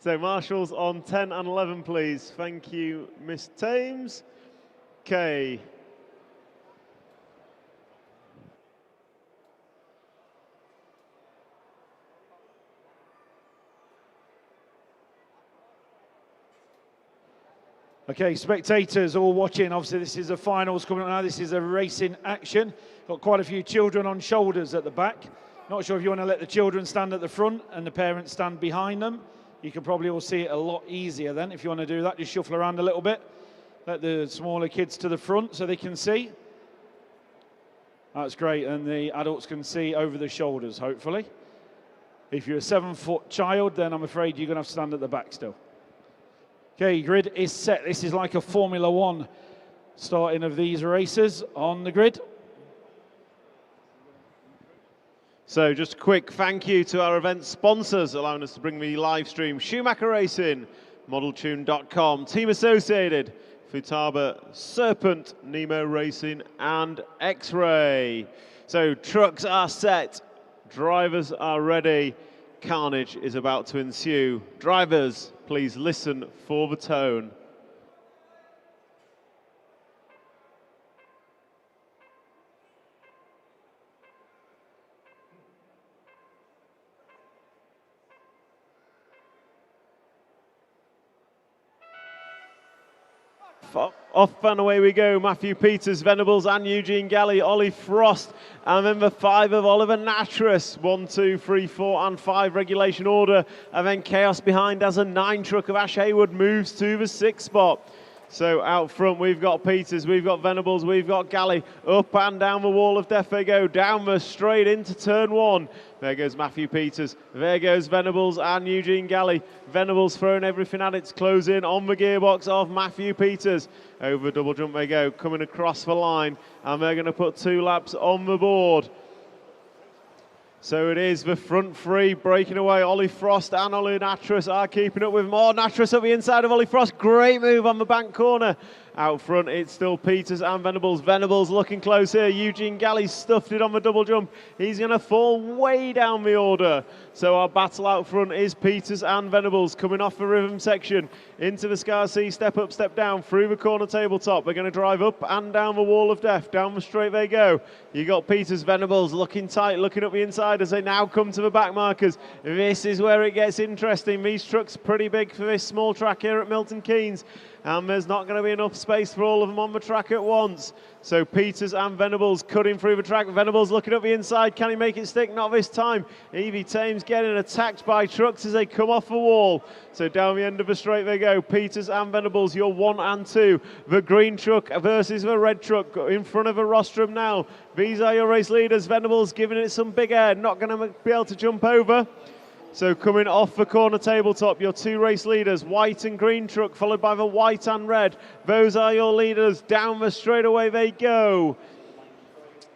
C: So marshals on 10 and 11, please. Thank you, Miss Thames. Okay.
A: Okay, spectators all watching, obviously this is the finals coming up now, this is a racing action. Got quite a few children on shoulders at the back. Not sure if you want to let the children stand at the front and the parents stand behind them. You can probably all see it a lot easier then. If you want to do that, just shuffle around a little bit. Let the smaller kids to the front so they can see. That's great, and the adults can see over the shoulders, hopefully. If you're a 7-foot child, then I'm afraid you're going to have to stand at the back still. Okay, grid is set. This is like a Formula One starting of these races on the grid.
C: So just a quick thank you to our event sponsors allowing us to bring the live stream. Schumacher Racing, ModelTune.com, Team Associated, Futaba, Serpent, Nemo Racing, and X-Ray. So trucks are set, drivers are ready. Carnage is about to ensue. Drivers, please listen for the tone. Off and away we go. Matthew Peters, Venables and Eugene Galley, Ollie Frost, and then the 5 of Oliver Nattrass. 1, 2, 3, 4 and 5 regulation order. And then chaos behind as a 9 truck of Ash Haywood moves to the 6th spot. So out front we've got Peters, we've got Venables, we've got Galley. Up and down the wall of death they go, down the straight into turn 1. There goes Matthew Peters, there goes Venables and Eugene Galley. Venables throwing everything at its close in on the gearbox of Matthew Peters. Over double jump they go, coming across the line, and they're going to put 2 laps on the board. So it is the front 3 breaking away. Ollie Frost and Ollie Nattrass are keeping up with more. Nattrass at the inside of Ollie Frost. Great move on the bank corner. Out front, it's still Peters and Venables. Venables looking close here. Eugene Galley stuffed it on the double jump. He's going to fall way down the order. So our battle out front is Peters and Venables coming off the rhythm section into the Scar C. Step up, step down through the corner tabletop. They're going to drive up and down the wall of death. Down the straight they go. You got Peters, Venables looking tight, looking up the inside as they now come to the back markers. This is where it gets interesting. These trucks pretty big for this small track here at Milton Keynes. And there's not going to be enough space for all of them on the track at once. So Peters and Venables cutting through the track. Venables looking up the inside. Can he make it stick? Not this time. Evie Thames getting attacked by trucks as they come off the wall. So down the end of the straight they go. Peters and Venables, you're 1 and 2. The green truck versus the red truck in front of a rostrum now. These are your race leaders. Venables giving it some big air. Not going to be able to jump over. So coming off the corner tabletop, your 2 race leaders, white and green truck, followed by the white and red. Those are your leaders. Down the straightaway they go.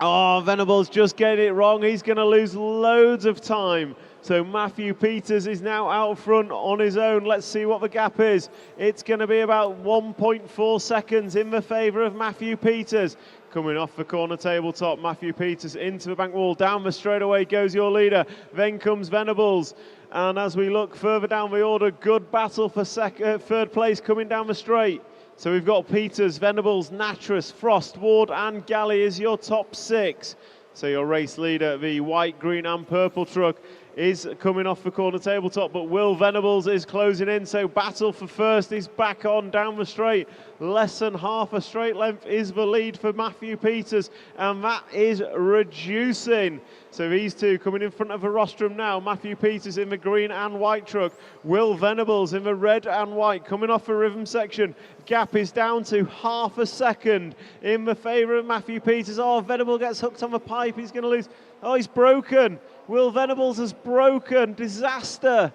C: Oh, Venables just getting it wrong. He's going to lose loads of time. So Matthew Peters is now out front on his own. Let's see what the gap is. It's going to be about 1.4 seconds in the favour of Matthew Peters. Coming off the corner tabletop, Matthew Peters into the bank wall. Down the straightaway goes your leader. Then comes Venables. And as we look further down the order, good battle for third place coming down the straight. So we've got Peters, Venables, Nattrass, Frost, Ward and Galley is your top 6. So your race leader, the white, green and purple truck, is coming off the corner tabletop, but Will Venables is closing in, so battle for first is back on down the straight. Less than half a straight length is the lead for Matthew Peters, and that is reducing. So these 2 coming in front of the rostrum now. Matthew Peters in the green and white truck. Will Venables in the red and white coming off the rhythm section. Gap is down to half a second in the favour of Matthew Peters. Oh, Venable gets hooked on the pipe. He's going to lose. Oh, he's broken. Will Venables has broken. Disaster.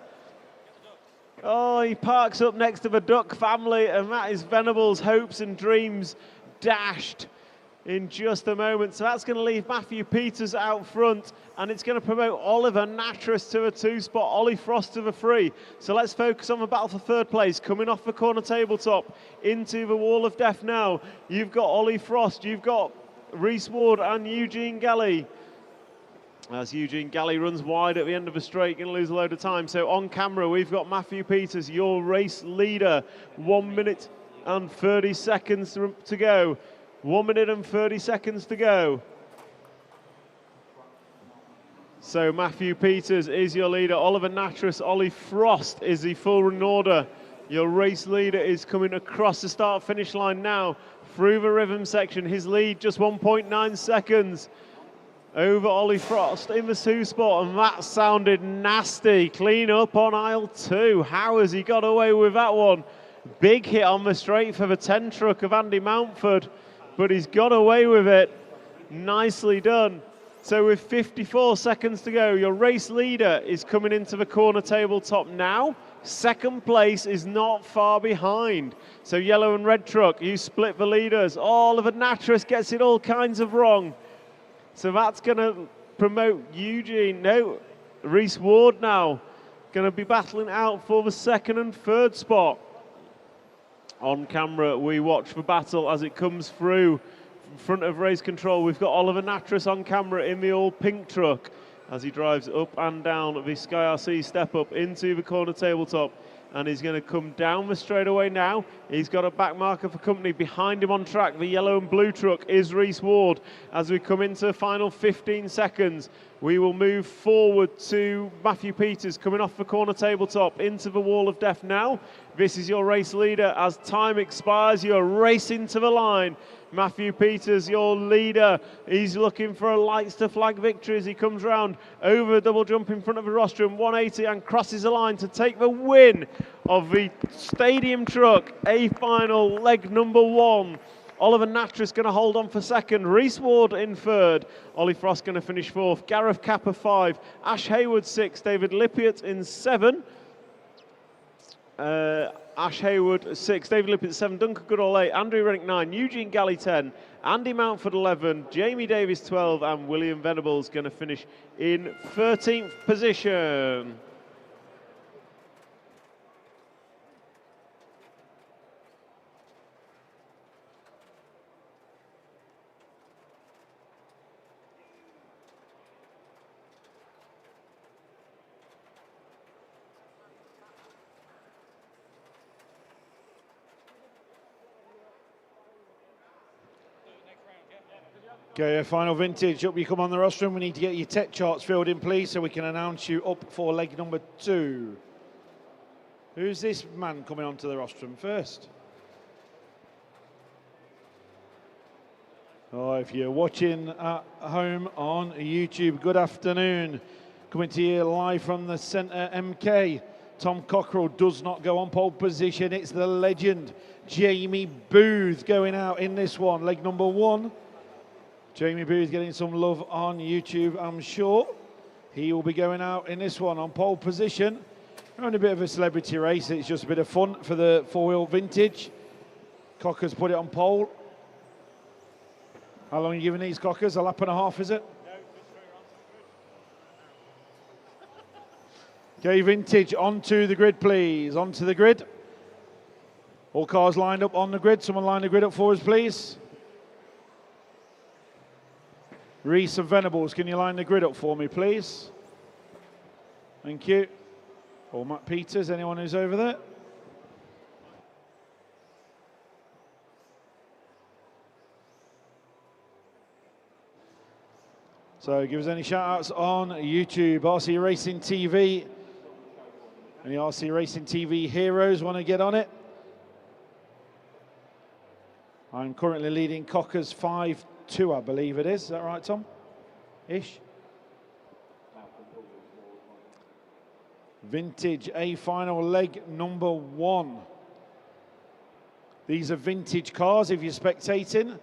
C: Oh, he parks up next to the Duck family, and that is Venables' hopes and dreams dashed in just a moment. So that's going to leave Matthew Peters out front, and it's going to promote Oliver Nattrass to a 2 spot, Ollie Frost to the 3. So let's focus on the battle for third place. Coming off the corner tabletop into the wall of death now. You've got Ollie Frost, you've got Reese Ward and Eugene Galley. As Eugene Galley runs wide at the end of the straight, going to lose a load of time. So on camera, we've got Matthew Peters, your race leader. 1 minute and 30 seconds to go. 1 minute and 30 seconds to go. So Matthew Peters is your leader. Oliver Nattrass, Ollie Frost is the full run order. Your race leader is coming across the start-finish line now through the rhythm section. His lead just 1.9 seconds over Ollie Frost in the 2 spot, and that sounded nasty. Clean up on aisle 2. How has he got away with that one? Big hit on the straight for the 10 truck of Andy Mountford, but he's got away with it. Nicely done. So with 54 seconds to go, your race leader is coming into the corner tabletop now. Second place is not far behind. So yellow and red truck, you split the leaders. Oliver Nattrass gets it all kinds of wrong. So that's going to promote Reese Ward now. Going to be battling out for the 2nd and 3rd spot. On camera, we watch the battle as it comes through in front of race control. We've got Oliver Natras on camera in the all pink truck as he drives up and down the Sky RC step up into the corner tabletop. And he's going to come down the straightaway now. He's got a back marker for company behind him on track. The yellow and blue truck is Reese Ward. As we come into the final 15 seconds, we will move forward to Matthew Peters coming off the corner tabletop into the wall of death now. This is your race leader. As time expires, you are racing to the line. Matthew Peters, your leader. He's looking for a lights to flag victory as he comes round over a double jump in front of the rostrum, 180, and crosses the line to take the win of the stadium truck A final leg number 1. Oliver Natras going to hold on for second. Reese Ward in third. Ollie Frost going to finish fourth. Gareth Capper 5. Ash Hayward 6. David Lippiott in 7. Ash Hayward 6, David Lippitt 7, Duncan Goodall 8, Andrew Rennick 9, Eugene Galley 10, Andy Mountford 11, Jamie Davis 12, and William Venables going to finish in 13th position.
A: Okay, final vintage. Up you come on the rostrum. We need to get your tech charts filled in, please, so we can announce you up for leg number 2. Who's this man coming onto the rostrum first? Oh, if you're watching at home on YouTube, good afternoon. Coming to you live from the centre, MK. Tom Cockrell does not go on pole position. It's the legend, Jamie Booth, going out in this one, leg number 1. Jamie Booth getting some love on YouTube, I'm sure. He will be going out in this one on pole position. Only a bit of a celebrity race. It's just a bit of fun for the four-wheel vintage. Cocker's put it on pole. How long are you giving these Cockers? A lap and a half, is it? Okay, vintage, onto the grid, please. Onto the grid. All cars lined up on the grid. Someone line the grid up for us, please. Reese and Venables, can you line the grid up for me, please? Thank you. Or Matt Peters, anyone who's over there? So give us any shout-outs on YouTube. RC Racing TV. Any RC Racing TV heroes want to get on it? I'm currently leading Cockers 5-2, I believe it is. Is that right, Tom? Ish? Vintage A final leg number 1. These are vintage cars if you're spectating.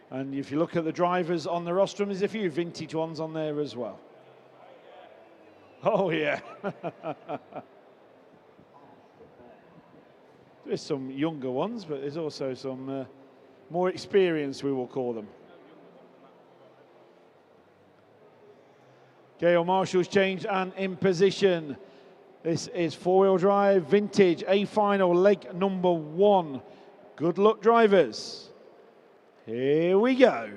A: And if you look at the drivers on the rostrum, there's a few vintage ones on there as well. Oh, yeah. There's some younger ones, but there's also some more experienced, we will call them. Gail Marshall's changed and in position. This is four-wheel drive, vintage, A final, leg number 1. Good luck, drivers. Here we go.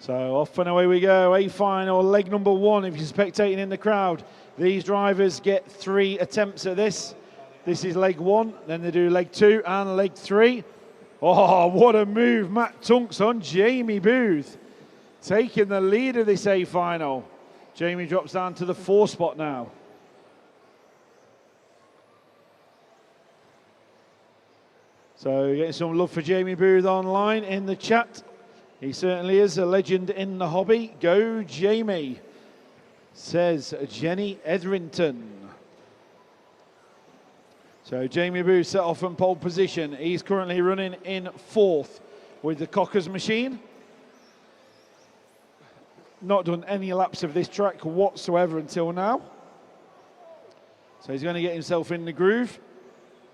A: So off and away we go. A final, leg number 1. If you're spectating in the crowd, these drivers get 3 attempts at this. This is leg 1, then they do leg 2 and leg 3. Oh, what a move. Matt Tunks on Jamie Booth, taking the lead of this A final. Jamie drops down to the 4 spot now. So getting some love for Jamie Booth online in the chat. He certainly is a legend in the hobby. Go Jamie, says Jenny Etherington. So Jamie Booth set off from pole position. He's currently running in 4th with the Cockers machine. Not done any laps of this track whatsoever until now. So he's going to get himself in the groove.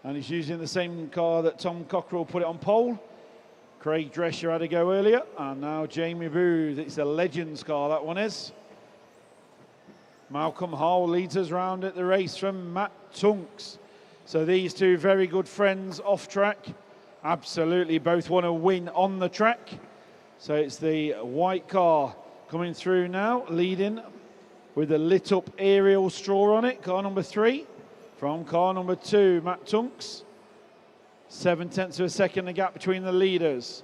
A: And he's using the same car that Tom Cockrell put it on pole. Craig Drescher had a go earlier, and now Jamie Booth. It's a Legends car, that one is. Malcolm Hall leads us round at the race from Matt Tunks. So these two very good friends off track. Absolutely both want to win on the track. So it's the white car coming through now, leading with a lit up aerial straw on it. Car number 3 from car number 2, Matt Tunks. 7/10 of a second the gap between the leaders.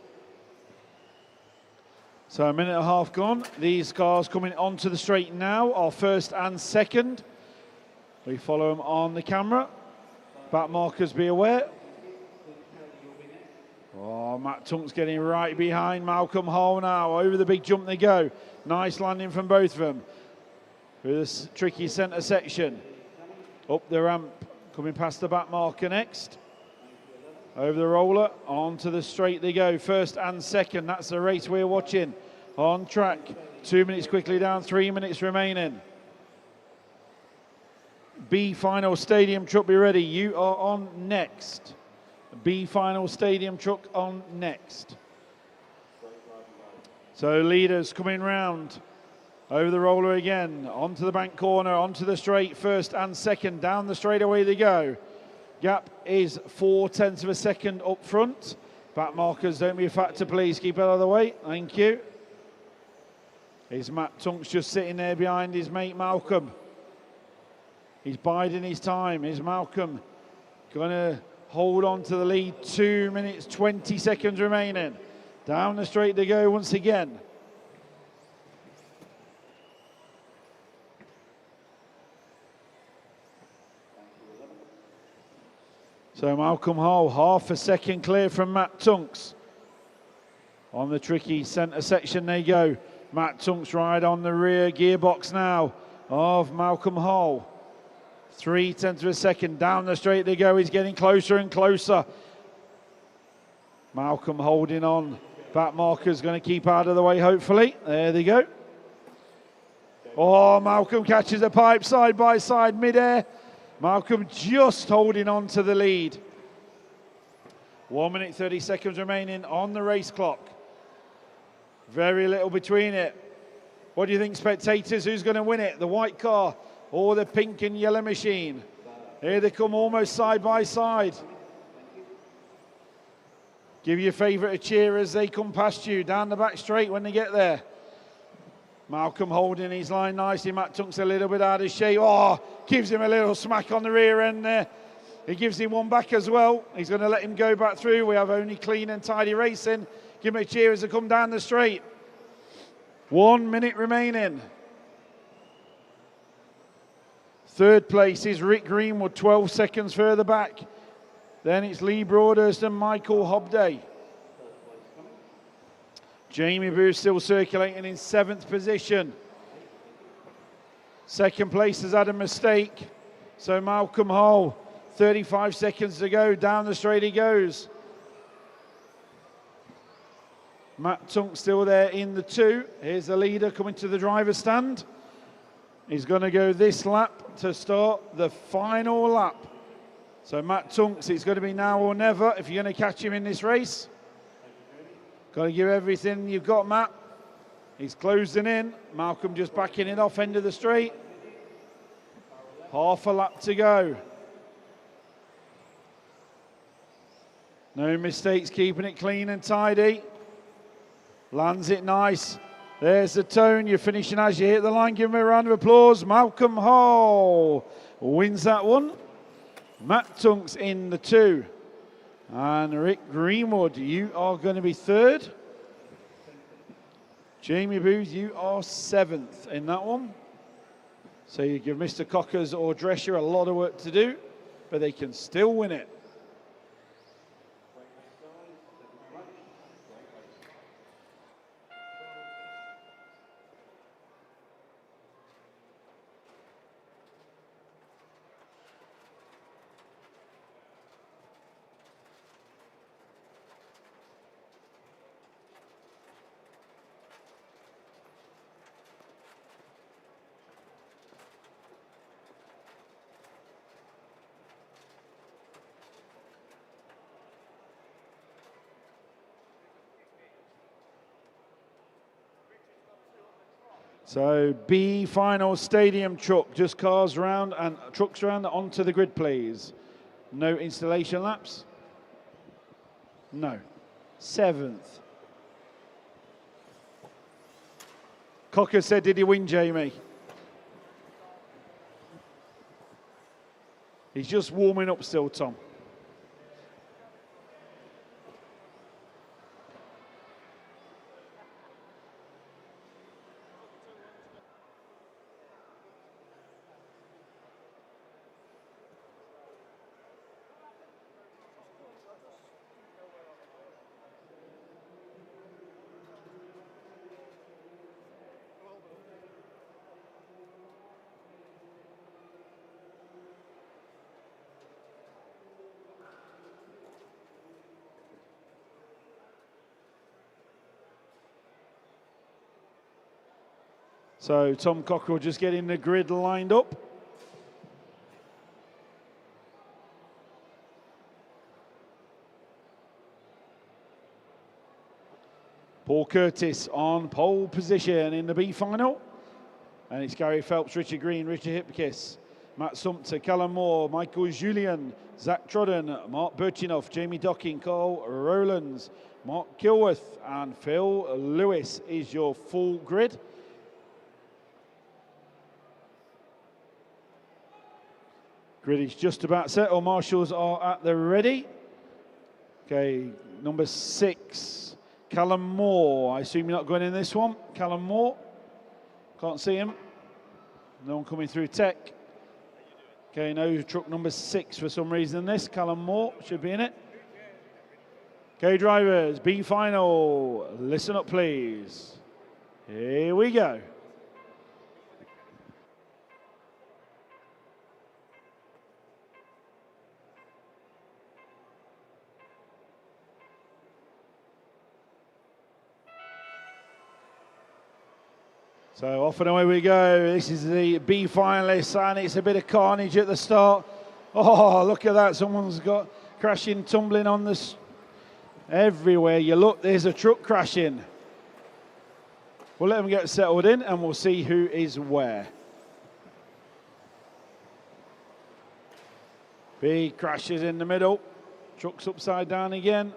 A: So a minute and a half gone. These cars coming onto the straight now are first and second. We follow them on the camera. Back markers, be aware. Oh, Matt Tunks getting right behind Malcolm Hall now. Over the big jump they go. Nice landing from both of them. With this tricky centre section. Up the ramp, coming past the back marker next. Over the roller, onto the straight they go. First and second, that's the race we're watching. On track, 2 minutes quickly down, 3 minutes remaining. B final stadium truck, be ready. You are on next. B final stadium truck on next. So leaders coming round. Over the roller again, onto the bank corner, onto the straight, first and second. Down the straightaway they go. Gap is 4/10 of a second up front. Back markers, don't be a factor, please. Keep out of the way. Thank you. Is Matt Tunks just sitting there behind his mate Malcolm? He's biding his time. Is Malcolm going to hold on to the lead? 2 minutes, 20 seconds remaining. Down the straight they go once again. So Malcolm Hall, half a second clear from Matt Tunks. On the tricky centre section they go. Matt Tunks right on the rear gearbox now of Malcolm Hall. 3/10 of a second, down the straight they go. He's getting closer and closer. Malcolm holding on. Back marker's going to keep out of the way, hopefully. There they go. Oh, Malcolm catches a pipe side by side, mid-air. Malcolm just holding on to the lead. 1 minute, 30 seconds remaining on the race clock. Very little between it. What do you think, spectators? Who's going to win it? The white car or the pink and yellow machine? Here they come almost side by side. Give your favourite a cheer as they come past you down the back straight when they get there. Malcolm holding his line nicely. Matt Tunks a little bit out of shape. Oh, gives him a little smack on the rear end there. He gives him one back as well. He's going to let him go back through. We have only clean and tidy racing. Give him a cheer as they come down the straight. 1 minute remaining. Third place is Rick Greenwood, 12 seconds further back. Then it's Lee Broadhurst and Michael Hobday. Jamie Booth still circulating in 7th position. Second place has had a mistake. So Malcolm Hall, 35 seconds to go. Down the straight he goes. Matt Tunks still there in the 2. Here's the leader coming to the driver's stand. He's going to go this lap to start the final lap. So Matt Tunks, it's going to be now or never if you're going to catch him in this race. Got to give everything you've got, Matt. He's closing in. Malcolm just backing it off end of the straight. Half a lap to go. No mistakes, keeping it clean and tidy. Lands it nice. There's the tone. You're finishing as you hit the line. Give him a round of applause. Malcolm Hall wins that one. Matt Tunks in the 2. And Rick Greenwood, you are going to be 3rd. Jamie Booth, you are 7th in that one. So you give Mr. Cockers or Drescher a lot of work to do, but they can still win it. So B final stadium truck, just cars round and trucks round onto the grid, please. No installation laps? No. 7th. Cocker said, did he win, Jamie? He's just warming up still, Tom. So Tom Cockrell just getting the grid lined up. Paul Curtis on pole position in the B final. And it's Gary Phelps, Richard Green, Richard Hipkiss, Matt Sumter, Callum Moore, Michael Julian, Zach Trodden, Mark Birchinoff, Jamie Docking, Carl Rowlands, Mark Kilworth, and Phil Lewis is your full grid. Grid is just about set. All marshals are at the ready. Okay, number 6, Callum Moore. I assume you're not going in this one. Callum Moore. Can't see him. No one coming through tech. Okay, no truck number 6 for some reason. This Callum Moore should be in it. Okay, drivers, B final. Listen up, please. Here we go. So off and away we go. This is the B finalists, and it's a bit of carnage at the start. Oh, look at that. Someone's got crashing, tumbling on this. Everywhere you look, there's a truck crashing. We'll let them get settled in, and we'll see who is where. B crashes in the middle. Truck's upside down again.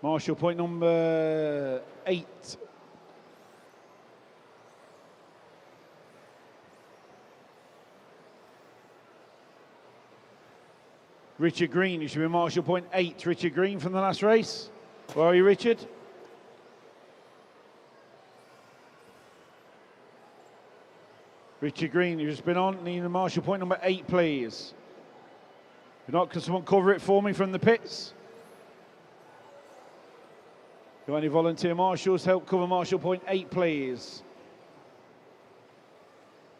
A: Marshall point number 8. Richard Green, you should be Marshall point 8. Richard Green from the last race. Where are you, Richard? Richard Green, you've just been on. Need a Marshall point number 8, please. If not, can someone cover it for me from the pits? Do any volunteer marshals help cover Marshall point 8, please?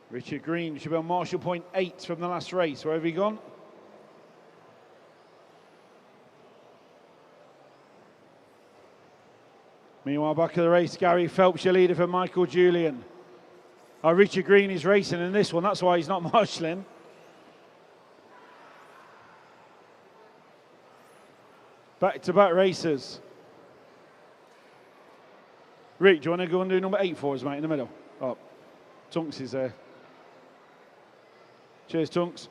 A: Richard Green, you should be on Marshall point 8 from the last race. Where have you gone? Meanwhile, back of the race, Gary Phelps, your leader for Michael Julian. Oh, Richard Green is racing in this one. That's why he's not marshalling. Back-to-back racers. Rick, do you want to go and do number 8 for us, mate, in the middle? Oh, Tunks is there. Cheers, Tunks.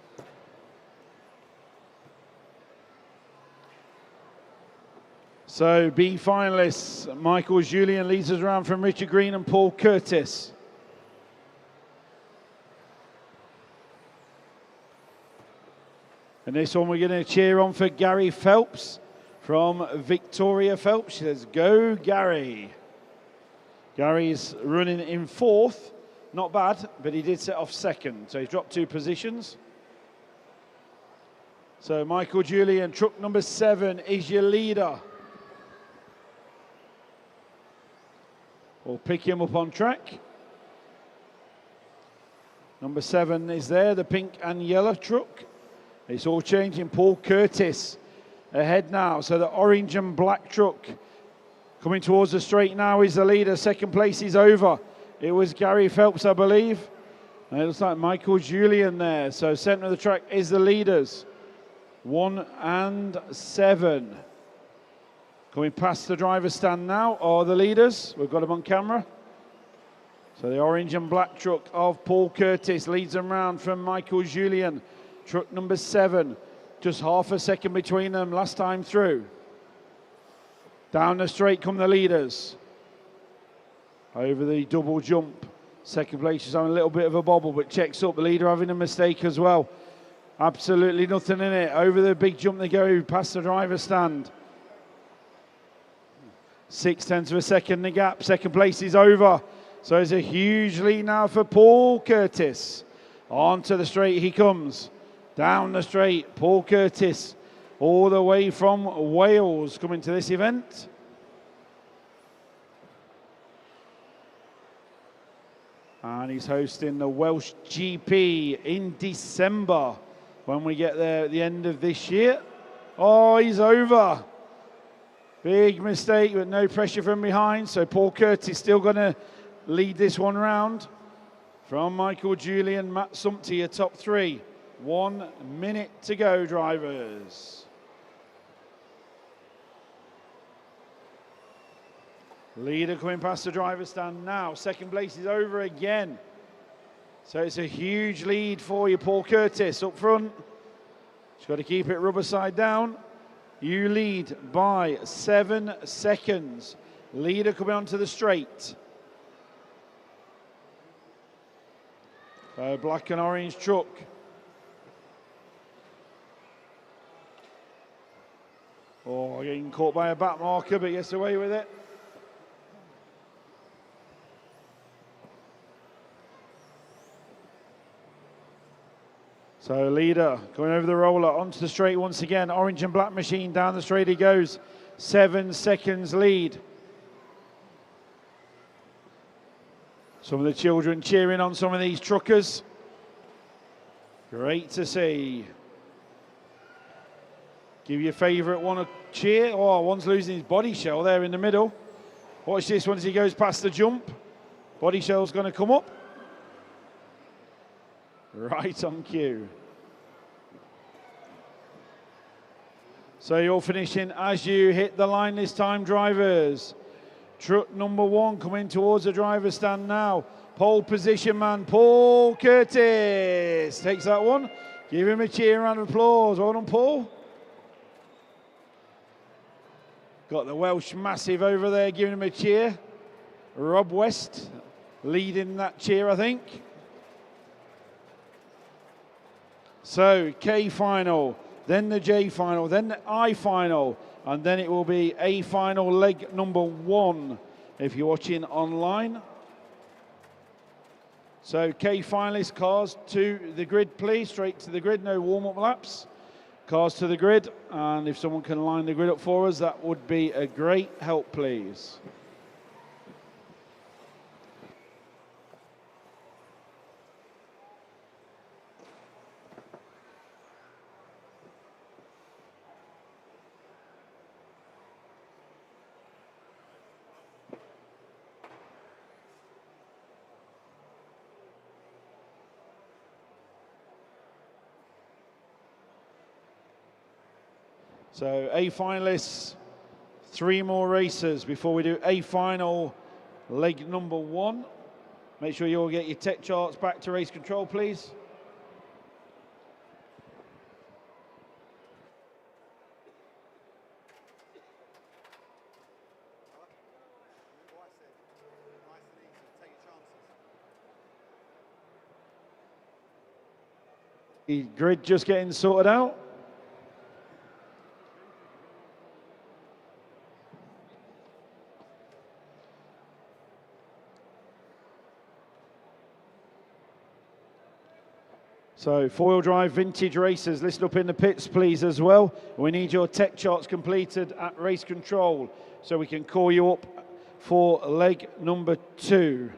A: So, B finalists, Michael Julian leads us around from Richard Green and Paul Curtis. And this one we're going to cheer on for Gary Phelps from Victoria Phelps. She says, go Gary. Gary's running in 4th. Not bad, but he did set off 2nd. So he's dropped 2 positions. So Michael Julian, truck number 7, is your leader. We'll pick him up on track. Number 7 is there, the pink and yellow truck. It's all changing. Paul Curtis ahead now. So the orange and black truck coming towards the straight now is the leader. 2nd place is over. It was Gary Phelps, I believe. And it looks like Michael Julian there. So centre of the track is the leaders. 1 and 7. Coming past the driver's stand now are the leaders. We've got them on camera. So the orange and black truck of Paul Curtis leads them round from Michael Julien. Truck number 7, just half a second between them last time through. Down the straight come the leaders. Over the double jump. Second place is on a little bit of a bobble, but checks up. The leader having a mistake as well. Absolutely nothing in it. Over the big jump they go, past the driver's stand. 0.6 of a second the gap. Second place is over. So it's a huge lead now for Paul Curtis. Onto the straight he comes. Down the straight, Paul Curtis, all the way from Wales, coming to this event. And he's hosting the Welsh GP in December when we get there at the end of this year. Oh, he's over. Big mistake, but no pressure from behind. So Paul Curtis still going to lead this one round. From Michael Julien, Matt Sumpter, your top 3. 1 minute to go, drivers. Leader coming past the driver's stand now. Second place is over again. So it's a huge lead for you, Paul Curtis, up front. Just got to keep it rubber side down. You lead by 7 seconds. Leader coming onto the straight. So black and orange truck. Oh, getting caught by a back marker, but gets away with it. So leader going over the roller onto the straight once again. Orange and black machine down the straight he goes. 7 seconds lead. Some of the children cheering on some of these truckers. Great to see. Give your favourite one a cheer. Oh, one's losing his body shell there in the middle. Watch this one as he goes past the jump. Body shell's going to come up. Right on cue. So you're finishing as you hit the line this time, drivers. Truck number 1 coming towards the driver's stand now. Pole position man, Paul Curtis. Takes that one. Give him a cheer, round of applause. Well done, Paul. Got the Welsh massive over there giving him a cheer. Rob West leading that cheer, I think. So K final, then the J final, then the I final, and then it will be A final leg number 1 if you're watching online. So K finalist cars to the grid, please. Straight to the grid, no warm-up laps. Cars to the grid, and if someone can line the grid up for us, that would be a great help, please. So A finalists, 3 more races before we do A final leg number 1. Make sure you all get your tech charts back to race control, please. The grid just getting sorted out. So 4-wheel drive vintage racers, listen up in the pits please as well. We need your tech charts completed at race control so we can call you up for leg number 2.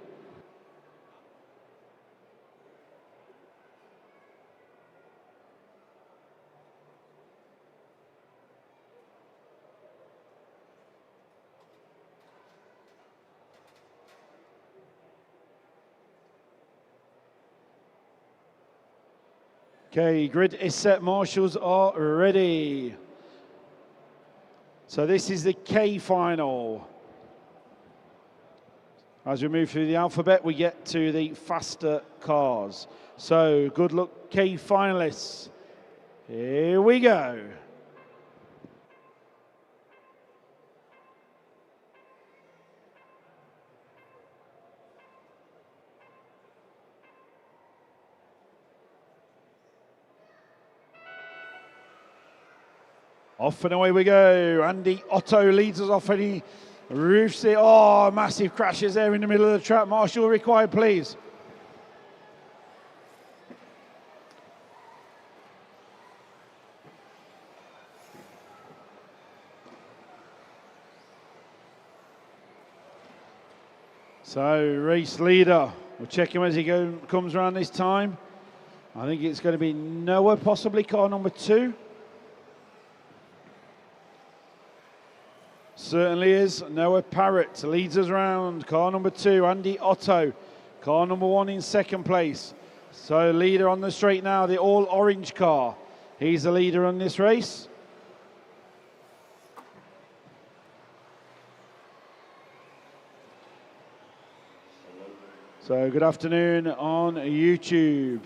A: Okay, grid is set, marshals are ready. So this is the K final. As we move through the alphabet, we get to the faster cars. So good luck, K finalists. Here we go. Off and away we go. Andy Otto leads us off and he roofs it. Oh, massive crashes there in the middle of the track. Marshal required, please. So, race leader. We'll check him as he comes around this time. I think it's going to be Noah, possibly car number 2. Certainly is. Noah Parrott leads us round. Car number 2, Andy Otto. Car number 1 in second place. So leader on the straight now, the all orange car. He's the leader on this race. So good afternoon on YouTube.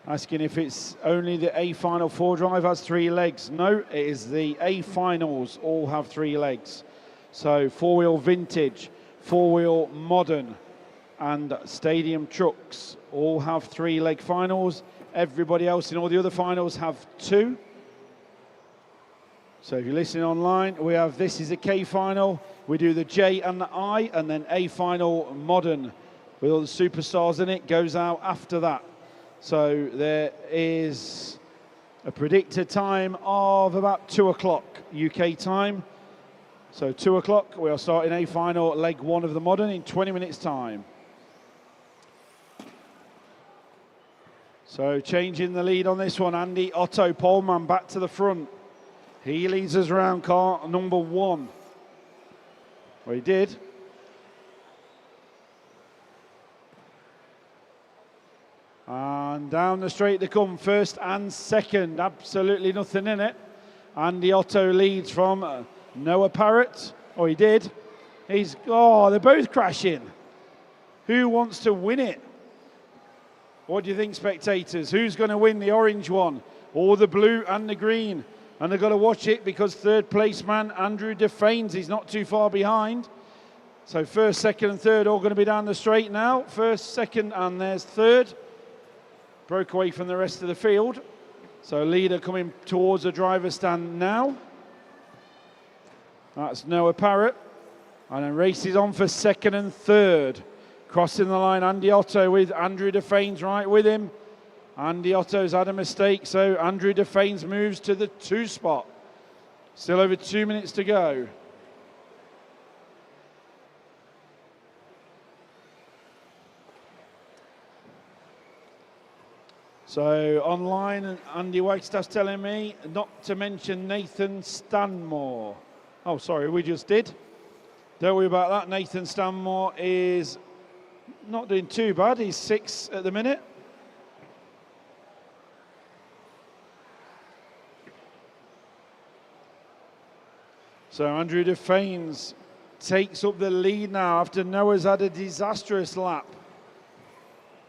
A: Asking if it's only the A Final 4 drive has 3 legs. No, it is the A Finals all have 3 legs. So 4-wheel vintage, 4-wheel modern and stadium trucks all have 3-leg finals. Everybody else in all the other finals have 2. So if you're listening online, we have this is the K final. We do the J and the I, and then A Final modern with all the superstars in it goes out after that. So there is a predicted time of about 2 o'clock UK time. So 2 o'clock, we are starting A Final leg 1 of the modern in 20 minutes time. So changing the lead on this one, Andy Otto, poleman back to the front. He leads us around car number 1. Well, he did. And down the straight they come, first and second, absolutely nothing in it. Andy Otto leads from Noah Parrott. Oh, he did. They're both crashing. Who wants to win it? What do you think, spectators? Who's going to win the orange one or the blue and the green? And they've got to watch it because third place man Andrew Defanes is not too far behind. So first, second and third all going to be down the straight now. First, second and there's third. Broke away from the rest of the field. So leader coming towards the driver's stand now. That's Noah Parrott. And then races on for second and third. Crossing the line, Andy Otto with Andrew Defanes right with him. Andy Otto's had a mistake, so Andrew Defanes moves to the 2 spot. Still over 2 minutes to go. So online, Andy Wagstaff's telling me not to mention Nathan Stanmore. Oh, sorry, we just did. Don't worry about that. Nathan Stanmore is not doing too bad. He's 6th at the minute. So Andrew Defanes takes up the lead now after Noah's had a disastrous lap.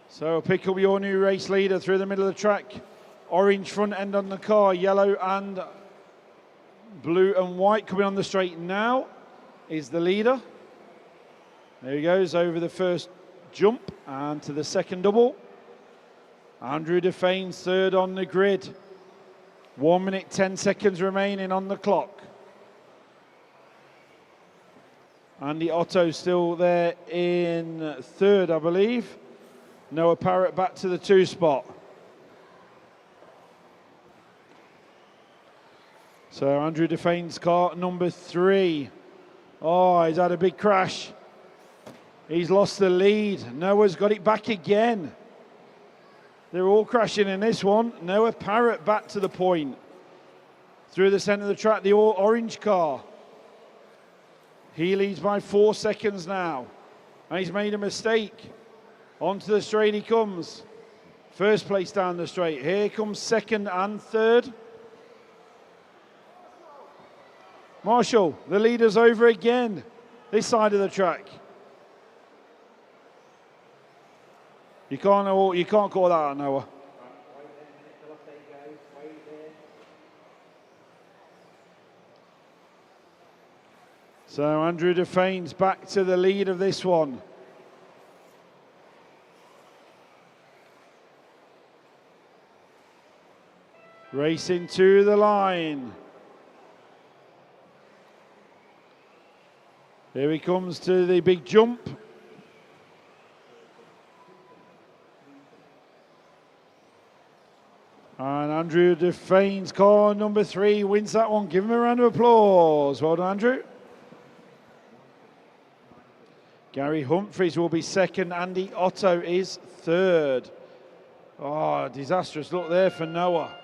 A: So pick up your new race leader through the middle of the track. Orange front end on the car, yellow and blue and white coming on the straight now is the leader. There he goes over the first jump and to the second double. Andrew Defanes third on the grid. 1 minute 10 seconds remaining on the clock. Andy Otto still there in third, I believe. Noah Parrott back to the 2 spot. So Andrew Defanes' car number 3. Oh, he's had a big crash. He's lost the lead. Noah's got it back again. They're all crashing in this one. Noah Parrott back to the point. Through the centre of the track, the all orange car. He leads by 4 seconds now. And he's made a mistake. Onto the straight he comes. First place down the straight. Here comes second and third. Marshall, the leader's over again, this side of the track. You can't call that out, Noah. So Andrew Defane's back to the lead of this one. Racing to the line. Here he comes to the big jump. And Andrew Defane's car number 3 wins that one. Give him a round of applause. Well done, Andrew. Gary Humphries will be second. Andy Otto is third. Oh, disastrous look there for Noah.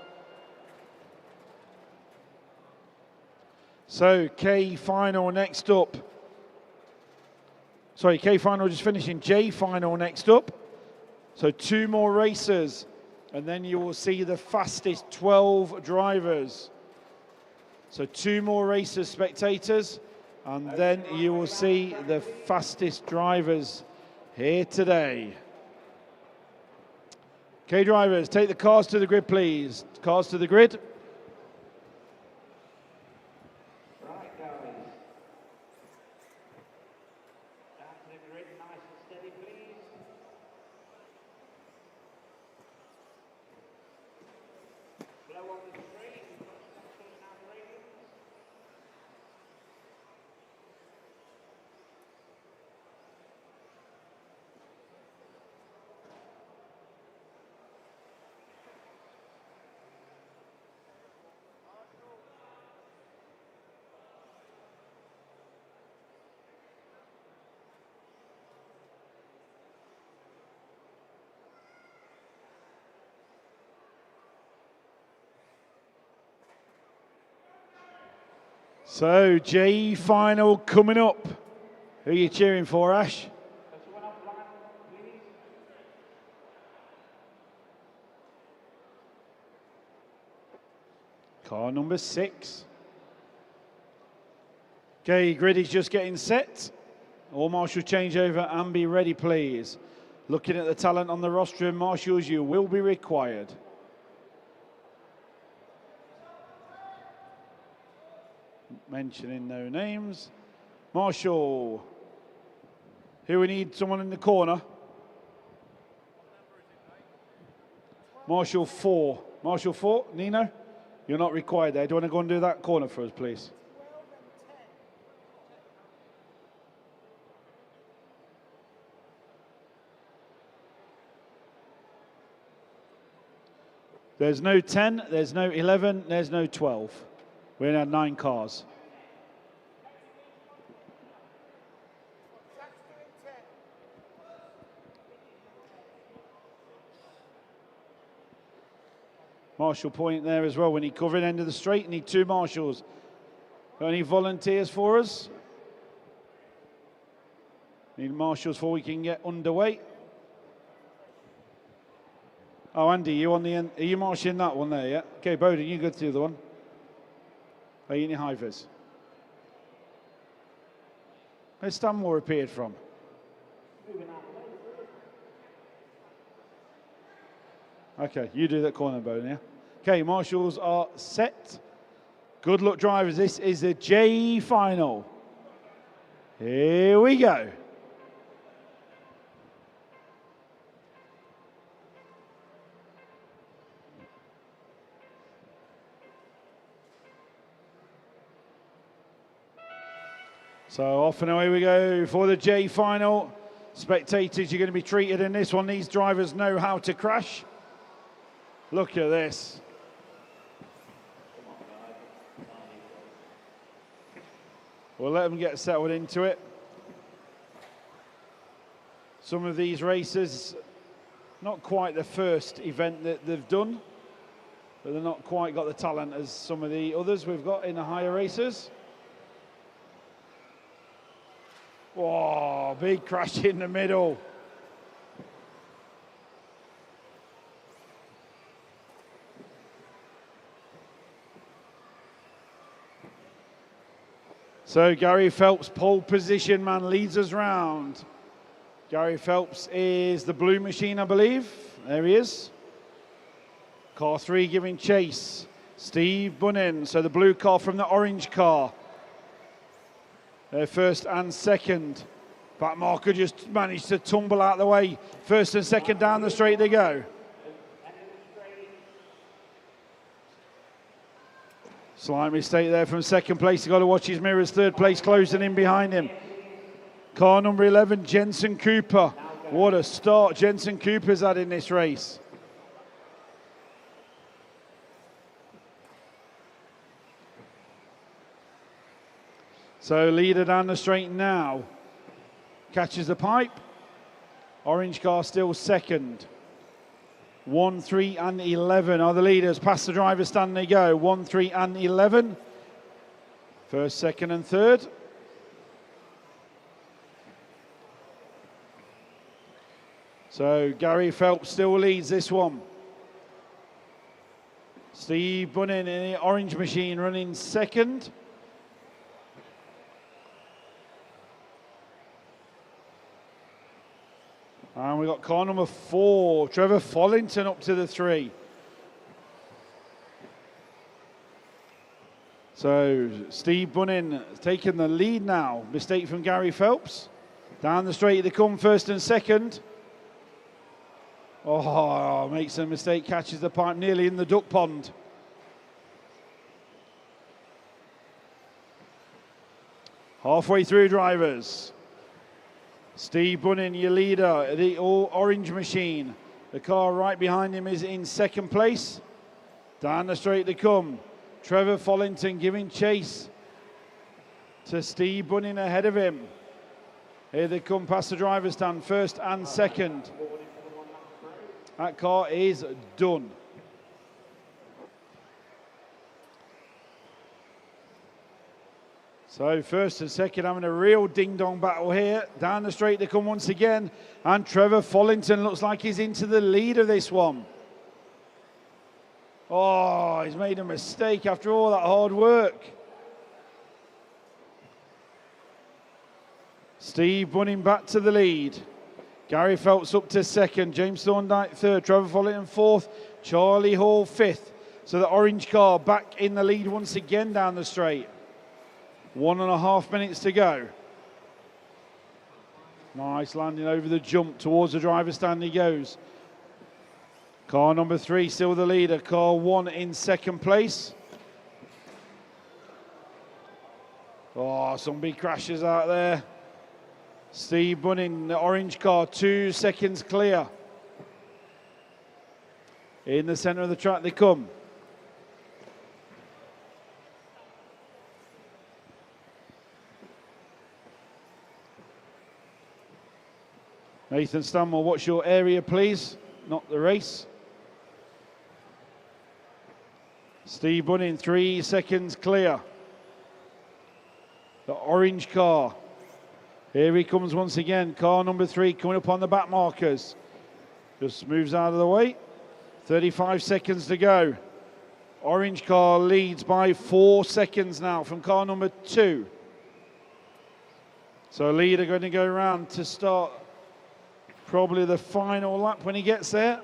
A: So K final next up. Sorry, K final just finishing. J final next up. So 2 more races. And then you will see the fastest 12 drivers. So 2 more races, spectators. And then you will see the fastest drivers here today. Okay, drivers, take the cars to the grid, please. Cars to the grid.
F: Right, guys. Down to the grid, nice and steady, please. Blow on the screen. We've got some now ratings.
A: So J final coming up. Who are you cheering for, Ash? Car number 6. Okay, grid is just getting set. All marshals change over and be ready, please. Looking at the talent on the roster, marshals, you will be required. Mentioning no names. Marshall. Here we need someone in the corner. Marshall 4. Marshall 4, Nino? You're not required there. Do you want to go and do that corner for us, please? There's no 10, there's no 11, there's no 12. We only had 9 cars. Marshall point there as well when he covering end of the straight. Need 2 marshals. Got any volunteers for us? Need marshals before we can get underway. Oh, Andy, you on the end? Are you marshalling that one there? Yeah. Okay, Bowden, you go to the other one. Are you in your high vis? Where's Stanmore appeared from? Okay, you do that corner, Bowden, yeah? Okay, marshals are set. Good luck, drivers. This is the J final. Here we go. So off and away we go for the J final. Spectators, you're going to be treated in this one. These drivers know how to crash. Look at this. We'll let them get settled into it. Some of these races, not quite the first event that they've done, but they've not quite got the talent as some of the others we've got in the higher races. Whoa, big crash in the middle. So Gary Phelps, pole position man, leads us round. Gary Phelps is the blue machine, I believe. There he is. Car 3 giving chase. Steve Bunnin, so the blue car from the orange car. They're first and second. Back marker just managed to tumble out of the way. First and second down the straight they go. Slight mistake there from second place. He's got to watch his mirrors. Third place closing in behind him. Car number 11, Jensen Cooper. What a start Jensen Cooper's had in this race. So leader down the straight now. Catches the pipe. Orange car still second. 1, 3 and 11 are the leaders. Past the driver's stand they go. 1, 3 and 11. First, second and third. So Gary Phelps still leads this one. Steve Bunnin in the orange machine running second. And we've got car number 4, Trevor Follington up to the 3. So Steve Bunnin taking the lead now. Mistake from Gary Phelps. Down the straight they come, first and second. Oh, makes a mistake, catches the pipe nearly in the duck pond. Halfway through, drivers. Steve Bunnin, your leader, the orange machine. The car right behind him is in second place. Down the straight they come. Trevor Follington giving chase to Steve Bunnin ahead of him. Here they come past the driver's stand, first and second. That car is done. So first and second having a real ding-dong battle here. Down the straight they come once again. And Trevor Follington looks like he's into the lead of this one. Oh, he's made a mistake after all that hard work. Steve Bunnin back to the lead. Gary Phelps up to second. James Thorndike third. Trevor Follington fourth. Charlie Hall fifth. So the orange car back in the lead once again down the straight. 1.5 minutes to go. Nice landing over the jump towards the driver's stand he goes. Car number 3 still the leader. Car 1 in second place. Oh, some big crashes out there. Steve Bunnin, the orange car, 2 seconds clear. In the center of the track they come. Nathan Stanmore, what's your area, please? Not the race. Steve Bunnin, 3 seconds clear. The orange car. Here he comes once again. Car number 3 coming up on the back markers. Just moves out of the way. 35 seconds to go. Orange car leads by 4 seconds now from car number 2. So leader going to go around to start probably the final lap when he gets there.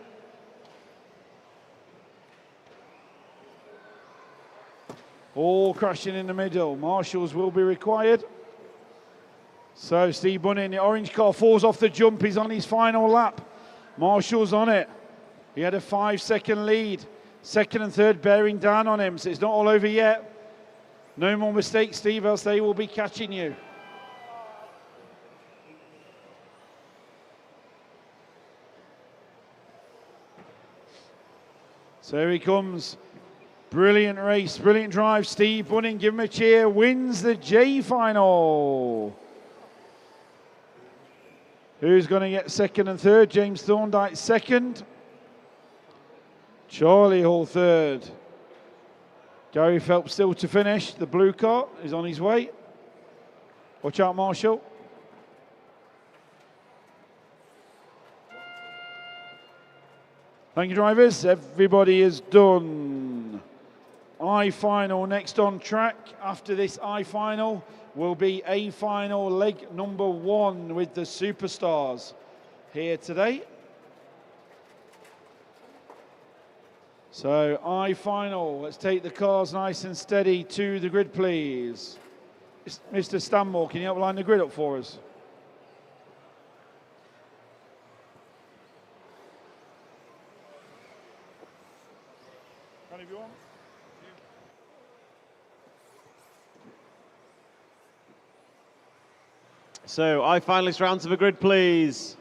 A: All crashing in the middle. Marshals will be required. So Steve Bunnin, the orange car falls off the jump. He's on his final lap. Marshall's on it. He had a 5-second lead. Second and third bearing down on him. So it's not all over yet. No more mistakes, Steve, else they will be catching you. So here he comes. Brilliant race, brilliant drive. Steve Bunnin, give him a cheer, wins the J final. Who's going to get second and third? James Thorndike second. Charlie Hall third. Gary Phelps still to finish. The blue car is on his way. Watch out, Marshall. Thank you, drivers. Everybody is done. I-final next on track. After this I-final will be A-final leg number 1 with the superstars here today. So I-final, let's take the cars nice and steady to the grid, please. Mr. Stanmore, can you help line the grid up for us?
C: So, I-finalists round to the grid, please.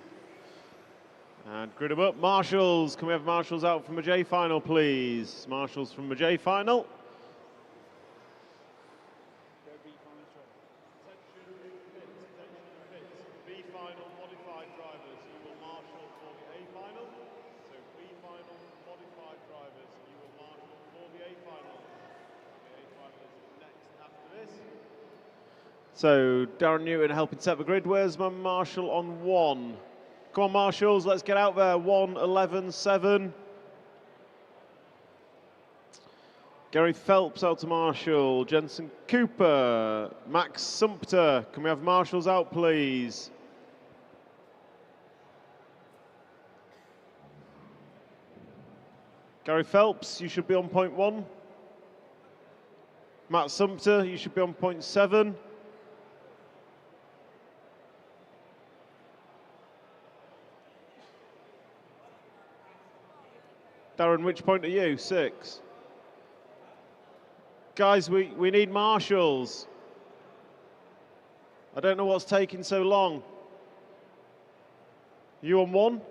C: And grid them up. Marshals, can we have marshals out from the J final, please? Marshals from the J final. B final modified drivers, you will marshal for the A final. So B final modified drivers, you will marshal for the A final. The A final is next after this. So Darren Newton helping set the grid. Where's my marshal on 1? Come on, marshals, let's get out there. 1, 11, 7. Gary Phelps out to marshal. Jensen Cooper. Max Sumpter. Can we have marshals out, please? Gary Phelps, you should be on point 1. Matt Sumpter, you should be on point 7. Darren, which point are you? 6. Guys, we need marshals. I don't know what's taking so long. You on 1?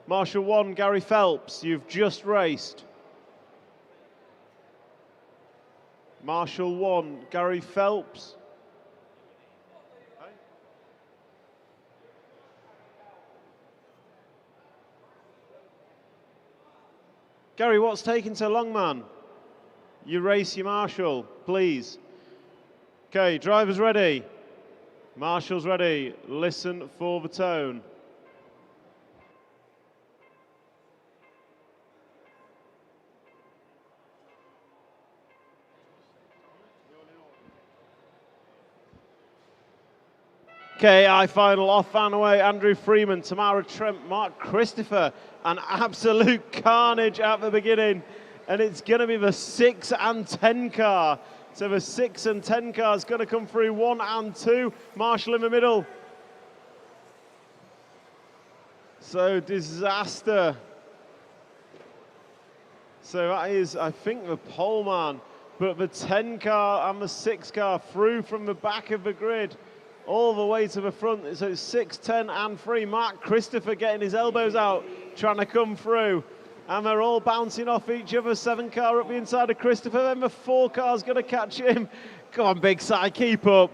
C: Marshal 1, Gary Phelps, you've just raced. Marshal 1, Gary Phelps. Gary, what's taking so long, man? You race your marshal, please. Okay, drivers ready. Marshals ready. Listen for the tone. Okay, I-final off and away. Andrew Freeman, Tamara Trent, Mark Christopher. An absolute carnage at the beginning. And it's going to be the 6 and 10 car. So the 6 and 10 car is going to come through 1 and 2. Marshall in the middle. So disaster. So that is, I think, the pole man. But the 10 car and the 6 car through from the back of the grid all the way to the front. So it's 6, 10 and 3. Mark Christopher getting his elbows out, trying to come through. And they're all bouncing off each other. 7 car up the inside of Christopher. Then the 4 car's going to catch him. Come on, Big Si, keep up.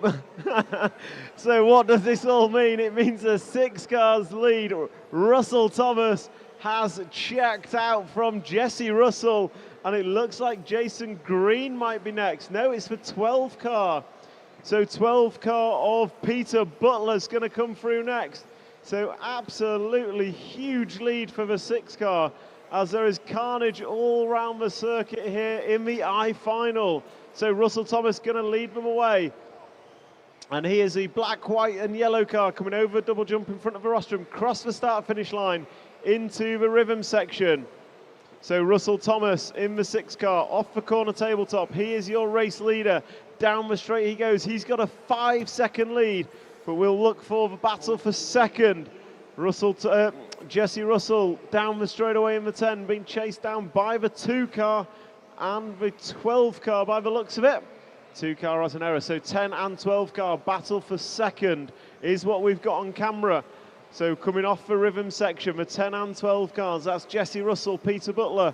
C: So what does this all mean? It means the 6 car's lead. Russell Thomas has checked out from Jesse Russell. And it looks like Jason Green might be next. No, it's the 12 car. So 12 car of Peter Butler's going to come through next. So absolutely huge lead for the 6 car, as there is carnage all around the circuit here in the I-final. So Russell Thomas going to lead them away. And here's the black, white and yellow car coming over double jump in front of the rostrum, cross the start-finish line into the rhythm section. So Russell Thomas in the 6 car, off the corner tabletop. He is your race leader. Down the straight he goes. He's got a 5-second lead, but we'll look for the battle for second. Jesse Russell down the straightaway in the 10, being chased down by the 2 car and the 12 car by the looks of it. 2 car has an error, so 10 and 12 car battle for second is what we've got on camera. So coming off the rhythm section, the 10 and 12 cars, that's Jesse Russell, Peter Butler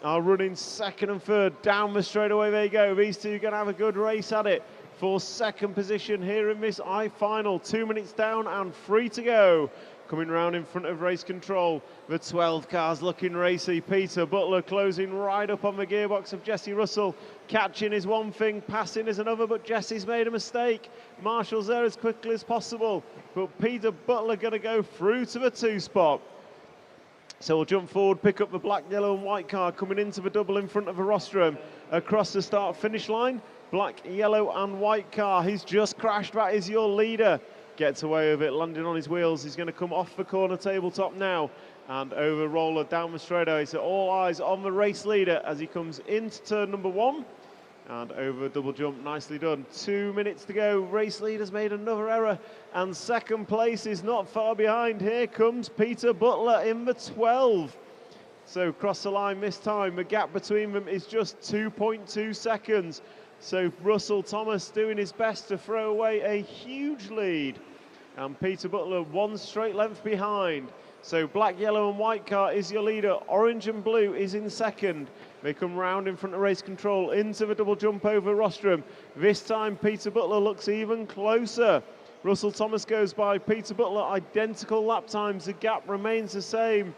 C: are running 2nd and 3rd. Down the straightaway they go. These two are going to have a good race at it for 2nd position here in this I-final. 2 minutes down and 3 to go. Coming round in front of race control, the 12 cars looking racy. Peter Butler closing right up on the gearbox of Jesse Russell. Catching is one thing, passing is another, but Jesse's made a mistake. Marshall's there as quickly as possible, but Peter Butler going to go through to the 2 spot. So we'll jump forward, pick up the black, yellow and white car coming into the double in front of the rostrum. Across the start-finish line, black, yellow and white car. He's just crashed, that is your leader. Gets away with it, landing on his wheels. He's going to come off the corner tabletop now and over roller down the straightaway. So all eyes on the race leader as he comes into turn number 1. And over a double jump, nicely done. 2 minutes to go. Race leader's made another error, and second place is not far behind. Here comes Peter Butler in the 12. So cross the line this time. The gap between them is just 2.2 seconds. So Russell Thomas doing his best to throw away a huge lead. And Peter Butler 1 straight length behind. So black, yellow and white car is your leader. Orange and blue is in second. They come round in front of race control into the double jump over rostrum. This time Peter Butler looks even closer. Russell Thomas goes by Peter Butler, identical lap times. The gap remains the same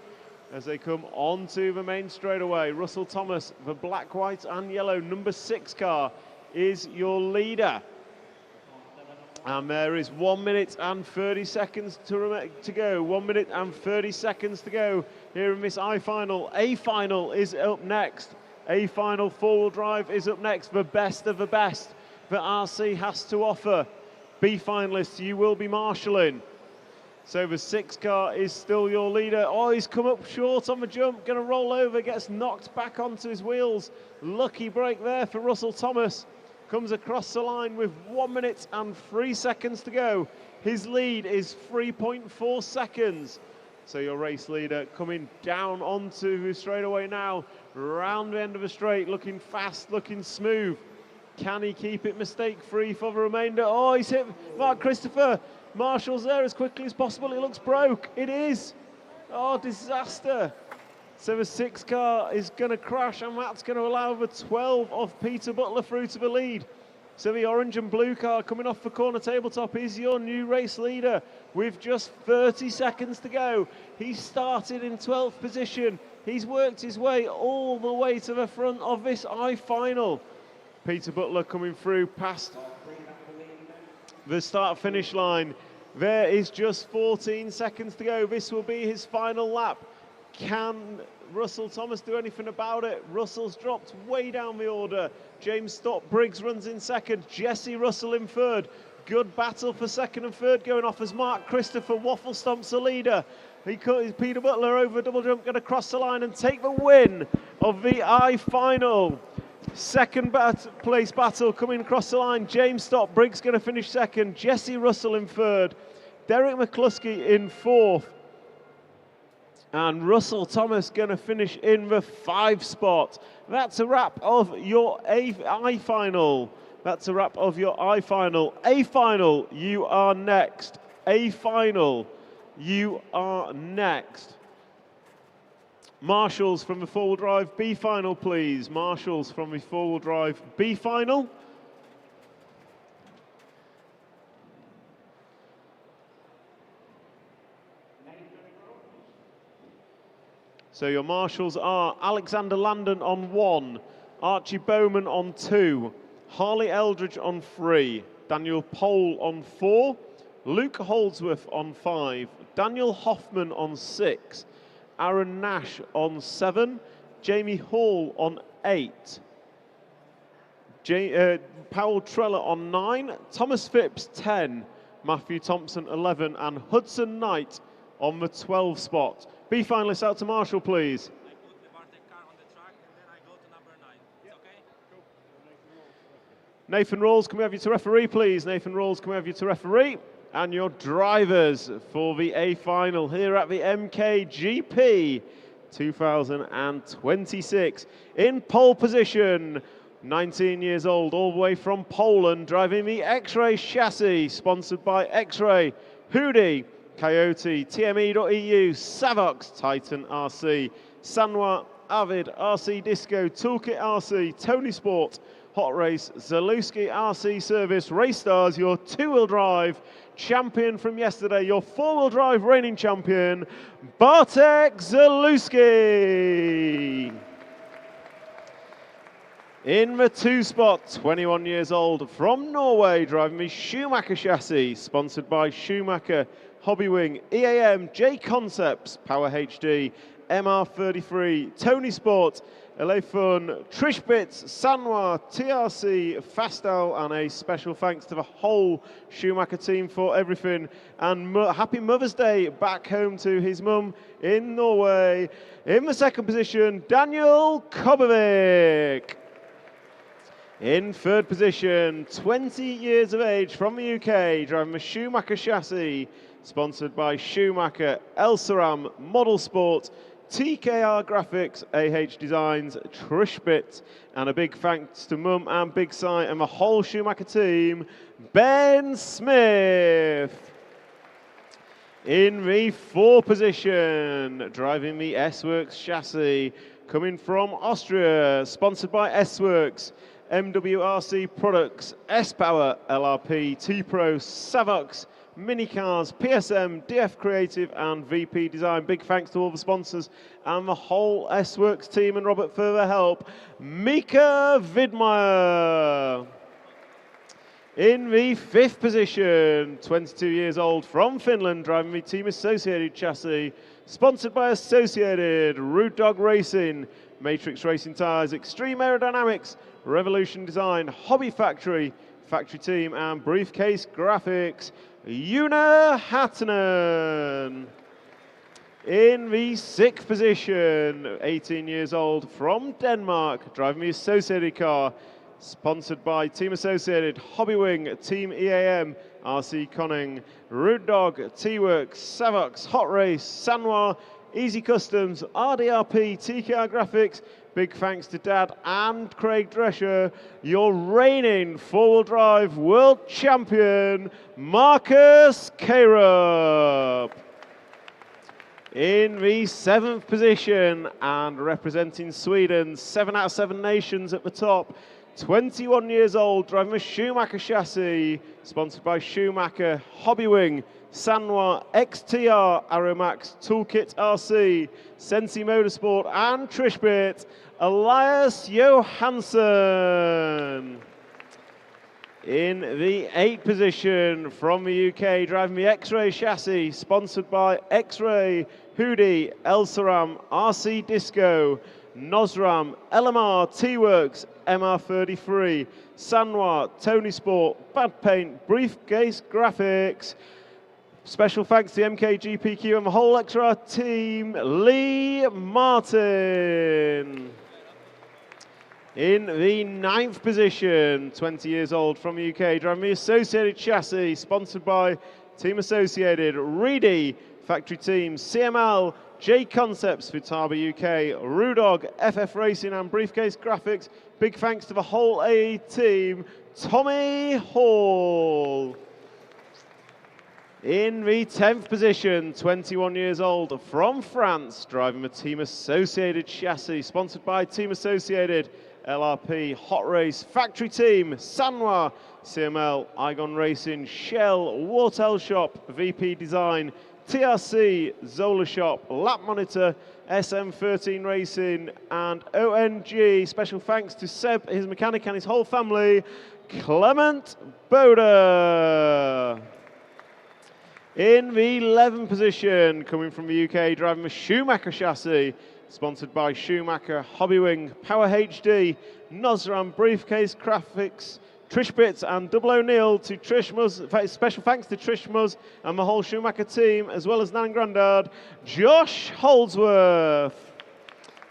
C: as they come onto the main straightaway. Russell Thomas, the black, white and yellow number 6 car is your leader. And there is 1 minute and 30 seconds to go. 1 minute and 30 seconds to go here in this I-final. A-final is up next. A-final four-wheel drive is up next. The best of the best that RC has to offer. B finalists, you will be marshalling. So the 6 car is still your leader. Oh, he's come up short on the jump. Going to roll over, gets knocked back onto his wheels. Lucky break there for Russell Thomas. Comes across the line with 1 minute and 3 seconds to go. His lead is 3.4 seconds. So your race leader coming down onto the straightaway now, round the end of the straight, looking fast, looking smooth. Can he keep it mistake-free for the remainder? Oh, he's hit Mark Christopher. Marshall's there as quickly as possible. It looks broke. It is. Oh, disaster. So the 6 car is going to crash, and that's going to allow the 12 of Peter Butler through to the lead. So the orange and blue car coming off the corner tabletop is your new race leader with just 30 seconds to go. He started in 12th position. He's worked his way all the way to the front of this I-final. Peter Butler coming through past the start-finish line. There is just 14 seconds to go. This will be his final lap. Can Russell Thomas do anything about it? Russell's dropped way down the order. James Stott Briggs runs in second. Jesse Russell in third. Good battle for second and third going off as Mark Christopher waffle stomps the leader. Peter Butler over double jump, going to cross the line and take the win of the I-final. Second place battle coming across the line. James Stott Briggs going to finish second. Jesse Russell in third. Derek McCluskey in fourth. And Russell Thomas going to finish in the 5 spot. That's a wrap of your I-final. That's a wrap of your I-final. A-final, you are next. A-final, you are next. Marshals from the four-wheel drive B-final, please. Marshals from the four-wheel drive B-final. So your marshals are Alexander Landon on 1, Archie Bowman on 2, Harley Eldridge on 3, Daniel Pole on 4, Luke Holdsworth on 5, Daniel Hoffman on 6, Aaron Nash on 7, Jamie Hall on 8, Powell Treller on 9, Thomas Phipps 10, Matthew Thompson 11, and Hudson Knight on the 12 spot. B finalists out to Marshall, please.
F: I put the Bartek car on the track and then I go to number 9. It's okay?
C: Nathan Rawls, can we have you to referee, please? Nathan Rawls, can we have you to referee? And your drivers for the A final here at the MKGP 2026. In pole position, 19 years old, all the way from Poland, driving the X-Ray chassis, sponsored by X-Ray, Hoodie, Coyote, TME.eu, Savox, Titan RC, Sanwa, Avid, RC Disco, Toolkit RC, Tony Sport, Hot Race, Zalewski RC Service, Race Stars, your 2-wheel drive champion from yesterday, your 4-wheel drive reigning champion, Bartek Zalewski. In the 2 spot, 21 years old, from Norway, driving the Schumacher chassis, sponsored by Schumacher, Hobbywing, EAM, J Concepts, Power HD, MR33, Tony Sport, LA Fun, Trish Bits, Sanwa, TRC, Fastel, and a special thanks to the whole Schumacher team for everything. And happy Mother's Day back home to his mum in Norway. In the second position, Daniel Kobovic. In third position, 20 years of age from the UK, driving the Schumacher chassis, sponsored by Schumacher, Elsaram, Model Sport, TKR Graphics, AH Designs, Trishbit, and a big thanks to Mum and Big Si and the whole Schumacher team, Ben Smith. In the fourth position, driving the S-Works chassis, coming from Austria, sponsored by S-Works, MWRC Products, S-Power, LRP, T-Pro, Savox, Minicars, PSM, DF Creative, and VP Design. Big thanks to all the sponsors and the whole S-Works team and Robert for their help. Mika Vidmeyer. In the fifth position, 22 years old from Finland, driving the Team Associated chassis, sponsored by Associated, Rude Dog Racing, Matrix Racing Tires, Extreme Aerodynamics, Revolution Design, Hobby Factory, Factory Team, and Briefcase Graphics, Una Hattanen. In the sixth position, 18 years old from Denmark, driving the Associated car, sponsored by Team Associated, Hobbywing, Team EAM, RC Conning, Rude Dog, T-Works, Savox, Hot Race, Sanwa, Easy Customs, RDRP, TKR Graphics. Big thanks to Dad and Craig Drescher, your reigning four-wheel drive world champion, Marcus Karup. In the seventh position and representing Sweden, 7 out of 7 nations at the top, 21 years old, driving a Schumacher chassis, sponsored by Schumacher, Hobbywing, Sanwa, XTR, Aeromax, Toolkit RC, Sensi Motorsport, and Trishbit, Elias Johansson. In the 8th position from the UK, driving the X-Ray chassis, sponsored by X-Ray, Hoodie, Elsaram, RC Disco, Nosram, LMR, T-Works, MR33, Sanwa, Tony Sport, Bad Paint, Briefcase Graphics. Special thanks to the MKGP and the whole XR team, Lee Martin. In the 9th position, 20 years old from the UK, driving the Associated chassis, sponsored by Team Associated, Reedy, Factory Team, CML, J Concepts, Futaba UK, Rudog, FF Racing, and Briefcase Graphics. Big thanks to the whole AE team, Tommy Hall. In the 10th position, 21 years old from France, driving the Team Associated chassis, sponsored by Team Associated, LRP, Hot Race, Factory Team, Sanwa, CML, Igon Racing, Shell, Wartel Shop, VP Design, TRC, Zola Shop, Lap Monitor, SM13 Racing, and ONG. Special thanks to Seb, his mechanic, and his whole family, Clement Boda. In the 11th position, coming from the UK, driving the Schumacher chassis, sponsored by Schumacher, Hobbywing, Power HD, Nosram, Briefcase Graphics, Trish Bits, and Double O'Neill to Trish Muzz. In fact, special thanks to Trish Muzz and the whole Schumacher team, as well as Nan and Grandad, Josh Holdsworth.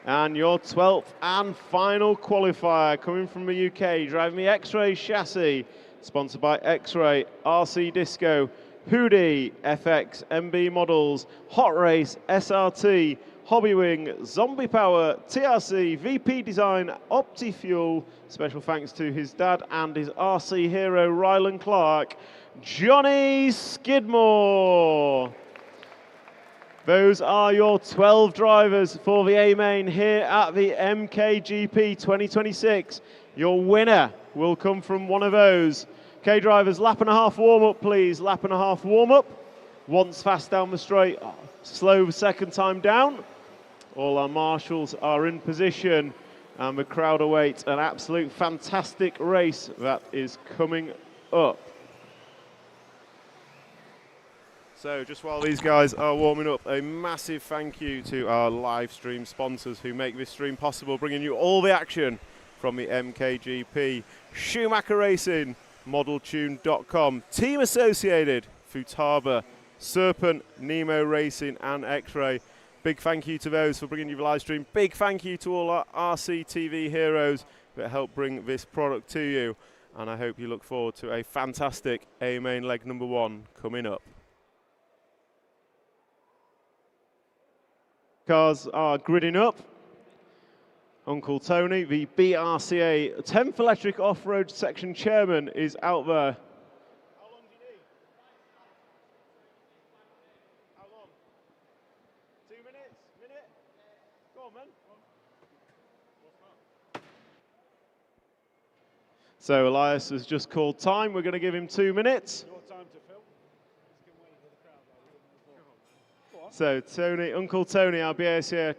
C: And your 12th and final qualifier, coming from the UK, driving the X-Ray chassis, sponsored by X-Ray, RC Disco, Hoodie, FX, MB Models, Hot Race, SRT, Hobbywing, Zombie Power, TRC, VP Design, OptiFuel. Special thanks to his dad and his RC hero, Rylan Clark, Johnny Skidmore. Those are your 12 drivers for the A-Main here at the MKGP 2026. Your winner will come from one of those. Okay, drivers, lap and a half warm-up, please. Lap and a half warm-up. Once fast down the straight, slow second time down. All our marshals are in position, and the crowd awaits an absolute fantastic race that is coming up. So just while these guys are warming up, a massive thank you to our live stream sponsors who make this stream possible, bringing you all the action from the MKGP, Schumacher Racing, ModelTune.com, Team Associated, Futaba, Serpent, Nemo Racing and X-Ray. Big thank you to those for bringing you the live stream. Big thank you to all our RCTV heroes that help bring this product to you. And I hope you look forward to a fantastic A-Main leg number 1 coming up. Cars are gridding up. Uncle Tony, the BRCA 10th Electric Off-Road Section Chairman, is out there.
D: How long do you need? How long? 2 minutes? Minute? Go on, man.
C: So Elias has just called time. We're going to give him 2 minutes.
A: Your time to fill.
C: So Tony, Uncle Tony, our BRCA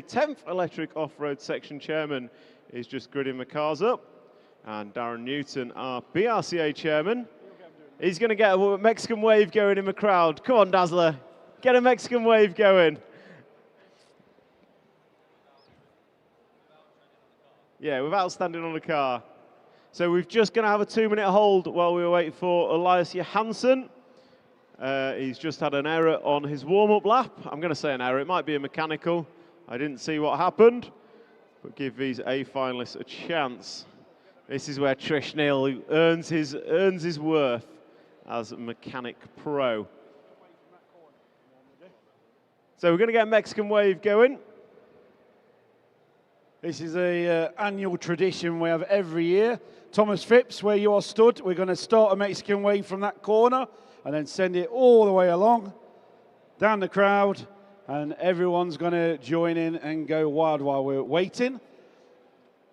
C: 10th Electric Off-Road Section Chairman, is just gridding the cars up. And Darren Newton, our BRCA Chairman, he's going to get a Mexican wave going in the crowd. Come on, Dazzler, get a Mexican wave going. Yeah, without standing on the car. So we're just going to have a 2-minute hold while we wait for Elias Johansson. He's just had an error on his warm-up lap. I'm going to say an error. It might be a mechanical. I didn't see what happened. But give these A finalists a chance. This is where Trish Neal earns his worth as a mechanic pro. So we're going to get a Mexican wave going.
A: This is a annual tradition we have every year. Thomas Phipps, where you are stood, we're going to start a Mexican wave from that corner and then send it all the way along, down the crowd, and everyone's going to join in and go wild while we're waiting.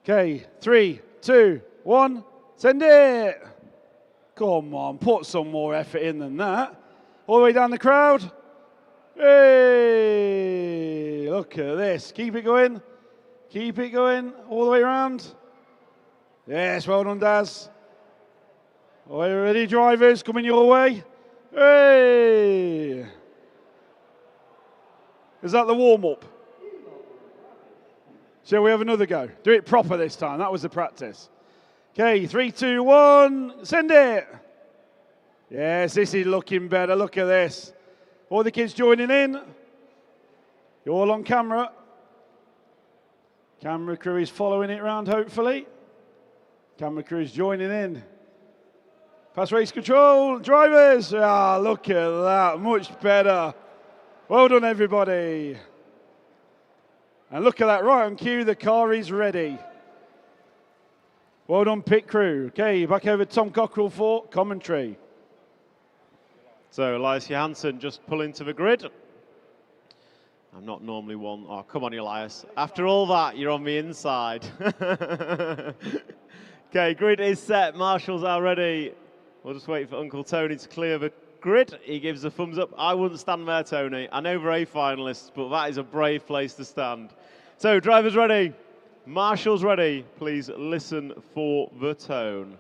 A: Okay, 3, 2, 1, send it! Come on, put some more effort in than that. All the way down the crowd. Hey, look at this. Keep it going. Keep it going all the way around. Yes, well done, Daz. Are you ready, drivers? Coming your way. Hey! Is that the warm-up? Shall we have another go? Do it proper this time. That was the practice. Okay, 3, 2, 1. Send it. Yes, this is looking better. Look at this. All the kids joining in. You're all on camera. Camera crew is following it round, hopefully. Camera crew is joining in. Pass race control, drivers. Ah, look at that, much better. Well done, everybody. And look at that, right on cue, the car is ready. Well done, pit crew. Okay, back over to Tom Cockrell for commentary.
C: So Elias Johansson just pull into the grid. I'm not normally one. Oh, come on, Elias. After all that, you're on the inside. Okay, grid is set. Marshals are ready. We'll just wait for Uncle Tony to clear the grid. He gives a thumbs up. I wouldn't stand there, Tony. I know we're A finalists, but that is a brave place to stand. So, drivers ready. Marshals ready. Please listen for the tone.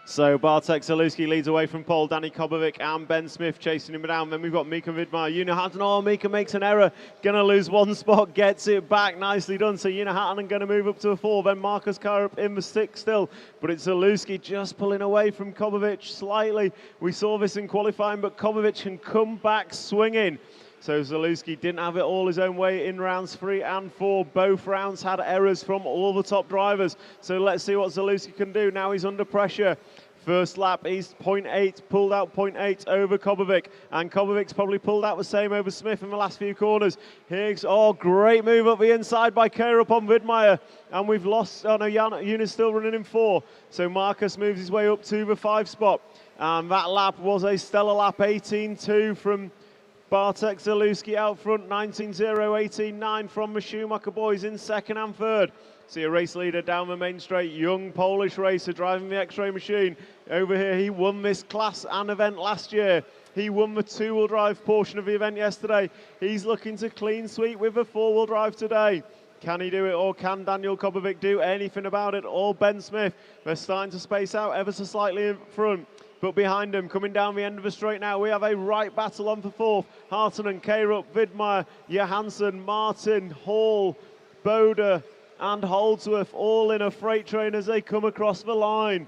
C: So Bartek Zalewski leads away from pole. Danny Kobovic and Ben Smith chasing him down. Then we've got Mika Vidmar. Yuna Hatton. Oh, Mika makes an error. Going to lose one spot. Gets it back. Nicely done. So Yuna Hatton going to move up to a 4. Then Marcus Karup in the 6 still. But it's Zalewski just pulling away from Kobovic slightly. We saw this in qualifying, but Kobovic can come back swinging. So Zalewski didn't have it all his own way in rounds 3 and 4. Both rounds had errors from all the top drivers. So let's see what Zalewski can do. Now he's under pressure. First lap, he's 0.8, pulled out 0.8 over Kobovic. And Kobovic's probably pulled out the same over Smith in the last few corners. Higgs, oh, great move up the inside by Karup on Vidmar. And we've lost, oh no, Yuna's still running in 4. So Marcus moves his way up to the 5 spot. And that lap was a stellar lap, 18.2 from Bartek Zalewski out front, 19.0, 18.9 from the Schumacher boys in second and third. See a race leader down the main straight, young Polish racer driving the X-Ray machine. Over here, he won this class and event last year. He won the two-wheel drive portion of the event yesterday. He's looking to clean sweep with a four-wheel drive today. Can he do it, or can Daniel Kobovic do anything about it, or Ben Smith? They're starting to space out ever so slightly in front. But behind him, coming down the end of the straight now, we have a right battle on for fourth. Hartonen, Krupp, Widmeyer, Johansson, Martin, Hall, Boda, and Holdsworth all in a freight train as they come across the line.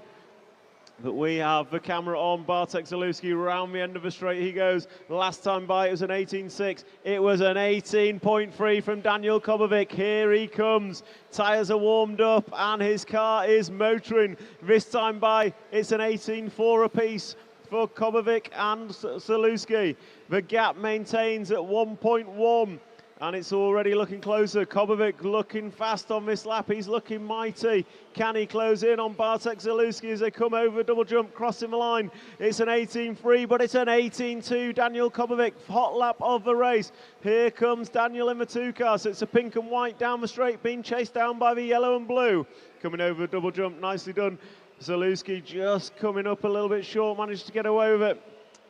C: But we have the camera on Bartek Zalewski round the end of the straight. He goes. Last time by, it was an 18.6. It was an 18.3 from Daniel Kobovic. Here he comes. Tyres are warmed up and his car is motoring. This time by, it's an 18.4 apiece for Kobovic and Zalewski. The gap maintains at 1.1. And it's already looking closer. Kobovic looking fast on this lap. He's looking mighty. Can he close in on Bartek Zalewski as they come over double jump, crossing the line? It's an 18.3, but it's an 18.2. Daniel Kobovic, hot lap of the race. Here comes Daniel in the two car. So it's a pink and white down the straight, being chased down by the yellow and blue. Coming over double jump, nicely done. Zalewski just coming up a little bit short, managed to get away with it.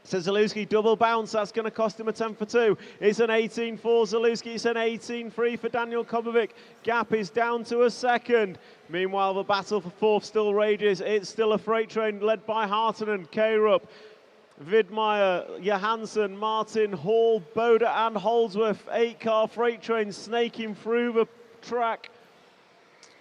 C: So Zalewski double bounce, that's going to cost him a 10 for 2. It's an 18 for Zalewski, it's an 18-3 for Daniel Kobovic. Gap is down to a second. Meanwhile, the battle for fourth still rages. It's still a freight train led by Hartonen, Krupp, Widmeyer, Johansson, Martin, Hall, Boda and Holdsworth. 8-car freight train snaking through the track.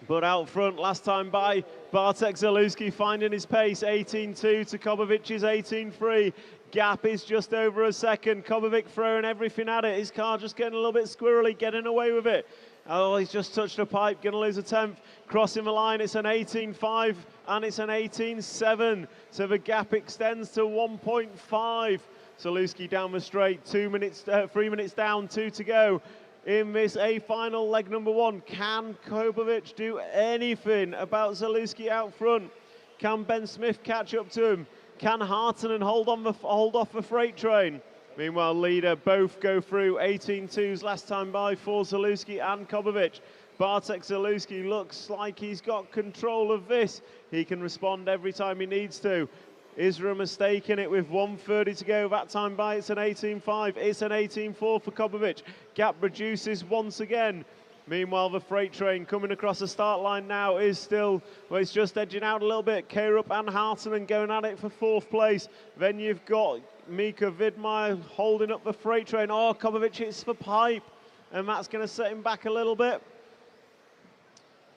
C: But out front, last time by, Bartek Zalewski finding his pace, 18.2 to Kobovic's 18.3. Gap is just over a second. Kobovic throwing everything at it. His car just getting a little bit squirrely, getting away with it. Oh, he's just touched a pipe, going to lose a 10th. Crossing the line, it's an 18.5 and it's an 18.7. So the gap extends to 1.5. Zalewski down the straight, 3 minutes down, 2 to go. In this A final leg number 1, can Kobovic do anything about Zalewski out front? Can Ben Smith catch up to him? Can Hartonen hold off the freight train? Meanwhile, leader both go through 18.2s last time by for Zalewski and Kobovic. Bartek Zalewski looks like he's got control of this. He can respond every time he needs to. Isra mistaking it with 1:30 to go. That time by, it's an 18.5. It's an 18.4 for Kobovic. Gap reduces once again. Meanwhile, the freight train coming across the start line now is still, well, it's just edging out a little bit. Krupp and Hartonen going at it for fourth place. Then you've got Mika Widmeyer holding up the freight train. Oh, Kobovic hits the pipe, and that's going to set him back a little bit.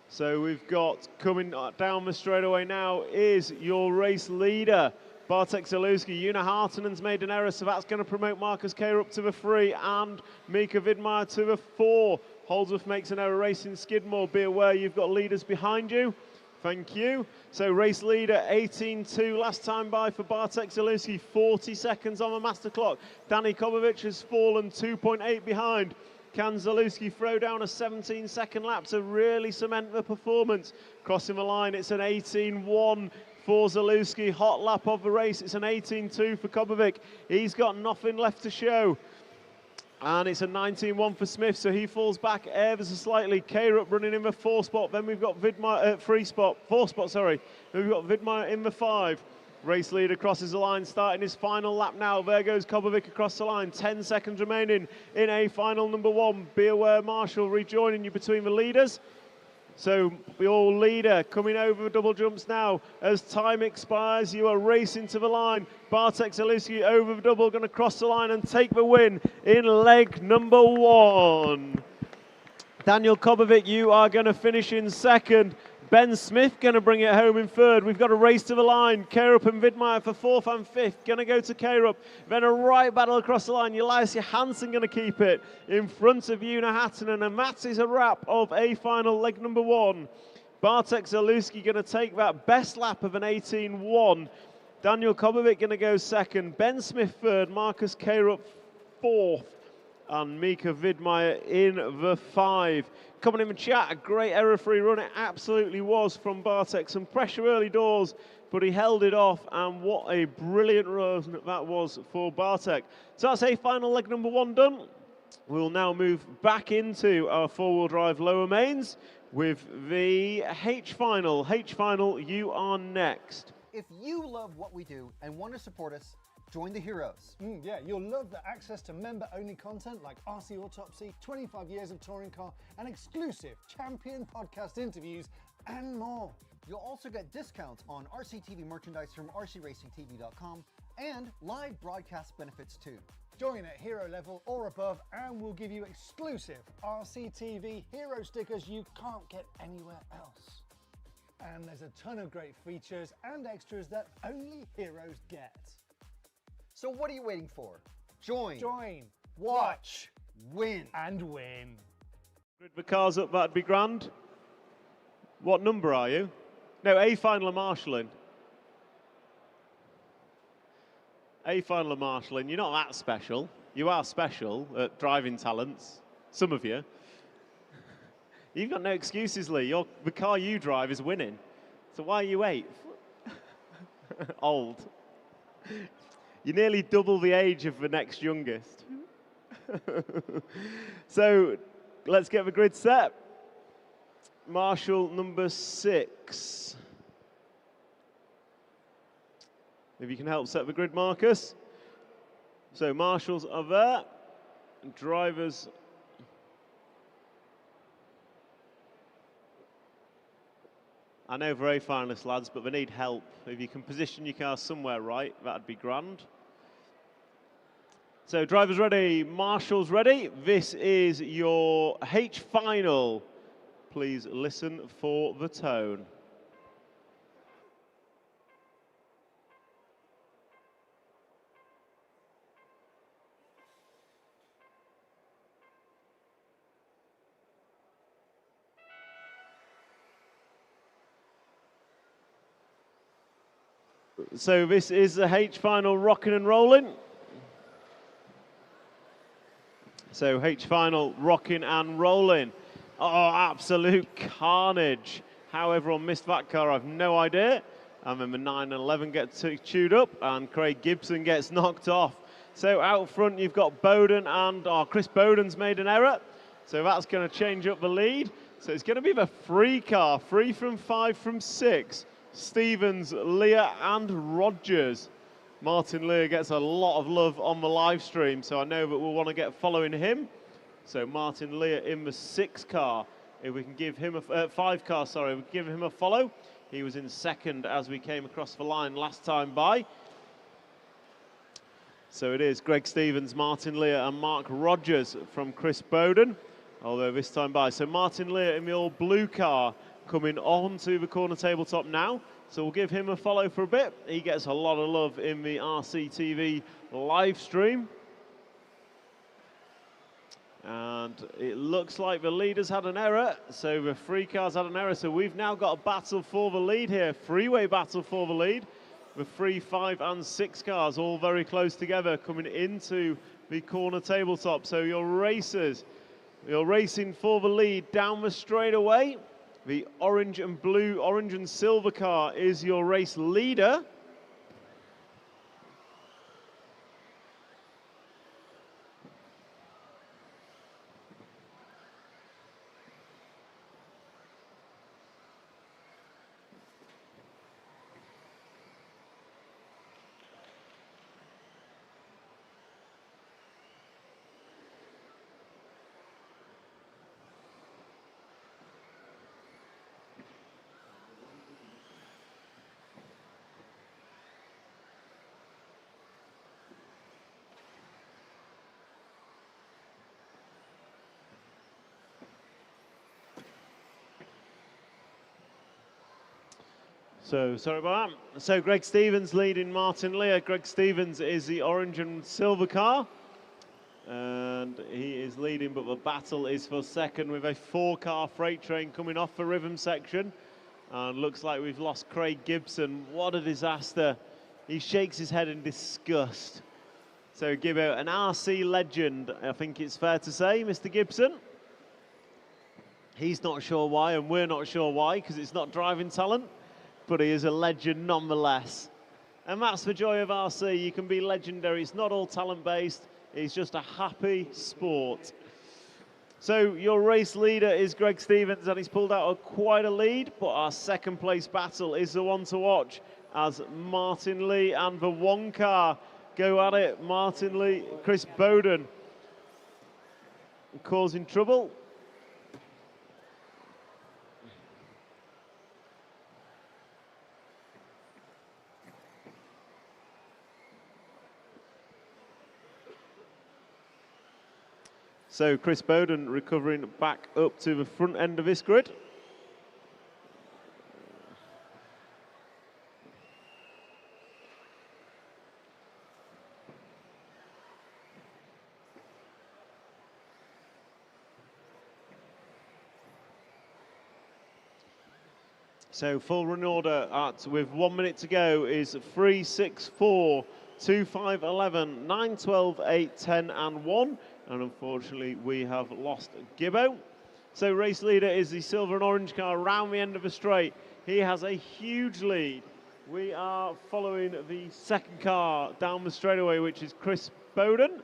C: So we've got coming down the straightaway now is your race leader, Bartek Zalewski. Una Hartonen's made an error, so that's going to promote Marcus Krupp to the 3 and Mika Widmeyer to the 4. Holdsworth makes an error racing Skidmore. Be aware you've got leaders behind you. Thank you. So race leader 18.2 last time by for Bartek Zalewski, 40 seconds on the master clock. Danny Kobovic has fallen 2.8 behind. Can Zalewski throw down a 17-second lap to really cement the performance? Crossing the line, it's an 18.1 for Zalewski. Hot lap of the race, it's an 18.2 for Kobovic. He's got nothing left to show. And it's a 19.1 for Smith, so he falls back ever so slightly. Krupp running in the 4 spot. Then we've got Widmeyer, 4 spot, sorry. Then we've got Widmeyer in the 5. Race leader crosses the line, starting his final lap now. There goes Kobovic across the line. 10 seconds remaining in a final number 1. Be aware, Marshall rejoining you between the leaders. So your leader coming over double jumps now. As time expires, you are racing to the line. Bartek Zalewski over the double, going to cross the line and take the win in leg number 1. Daniel Kobovic, you are going to finish in second. Ben Smith going to bring it home in third. We've got a race to the line. Krupp and Widmeyer for 4th and 5th. Going to go to Krupp. Then a right battle across the line. Elias Johansson going to keep it in front of Una Hartonen. And that is a wrap of a final leg number 1. Bartek Zalewski going to take that best lap of an 18.1. Daniel Kobovic going to go second. Ben Smith third. Marcus Krupp 4th. And Mika Widmeyer in the 5. Coming in the chat, a great error-free run. It absolutely was from Bartek. Some pressure early doors. but he held it off, and what a brilliant run that was for Bartek. So that's a final leg number 1 done. We'll now move back into our 4-wheel drive lower mains with the H final. H final, you are next.
G: If you love what we do and want to support us, join the heroes.
H: Yeah, you'll love the access to member-only content like RC Autopsy, 25 years of touring car, and exclusive champion podcast interviews, and more.
G: You'll also get discounts on RCTV merchandise from rcracingtv.com and live broadcast benefits too.
H: Join at hero level or above and we'll give you exclusive RCTV hero stickers you can't get anywhere else. And there's a ton of great features and extras that only heroes get.
G: So what are you waiting for? Join,
H: Watch,
G: win.
H: and win.
C: Grid the cars up, that'd be grand. What number are you? No, A final of marshalling. A final of marshalling. You're not that special. You are special at driving talents. Some of you. You've got no excuses, Lee. The car you drive is winning. So why are you 8th? Old. You're nearly double the age of the next youngest. So let's get the grid set. Marshal number 6. If you can help set the grid, Marcus. So marshals are there. Drivers. I know they're A finalists, lads, but they need help. If you can position your car somewhere right, that'd be grand. So drivers ready, marshals ready. This is your H final. Please listen for the tone. So this is the H final rocking and rolling. So H final rocking and rolling. Oh, absolute carnage. How everyone missed that car, I've no idea. And then the 9 and 11 get chewed up and Craig Gibson gets knocked off. So out front you've got Bowden and Chris Bowden's made an error. So that's going to change up the lead. So it's going to be the free car, 3 from 5 from 6. Stevens, Leah and Rogers. Martin Leah gets a lot of love on the live stream, so I know that we'll want to get following him. So Martin Leah in the 6 car. If we can give him a 5 car, sorry, we give him a follow. He was in 2nd as we came across the line last time by. So it is Greg Stevens, Martin Leah and Mark Rogers from Chris Bowden, although this time by. So Martin Leah in the all blue car coming on to the corner tabletop now. So we'll give him a follow for a bit. He gets a lot of love in the RCTV live stream. And it looks like the leaders had an error. So the 3 cars had an error. So we've now got a battle for the lead here. Freeway battle for the lead. The 3, 5 and 6 cars all very close together coming into the corner tabletop. So your racers, you're racing for the lead down the straightaway. The orange and silver car is your race leader. So, sorry about that. So Greg Stevens leading Martin Leah. Greg Stevens is the orange and silver car. And he is leading, but the battle is for 2nd with a 4-car freight train coming off the rhythm section. And looks like we've lost Craig Gibson. What a disaster. He shakes his head in disgust. So Gibbo, an RC legend, I think it's fair to say, Mr. Gibson. He's not sure why, and we're not sure why, because it's not driving talent. but he is a legend nonetheless. And that's the joy of RC. You can be legendary. It's not all talent-based. It's just a happy sport. So your race leader is Greg Stevens, and he's pulled out quite a lead, but our second place battle is the one to watch as Martin Lee and the one car go at it. Martin Lee, Chris Bowden causing trouble. So Chris Bowden recovering back up to the front end of this grid. So full run order with 1 minute to go is 3, 6, 4, 2, 5, 11, 9, 12, 8, 10 and 1. And unfortunately we have lost Gibbo. So race leader is the silver and orange car around the end of the straight. He has a huge lead. We are following the second car down the straightaway, which is Chris Bowden.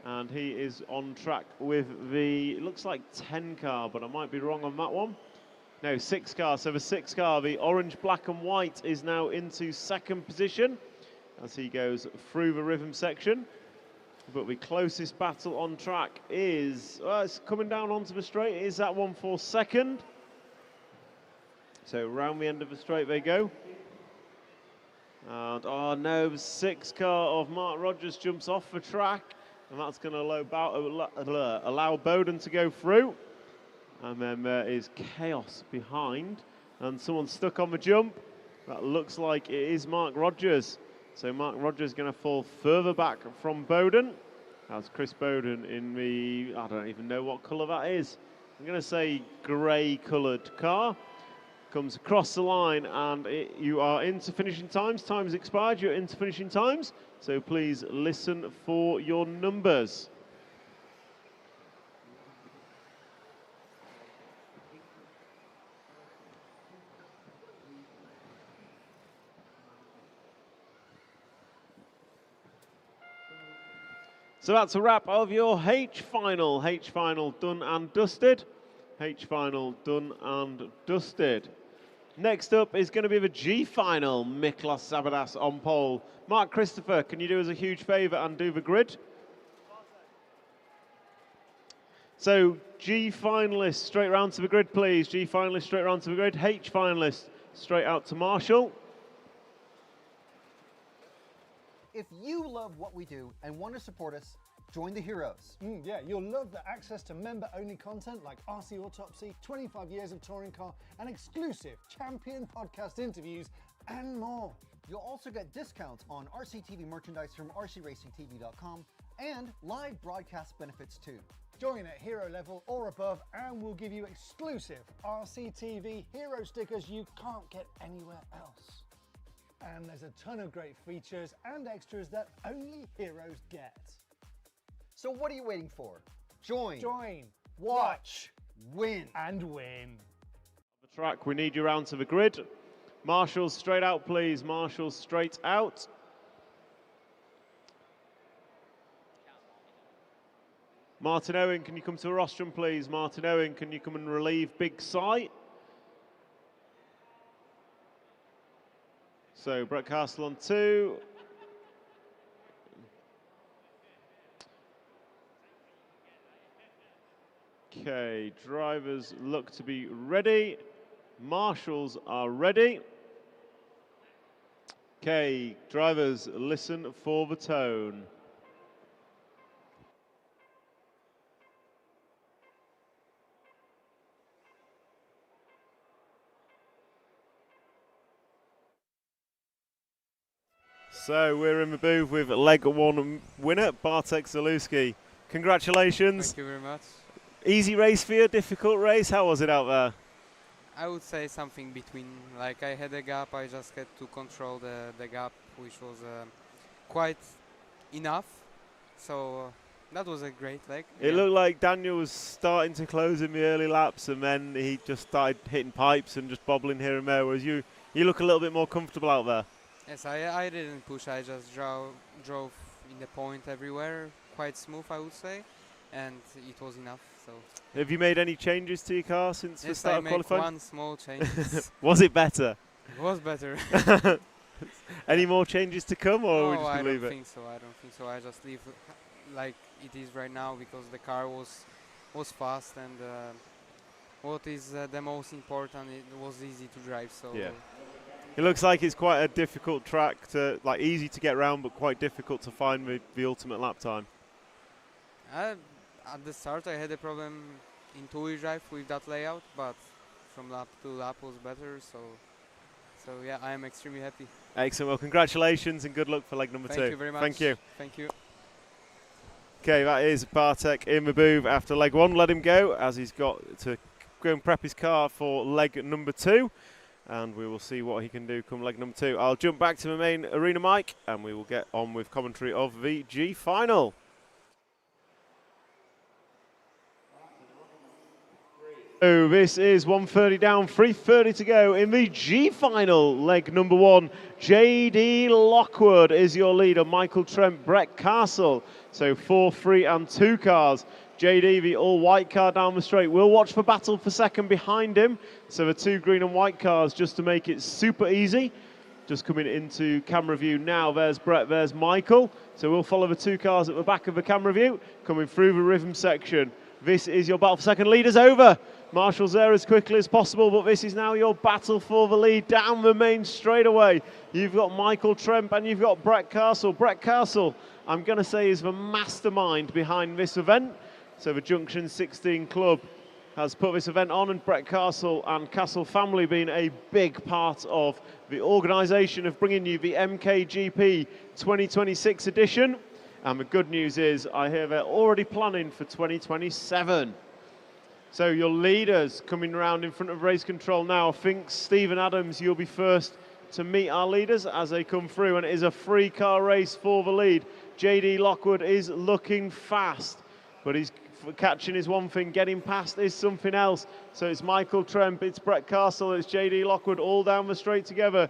C: And he is on track with the, it looks like 10 car, but I might be wrong on that one. No, 6 car. So the 6 car, the orange, black and white, is now into second position as he goes through the rhythm section. But the closest battle on track is, it's coming down onto the straight. Is that one for second? So round the end of the straight they go. And oh no, the 6 car of Mark Rogers jumps off the track, and that's going to allow Bowden to go through. And then there is chaos behind, and someone stuck on the jump. That looks like it is Mark Rogers. So Mark Rogers is going to fall further back from Bowden. That's Chris Bowden in the, I don't even know what colour that is. I'm going to say grey coloured car. Comes across the line, and you are into finishing times. Time's expired, you're into finishing times. So please listen for your numbers. So that's a wrap of your H final. H final done and dusted. H final done and dusted. Next up is going to be the G final. Miklas Sabadas on pole. Mark Christopher, can you do us a huge favour and do the grid? So G finalists straight round to the grid, please. G finalists straight round to the grid. H finalists straight out to Marshall.
G: If you love what we do and want to support us, join the heroes.
H: Yeah, you'll love the access to member-only content like RC Autopsy, 25 years of touring car, and exclusive champion podcast interviews, and more.
G: You'll also get discounts on RCTV merchandise from rcracingtv.com and live broadcast benefits too.
H: Join at hero level or above, and we'll give you exclusive RCTV hero stickers you can't get anywhere else. And there's a ton of great features and extras that only heroes get.
G: So what are you waiting for? Join,
H: Watch,
G: win.
H: and win.
C: The track, we need you round to the grid. Marshall straight out, please. Marshall straight out. Martin Owen, can you come to the rostrum, please? Martin Owen, can you come and relieve Big Si? So Brett Castle on 2. Okay, drivers look to be ready. Marshals are ready. Okay, drivers, listen for the tone. So we're in the booth with leg 1 winner, Bartek Zalewski. Congratulations.
E: Thank you very much.
C: Easy race for you, difficult race. How was it out there?
E: I would say something between, like I had a gap, I just had to control the gap, which was quite enough. So that was a great leg.
C: It looked like Daniel was starting to close in the early laps, and then he just started hitting pipes and just bobbling here and there, whereas you You look a little bit more comfortable out there.
E: Yes, I didn't push. I just drove in the point everywhere, quite smooth, I would say, and it was enough. So.
C: Have you made any changes to your car since the
E: Yes,
C: start
E: I
C: of
E: made
C: qualifying?
E: one small change.
C: Was it better?
E: It was better.
C: Any more changes to come, or are we
E: No,
C: just
E: I
C: going to leave
E: don't
C: it?
E: think so. I don't think so. I just leave like it is right now because the car was fast and what is the most important, it was easy to drive. So
C: Yeah. It looks like it's quite a difficult track to, like, easy to get around, but quite difficult to find the ultimate lap time.
E: at the start I had a problem in two-wheel drive with that layout, but from lap to lap was better. So yeah, I am extremely happy.
C: Excellent. Well, congratulations and good luck for leg number 2.
E: Thank you very much.
C: Thank you.
E: Thank you.
C: Okay, that is Bartek in the booth after leg 1. Let him go as he's got to go and prep his car for leg number 2. And we will see what he can do come leg number 2. I'll jump back to the main arena mic and we will get on with commentary of the G final. So this is 1:30 down, 3:30 to go in the G final, leg number 1. JD Lockwood is your leader, Michael Trent, Brett Castle. So 4, 3 and 2 cars. JD, the all-white car down the straight, will watch for battle for second behind him. So the 2 green and white cars just to make it super easy. Just coming into camera view now. There's Brett, there's Michael. So we'll follow the 2 cars at the back of the camera view, coming through the rhythm section. This is your battle for second. Leader's over. Marshall's there as quickly as possible, but this is now your battle for the lead down the main straightaway. You've got Michael Tremp and you've got Brett Castle. Brett Castle, I'm going to say, is the mastermind behind this event. So the Junction 16 Club has put this event on, and Brett Castle and Castle family being a big part of the organisation of bringing you the MKGP 2026 edition. And the good news is, I hear they're already planning for 2027. So your leaders coming around in front of race control now. I think Stephen Adams, you'll be first to meet our leaders as they come through, and it is a 3-car race for the lead. JD Lockwood is looking fast, but he's catching is one thing, getting past is something else. So it's Michael Tremp, it's Brett Castle, it's JD Lockwood, all down the straight together,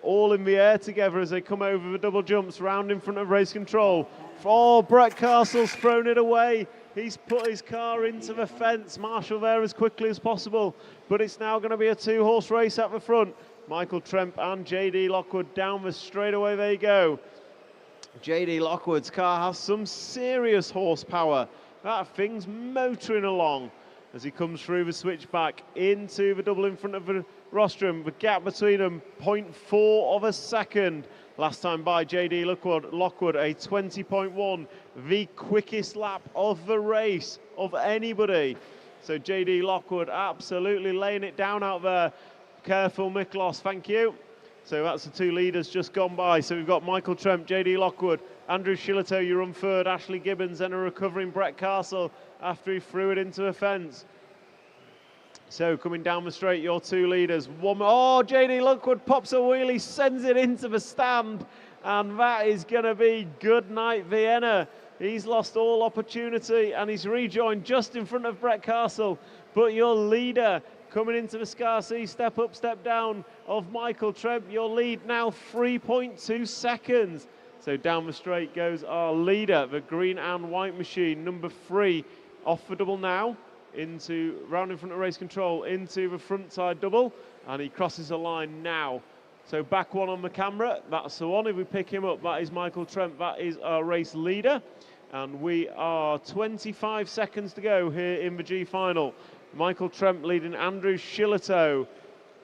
C: all in the air together as they come over the double jumps, round in front of race control. Oh, Brett Castle's thrown it away. He's put his car into the fence. Marshall there as quickly as possible, but it's now going to be a 2-horse race at the front. Michael Tremp and JD Lockwood down the straightaway they go. JD Lockwood's car has some serious horsepower. That thing's motoring along as he comes through the switchback into the double in front of the rostrum. The gap between them, 0.4 of a second. Last time by JD Lockwood, a 20.1, the quickest lap of the race of anybody. So JD Lockwood absolutely laying it down out there. Careful, Miklos, thank you. So that's the 2 leaders just gone by. So we've got Michael Tremp, JD Lockwood, Andrew Shillito, you run third, Ashley Gibbons, and a recovering Brett Castle after he threw it into a fence. So coming down the straight, your 2 leaders. Oh, JD Lockwood pops a wheelie, sends it into the stand, and that is going to be good night Vienna. He's lost all opportunity, and he's rejoined just in front of Brett Castle. But your leader coming into the Scar C, step up, step down of Michael Tremp. Your lead now 3.2 seconds. So down the straight goes our leader, the green and white machine, number 3, off the double now. Into round in front of race control, into the front side double, and he crosses the line now. So back one on the camera, that's the one. If we pick him up, that is Michael Tremp, that is our race leader. And we are 25 seconds to go here in the G final. Michael Tremp leading Andrew Shillito,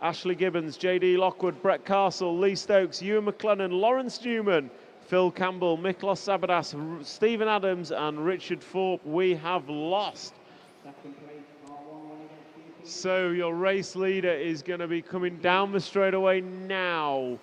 C: Ashley Gibbons, JD Lockwood, Brett Castle, Lee Stokes, Ewan McLennan, Lawrence Newman, Phil Campbell, Miklos Sabadas, Stephen Adams, and Richard Thorpe. We have lost. So your race leader is going to be coming down the straightaway now.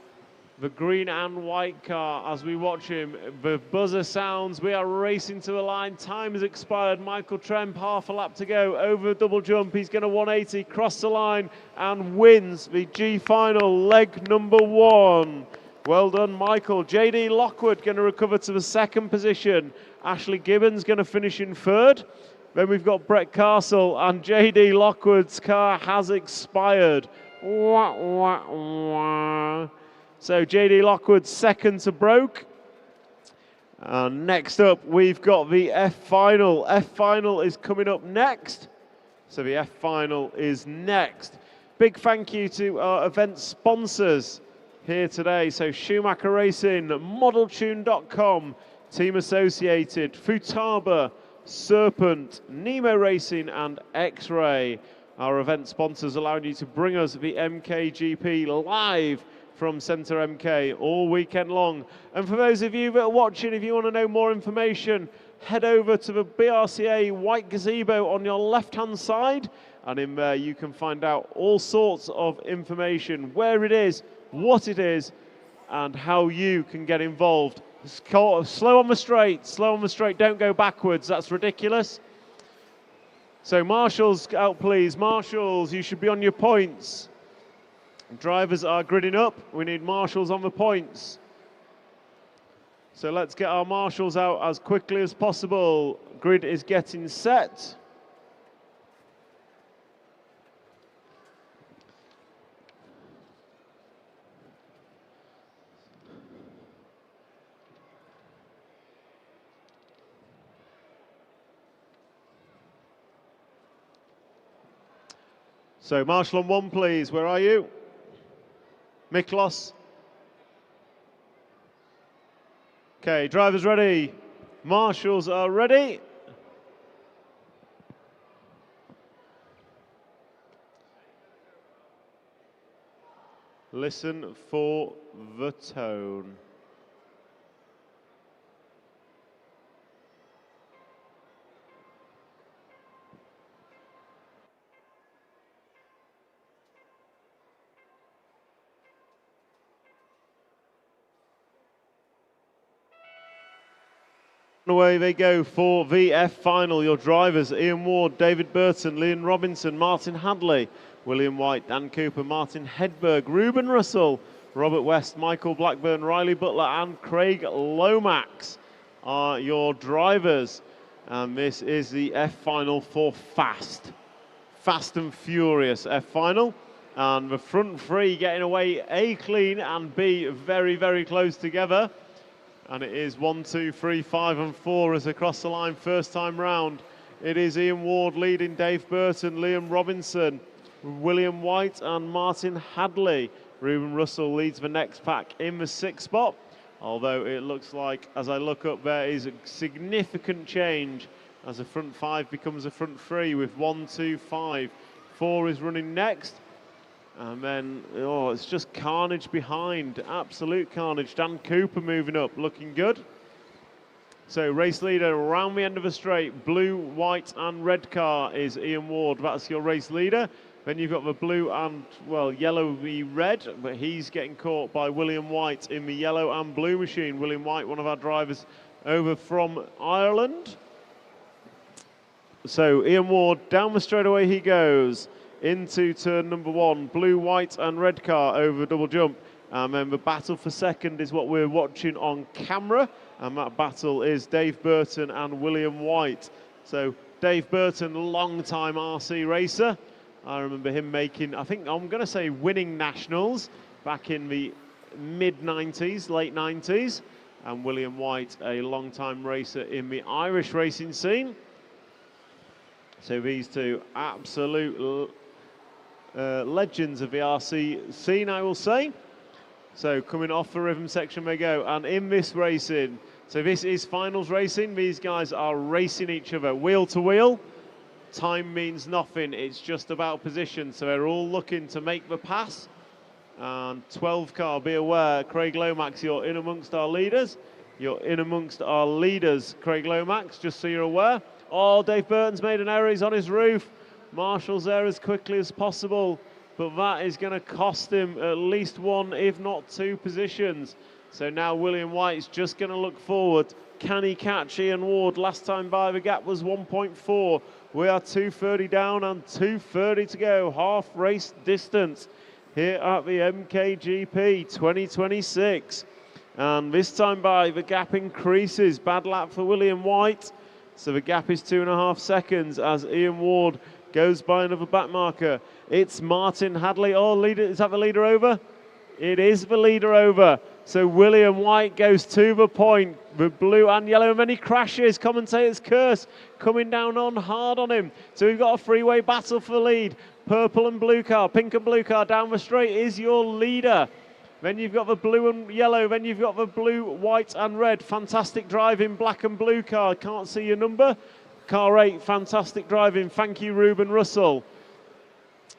C: The green and white car as we watch him. The buzzer sounds. We are racing to the line. Time has expired. Michael Tremp, half a lap to go. Over the double jump. He's going to 180, cross the line and wins the G final, leg number 1. Well done, Michael. JD Lockwood going to recover to the 2nd position. Ashley Gibbons going to finish in 3rd. Then we've got Brett Castle, and JD Lockwood's car has expired. Wah, wah, wah. So JD Lockwood second to Broke. Next up, we've got the F final. F final is coming up next. So the F final is next. Big thank you to our event sponsors here today. So Schumacher Racing, ModelTune.com, Team Associated, Futaba, Serpent, Nemo Racing, and X-Ray. Our event sponsors allowing you to bring us the MKGP live from Centre MK all weekend long. And for those of you that are watching, if you want to know more information, head over to the BRCA white gazebo on your left-hand side, and in there you can find out all sorts of information, where it is, what it is, and how you can get involved. Slow on the straight, don't go backwards, that's ridiculous. So marshals out please, marshals, you should be on your points. Drivers are gridding up, we need marshals on the points. So let's get our marshals out as quickly as possible. Grid is getting set. So marshal on one please, where are you? Miklos. Okay, drivers ready. Marshals are ready. Listen for the tone. Away they go for VF final. Your drivers, Ian Ward, David Burton, Liam Robinson, Martin Hadley, William White, Dan Cooper, Martin Hedberg, Ruben Russell, Robert West, Michael Blackburn, Riley Butler and Craig Lomax are your drivers. And this is the F final for Fast and Furious F final. And the front three getting away A clean and B very, very close together. And it is 1, 2, 3, 5 and 4 as across the line first time round. It is Ian Ward leading Dave Burton, Liam Robinson, William White and Martin Hadley. Ruben Russell leads the next pack in the 6th spot. Although it looks like, as I look up, there is a significant change as the front 5 becomes a front 3 with 1, 2, 5. 4 is running next. And then, oh, it's just carnage behind, absolute carnage. Dan Cooper moving up, looking good. So race leader around the end of the straight, blue, white and red car is Ian Ward. That's your race leader. Then you've got the blue and, well, yellowy red, but he's getting caught by William White in the yellow and blue machine. William White, one of our drivers over from Ireland. So Ian Ward, down the straightaway he goes. Into turn number 1, blue, white and red car over double jump. And then the battle for second is what we're watching on camera. And that battle is Dave Burton and William White. So Dave Burton, long-time RC racer. I remember him making, I think I'm going to say winning nationals back in the mid-90s, late 90s. And William White, a long-time racer in the Irish racing scene. So these two absolute legends of the RC scene, I will say. So coming off the rhythm section they go, and in this racing, so this is finals racing. These guys are racing each other wheel to wheel. Time means nothing, it's just about position. So they're all looking to make the pass. And 12 car, be aware, Craig Lomax, you're in amongst our leaders. You're in amongst our leaders, Craig Lomax, just so you're aware. Oh, Dave Burton's made an error, he's on his roof. Marshall's there as quickly as possible, but that is going to cost him at least 1, if not 2 positions. So now William White's just going to look forward. Can he catch Ian Ward? Last time by the gap was 1.4. We are 2:30 down and 2:30 to go. Half race distance here at the MKGP 2026. And this time by the gap increases. Bad lap for William White. So the gap is 2.5 seconds as Ian Ward goes by another back marker. It's Martin Hadley. Oh, leader, is that the leader over? It is the leader over. So William White goes to the point with blue and yellow, and then he crashes. Commentator's curse coming down on hard on him. So we've got a freeway battle for the lead. Purple and blue car, pink and blue car down the straight is your leader. Then you've got the blue and yellow. Then you've got the blue, white and red. Fantastic driving, black and blue car. Can't see your number. Car 8, fantastic driving. Thank you, Ruben Russell.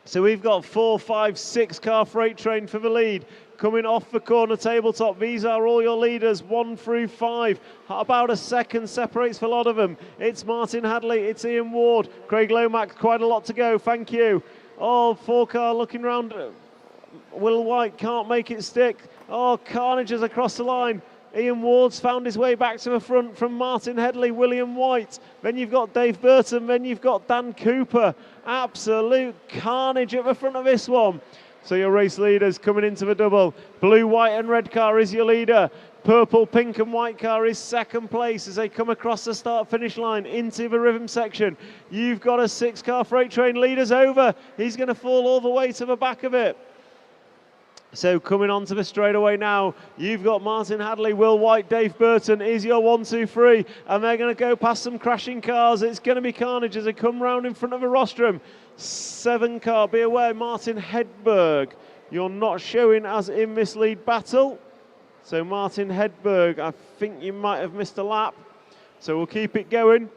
C: So we've got 4, 5, 6 car freight train for the lead. Coming off the corner tabletop, these are all your leaders, 1 through 5. About a second separates for a lot of them. It's Martin Hadley, it's Ian Ward, Craig Lomax, quite a lot to go, thank you. Oh, 4 car looking round. Will White can't make it stick. Oh, carnages across the line. Ian Ward's found his way back to the front from Martin Headley, William White. Then you've got Dave Burton, then you've got Dan Cooper. Absolute carnage at the front of this one. So your race leaders coming into the double. Blue, white and red car is your leader. Purple, pink and white car is second place as they come across the start-finish line into the rhythm section. You've got a 6-car freight train. Leader's over. He's going to fall all the way to the back of it. So coming onto the straightaway now, you've got Martin Hadley, Will White, Dave Burton is your 1, 2, 3, and they're going to go past some crashing cars. It's going to be carnage as they come round in front of the rostrum. 7 car, be aware, Martin Hedberg, you're not showing as in this lead battle. So Martin Hedberg, I think you might have missed a lap. So we'll keep it going.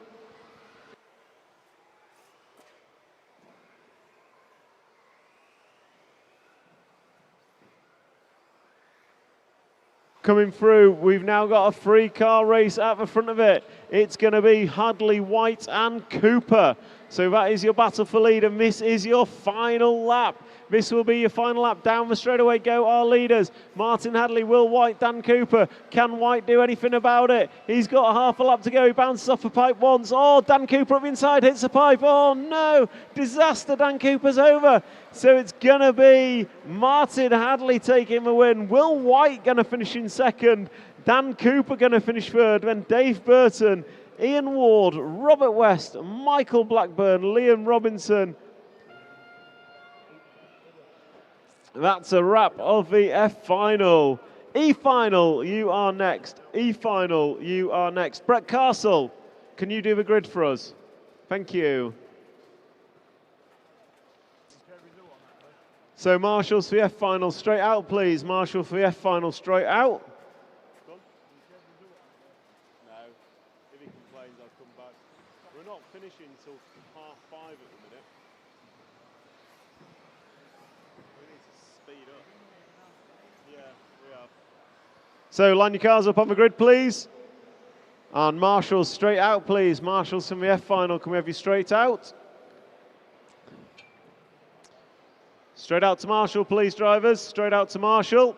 C: Coming through, we've now got a 3-car race at the front of it. It's going to be Hadley, White and Cooper. So that is your battle for lead, and this is your final lap. This will be your final lap. Down the straightaway go our leaders. Martin Hadley, Will White, Dan Cooper. Can White do anything about it? He's got half a lap to go. He bounces off the pipe once. Oh, Dan Cooper up the inside, hits the pipe. Oh no, disaster, Dan Cooper's over. So it's going to be Martin Hadley taking the win. Will White going to finish in second. Dan Cooper going to finish third. Then Dave Burton, Ian Ward, Robert West, Michael Blackburn, Liam Robinson. That's a wrap of the F final. E final, you are next. E final, you are next. Brett Castle, can you do the grid for us? Thank you. So marshals for the F final, straight out please. Marshal for the F final, straight out. No, if he complains I'll come back. We're not finishing until 5:30 at the minute. We need to speed up. Yeah, we are. So line your cars up on the grid please. And marshals straight out please. Marshals from the F final, can we have you straight out? Straight out to Marshall, please, drivers. Straight out to Marshall.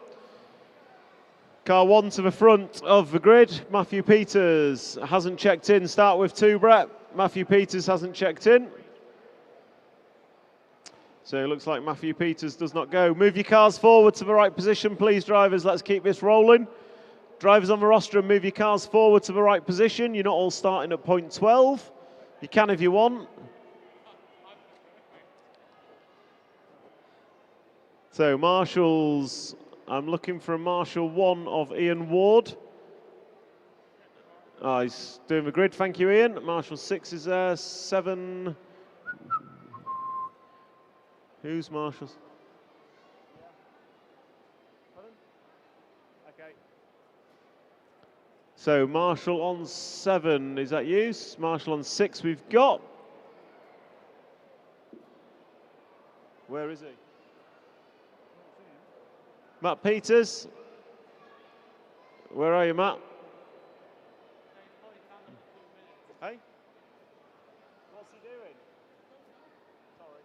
C: Car 1 to the front of the grid. Matthew Peters hasn't checked in. Start with 2, Brett. Matthew Peters hasn't checked in. So it looks like Matthew Peters does not go. Move your cars forward to the right position, please, drivers. Let's keep this rolling. Drivers on the rostrum, move your cars forward to the right position. You're not all starting at point 12. You can if you want. So marshals, I'm looking for a marshal 1 of Ian Ward. Oh, he's doing the grid, thank you Ian. Marshal 6 is there, 7. Who's marshals? Okay. So marshal on 7, is that you? Marshal on 6 we've got. Where is he? Matt Peters, where are you, Matt? Hey? What's he doing? Sorry.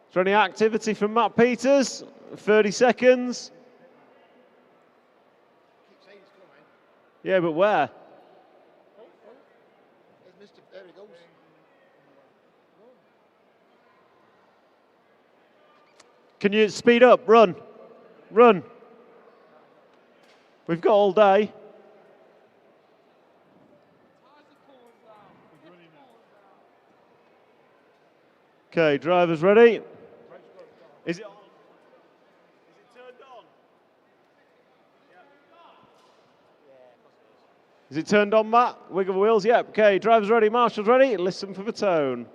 C: Is there any activity from Matt Peters? 30 seconds. Yeah, but where?
I: There he goes.
C: Can you speed up? Run. Run. We've got all day. Okay, drivers ready? Is it on? Is it turned on? Is it turned on, Matt? Wiggle the wheels? Yep. Okay, drivers ready, marshals ready. Listen for the tone.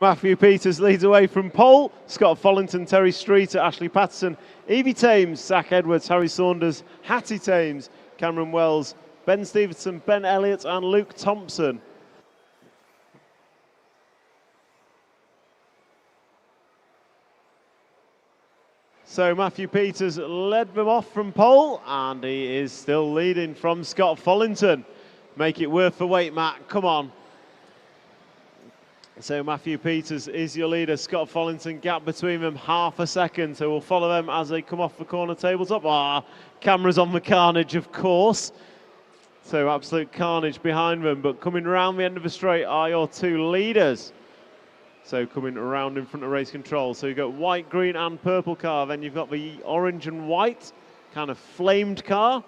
C: Matthew Peters leads away from pole. Scott Follington, Terry Streeter, Ashley Patterson, Evie Thames, Zach Edwards, Harry Saunders, Hattie Thames, Cameron Wells, Ben Stevenson, Ben Elliott and Luke Thompson. So Matthew Peters led them off from pole and he is still leading from Scott Follington. Make it worth the wait, Matt, come on. So Matthew Peters is your leader. Scott Follington, gap between them, half a second. So we'll follow them as they come off the corner tabletop. Cameras on the carnage, of course. So absolute carnage behind them. But coming around the end of the straight are your two leaders. So coming around in front of race control. So you've got white, green and purple car. Then you've got the orange and white kind of flamed car.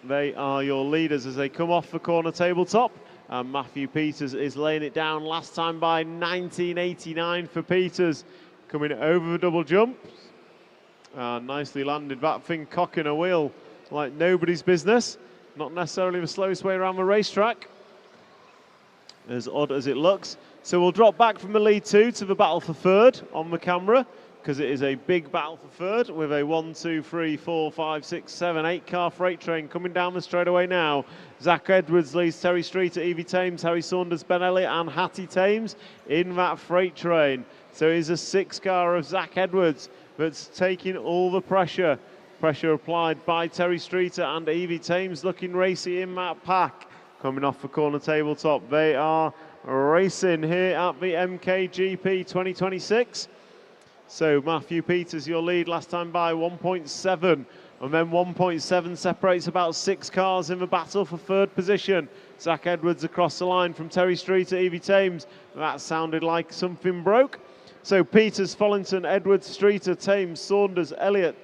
C: They are your leaders as they come off the corner tabletop. And Matthew Peters is laying it down last time by 1989 for Peters. Coming over the double jumps. Nicely landed that thing, cocking a wheel like nobody's business. Not necessarily the slowest way around the racetrack, as odd as it looks. So we'll drop back from the lead two to the battle for third on the camera, because it is a big battle for third with a 1, 2, 3, 4, 5, 6, 7, 8 car freight train coming down the straightaway now. Zach Edwards leads Terry Streeter, Evie Thames, Harry Saunders, Ben Elliott and Hattie Thames in that freight train. So it is a 6 car of Zach Edwards that's taking all the pressure. Pressure applied by Terry Streeter and Evie Thames looking racy in that pack. Coming off the corner tabletop, they are racing here at the MKGP 2026. So Matthew Peters, your lead last time by 1.7, and then 1.7 separates about 6 cars in the battle for third position. Zach Edwards across the line from Terry Streeter, Evie Thames. That sounded like something broke. So Peters, Follington, Edwards, Streeter, Thames, Saunders, Elliott,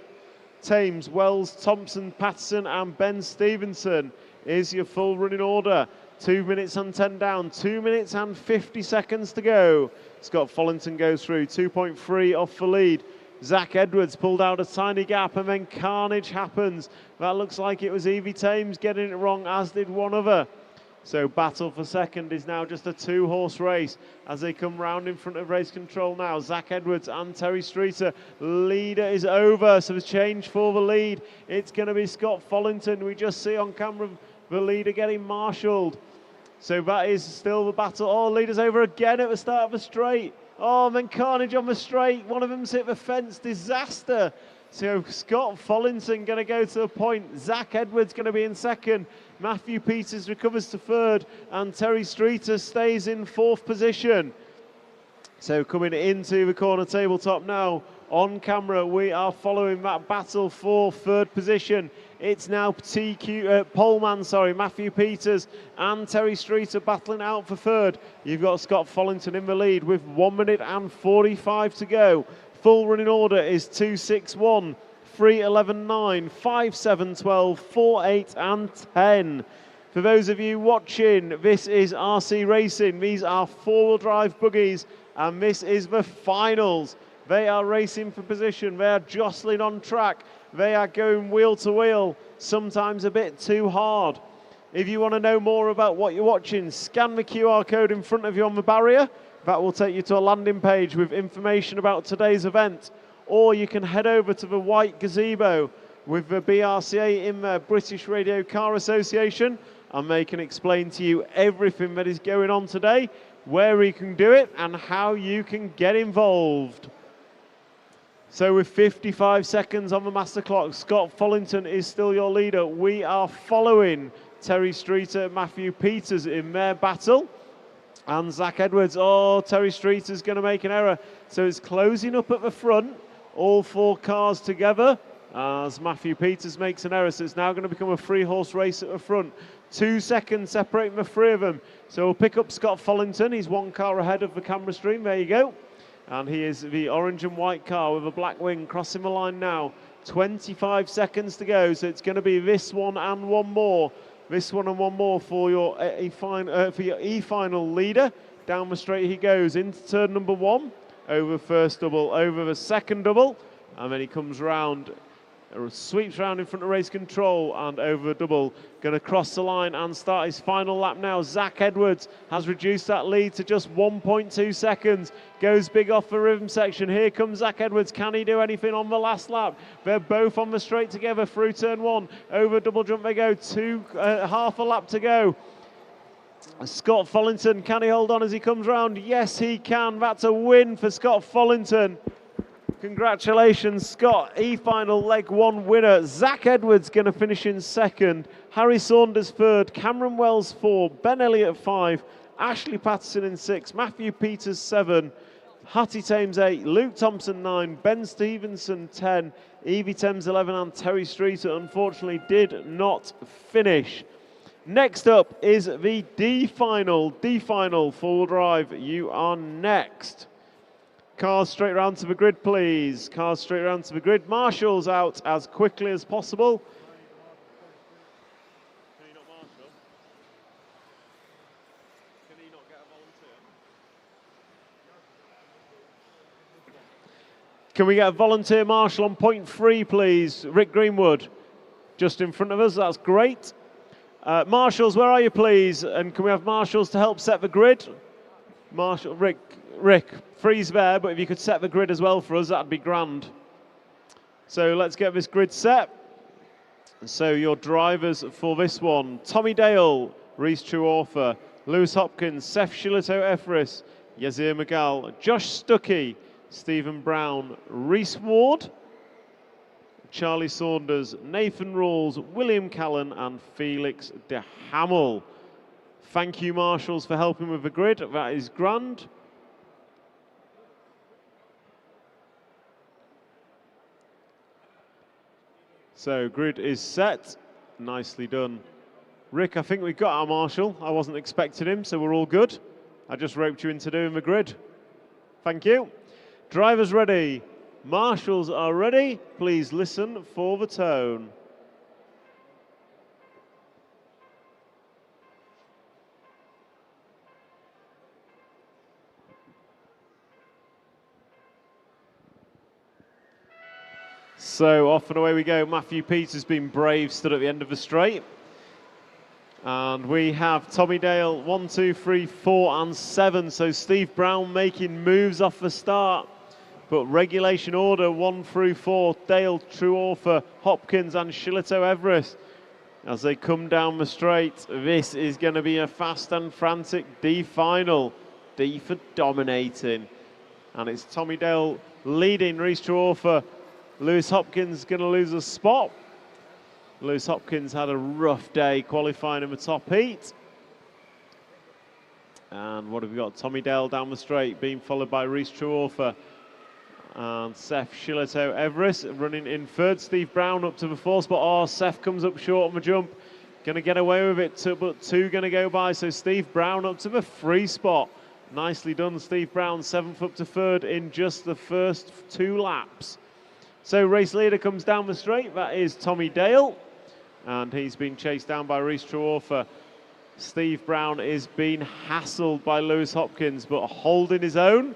C: Thames, Wells, Thompson, Patterson and Ben Stevenson is your full running order. 2 minutes and 10 down, 2 minutes and 50 seconds to go. Scott Follington goes through, 2.3 off the lead. Zach Edwards pulled out a tiny gap and then carnage happens. That looks like it was Evie Thames getting it wrong, as did one other. So battle for second is now just a 2-horse race as they come round in front of race control now. Zach Edwards and Terry Streeter. Leader is over, so the change for the lead. It's going to be Scott Follington. We just see on camera the leader getting marshalled. So that is still the battle. Oh, leader's over again at the start of the straight. Oh, and then carnage on the straight. One of them's hit the fence. Disaster. So Scott Follington going to go to the point. Zach Edwards going to be in second. Matthew Peters recovers to third. And Terry Streeter stays in fourth position. So coming into the corner tabletop now. On camera, we are following that battle for third position. It's now poleman, Matthew Peters and Terry Streeter battling out for third. You've got Scott Follington in the lead with 1 minute and 45 to go. Full running order is 2-6-1, 3-11-9, 5-7-12, 4-8 and 10. For those of you watching, this is RC Racing. These are 4-wheel drive buggies and this is the finals. They are racing for position. They are jostling on track. They are going wheel to wheel, sometimes a bit too hard. If you want to know more about what you're watching, scan the QR code in front of you on the barrier. That will take you to a landing page with information about today's event. Or you can head over to the white gazebo with the BRCA in the British Radio Car Association, and they can explain to you everything that is going on today, where you can do it, and how you can get involved. So with 55 seconds on the master clock, Scott Follington is still your leader. We are following Terry Streeter, Matthew Peters in their battle. And Zach Edwards, Terry Streeter's going to make an error. So it's closing up at the front, all 4 cars together, as Matthew Peters makes an error. So it's now going to become a 3-horse race at the front. 2 seconds separating the 3 of them. So we'll pick up Scott Follington. He's 1 car ahead of the camera stream. There you go. And he is the orange and white car with a black wing crossing the line now. 25 seconds to go, so it's going to be this one and one more. This one and one more for your E-final leader. Down the straight he goes into turn number 1, over first double, over the second double, and then he comes round, sweeps round in front of race control and over the double. Going to cross the line and start his final lap now. Zach Edwards has reduced that lead to just 1.2 seconds. Goes big off the rhythm section. Here comes Zach Edwards. Can he do anything on the last lap? They're both on the straight together through turn 1. Over double jump they go. Half a lap to go. Scott Follington, can he hold on as he comes round? Yes, he can. That's a win for Scott Follington. Congratulations, Scott. E-final leg 1 winner. Zach Edwards going to finish in 2nd. Harry Saunders 3rd. Cameron Wells 4. Ben Elliott 5. Ashley Patterson in 6. Matthew Peters 7. Hattie Thames 8. Luke Thompson 9. Ben Stevenson 10. Evie Thames 11. And Terry Streeter unfortunately did not finish. Next up is the D-final. D-final, full drive. You are next. Cars straight round to the grid, please. Cars straight round to the grid. Marshall's out as quickly as possible. Can he not marshal? Can he not get a volunteer? Can we get a volunteer marshal on point 3, please? Rick Greenwood, just in front of us. That's great. Marshals, where are you, please? And can we have marshals to help set the grid? Marshal, Rick, freeze there, but if you could set the grid as well for us, that'd be grand. So let's get this grid set. So your drivers for this one: Tommy Dale, Reece Trueaufer, Lewis Hopkins, Seth Shillito Efris, Yazir Magal, Josh Stuckey, Stephen Brown, Reese Ward, Charlie Saunders, Nathan Rawls, William Callan and Felix de Hamel. Thank you, marshals, for helping with the grid. That is grand. So grid is set. Nicely done. Rick, I think we've got our marshal. I wasn't expecting him, so we're all good. I just roped you into doing the grid. Thank you. Drivers ready. Marshals are ready. Please listen for the tone. So off and away we go. Matthew Peters been brave, stood at the end of the straight. And we have Tommy Dale 1, 2, 3, 4 and 7. So Steve Brown making moves off the start. But regulation order 1 through 4, Dale, Trueaufer, Hopkins and Shillito Everest. As they come down the straight, this is going to be a fast and frantic D final. D for dominating. And it's Tommy Dale leading Reece Trueaufer. Lewis Hopkins going to lose a spot. Lewis Hopkins had a rough day qualifying in the top heat. And what have we got? Tommy Dale down the straight, being followed by Reece Trueaufer and Seth Shillito Everest running in 3rd. Steve Brown up to the 4th spot. Oh, Seth comes up short on the jump. Going to get away with it, but 2 going to go by. So Steve Brown up to the 3 spot. Nicely done, Steve Brown, 7th up to 3rd in just the first 2 laps. So race leader comes down the straight, that is Tommy Dale, and he's been chased down by Reece Trueaufer. Steve Brown is being hassled by Lewis Hopkins, but holding his own.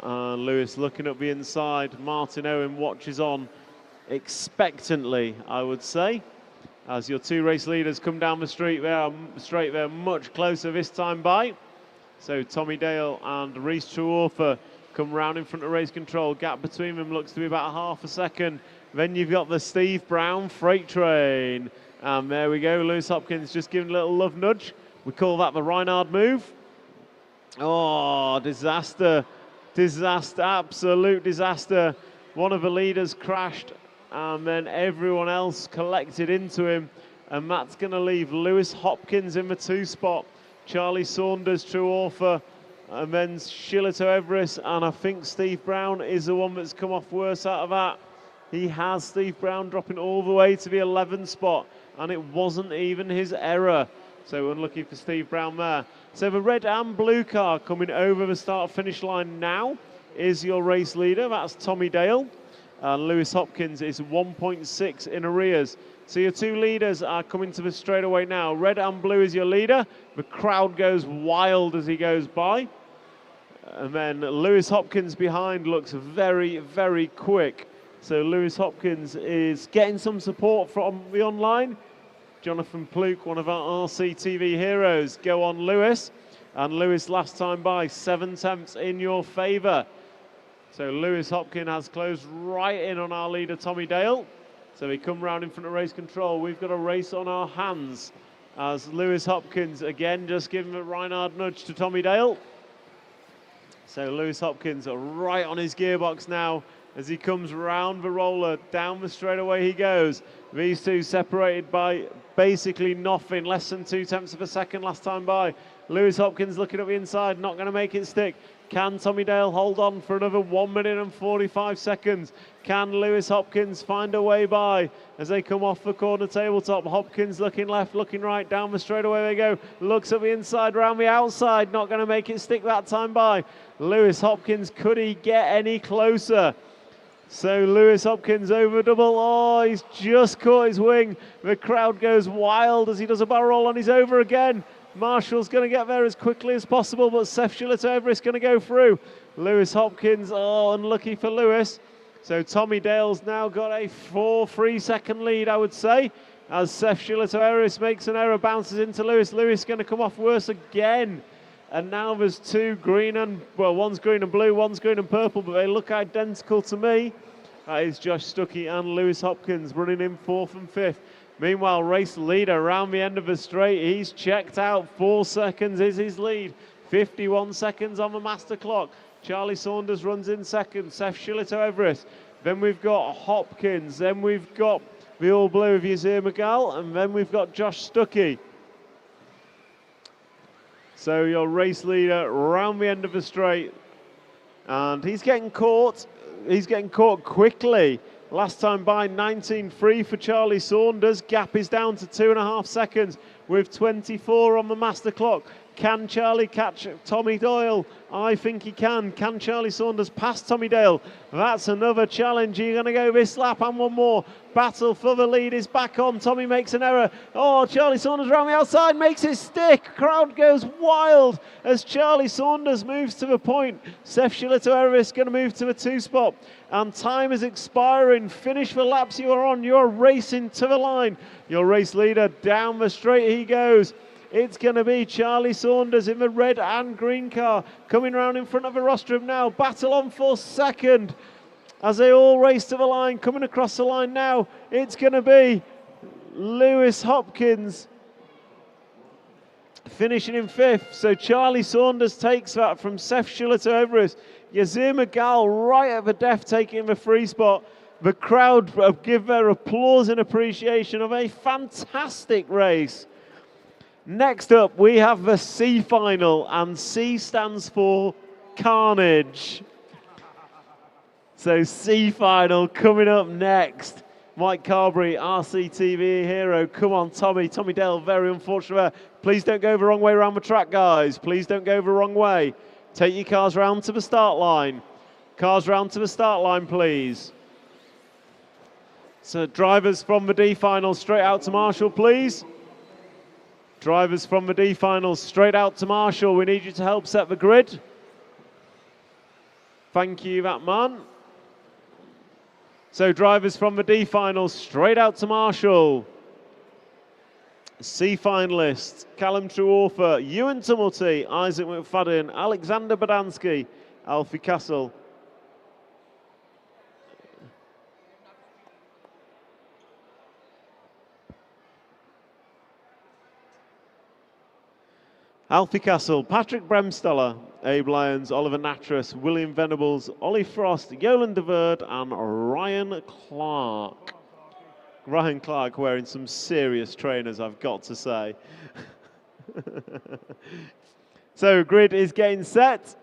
C: Lewis looking up the inside. Martin Owen watches on expectantly, I would say, as your 2 race leaders come down the street. They're much closer this time by. So Tommy Dale and Reece Trueaufer come round in front of race control. Gap between them looks to be about half a second. Then you've got the Steve Brown freight train. And there we go. Lewis Hopkins just giving a little love nudge. We call that the Reinhard move. Oh, disaster. Disaster, absolute disaster. One of the leaders crashed and then everyone else collected into him. And that's going to leave Lewis Hopkins in the 2 spot. Charlie Saunders, Trueaufer, and then Shillito Everest, and I think Steve Brown is the one that's come off worse out of that. He has Steve Brown dropping all the way to the 11th spot, and it wasn't even his error. So unlucky for Steve Brown there. So the red and blue car coming over the start-finish line now is your race leader. That's Tommy Dale. And Lewis Hopkins is 1.6 in arrears. So your two leaders are coming to the straightaway now. Red and blue is your leader. The crowd goes wild as he goes by. And then Lewis Hopkins behind looks very, very quick. So Lewis Hopkins is getting some support from the online. Jonathan Pluke, one of our RCTV heroes. Go on, Lewis. And Lewis last time by 7 tenths in your favour. So Lewis Hopkins has closed right in on our leader, Tommy Dale. So we come round in front of race control. We've got a race on our hands as Lewis Hopkins, again, just giving a Reinhard nudge to Tommy Dale. So Lewis Hopkins right on his gearbox now as he comes round the roller, down the straightaway he goes. These two separated by basically nothing, less than 2 tenths of a second last time by. Lewis Hopkins looking at the inside, not going to make it stick. Can Tommy Dale hold on for another 1 minute and 45 seconds? Can Lewis Hopkins find a way by as they come off the corner tabletop? Hopkins looking left, looking right, down the straightaway they go. Looks at the inside, round the outside, not going to make it stick that time by. Lewis Hopkins, could he get any closer? So Lewis Hopkins over double. Oh, he's just caught his wing. The crowd goes wild as he does a barrel roll and he's over again. Marshall's going to get there as quickly as possible, but Seth Schiller-Everest going to go through. Lewis Hopkins, oh, unlucky for Lewis. So Tommy Dale's now got a 4-3 second lead, I would say, as Seth Schiller-Everest makes an error, bounces into Lewis. Lewis going to come off worse again. And now there's two green and, well, one's green and blue, one's green and purple, but they look identical to me. That is Josh Stuckey and Lewis Hopkins running in 4th and 5th. Meanwhile, race leader around the end of the straight, he's checked out. 4 seconds is his lead. 51 seconds on the master clock. Charlie Saunders runs in second. Seth Schiller-Everest. Then we've got Hopkins. Then we've got the all blue of Yazir Magal. And then we've got Josh Stuckey. So your race leader around the end of the straight. And he's getting caught. He's getting caught quickly. Last time by 19.3 for Charlie Saunders. Gap is down to 2.5 seconds with 24 on the master clock. Can Charlie catch Tommy Dale? I think he can. Can Charlie Saunders pass Tommy Dale? That's another challenge. You're going to go this lap and one more. Battle for the lead is back on. Tommy makes an error. Oh, Charlie Saunders around the outside makes it stick. Crowd goes wild as Charlie Saunders moves to the point. Seth Schiller-Everest going to move to the 2 spot. And time is expiring. Finish the laps you are on. You're racing to the line. Your race leader down the straight he goes. It's going to be Charlie Saunders in the red and green car coming round in front of the rostrum now. Battle on for second as they all race to the line. Coming across the line now, it's going to be Lewis Hopkins finishing in 5th. So Charlie Saunders takes that from Seth Schiller-Everest. Yazir Magal right at the death taking the 3 spot. The crowd give their applause and appreciation of a fantastic race. Next up, we have the C final, and C stands for Carnage. So C final coming up next. Mike Carberry, RCTV hero. Come on, Tommy. Tommy Dale, very unfortunate there. Please don't go the wrong way around the track, guys. Please don't go the wrong way. Take your cars round to the start line. Cars round to the start line, please. So drivers from the D final straight out to Marshall, please. Drivers from the D finals straight out to Marshall. We need you to help set the grid. Thank you, that man. So drivers from the D finals straight out to Marshall. C finalists, Callum Trueauthor, Ewan Tumulty, Isaac McFadden, Alexander Badansky, Alfie Castle. Alfie Castle, Patrick Bremsteller, Abe Lyons, Oliver Natras, William Venables, Ollie Frost, Yolan de Verde, and Ryan Clark. Ryan Clark wearing some serious trainers, I've got to say. So grid is getting set.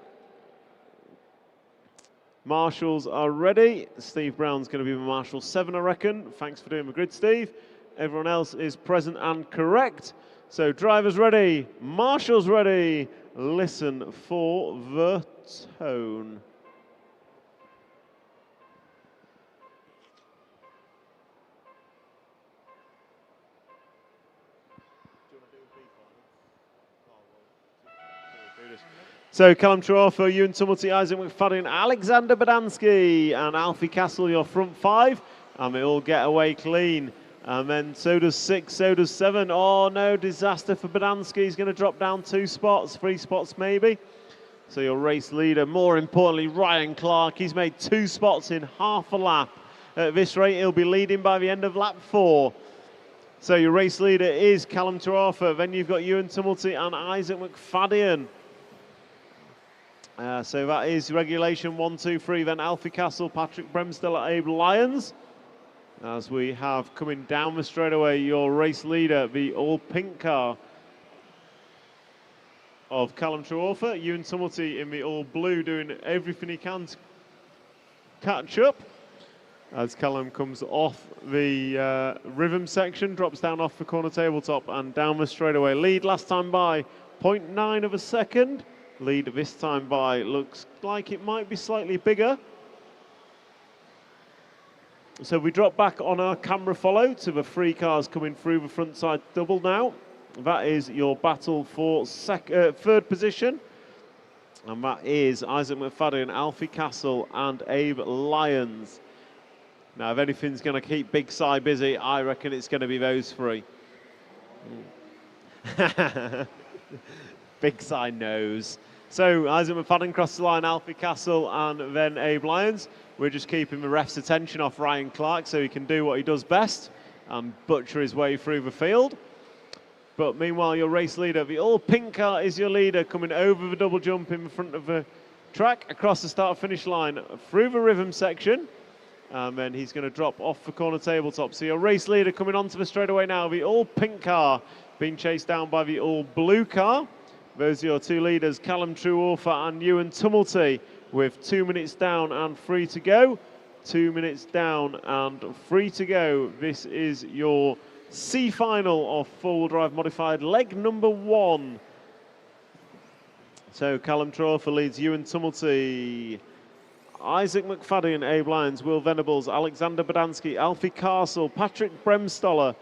C: Marshals are ready. Steve Brown's going to be the Marshal 7, I reckon. Thanks for doing the grid, Steve. Everyone else is present and correct. So drivers ready, marshals ready. Listen for the tone. So Callum Truofa, Ewan Tumulty, Isaac McFadden, Alexander Badansky and Alfie Castle, your front five. And they all get away clean. And then so does 6, so does 7. Oh no, disaster for Badansky. He's going to drop down 2 spots, 3 spots maybe. So your race leader, more importantly, Ryan Clark. He's made 2 spots in half a lap. At this rate, he'll be leading by the end of lap 4. So your race leader is Callum Truofa. Then you've got Ewan Tumulty and Isaac McFadden. So that is regulation 1, 2, 3. Then Alfie Castle, Patrick Bremsteller, Abe Lyons. As we have coming down the straightaway, your race leader, the all-pink car of Callum Truofa. Ewan Tumulty in the all-blue doing everything he can to catch up. As Callum comes off the rhythm section, drops down off the corner tabletop and down the straightaway. Lead last time by 0.9 of a second. Lead this time by looks like it might be slightly bigger. So we drop back on our camera follow to the 3 cars coming through the front side double now. That is your battle for third position. And that is Isaac McFadden, Alfie Castle and Abe Lyons. Now, if anything's going to keep Big Si busy, I reckon it's going to be those 3. Big Si knows. So Isaac McFadden crosses the line, Alfie Castle and then Abe Lyons. We're just keeping the ref's attention off Ryan Clark so he can do what he does best and butcher his way through the field. But meanwhile, your race leader, the all-pink car is your leader, coming over the double jump in front of the track, across the start-finish line, through the rhythm section. And then he's going to drop off the corner tabletop. So your race leader coming onto the straightaway now, the all-pink car being chased down by the all-blue car. Those are your 2 leaders, Callum Truofa and Ewan Tumulty, with 2 minutes down and 3 to go. 2 minutes down and 3 to go. This is your C final of four-wheel drive modified leg number 1. So Callum Truofa leads Ewan Tumulty, Isaac McFadden, Abe Lyons, Will Venables, Alexander Badansky, Alfie Castle, Patrick Bremstoller,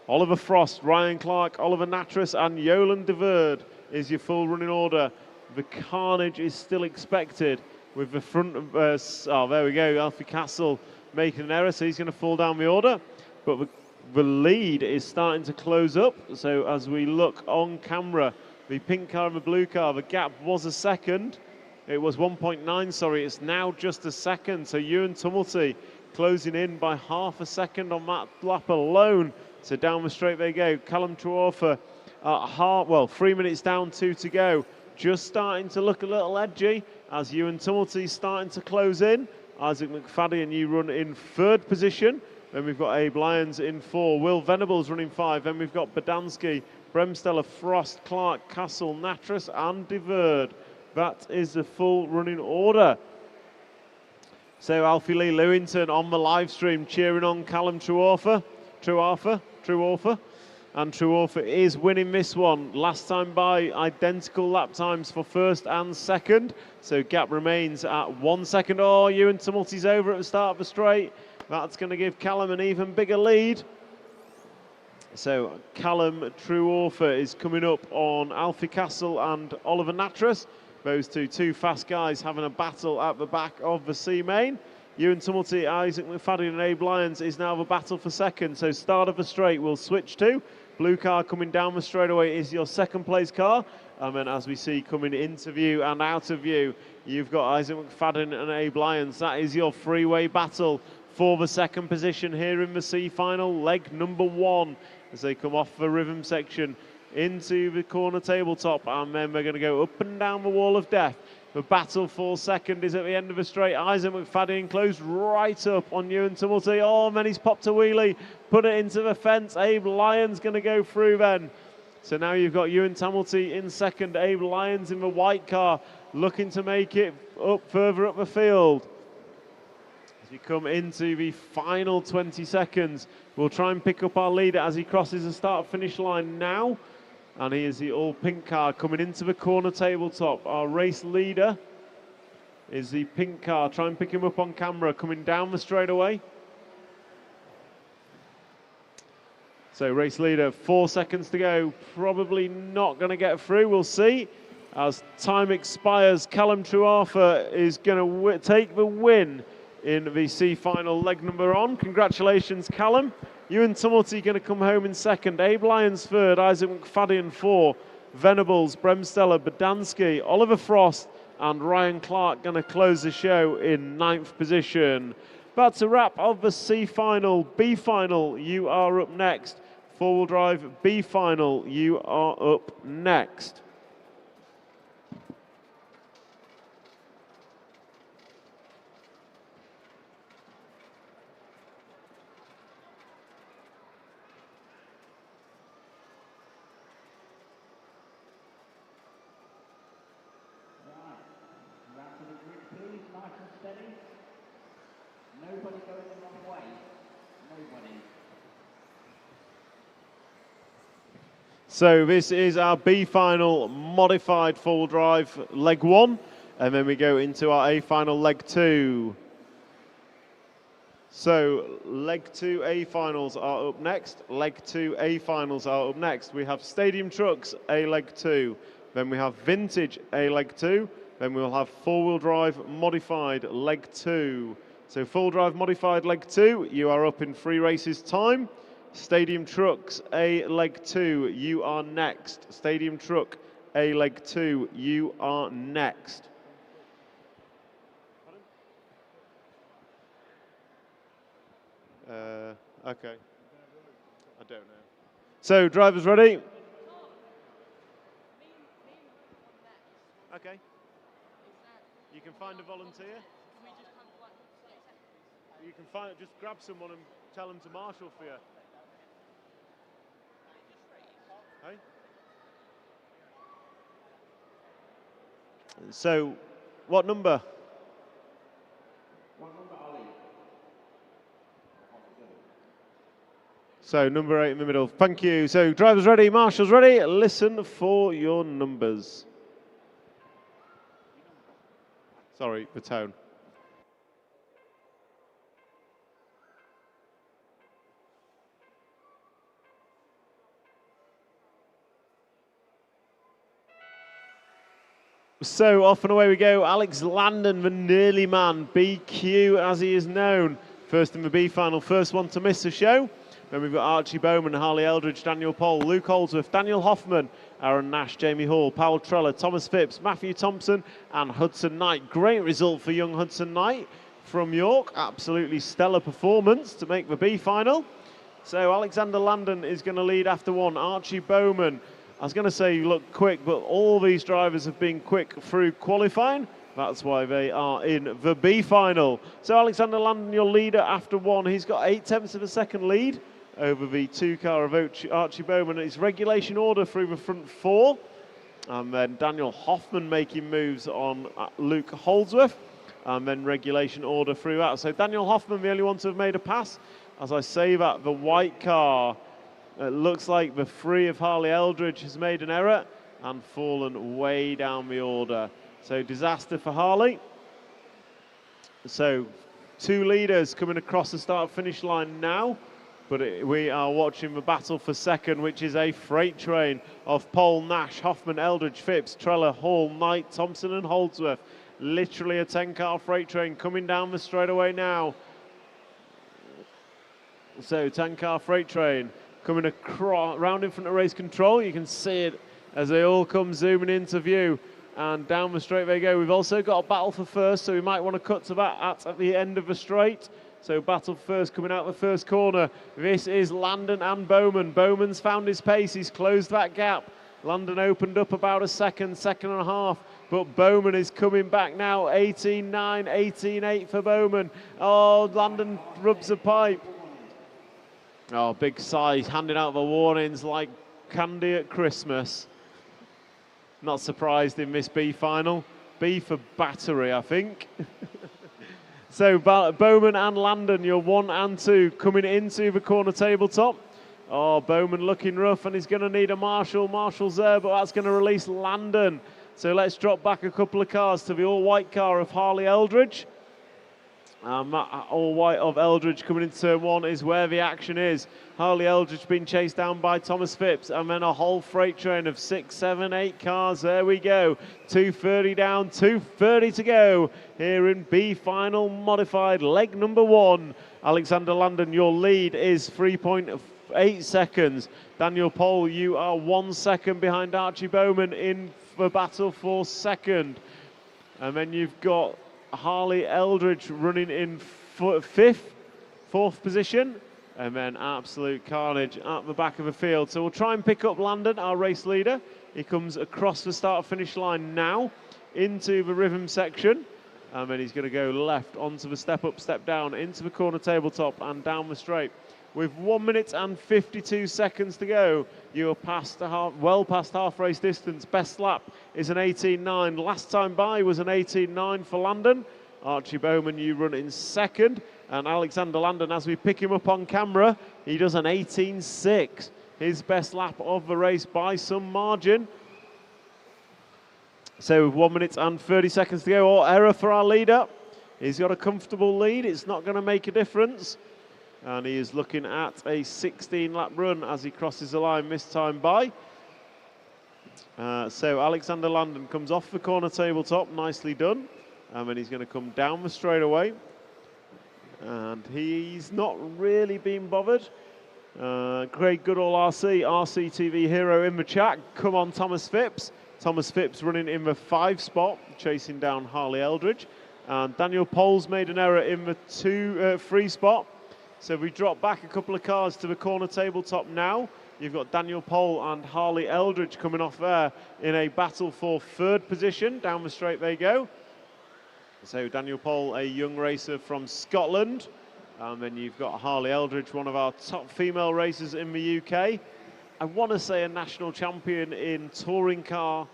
C: Oliver Frost, Ryan Clark, Oliver Natras and Yolan de Verde is your full running order. The carnage is still expected with the front of, there we go, Alfie Castle making an error, so he's going to fall down the order. But the lead is starting to close up, so as we look on camera, the pink car and the blue car, the gap was a second. It was 1.9, sorry, it's now just a second. So Ewan Tumulty closing in by half a second on that lap alone. So down the straight they go. Callum Truofa at 3 minutes down, 2 to go. Just starting to look a little edgy as Ewan Tumulty's starting to close in. Isaac McFadden, you run in 3rd position. Then we've got Abe Lyons in 4. Will Venables running 5. Then we've got Badansky, Bremsteller, Frost, Clark, Castle, Natras and de Verde. That is the full running order. So Alfie Lee Lewington on the live stream cheering on Callum Truofa. And Truofa is winning this one. Last time by identical lap times for 1st and 2nd. So gap remains at 1 second. Oh, Ewan Tumulty's over at the start of the straight. That's going to give Callum an even bigger lead. So Callum Truofa is coming up on Alfie Castle and Oliver Natras. Those two fast guys having a battle at the back of the C main. Ewan Tumulty, Isaac McFadden and Abe Lyons is now the battle for 2nd. So start of the straight we'll switch to. Blue car coming down the straightaway is your 2nd place car. And then as we see coming into view and out of view, you've got Isaac McFadden and Abe Lyons. That is your freeway battle for the 2nd position here in the C final, leg number 1, as they come off the rhythm section into the corner tabletop, and then we're going to go up and down the wall of death. The battle for 2nd is at the end of the straight. Isaac McFadden closed right up on Ewan Tumulty. Oh, and then he's popped a wheelie, put it into the fence. Abe Lyons going to go through then. So now you've got Ewan Tumulty in 2nd, Abe Lyons in the white car, looking to make it up further up the field. As we come into the final 20 seconds, we'll try and pick up our leader as he crosses the start-finish line now. And he is the all-pink car coming into the corner tabletop. Our race leader is the pink car. Try and pick him up on camera, coming down the straightaway. So race leader, 4 seconds to go. Probably not going to get through. We'll see. As time expires, Callum Truartha is going to take the win in the C final leg number on. Congratulations, Callum. Ewan Tumulty going to come home in second. Abe Lyons third. Isaac McFadden 4. Venables, Bremsteller, Badansky, Oliver Frost, and Ryan Clark going to close the show in 9th position. That's a wrap of the C final. B final, you are up next. Four-wheel drive B final, you are up next.
F: Nobody going the wrong way. Nobody.
C: So this is our B final modified four-wheel drive leg 1, and then we go into our A final leg 2. So leg 2 A finals are up next. Leg 2 A finals are up next. We have Stadium Trucks A leg 2. Then we have Vintage A leg 2. Then we'll have four-wheel drive modified leg 2. So full drive modified leg 2, you are up in 3 races time. Stadium Trucks A leg 2, you are next. Stadium Truck A leg 2, you are next. Okay. I don't know. So drivers ready? Okay. You can find a volunteer. You can find just grab someone and tell them to marshal for you. Hey? So, what number? So, number 8 in the middle. Thank you. So, drivers ready, marshals ready. Listen for your numbers. Sorry, the tone. So off and away we go. Alex Landon, the nearly man, BQ as he is known. First in the B final, first one to miss the show. Then we've got Archie Bowman, Harley Eldridge, Daniel Pohl, Luke Holdsworth, Daniel Hoffman, Aaron Nash, Jamie Hall, Powell Treller, Thomas Phipps, Matthew Thompson, and Hudson Knight. Great result for young Hudson Knight from York. Absolutely stellar performance to make the B final. So Alexander Landon is going to lead after one. Archie Bowman, I was going to say look quick, but all these drivers have been quick through qualifying. That's why they are in the B final. So Alexander Landon, your leader after one. He's got 0.8 of a second lead over the 2-car of Archie Bowman. It's regulation order through the front 4. And then Daniel Hoffman making moves on Luke Holdsworth. And then regulation order throughout. So Daniel Hoffman, the only one to have made a pass. As I say that, the white car, it looks like the 3 of Harley Eldridge has made an error and fallen way down the order. So disaster for Harley. So 2 leaders coming across the start-finish line now, but we are watching the battle for second, which is a freight train of Pohl, Nash, Hoffman, Eldridge, Phipps, Treller, Hall, Knight, Thompson and Holdsworth. Literally a 10-car freight train coming down the straightaway now. So 10-car freight train coming across, round in front of race control. You can see it as they all come zooming into view, and down the straight they go. We've also got a battle for first, so we might want to cut to that at the end of the straight. So battle for first coming out the first corner. This is Landon and Bowman. Bowman's found his pace, he's closed that gap. Landon opened up about a second and a half, but Bowman is coming back now. 18.9, 18.8 for Bowman. Oh, Landon rubs a pipe. Oh, big sigh, handing out the warnings like candy at Christmas. Not surprised in this B final. B for battery, I think. So Bowman and Landon, your 1 and 2, coming into the corner tabletop. Oh, Bowman looking rough, and he's going to need a marshal. Marshall's there, but that's going to release Landon. So let's drop back a couple of cars to the all-white car of Harley Eldridge. All-white of Eldridge coming into turn 1 is where the action is. Harley Eldridge being chased down by Thomas Phipps, and then a whole freight train of 6, 7, 8 cars. There we go. 2:30 down, 2:30 to go here in B final modified leg number 1. Alexander Landon, your lead is 3.8 seconds. Daniel Pohl, you are 1 second behind Archie Bowman in the battle for second. And then you've got Harley Eldridge running in fourth position, and then absolute carnage at the back of the field. So we'll try and pick up Landon, our race leader. He comes across the start-finish line now into the rhythm section, and then he's going to go left onto the step-up, step-down, into the corner tabletop and down the straight. With 1 minute and 52 seconds to go, you are past well past half race distance. Best lap is an 18.9. Last time by was an 18.9 for Landon. Archie Bowman, you run in second. And Alexander Landon, as we pick him up on camera, he does an 18.6. His best lap of the race by some margin. So with 1 minute and 30 seconds to go, error for our leader. He's got a comfortable lead. It's not going to make a difference. And he is looking at a 16-lap run as he crosses the line this time by. So Alexander Landon comes off the corner tabletop, nicely done. And then he's going to come down the straightaway. And he's not really been bothered. Craig Goodall RCTV hero in the chat. Come on, Thomas Phipps. Thomas Phipps running in the 5 spot, chasing down Harley Eldridge. And Daniel Pohl's made an error in the 3 spot. So we drop back a couple of cars to the corner tabletop now. You've got Daniel Pohl and Harley Eldridge coming off there in a battle for 3rd position. Down the straight they go. So Daniel Pohl, a young racer from Scotland. And then you've got Harley Eldridge, one of our top female racers in the UK. I want to say a national champion in touring car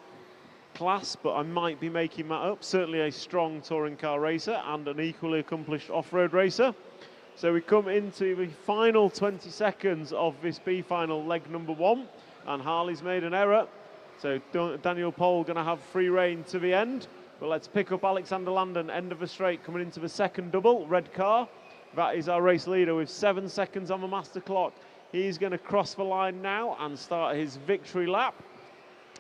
C: class, but I might be making that up. Certainly a strong touring car racer and an equally accomplished off-road racer. So we come into the final 20 seconds of this B final leg number 1, and Harley's made an error. So Daniel Pohl going to have free rein to the end. But let's pick up Alexander Landon, end of the straight, coming into the second double, red car. That is our race leader with 7 seconds on the master clock. He's going to cross the line now and start his victory lap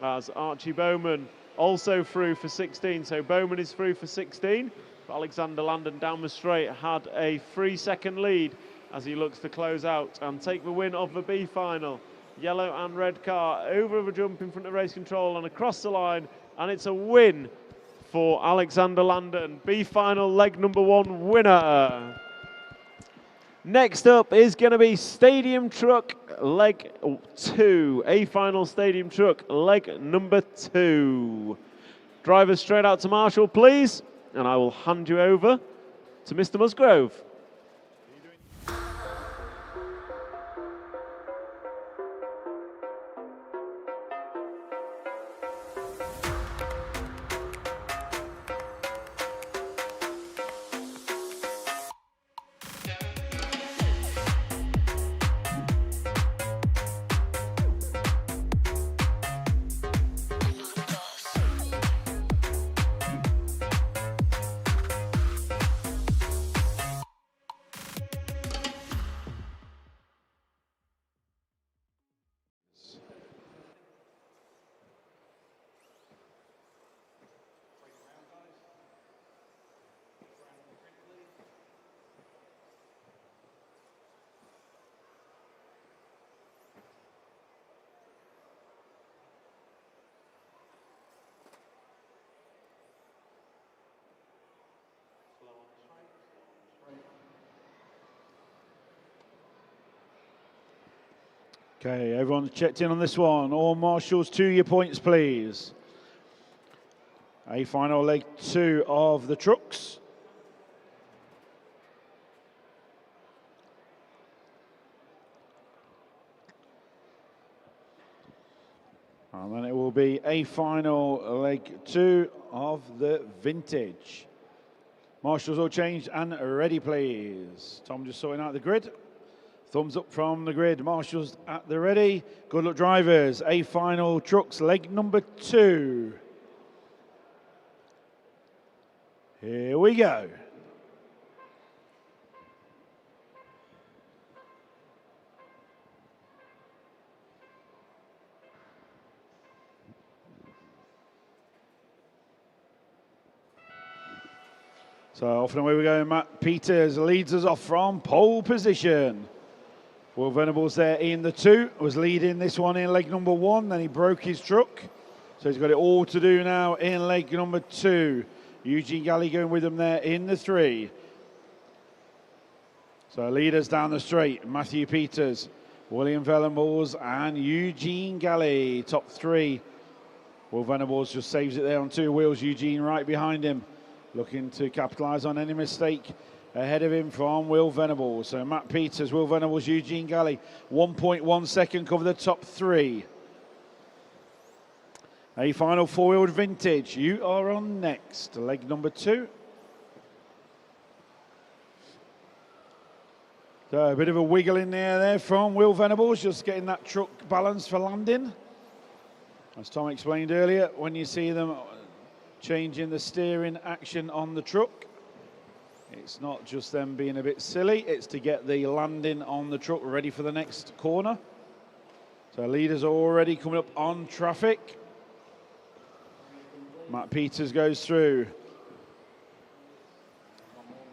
C: as Archie Bowman also through for 16. So Bowman is through for 16. Alexander Landon down the straight had a 3-second lead as he looks to close out and take the win of the B final. Yellow and red car over the jump in front of race control and across the line, and it's a win for Alexander Landon. B final leg number 1 winner. Next up is going to be Stadium Truck leg 2. A final Stadium Truck leg number 2. Drivers straight out to Marshall, please. And I will hand you over to Mr. Musgrove.
A: Okay, everyone's checked in on this one. All marshals to your points, please. A final leg 2 of the trucks. And then it will be a final leg 2 of the vintage. Marshals all changed and ready, please. Tom just sorting out the grid. Thumbs up from the grid. Marshals at the ready. Good luck, drivers. A final trucks, leg number 2. Here we go. So off and away we go. Matt Peters leads us off from pole position. Will Venables there in the 2, was leading this one in leg number 1, then he broke his truck. So he's got it all to do now in leg number 2. Eugene Galley going with him there in the 3. So leaders down the straight, Matthew Peters, William Venables and Eugene Galley, top 3. Will Venables just saves it there on 2 wheels. Eugene right behind him, looking to capitalise on any mistake ahead of him from Will Venables. So Matt Peters, Will Venables, Eugene Galley, 1.1 second cover the top 3. A final 4-wheeled vintage. You are on next, leg number 2. So a bit of a wiggle in the air there from Will Venables, just getting that truck balanced for landing. As Tom explained earlier, when you see them changing the steering action on the truck, it's not just them being a bit silly, it's to get the landing on the truck ready for the next corner. So leaders are already coming up on traffic. Matt Peters goes through.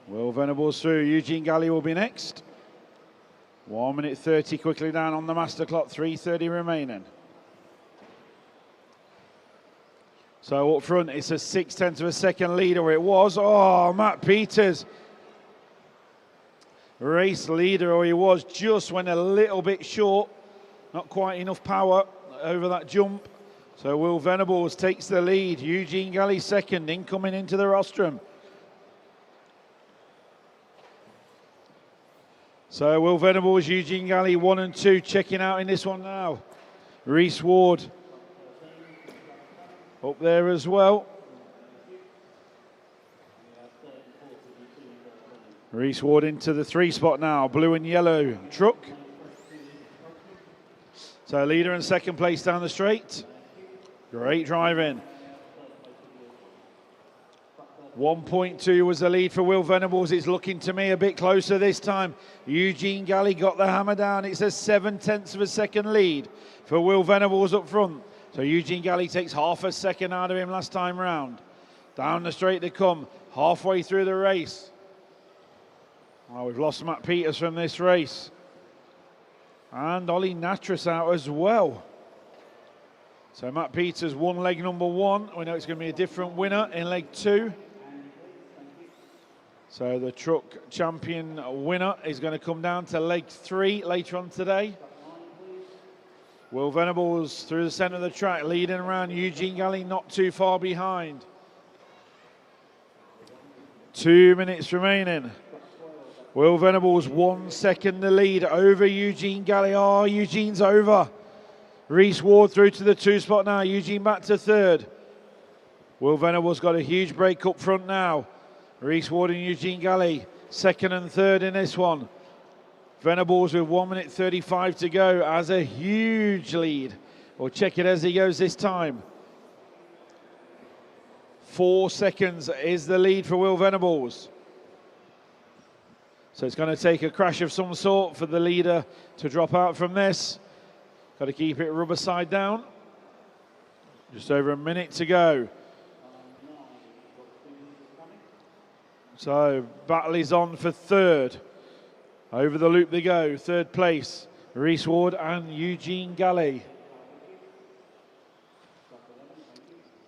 A: Will Venables through. Eugene Galley will be next. 1 minute 30 quickly down on the master clock, 3:30 remaining. So up front, it's a 0.6 of a second lead, or it was. Oh, Matt Peters, race leader, or he was, just went a little bit short. Not quite enough power over that jump. So Will Venables takes the lead. Eugene Galley second, incoming into the rostrum. So Will Venables, Eugene Galley 1 and 2 checking out in this one now. Reese Ward up there as well. Reese Ward into the 3 spot now, blue and yellow truck. So leader and second place down the straight. Great driving. 1.2 was the lead for Will Venables. It's looking to me a bit closer this time. Eugene Galley got the hammer down. It's a 0.7 of a second lead for Will Venables up front. So Eugene Galley takes half a second out of him last time round. Down the straight they come, halfway through the race. Oh, we've lost Matt Peters from this race. And Ollie Natras out as well. So Matt Peters won leg number 1. We know it's going to be a different winner in leg 2. So the truck champion winner is going to come down to leg 3 later on today. Will Venables through the centre of the track, leading around. Eugene Galley not too far behind. 2 minutes remaining. Will Venables 1 second the lead over Eugene Galley. Oh, Eugene's over. Reese Ward through to the 2 spot now. Eugene back to 3rd. Will Venables got a huge break up front now. Reese Ward and Eugene Galley 2nd and 3rd in this one. Venables with 1 minute 35 to go has a huge lead. We'll check it as he goes this time. 4 seconds is the lead for Will Venables. So it's going to take a crash of some sort for the leader to drop out from this. Got to keep it rubber side down. Just over a minute to go. So battle is on for 3rd. Over the loop they go. 3rd place, Reese Ward and Eugene Galley.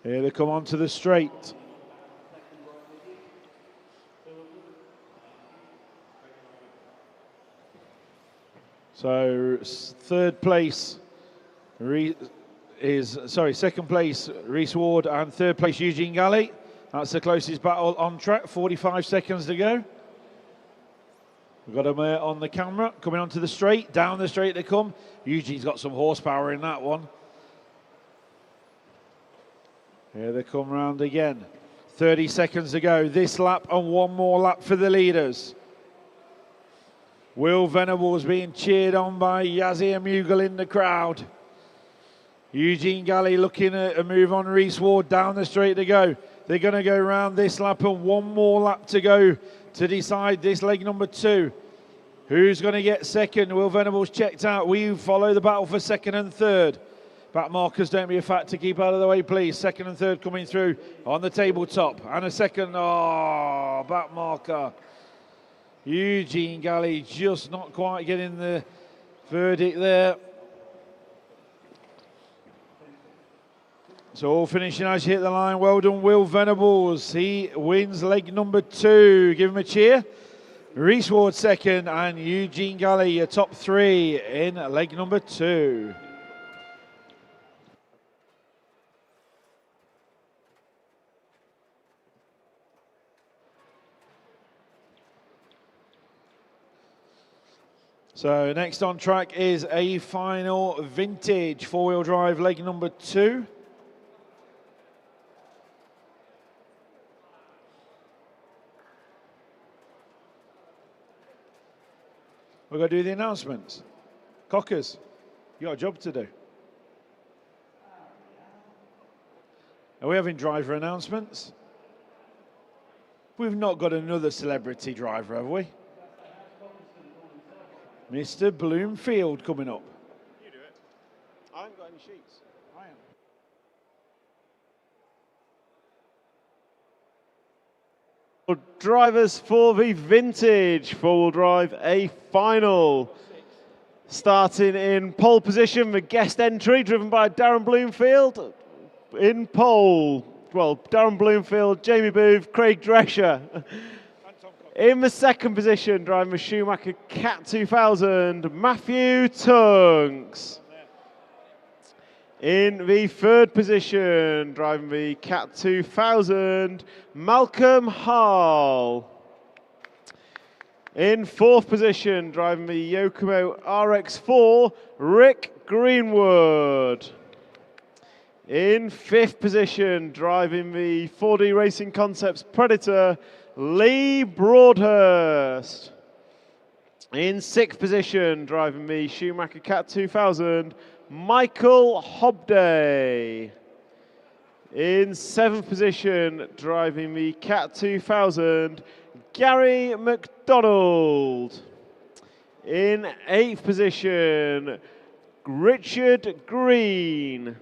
A: Here they come onto the straight. So 3rd place second place Reese Ward and 3rd place Eugene Galley. That's the closest battle on track, 45 seconds to go. We've got him on the camera, coming onto the straight, down the straight they come. Eugene's got some horsepower in that one. Here they come round again. 30 seconds to go, this lap and 1 more lap for the leaders. Will Venables being cheered on by Yazzie Mughal in the crowd. Eugene Galley looking at a move on Reese Ward down the straight to go. They're going to go round this lap and one more lap to go to decide this leg number 2. Who's going to get second? Will Venables checked out. We follow the battle for second and third. Back markers, don't be a factor. Keep out of the way, please. Second and third coming through on the tabletop. And a second, back marker. Eugene Galley just not quite getting the verdict there. So all finishing as you hit the line. Well done, Will Venables. He wins leg number 2. Give him a cheer. Reese Ward second and Eugene Galley, your top 3 in leg number 2. So next on track is a final vintage 4-wheel drive leg number 2. We're going to do the announcements. Cockers, you got a job to do. Are we having driver announcements? We've not got another celebrity driver, have we? Mr. Bloomfield coming up.
C: You do it. I haven't got any sheets.
A: I am.
C: Drivers for the vintage 4-wheel drive, a final. Starting in pole position, the guest entry driven by Darren Bloomfield. In pole, well, Darren Bloomfield, Jamie Booth, Craig Drescher. In the second position, driving the Schumacher Cat 2000, Matthew Tunks. In the third position, driving the Cat 2000, Malcolm Hall. In fourth position, driving the Yokomo RX4, Rick Greenwood. In fifth position, driving the 4D Racing Concepts Predator, Lee Broadhurst. In sixth position, driving the Schumacher Cat 2000, Michael Hobday. In seventh position, driving the Cat 2000, Gary McDonald. In eighth position, Richard Green.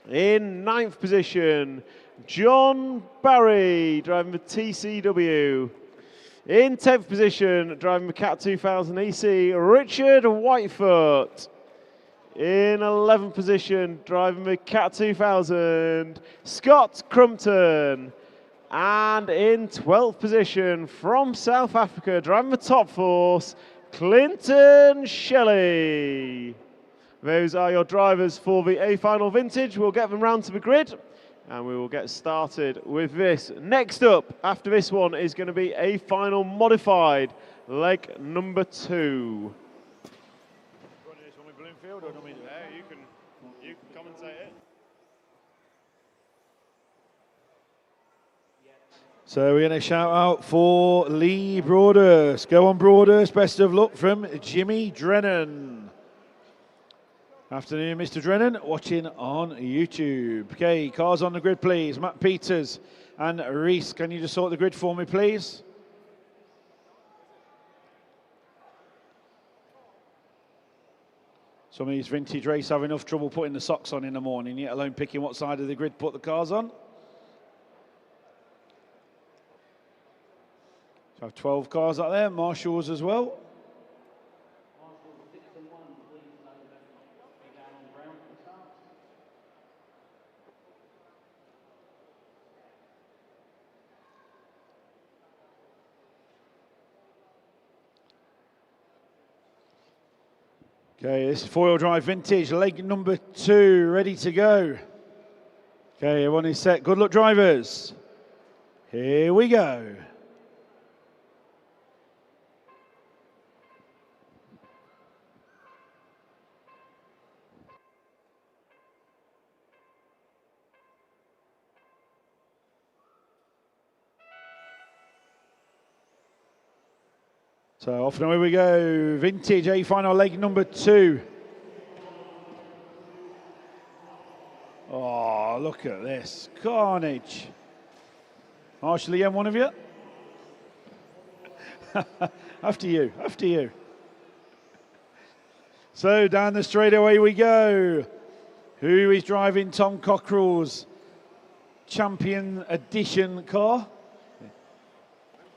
C: In ninth position, John Barry, driving the TCW. In 10th position, driving the Cat 2000 EC, Richard Whitefoot. In 11th position, driving the Cat 2000, Scott Crumpton. And in 12th position, from South Africa, driving the Top Force, Clinton Shelley. Those are your drivers for the A Final Vintage. We'll get them round to the grid and we will get started with this. Next up, after this one, is going to be A Final Modified, leg number 2. You can commentate it.
A: So we're going to shout out for Lee Broadhurst. Go on, Broadhurst. Best of luck from Jimmy Drennan. Afternoon, Mr. Drennan, watching on YouTube. Okay, cars on the grid, please. Matt Peters and Reese, can you just sort the grid for me, please? Some of these vintage race have enough trouble putting the socks on in the morning, yet alone picking what side of the grid to put the cars on. So I have 12 cars out there, Marshalls as well. Okay, this is 4-wheel drive vintage, leg number 2, ready to go. Okay, everyone is set. Good luck, drivers. Here we go. So off and away we go. Vintage A final leg number 2. Oh, look at this. Carnage. Marshall again, one of you? After you, after you. So down the straightaway we go. Who is driving Tom Cockerell's Champion Edition car?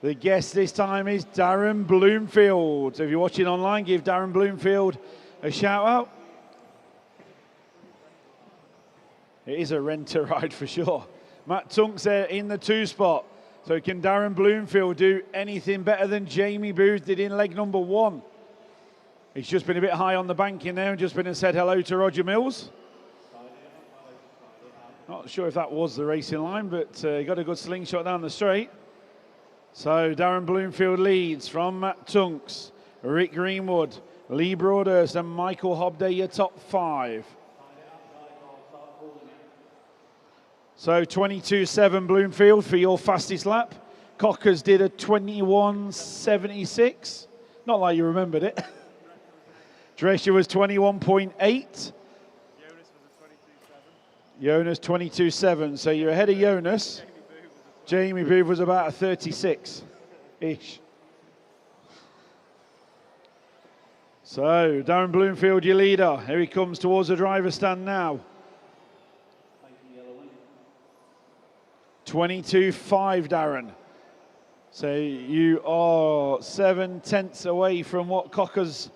A: The guest this time is Darren Bloomfield. So if you're watching online, give Darren Bloomfield a shout out. It is a renter ride for sure. Matt Tunks there in the 2 spot. So can Darren Bloomfield do anything better than Jamie Booth did in leg number 1? He's just been a bit high on the bank in there and just been and said hello to Roger Mills. Not sure if that was the racing line, but he got a good slingshot down the straight. So Darren Bloomfield leads from Matt Tunks, Rick Greenwood, Lee Broadhurst and Michael Hobday, your top 5. So 22.7 Bloomfield for your fastest lap. Cockers did a 21.76. Not like you remembered it. Drescher was 21.8. Jonas 22.7. So you're ahead of Jonas. Jamie Booth was about a 36-ish. So Darren Bloomfield, your leader. Here he comes towards the driver's stand now. 22.5, Darren. So you are 7 tenths away from what Cockers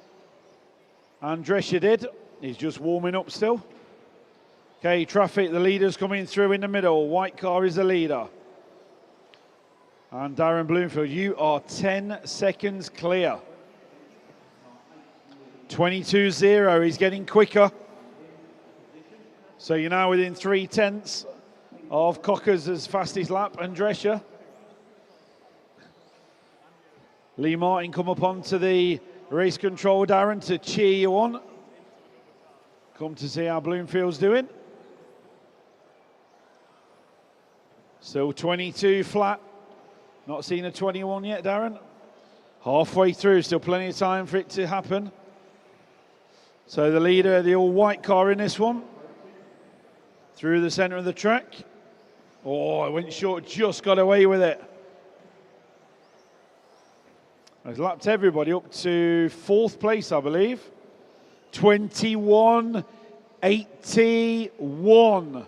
A: and Drescher did. He's just warming up still. Okay, traffic, the leader's coming through in the middle. White car is the leader. And Darren Bloomfield, you are 10 seconds clear. 22.0, he's getting quicker. So you're now within 3 tenths of Cockers' fastest lap and Drescher. Lee Martin come up onto the race control, Darren, to cheer you on. Come to see how Bloomfield's doing. Still 22 flat. Not seen a 21 yet, Darren. Halfway through, still plenty of time for it to happen. So the leader, the all white car in this one. Through the center of the track. Oh, it went short, just got away with it. He's lapped everybody up to 4th place, I believe. 21.81.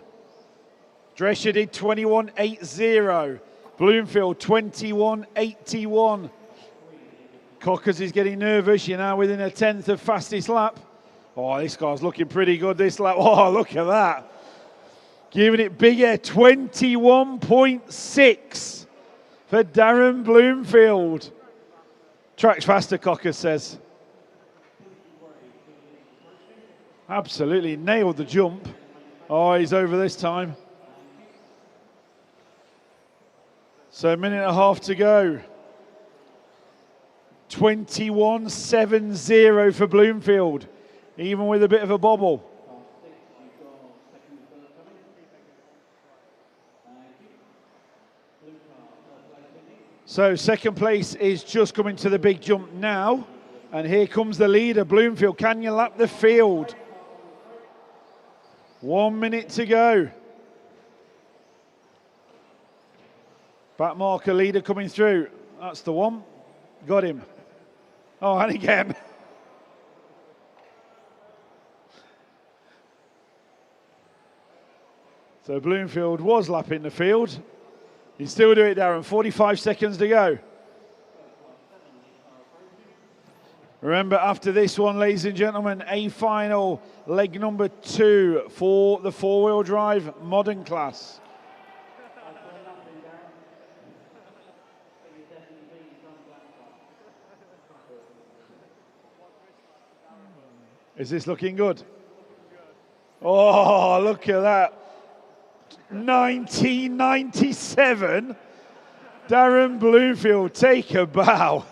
A: Drescher did 21.80. Bloomfield 21.81. Cockers is getting nervous. You're now within a 10th of fastest lap. Oh, this car's looking pretty good this lap. Oh, look at that. Giving it big air, 21.6 for Darren Bloomfield. Track's faster, Cocker says. Absolutely nailed the jump. Oh, he's over this time. So a minute and a half to go. 21.70 for Bloomfield, even with a bit of a bobble. So second place is just coming to the big jump now. And here comes the leader, Bloomfield. Can you lap the field? 1 minute to go. Back marker leader coming through. That's the one. Got him. Oh, and again. So Bloomfield was lapping the field. He's still doing it, Darren. 45 seconds to go. Remember, after this one, ladies and gentlemen, a final leg number 2 for the 4-wheel drive modern class. Is this looking good? Oh, look at that. 1997. Darren Bloomfield, take a bow.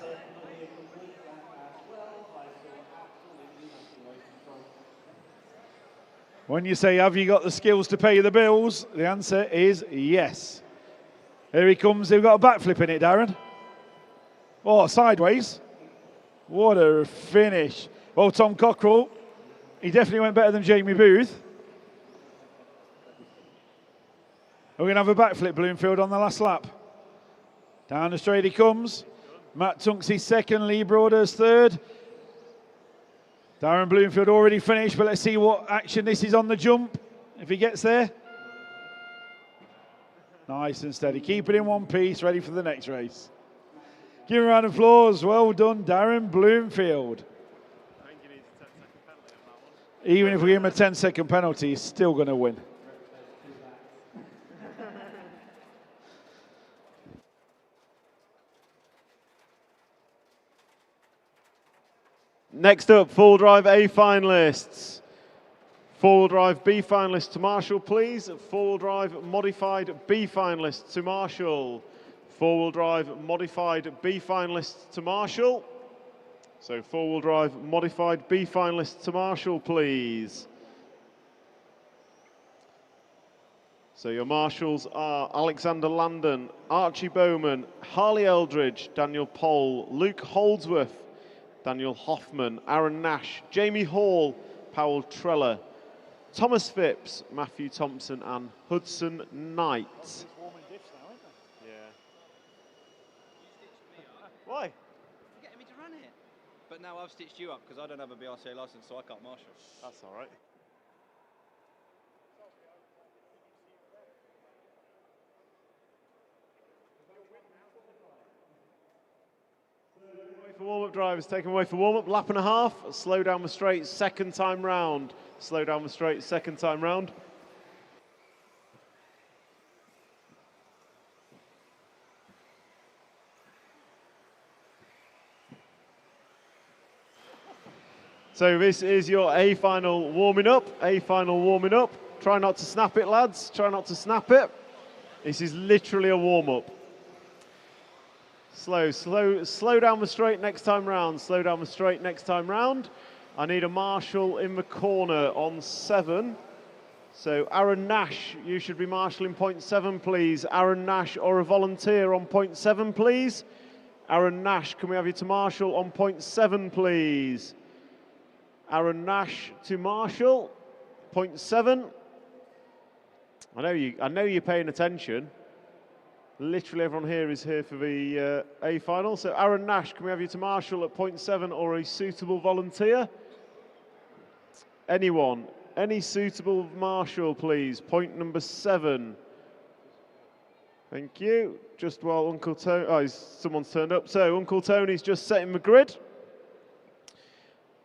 A: When you say, have you got the skills to pay the bills? The answer is yes. Here he comes. They've got a backflip in it, Darren. Oh, sideways. What a finish. Well, Tom Cockrell, he definitely went better than Jamie Booth. We're going to have a backflip, Bloomfield, on the last lap. Down the straight he comes. Matt Tunks is second, Lee Broaders third. Darren Bloomfield already finished, but let's see what action this is on the jump, if he gets there. Nice and steady. Keep it in one piece, ready for the next race. Give him a round of applause. Well done, Darren Bloomfield. Even if we give him a 10-second penalty, he's still going to win.
C: Next up, four-wheel drive A finalists. Four-wheel drive B finalists to Marshall, please. Four-wheel drive modified B finalists to Marshall. Four-wheel drive modified B finalists to Marshall. So four-wheel drive modified B finalists to Marshall, please. So your marshals are Alexander Landon, Archie Bowman, Harley Eldridge, Daniel Pole, Luke Holdsworth, Daniel Hoffman, Aaron Nash, Jamie Hall, Powell Treller, Thomas Phipps, Matthew Thompson and Hudson Knight. Yeah. Why?
I: You're getting me to run it. But now I've stitched you up because I don't have a BRCA license, so I can't marshal.
C: That's all right. For warm-up drivers, taken away for warm-up, lap and a half, slow down the straight, second time round. Slow down the straight, second time round. So this is your A final warming up, A final warming up. Try not to snap it, lads, try not to snap it. This is literally a warm-up. Slow down the straight next time round. Slow down the straight next time round. I need a marshal in the corner on 7. So Aaron Nash, you should be marshalling point 7, please. Aaron Nash or a volunteer on point 7, please. Aaron Nash, can we have you to marshal on point 7, please? Aaron Nash to marshal, point 7. I know you're paying attention. Literally everyone here is here for the A final. So Aaron Nash, can we have you to marshal at point 7 or a suitable volunteer? Anyone? Any suitable marshal, please? Point number 7. Thank you. Just while Uncle Tony, someone's turned up. So Uncle Tony's just setting the grid.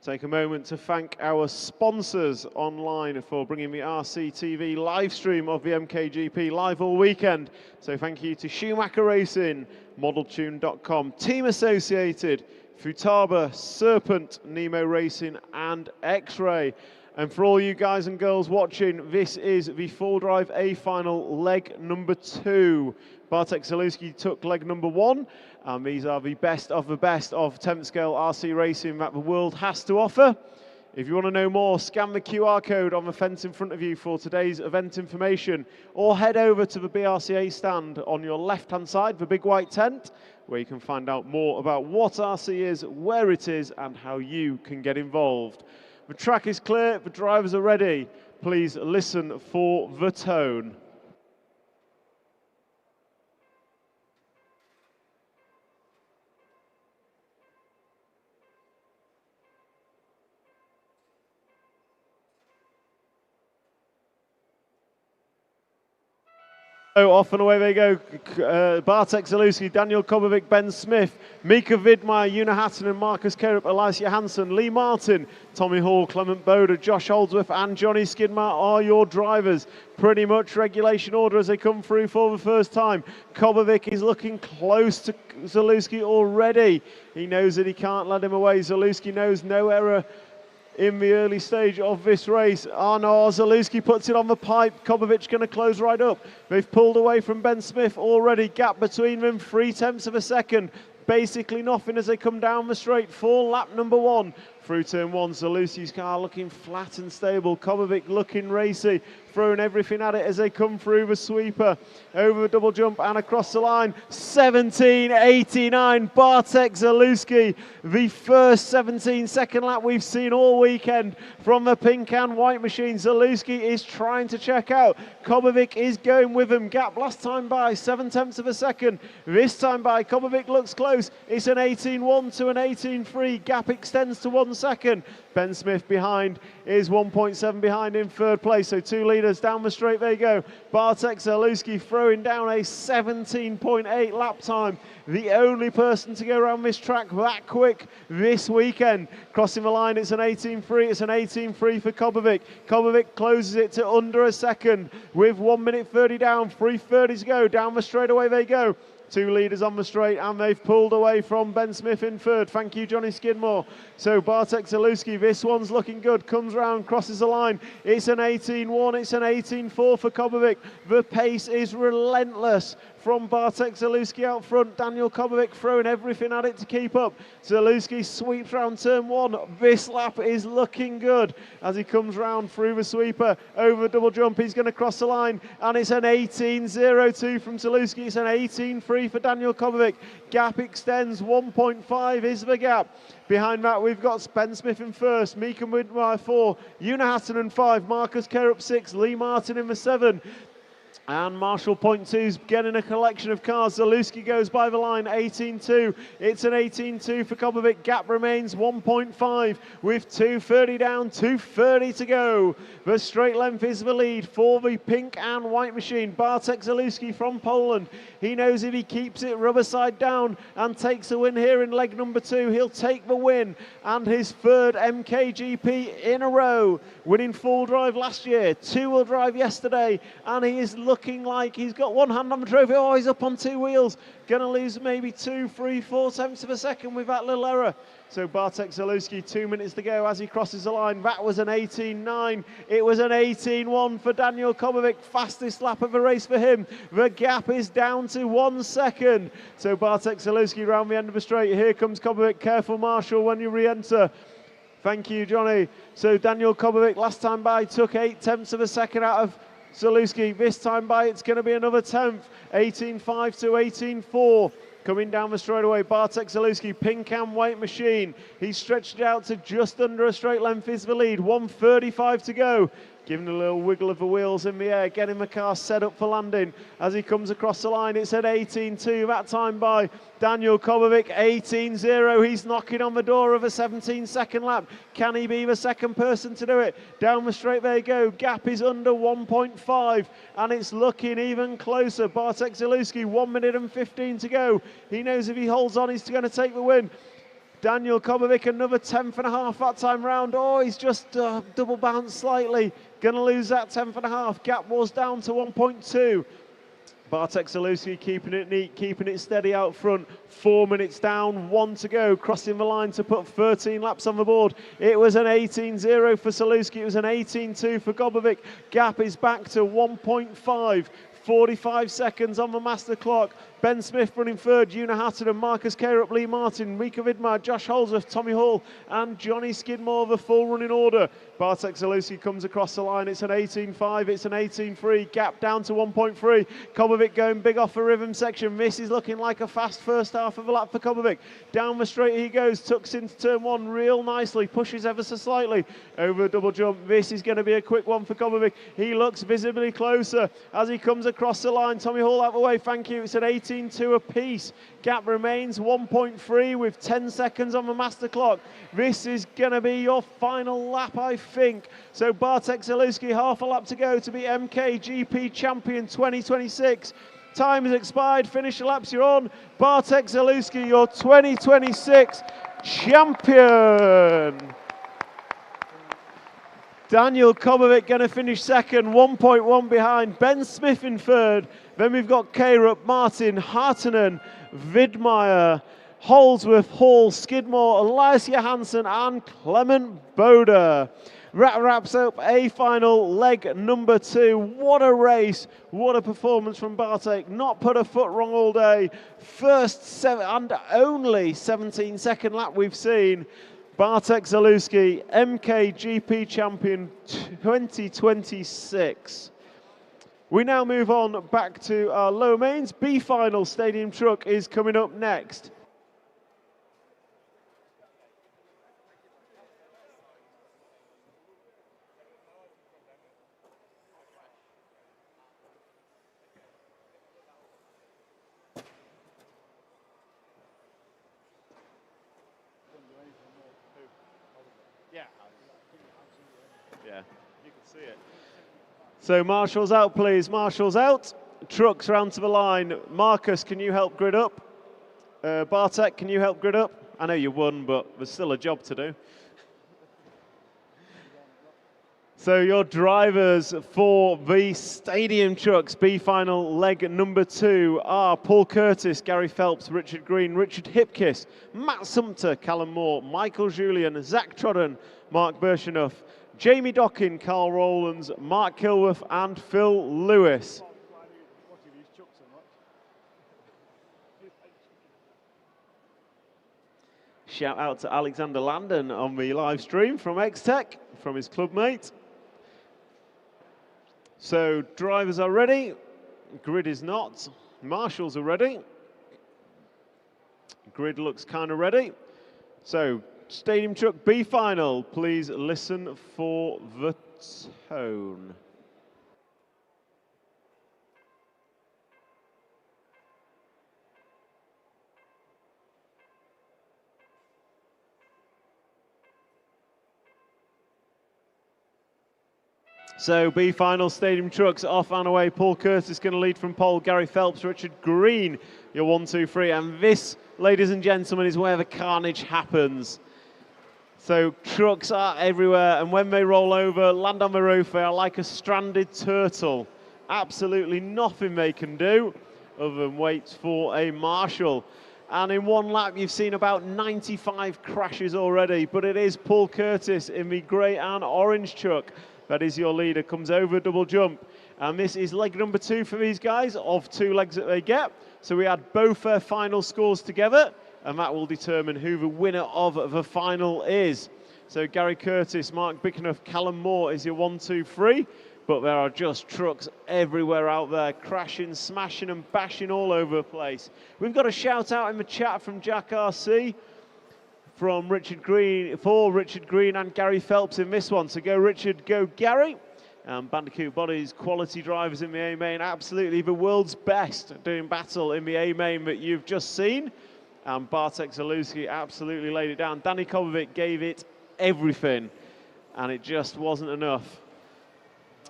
C: Take a moment to thank our sponsors online for bringing the RCTV live stream of the MKGP live all weekend. So thank you to Schumacher Racing, ModelTune.com, Team Associated, Futaba, Serpent, Nemo Racing and X-Ray. And for all you guys and girls watching, this is the full drive A final leg number 2. Bartek Zalewski took leg number 1. And these are the best of 10th scale RC racing that the world has to offer. If you want to know more, scan the QR code on the fence in front of you for today's event information, or head over to the BRCA stand on your left-hand side, the big white tent, where you can find out more about what RC is, where it is, and how you can get involved. The track is clear, the drivers are ready. Please listen for the tone. Oh, off and away they go. Bartek Zalewski, Daniel Kobovic, Ben Smith, Mika Vidmar, Una Hatton and Marcus Kerup, Elias Johansson, Lee Martin, Tommy Hall, Clement Boda, Josh Holdsworth and Johnny Skidmar are your drivers. Pretty much regulation order as they come through for the first time. Kobovic is looking close to Zalewski already. He knows that he can't let him away. Zalewski knows no error in the early stage of this race. Oh no, Zalewski puts it on the pipe. Kobovic going to close right up. They've pulled away from Ben Smith already. Gap between them, 0.3 of a second. Basically nothing as they come down the straight for lap number 1. through turn one. Zaluski's car looking flat and stable. Kobovic looking racy, throwing everything at it as they come through the sweeper, over the double jump and across the line. 17.89, Bartek Zaluski, the first 17-second lap we've seen all weekend from the pink and white machine. Zaluski is trying to check out. Kobovic is going with him. Gap last time by 7/10 of a second. This time by, Kobovic looks close. It's an 18.1 to an 18.3. Gap extends to 1 second. Ben Smith behind is 1.7 behind in third place. So 2 leaders down the straight they go. Bartek Zaluski throwing down a 17.8 lap time. The only person to go around this track that quick this weekend. Crossing the line, it's an 18.3. It's an 18.3 for Kobovic. Kobovic closes it to under a second with 1 minute 30 down. 3:30 to go. Down the straightaway they go. 2 leaders on the straight, and they've pulled away from Ben Smith in third. Thank you, Johnny Skidmore. So Bartek Zaluski, this one's looking good. Comes round, crosses the line. It's an 18.1, it's an 18.4 for Kobovic. The pace is relentless from Bartek Zaluski out front. Daniel Kobovic throwing everything at it to keep up. Zaluski sweeps round turn one. This lap is looking good as he comes round through the sweeper, over the double jump. He's going to cross the line, and it's an 18.02 from Zaluski. It's an 18.3 for Daniel Kobovic. Gap extends, 1.5 is the gap. Behind that, we've got Ben Smith in first, Mika Widmeyer 4, Una Hatton 5, Marcus Kerrup 6, Lee Martin in the 7. And Marshall Point 2's getting a collection of cars. Zaluski goes by the line, 18.2. It's an 18.2 for Kobovic. Gap remains 1.5 with 2:30 down, 2:30 to go. The straight length is the lead for the pink and white machine. Bartek Zaluski from Poland. He knows if he keeps it rubber side down and takes a win here in leg number 2, he'll take the win and his third MKGP in a row. Winning full drive last year, 2-wheel drive yesterday, and he is looking like he's got one hand on the trophy. Oh, he's up on 2 wheels. Gonna lose maybe 2, 3, 4 tenths of a second with that little error. So Bartek Zaluski, 2 minutes to go as he crosses the line. That was an 18.9. It was an 18.1 for Daniel Kobovic. Fastest lap of the race for him. The gap is down to 1 second. So Bartek Zaluski round the end of the straight. Here comes Kobovic. Careful, Marshall, when you re-enter. Thank you, Johnny. So Daniel Kobovic last time by took 8 tenths of a second out of Zaluski. This time by, it's going to be another tenth. 18.5 to 18.4. Coming down the straightaway, Bartek Zaluski, pink and white machine. He's stretched it out to just under a straight length is the lead. 1:35 to go. Giving a little wiggle of the wheels in the air, getting the car set up for landing. As he comes across the line, it's at 18.2, that time by Daniel Kobovic, 18.0. He's knocking on the door of a 17-second lap. Can he be the second person to do it? Down the straight they go. Gap is under 1.5, and it's looking even closer. Bartek Zaluski, 1 minute and 15 to go. He knows if he holds on, he's going to take the win. Daniel Kobovic, another 10.5 that time round. Oh, he's just double bounced slightly. Going to lose that 10.5. Gap was down to 1.2. Bartek Zaluski keeping it neat, keeping it steady out front. 4 minutes down, 1 to go. Crossing the line to put 13 laps on the board. It was an 18.0 for Zaluski. It was an 18.2 for Kobovic. Gap is back to 1.5. 45 seconds on the master clock. Ben Smith running third, Una Hatton and Marcus Kerrup, Lee Martin, Mika Widmeyer, Josh Holsworth, Tommy Hall and Johnny Skidmore, the full running order. Bartek Zaluski comes across the line. It's an 18.5, it's an 18.3, gap down to 1.3. Kobovic going big off the rhythm section. This is looking like a fast first half of the lap for Kobovic. Down the straight he goes, tucks into turn one real nicely, pushes ever so slightly over a double jump. This is going to be a quick one for Kobovic. He looks visibly closer as he comes across the line. Tommy Hall out the way, thank you. It's an 18.2 apiece. Gap remains 1.3 with 10 seconds on the master clock. This is going to be your final lap, I think. So Bartek Zaluski, half a lap to go to be MKGP champion 2026. Time has expired. Finish the laps you're on. Bartek Zaluski, your 2026 champion. Daniel Kobovic going to finish second, 1.1 behind. Ben Smith in third. Then we've got Kerrup, Martin, Hartonen, Widmeyer, Holsworth, Hall, Skidmore, Elias Johansson and Clement Boda. That wraps up a final leg number 2. What a race, what a performance from Bartek. Not put a foot wrong all day. First and only 17-second lap we've seen. Bartek Zalewski, MKGP champion 2026. We now move on back to our lower mains. B final stadium truck is coming up next. Yeah, you can see it. So marshals out, please. Marshals out. Trucks round to the line. Marcus, can you help grid up? Bartek, can you help grid up? I know you won, but there's still a job to do. So your drivers for the stadium trucks B final leg number 2 are Paul Curtis, Gary Phelps, Richard Green, Richard Hipkiss, Matt Sumter, Callum Moore, Michael Julian, Zach Trodden, Mark Birchenough, Jamie Dockin, Carl Rowlands, Mark Kilworth and Phil Lewis. Shout out to Alexander Landon on the live stream from X-Tech, from his clubmate. So drivers are ready, grid is not. Marshals are ready. Grid looks kind of ready. So stadium truck B final, please listen for the tone. So B final stadium trucks off and away. Paul Curtis going to lead from pole. Gary Phelps, Richard Green, your 1, 2, 3. And this, ladies and gentlemen, is where the carnage happens. So trucks are everywhere, and when they roll over, land on the roof, they are like a stranded turtle. Absolutely nothing they can do other than wait for a marshal. And in one lap, you've seen about 95 crashes already, but it is Paul Curtis in the grey and orange truck. That is your leader, comes over double jump. And this is leg number 2 for these guys, of 2 legs that they get. So we add both their final scores together, and that will determine who the winner of the final is. So Gary Curtis, Mark Bickenough, Callum Moore is your 1, 2, 3. But there are just trucks everywhere out there, crashing, smashing and bashing all over the place. We've got a shout out in the chat from Jack RC. From Richard Green, for Richard Green and Gary Phelps in this one. So go Richard, go Gary. Bandicoot Bodies, quality drivers in the A-Main, absolutely the world's best doing battle in the A-Main that you've just seen. And Bartek Zalewski absolutely laid it down. Danny Kobovic gave it everything, and it just wasn't enough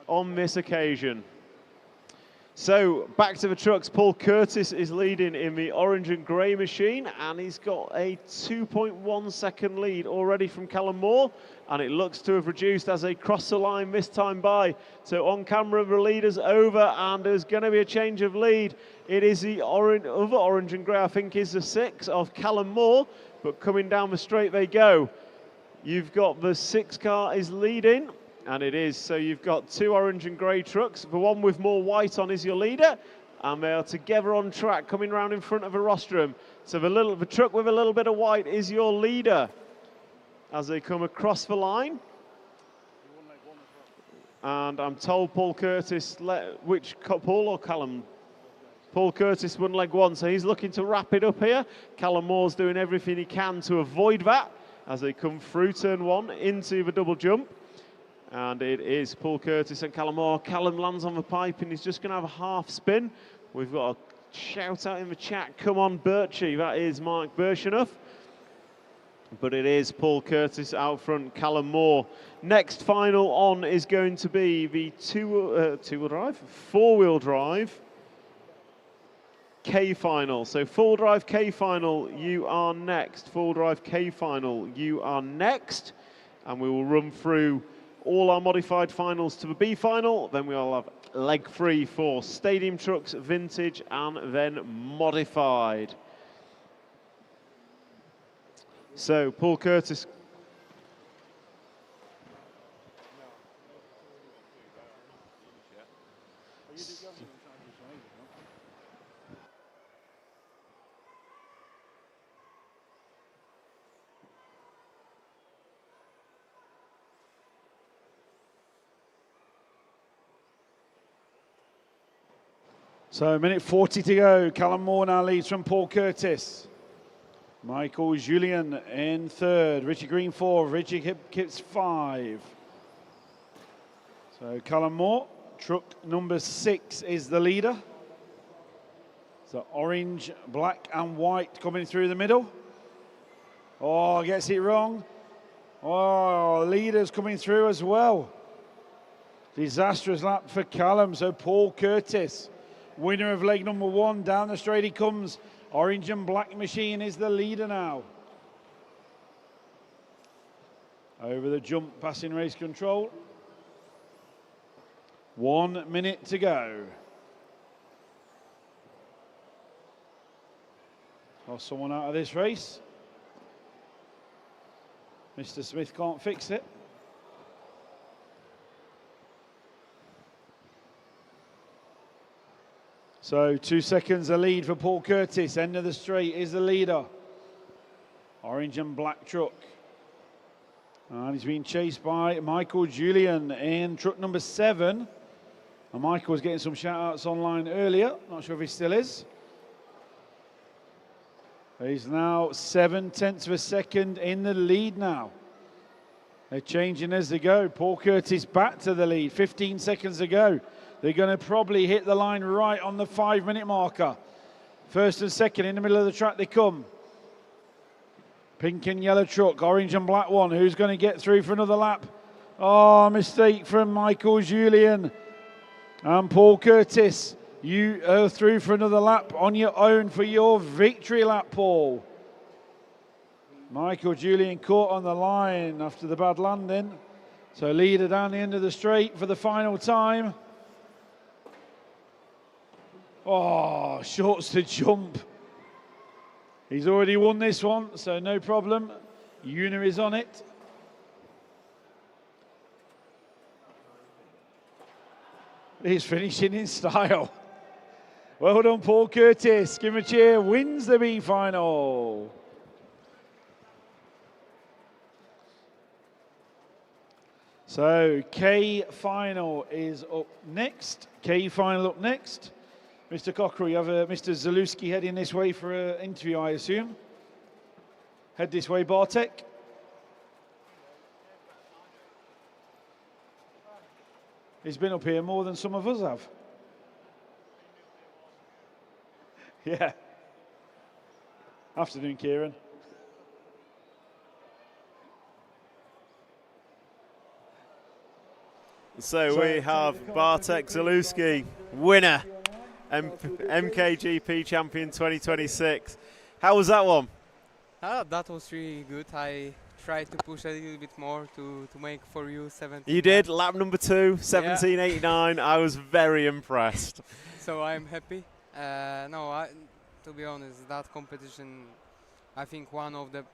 C: on this occasion. So back to the trucks. Paul Curtis is leading in the orange and grey machine, and he's got a 2.1 second lead already from Callum Moore, and it looks to have reduced as they cross the line this time by. So on camera the leader's over, and there's going to be a change of lead. It is the other orange and grey, I think, is the 6 of Callum Moore, but coming down the straight they go. You've got the 6 car is leading. And it is, so you've got 2 orange and grey trucks. The one with more white on is your leader, and they are together on track, coming round in front of a rostrum. So the truck with a little bit of white is your leader as they come across the line. And I'm told Paul Curtis, which Paul or Callum? Paul Curtis won leg 1, so he's looking to wrap it up here. Callum Moore's doing everything he can to avoid that as they come through turn 1 into the double jump. And it is Paul Curtis and Callum Moore. Callum lands on the pipe and he's just going to have a half spin. We've got a shout out in the chat. Come on, Birchie. That is Mark Birchenough. But it is Paul Curtis out front, Callum Moore. Next final on is going to be the four-wheel drive K final. So full drive K final, you are next. Full drive K final, you are next. And we will run through all our modified finals to the B final. Then we'll have leg 3 for stadium trucks, vintage, and then modified. So Paul Curtis.
A: So, minute 40 to go. Callum Moore now leads from Paul Curtis. Michael Julian in third. Richie Green 4. Richie Kipps 5. So, Callum Moore, truck number 6 is the leader. So, orange, black, and white coming through the middle. Oh, gets it wrong. Oh, leaders coming through as well. Disastrous lap for Callum. So, Paul Curtis, winner of leg number 1, down the straight he comes. Orange and black machine is the leader now. Over the jump, passing race control. 1 minute to go. Lost someone out of this race. Mr. Smith can't fix it. So 2 seconds a lead for Paul Curtis. End of the straight is the leader. Orange and black truck. And he's being chased by Michael Julian in truck number 7. And Michael was getting some shout-outs online earlier. Not sure if he still is. He's now 7/10 of a second in the lead now. They're changing as they go. Paul Curtis back to the lead. 15 seconds to go. They're going to probably hit the line right on the 5-minute marker. First and second in the middle of the track they come. Pink and yellow truck, orange and black one. Who's going to get through for another lap? Oh, mistake from Michael Julian. And Paul Curtis, you are through for another lap on your own for your victory lap, Paul. Michael Julian caught on the line after the bad landing. So leader down the end of the straight for the final time. Oh, shorts to jump. He's already won this one, so no problem. Una is on it. He's finishing in style. Well done, Paul Curtis. Give him a cheer. Wins the B final. So K final is up next. K final up next. Mr. Cockrell, you have Mr. Zalewski heading this way for an interview, I assume. Head this way, Bartek. He's been up here more than some of us have. Yeah. Afternoon, Kieran.
C: So we have Bartek Zalewski, winner, MKGP champion 2026. How was that one?
E: That was really good. I tried to push a little bit more to make for you 17.
C: You did, lap number 2, 17.89. I was very impressed.
E: So I'm happy. To be honest, that competition, I think one of the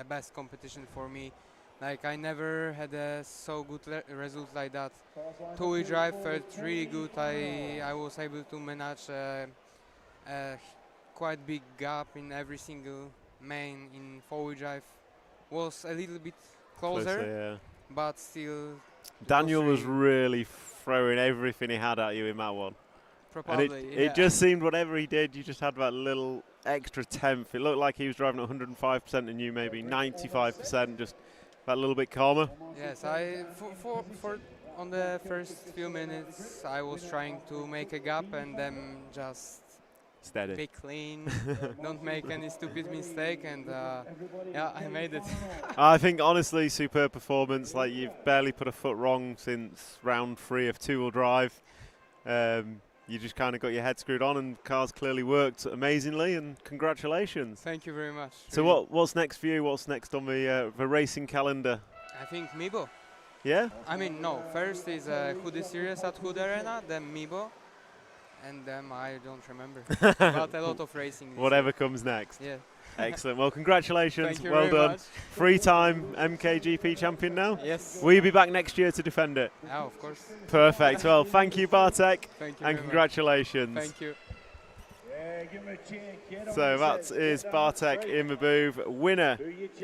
E: best competition for me. Like I never had a so good result like that. Two-wheel drive felt really good. I was able to manage a quite big gap in every single main. In four-wheel drive was a little bit closer, but still.
C: Daniel was really throwing everything he had at you in that one.
E: Probably,
C: and it just seemed whatever he did, you just had that little extra tenth. It looked like he was driving at 105% and you maybe 95%, just that little bit calmer.
E: Yes, for on the first few minutes I was trying to make a gap and then just
C: steady,
E: be clean, don't make any stupid mistake, and yeah, I made it.
C: I think honestly, superb performance. Like you've barely put a foot wrong since round 3 of two-wheel drive. You just kind of got your head screwed on, and cars clearly worked amazingly. And congratulations!
E: Thank you very much.
C: So
E: really.
C: what's next for you? What's next on the racing calendar?
E: I think Mibo.
C: Yeah.
E: I mean, no. First is Hoodie Series at Hood Arena, then Mibo, and then I don't remember. But a lot of racing.
C: Whatever comes next.
E: Yeah.
C: Excellent. Well, congratulations.
E: Thank you
C: well
E: very
C: done.
E: Much.
C: 3-time MKGP champion now.
E: Yes.
C: Will you be back next year to defend it?
E: Yeah, of course.
C: Perfect. Well, thank you, Bartek.
E: Thank you.
C: And congratulations.
E: Thank you.
A: Yay. give him a cheer, kid.
C: So that is Bartek Imabov, winner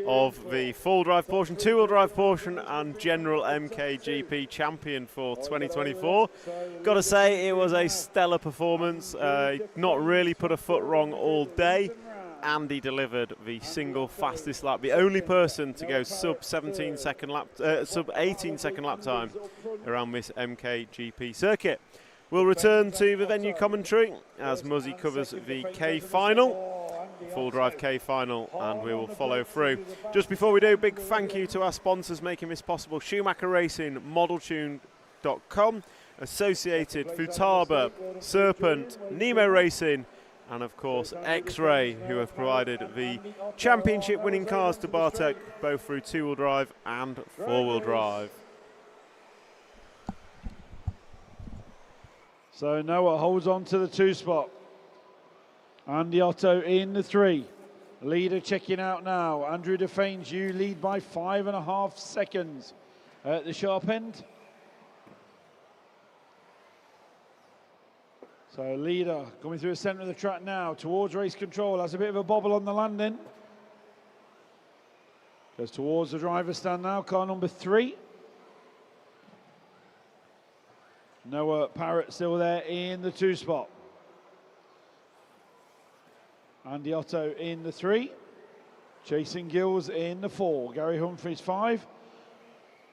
C: of the full drive portion, two-wheel drive portion, and general MKGP champion for 2024. Got to say, it was a stellar performance. Not really put a foot wrong all day. And he delivered the single fastest lap, the only person to go sub 18 second lap time around this MKGP circuit. We'll return to the venue commentary as Muzzy covers the K final, full drive K final, and we will follow through. Just before we do, big thank you to our sponsors making this possible: Schumacher Racing, ModelTune.com, Associated, Futaba, Serpent, Nemo Racing, and of course X-Ray, who have provided the championship winning cars to Bartek, both through two-wheel drive and four-wheel drive.
A: So Noah holds on to the 2 spot. Andy Otto in the 3. Leader checking out now. Andrew Defanes, you lead by 5.5 seconds at the sharp end. So leader coming through the centre of the track now towards race control. Has a bit of a bobble on the landing. Goes towards the driver's stand now, car number 3. Noah Parrott still there in the 2 spot. Andy Otto in the 3. Jason Gills in the 4. Gary Humphries 5.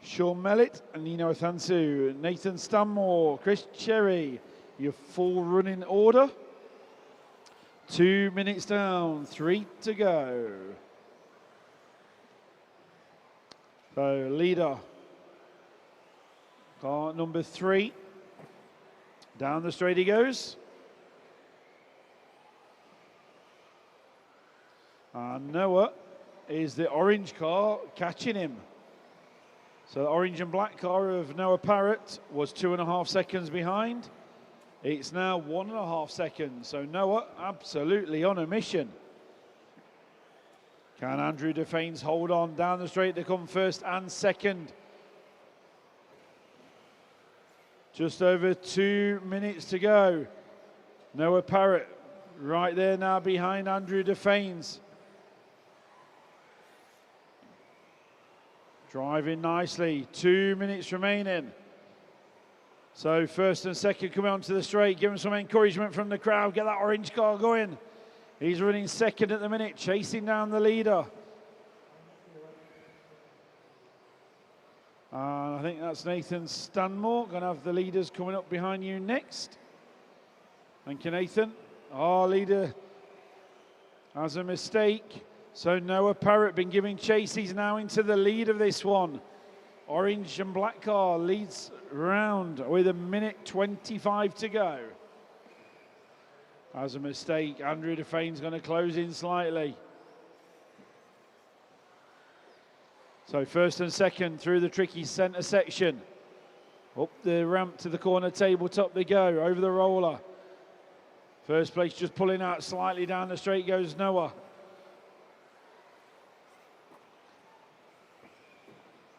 A: Sean Mellett and Nino Athansu. Nathan Stanmore, Chris Cherry. Your full running order. 2 minutes down, 3 to go. So leader, car number 3. Down the straight he goes. And Noah is the orange car catching him. So the orange and black car of Noah Parrott was 2.5 seconds behind. It's now 1.5 seconds. So Noah absolutely on a mission. Can Andrew Defanes hold on down the straight to come first and second? Just over 2 minutes to go. Noah Parrott right there now behind Andrew Defanes. Driving nicely, 2 minutes remaining. So first and second coming onto the straight, give him some encouragement from the crowd, get that orange car going. He's running second at the minute, chasing down the leader. I think that's Nathan Stanmore. Going to have the leaders coming up behind you next. Thank you, Nathan. Our leader has a mistake. So Noah Parrott been giving chase. He's now into the lead of this one. Orange and black car leads round with 1:25 to go. Has a mistake. Andrew Defane's going to close in slightly. So first and second through the tricky centre section. Up the ramp to the corner tabletop they go, over the roller. First place just pulling out slightly down the straight goes Noah.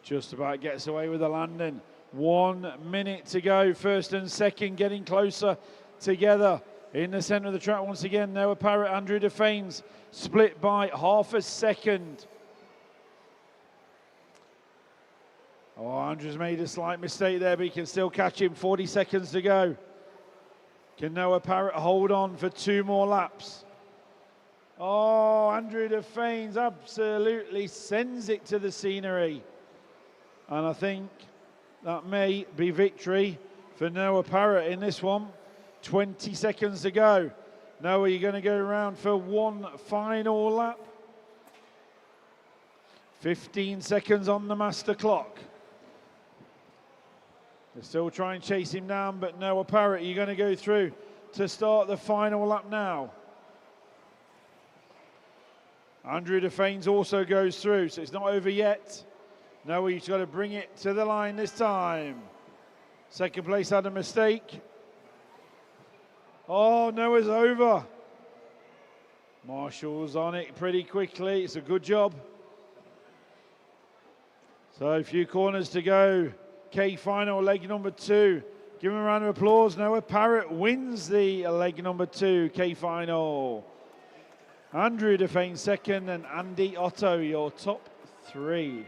A: Just about gets away with the landing. 1 minute to go. First and second getting closer together. In the centre of the track once again, Noah Parrott, Andrew Defanes split by 0.5 seconds. Oh, Andrew's made a slight mistake there, but he can still catch him. 40 seconds to go. Can Noah Parrott hold on for 2 more laps? Oh, Andrew Defanes absolutely sends it to the scenery. And I think that may be victory for Noah Parrott in this one. 20 seconds to go. Noah, you're going to go around for one final lap. 15 seconds on the master clock. They're still trying to chase him down, but Noah Parrott, you're going to go through to start the final lap now. Andrew Defanes also goes through, so it's not over yet. Noah, you've got to bring it to the line this time. Second place had a mistake. Oh, Noah's over. Marshall's on it pretty quickly. It's a good job. So a few corners to go. K final leg number 2. Give Give him a round of applause. Noah Parrott wins the leg number 2 K final. Andrew Defane second, and Andy Otto your top 3.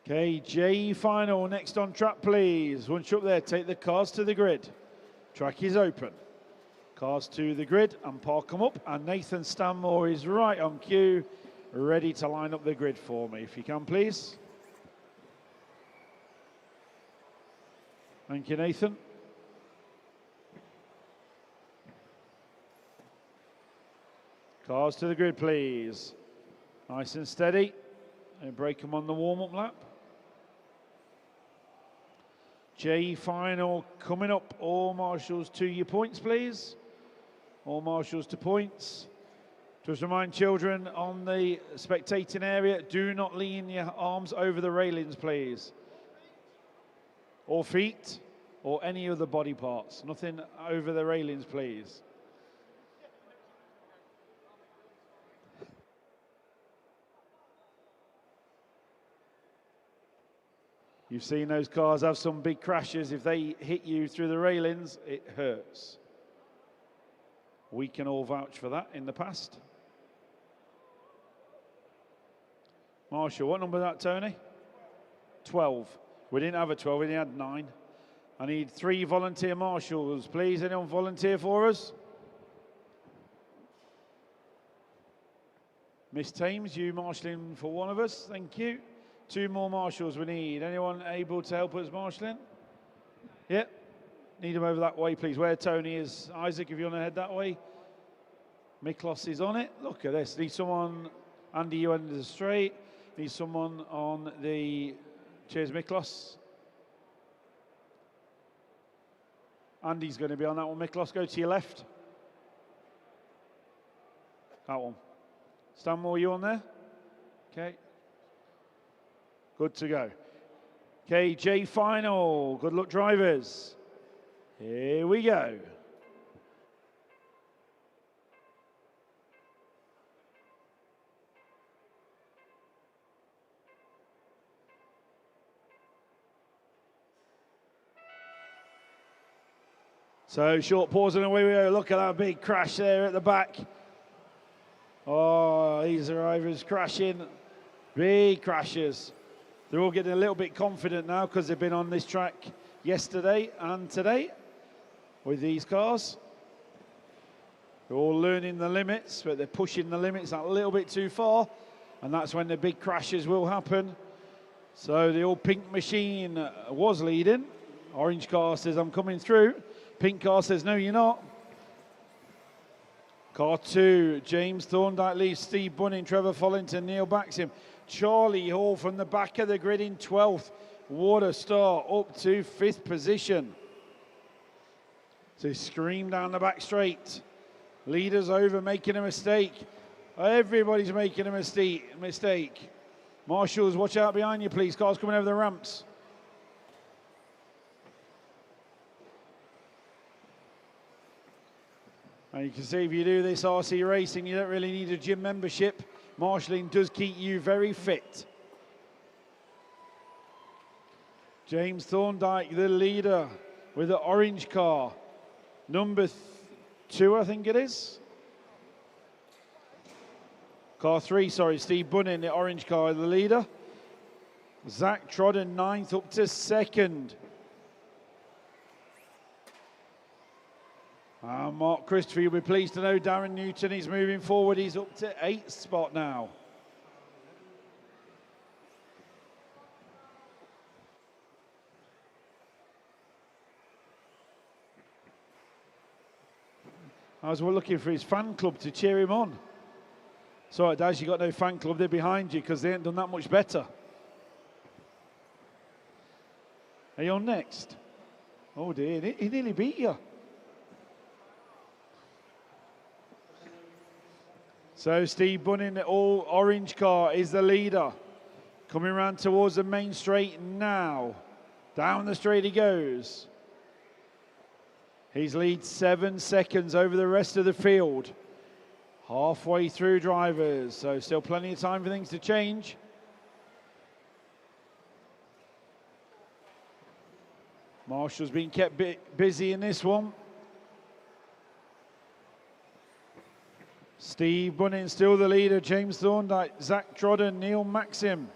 A: KJ final, next on track please. Once you're up there, take the cars to the grid. Track is open. Cars to the grid and park them up, and Nathan Stanmore is right on cue, ready to line up the grid for me. If you can please. Thank you, Nathan. Cars to the grid please. Nice and steady. And break them on the warm-up lap. J final coming up. All marshals to your points, please. All marshals to points. Just remind children on the spectating area, do not lean your arms over the railings, please. Or feet, or any other body parts. Nothing over the railings, please. You've seen those cars have some big crashes. If they hit you through the railings, it hurts. We can all vouch for that in the past. Marshall, what number is that, Tony? 12. We didn't have a 12, we only had 9. I need 3 volunteer marshals. Please, anyone volunteer for us? Miss Thames, you marshalling for one of us, thank you. 2 more marshals we need. Anyone able to help us marshalling? Yep. Need them over that way, please. Where Tony is. Isaac, if you want to head that way. Miklos is on it. Look at this. Need someone, Andy, you end the straight. Need someone on the, cheers Miklos. Andy's going to be on that one. Miklos, go to your left. That one. Stanmore, you on there? Okay. Good to go. KJ final. Good luck, drivers. Here we go. So short pause and away we go. Look at that big crash there at the back. Oh, these drivers crashing. Big crashes. They're all getting a little bit confident now because they've been on this track yesterday and today with these cars. They're all learning the limits, but they're pushing the limits a little bit too far, and that's when the big crashes will happen. So the old pink machine was leading. Orange car says, I'm coming through. Pink car says, no, you're not. Car 2, James Thorndike leaves Steve Bunning, Trevor Follington, Neil backs him. Charlie Hall from the back of the grid in 12th. What a start, up to 5th position. So scream down the back straight. Leaders over, making a mistake. Everybody's making a mistake. Marshals, watch out behind you, please. Cars coming over the ramps. And you can see if you do this RC racing, you don't really need a gym membership. Marshalling does keep you very fit. James Thorndike, the leader, with the orange car. Number 2, I think it is. Car 3, sorry, Steve Bunning, the orange car, the leader. Zach Trodden, 9th, up to 2nd. Mark Christopher, you'll be pleased to know Darren Newton is moving forward. He's up to 8th spot now. As we're looking for his fan club to cheer him on. Sorry, Daz, you got no fan club. They're behind you because they ain't done that much better. Are you on next? Oh dear, he nearly beat you. So Steve Bunning, the all orange car, is the leader. Coming around towards the main straight now. Down the straight he goes. He's lead 7 seconds over the rest of the field. Halfway through, drivers, so still plenty of time for things to change. Marshall's been kept busy in this one. Steve Bunning still the leader. James Thorndike, Zach Trodden, Neil Maxim.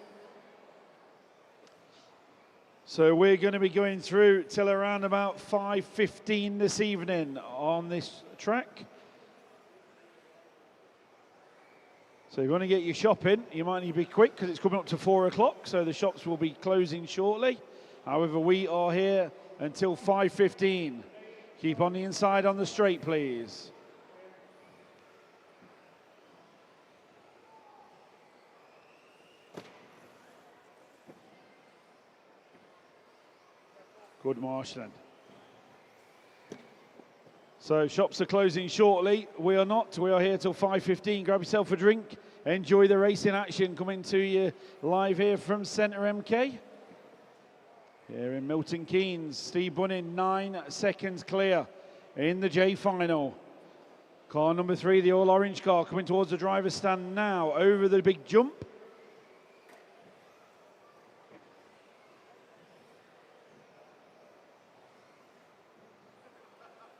A: So we're going to be going through till around about 5:15 this evening on this track. So if you want to get your shopping, you might need to be quick because it's coming up to 4 o'clock, so the shops will be closing shortly. However, we are here until 5:15. Keep on the inside on the straight, please. Good marshalling. So shops are closing shortly. We are not. We are here till 5:15. Grab yourself a drink. Enjoy the racing action coming to you live here from Centre MK. Here in Milton Keynes, Steve Bunning 9 seconds clear in the J final. Car number 3, the all orange car, coming towards the driver's stand now over the big jump.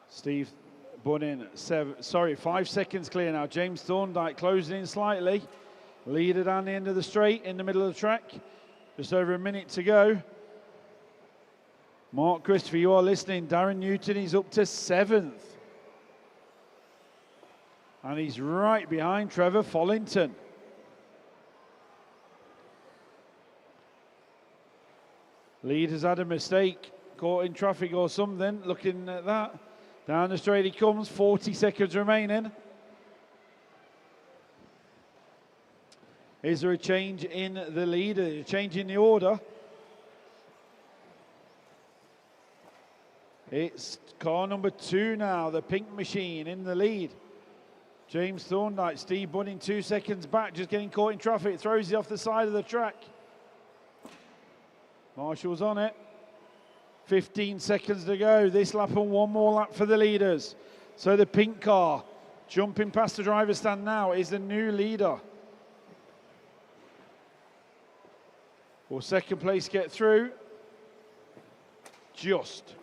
A: Steve Bunning, 5 seconds clear now. James Thorndike closing in slightly. Leader down the end of the straight in the middle of the track. Just over a minute to go. Mark Christopher, you are listening. Darren Newton is up to 7th. And he's right behind Trevor Follington. Leader's had a mistake, caught in traffic or something, looking at that. Down the straight he comes, 40 seconds remaining. Is there a change in the leader, a change in the order? It's car number 2 now, the pink machine in the lead. James Thorndike, Steve Bunning 2 seconds back, just getting caught in traffic, throws it off the side of the track. Marshall's on it. 15 seconds to go this lap and one more lap for the leaders. So the pink car jumping past the driver's stand now is the new leader. Will second place get through? Just.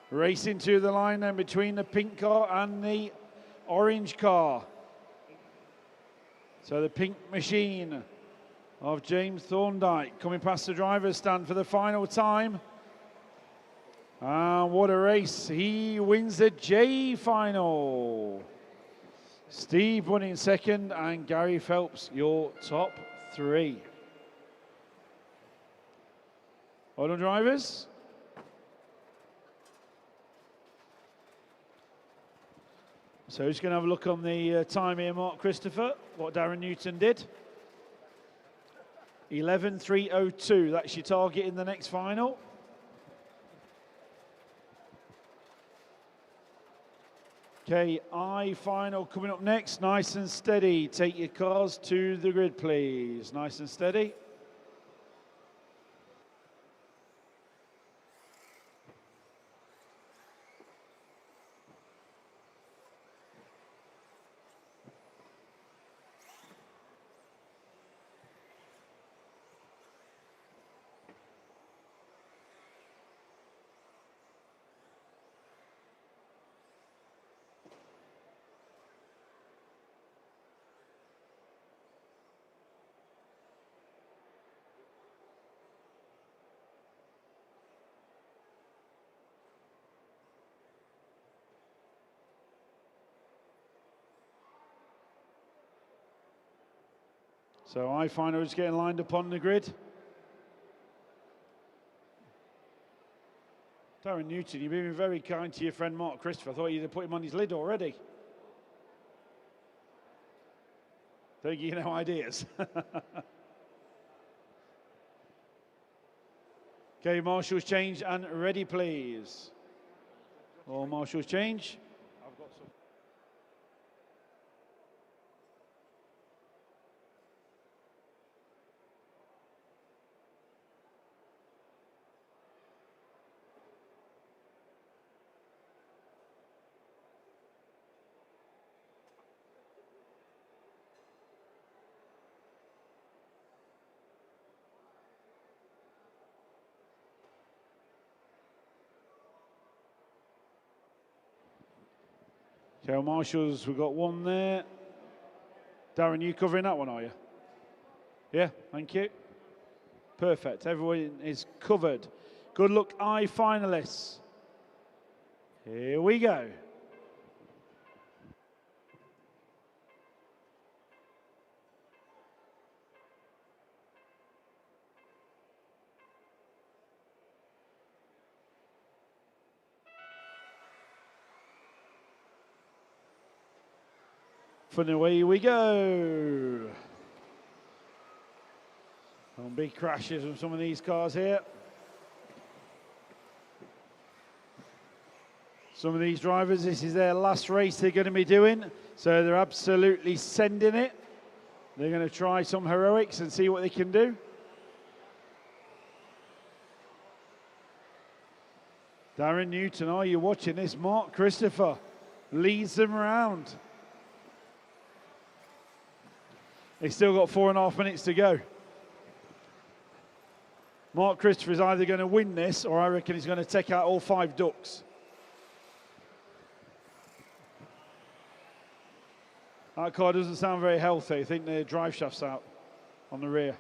A: Racing to the line then between the pink car and the orange car. So the pink machine of James Thorndike coming past the driver's stand for the final time. And what a race. He wins the J final. Steve Bunning second and Gary Phelps your top 3. Well done, drivers. So just going to have a look on the time here, Mark Christopher, what Darren Newton did. 11:3:02, that's your target in the next final. Okay, I final coming up next, nice and steady. Take your cars to the grid, please. Nice and steady. So I final is getting lined up on the grid. Darren Newton, you've been very kind to your friend Mark Christopher. I thought you'd have put him on his lid already. Don't give you no ideas. Okay, marshals change and ready, please. All marshals change. I've got some. Okay, Marshall's, we've got one there. Darren, you covering that one, are you? Yeah, thank you. Perfect, everyone is covered. Good luck, I finalists. Here we go. And away we go. Some big crashes from some of these cars here. Some of these drivers, this is their last race they're going to be doing, so they're absolutely sending it. They're going to try some heroics and see what they can do. Darren Newton, are you watching this? Mark Christopher leads them around. They've still got 4.5 minutes to go. Mark Christopher is either going to win this, or I reckon he's going to take out all 5 ducks. That car doesn't sound very healthy. I think the drive shaft's out on the rear.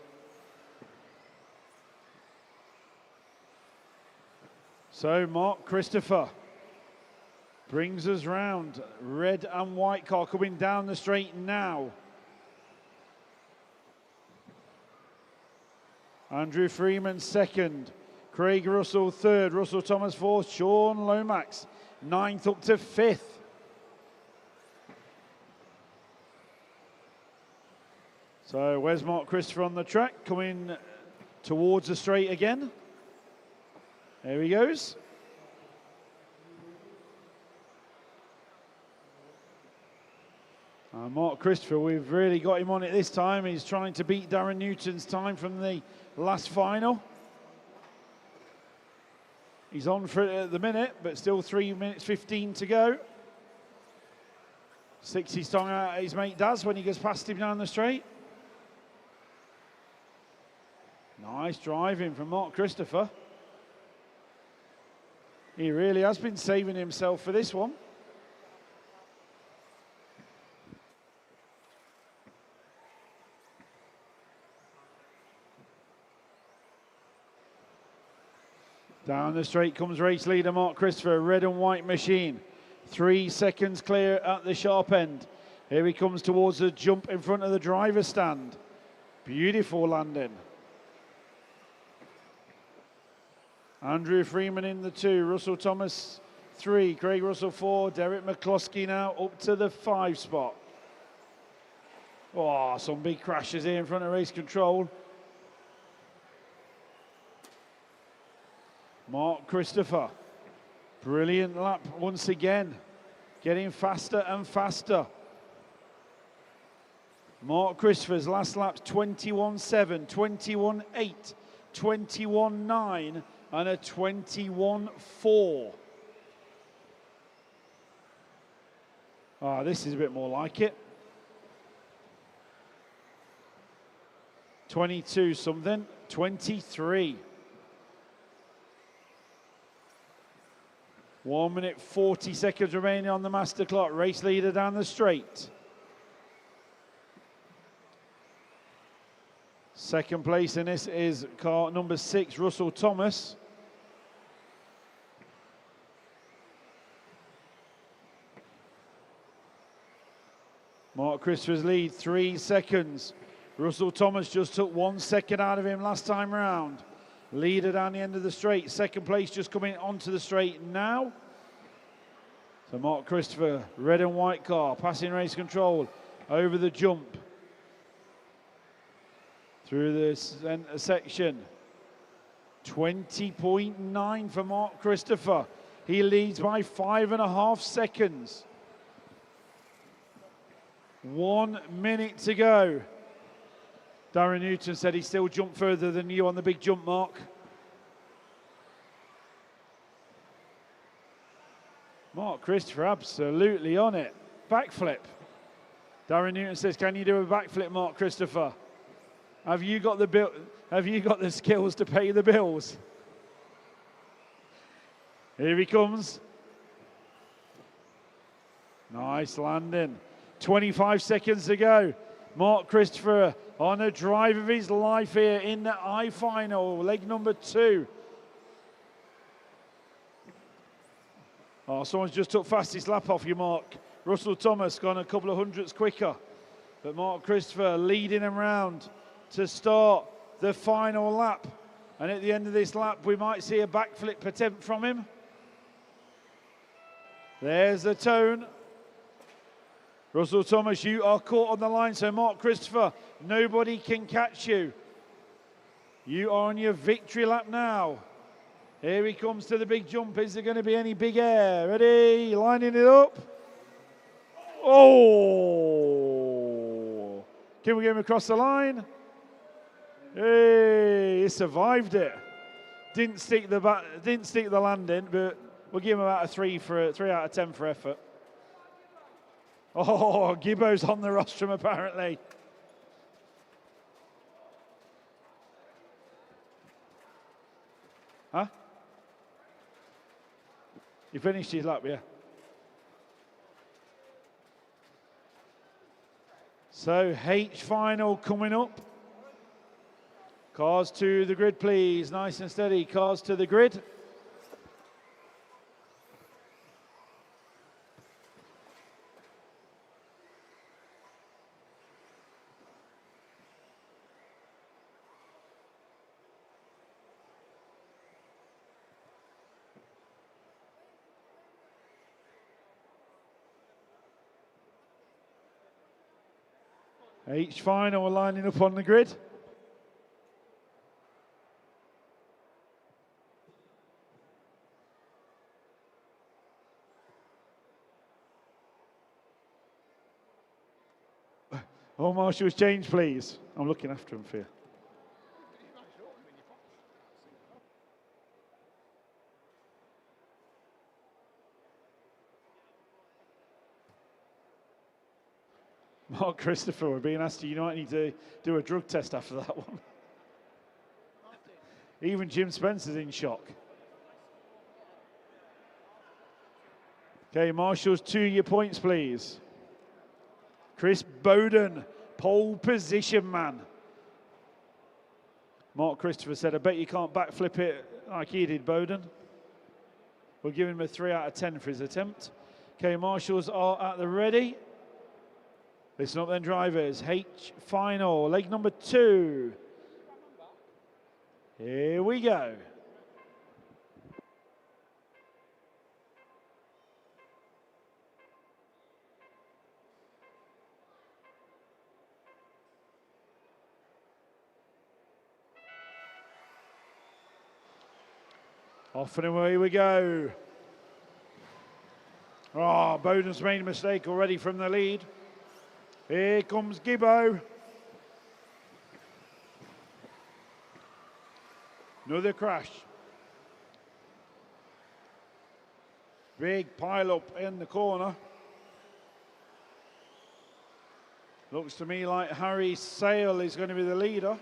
A: So Mark Christopher brings us round. Red and white car coming down the straight now. Andrew Freeman second, Craig Russell third, Russell Thomas fourth, Sean Lomax ninth up to 5th. So where's Mark Christopher on the track? Coming towards the straight again. There he goes. Mark Christopher, we've really got him on it this time. He's trying to beat Darren Newton's time from the last final. He's on for it at the minute, but still 3 minutes 15 to go. 60 stung out his mate Daz when he goes past him down the straight. Nice driving from Mark Christopher. He really has been saving himself for this one. Down the straight comes race leader Mark Christopher, red and white machine. 3 seconds clear at the sharp end. Here he comes towards the jump in front of the driver's stand. Beautiful landing. Andrew Freeman in the 2, Russell Thomas 3, Craig Russell 4, Derek McCloskey now up to the 5 spot. Oh, some big crashes here in front of race control. Mark Christopher, brilliant lap once again, getting faster and faster. Mark Christopher's last lap's 21.7, 21.8, 21.9 and a 21.4. Ah, this is a bit more like it. 22 something, 23. 1 minute 40 seconds remaining on the master clock. Race leader down the straight. Second place in this is car number 6, Russell Thomas. Mark Christopher's lead, 3 seconds. Russell Thomas just took 1 second out of him last time round. Leader down the end of the straight. Second place just coming onto the straight now. So Mark Christopher, red and white car, passing race control over the jump. Through the center section. 20.9 for Mark Christopher. He leads by 5.5 seconds. 1 minute to go. Darren Newton said he still jumped further than you on the big jump, Mark. Mark Christopher absolutely on it. Backflip. Darren Newton says, can you do a backflip, Mark Christopher? Have you got the skills to pay the bills? Here he comes. Nice landing. 25 seconds to go. Mark Christopher on a drive of his life here in the I final, leg number 2. Oh, someone's just took fastest lap off you, Mark. Russell Thomas gone a couple of hundredths quicker. But Mark Christopher leading him round to start the final lap. And at the end of this lap, we might see a backflip attempt from him. There's the tone. Russell Thomas, you are caught on the line, so Mark Christopher, nobody can catch you. You are on your victory lap now. Here he comes to the big jump. Is there going to be any big air? Ready? Lining it up. Oh! Can we get him across the line? Hey, he survived it. Didn't stick the landing, but we'll give him about a 3 out of 10 for effort. Oh, Gibbo's on the rostrum apparently. Huh? He finished his lap, yeah. So H final coming up. Cars to the grid, please. Nice and steady. Cars to the grid. H final lining up on the grid. All marshals change, please. I'm looking after him for you. Mark Christopher, we're being asked, you might need to do a drug test after that one. Even Jim Spencer's in shock. Okay, marshals, 2 your points, please. Chris Bowden, pole position man. Mark Christopher said, I bet you can't backflip it like he did, Bowden. We'll give him a 3 out of 10 for his attempt. Okay, marshals are at the ready. Listen up then, drivers. H final, leg number 2. Here we go. Off and away we go. Oh, Bowden's made a mistake already from the lead. Here comes Gibbo. Another crash. Big pile up in the corner. Looks to me like Harry Sale is going to be the leader.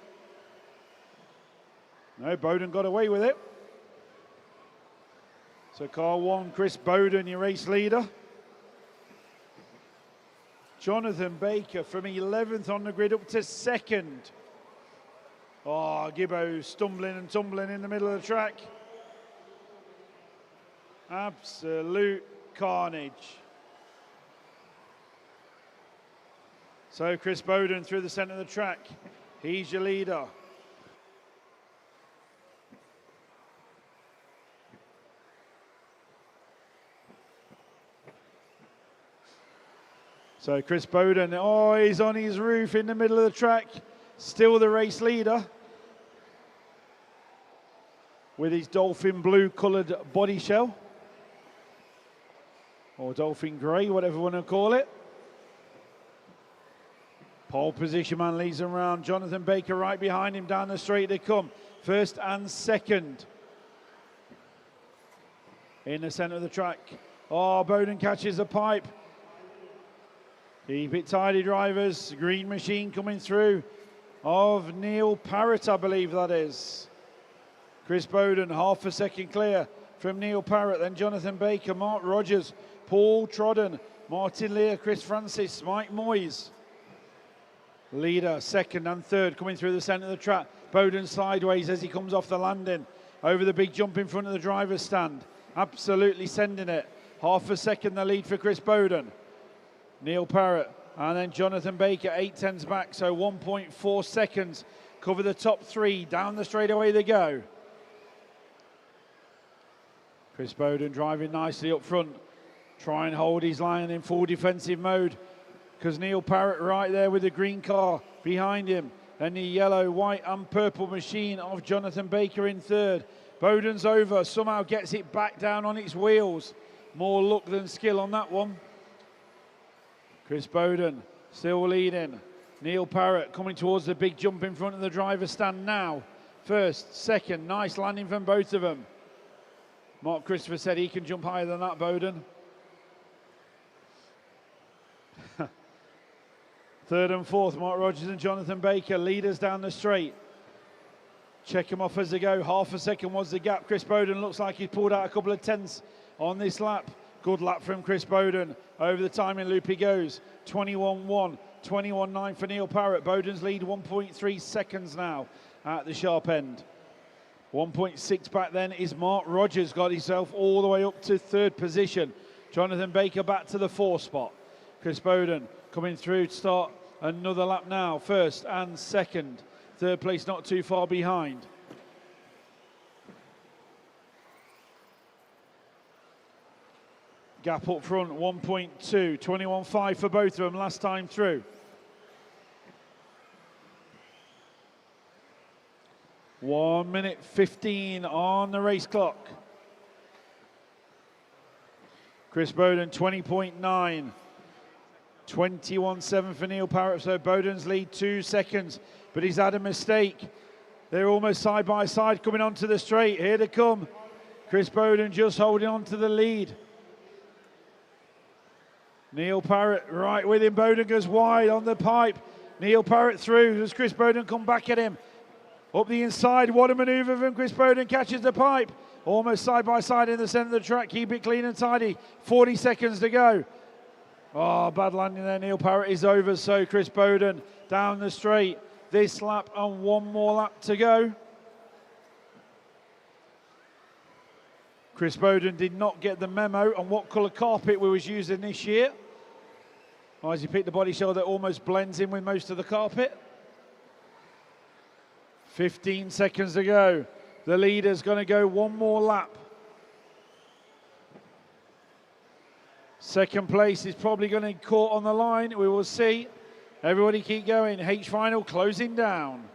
A: No, Bowden got away with it. So car 1, Chris Bowden, your race leader. Jonathan Baker from 11th on the grid up to 2nd. Oh, Gibbo stumbling and tumbling in the middle of the track. Absolute carnage. So Chris Bowden through the centre of the track. He's your leader. So Chris Bowden, oh, he's on his roof in the middle of the track. Still the race leader. With his dolphin blue coloured body shell. Or dolphin grey, whatever you want to call it. Pole position man leads him round. Jonathan Baker right behind him, down the straight they come. 1st and 2nd. In the centre of the track. Oh, Bowden catches a pipe. Keep it tidy, drivers. Green machine coming through of Neil Parrott, I believe that is. Chris Bowden, half a second clear from Neil Parrott. Then Jonathan Baker, Mark Rogers, Paul Trodden, Martin Lear, Chris Francis, Mike Moyes. Leader, second and third, coming through the centre of the track. Bowden sideways as he comes off the landing. Over the big jump in front of the driver's stand. Absolutely sending it. Half a second the lead for Chris Bowden. Neil Parrott and then Jonathan Baker, 8/10 back, so 1.4 seconds. Cover the top three, down the straightaway they go. Chris Bowden driving nicely up front. Try and hold his line in full defensive mode, because Neil Parrott right there with the green car behind him. And the yellow, white and purple machine of Jonathan Baker in third. Bowden's over, somehow gets it back down on its wheels. More luck than skill on that one. Chris Bowden still leading. Neil Parrott coming towards the big jump in front of the driver's stand now. First, second, nice landing from both of them. Mark Christopher said he can jump higher than that, Bowden. Third and fourth, Mark Rogers and Jonathan Baker, leaders down the straight. Check them off as they go. Half a second was the gap. Chris Bowden looks like he's pulled out a couple of tenths on this lap. Good lap from Chris Bowden. Over the timing loop he goes. 21.1, 21.9 for Neil Parrott. Bowden's lead 1.3 seconds now at the sharp end. 1.6 back then is Mark Rogers, got himself all the way up to third position. Jonathan Baker back to the 4 spot. Chris Bowden coming through to start another lap now. First and second. Third place not too far behind. Gap up front, 1.2, 21.5 for both of them last time through. One minute 15 on the race clock. Chris Bowden, 20.9. 21.7 for Neil Parrott, so Bowden's lead 2 seconds, but he's had a mistake. They're almost side by side coming onto the straight. Here they come. Chris Bowden just holding on to the lead. Neil Parrott right with him. Bowden goes wide on the pipe. Neil Parrott through. Does Chris Bowden come back at him? Up the inside. What a manoeuvre from Chris Bowden. Catches the pipe. Almost side by side in the centre of the track. Keep it clean and tidy. 40 seconds to go. Oh, bad landing there. Neil Parrott is over. So Chris Bowden down the straight. This lap and one more lap to go. Chris Bowden did not get the memo on what colour carpet we was using this year. As he picked the body shell that almost blends in with most of the carpet. 15 seconds to go. The leader's going to go one more lap. Second place is probably going to be caught on the line. We will see. Everybody keep going. H final closing down.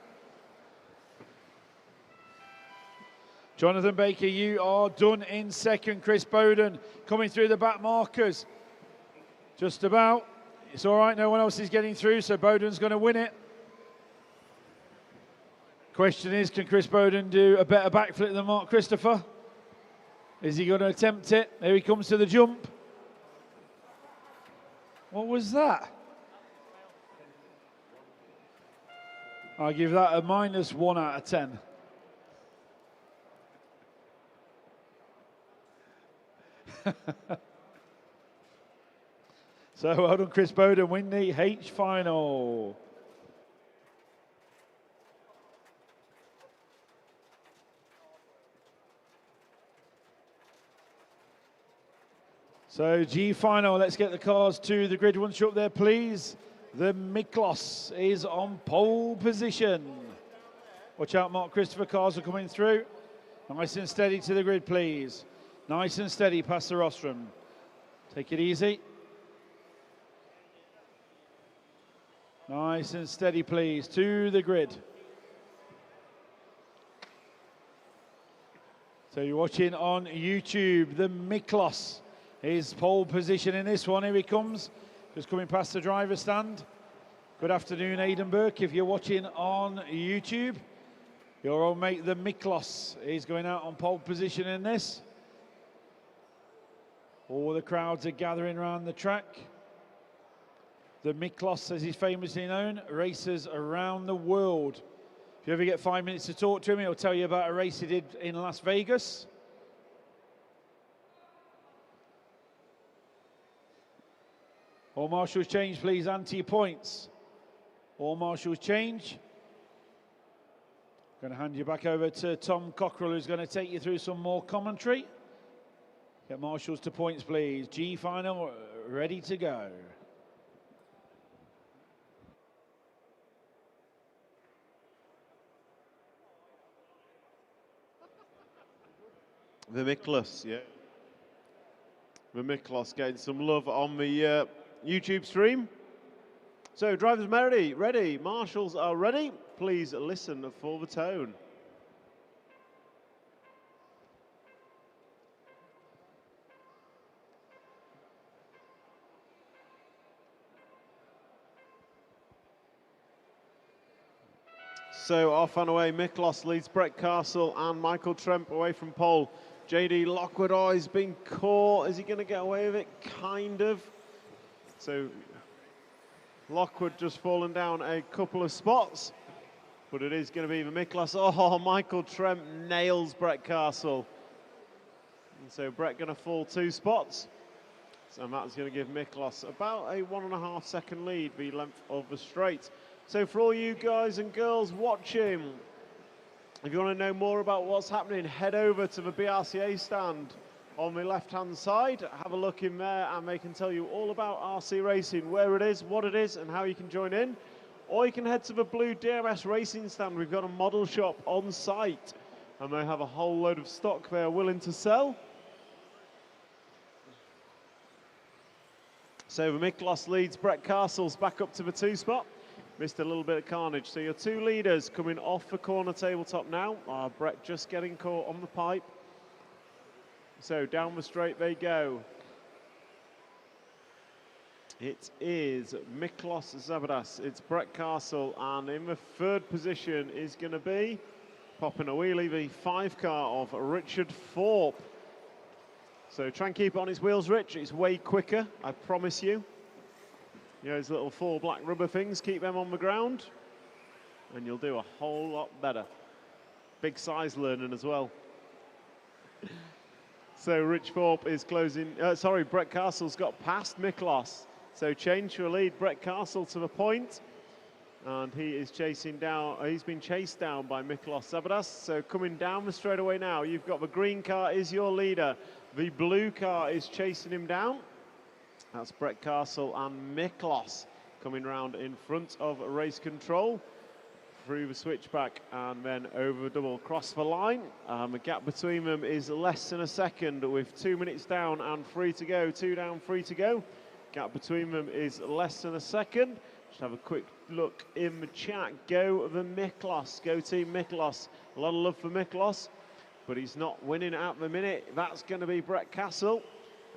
A: Jonathan Baker, you are done in second. Chris Bowden coming through the back markers. Just about. It's all right, no one else is getting through, so Bowden's going to win it. Question is, can Chris Bowden do a better backflip than Mark Christopher? Is he going to attempt it? There he comes to the jump. What was that? I give that a -1 out of 10. So well done, Chris Bowden, win the H final. So G final, let's get the cars to the grid once you're up there, please. The Miklos is on pole position. Watch out, Mark Christopher, cars are coming through. Nice and steady to the grid, please. Nice and steady past the rostrum. Take it easy. Nice and steady, please, to the grid. So you're watching on YouTube, the Miklos. His pole position in this one. Here he comes, just coming past the driver's stand. Good afternoon, Aidan Burke. If you're watching on YouTube, your old mate, the Miklos, is going out on pole position in this. All the crowds are gathering around the track. The Miklos, as he's famously known, races around the world. If you ever get 5 minutes to talk to him, he'll tell you about a race he did in Las Vegas. All marshals change, please, ante your points. All marshals change. Going to hand you back over to Tom Cockrell, who's going to take you through some more commentary. Get marshals to points, please. G final, ready to go.
C: Vermiklos, yeah. Vermiklos getting some love on the YouTube stream. So drivers ready, marshals are ready. Please listen for the tone. So off and away, Miklos leads Brett Castle and Michael Tremp away from pole. JD Lockwood, oh, he's been caught. Is he going to get away with it? Kind of. So Lockwood just fallen down a couple of spots, but it is going to be the Miklos. Oh, Michael Tremp nails Brett Castle. And so Brett going to fall 2 spots. So that's going to give Miklos about a 1.5 second lead, the length of the straight. So for all you guys and girls watching, if you want to know more about what's happening, head over to the BRCA stand on the left-hand side. Have a look in there and they can tell you all about RC racing, where it is, what it is, and how you can join in. Or you can head to the blue DMS racing stand. We've got a model shop on site and they have a whole load of stock they're willing to sell. So the Miklos leads, Brett Castle's back up to the 2 spot. Missed a little bit of carnage. So your 2 leaders coming off the corner tabletop now. Brett just getting caught on the pipe. So down the straight they go. It is Miklos Zabadas, it's Brett Castle, and in the 3rd position is going to be, popping a wheelie, the 5 car of Richard Thorpe. So try and keep it on his wheels, Rich. It's way quicker, I promise you. You know, those little 4 black rubber things, keep them on the ground, and you'll do a whole lot better. Big size learning as well. So Rich Thorpe is closing, Brett Castle's got past Miklos. So change to a lead, Brett Castle to the point. And he is chasing down, he's been chased down by Miklos Zabadas. So coming down the straightaway now, you've got the green car is your leader. The blue car is chasing him down. That's Brett Castle and Miklos coming round in front of race control. Through the switchback and then over the double cross the line. The gap between them is less than a second with 2 minutes down and 3 to go. 2 down, 3 to go. Gap between them is less than a second. Just have a quick look in the chat. Go the Miklos, go team Miklos. A lot of love for Miklos, but he's not winning at the minute. That's going to be Brett Castle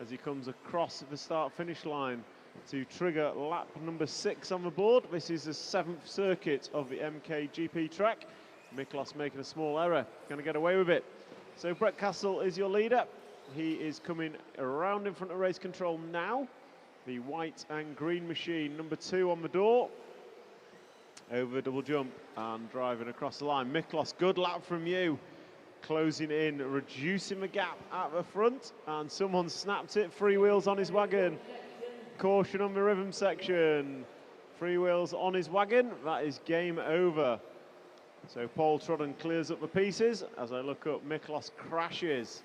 C: as he comes across the start-finish line to trigger lap number 6 on the board. This is the 7th circuit of the MKGP track. Miklos making a small error, going to get away with it. So Brett Castle is your leader. He is coming around in front of race control now. The white and green machine, number 2 on the door. Over the double jump and driving across the line. Miklos, good lap from you. Closing in, reducing the gap at the front, and someone snapped it. 3 wheels on his wagon. Caution on the rhythm section. 3 wheels on his wagon. That is game over. So Paul Trodden clears up the pieces. As I look up, Miklos crashes.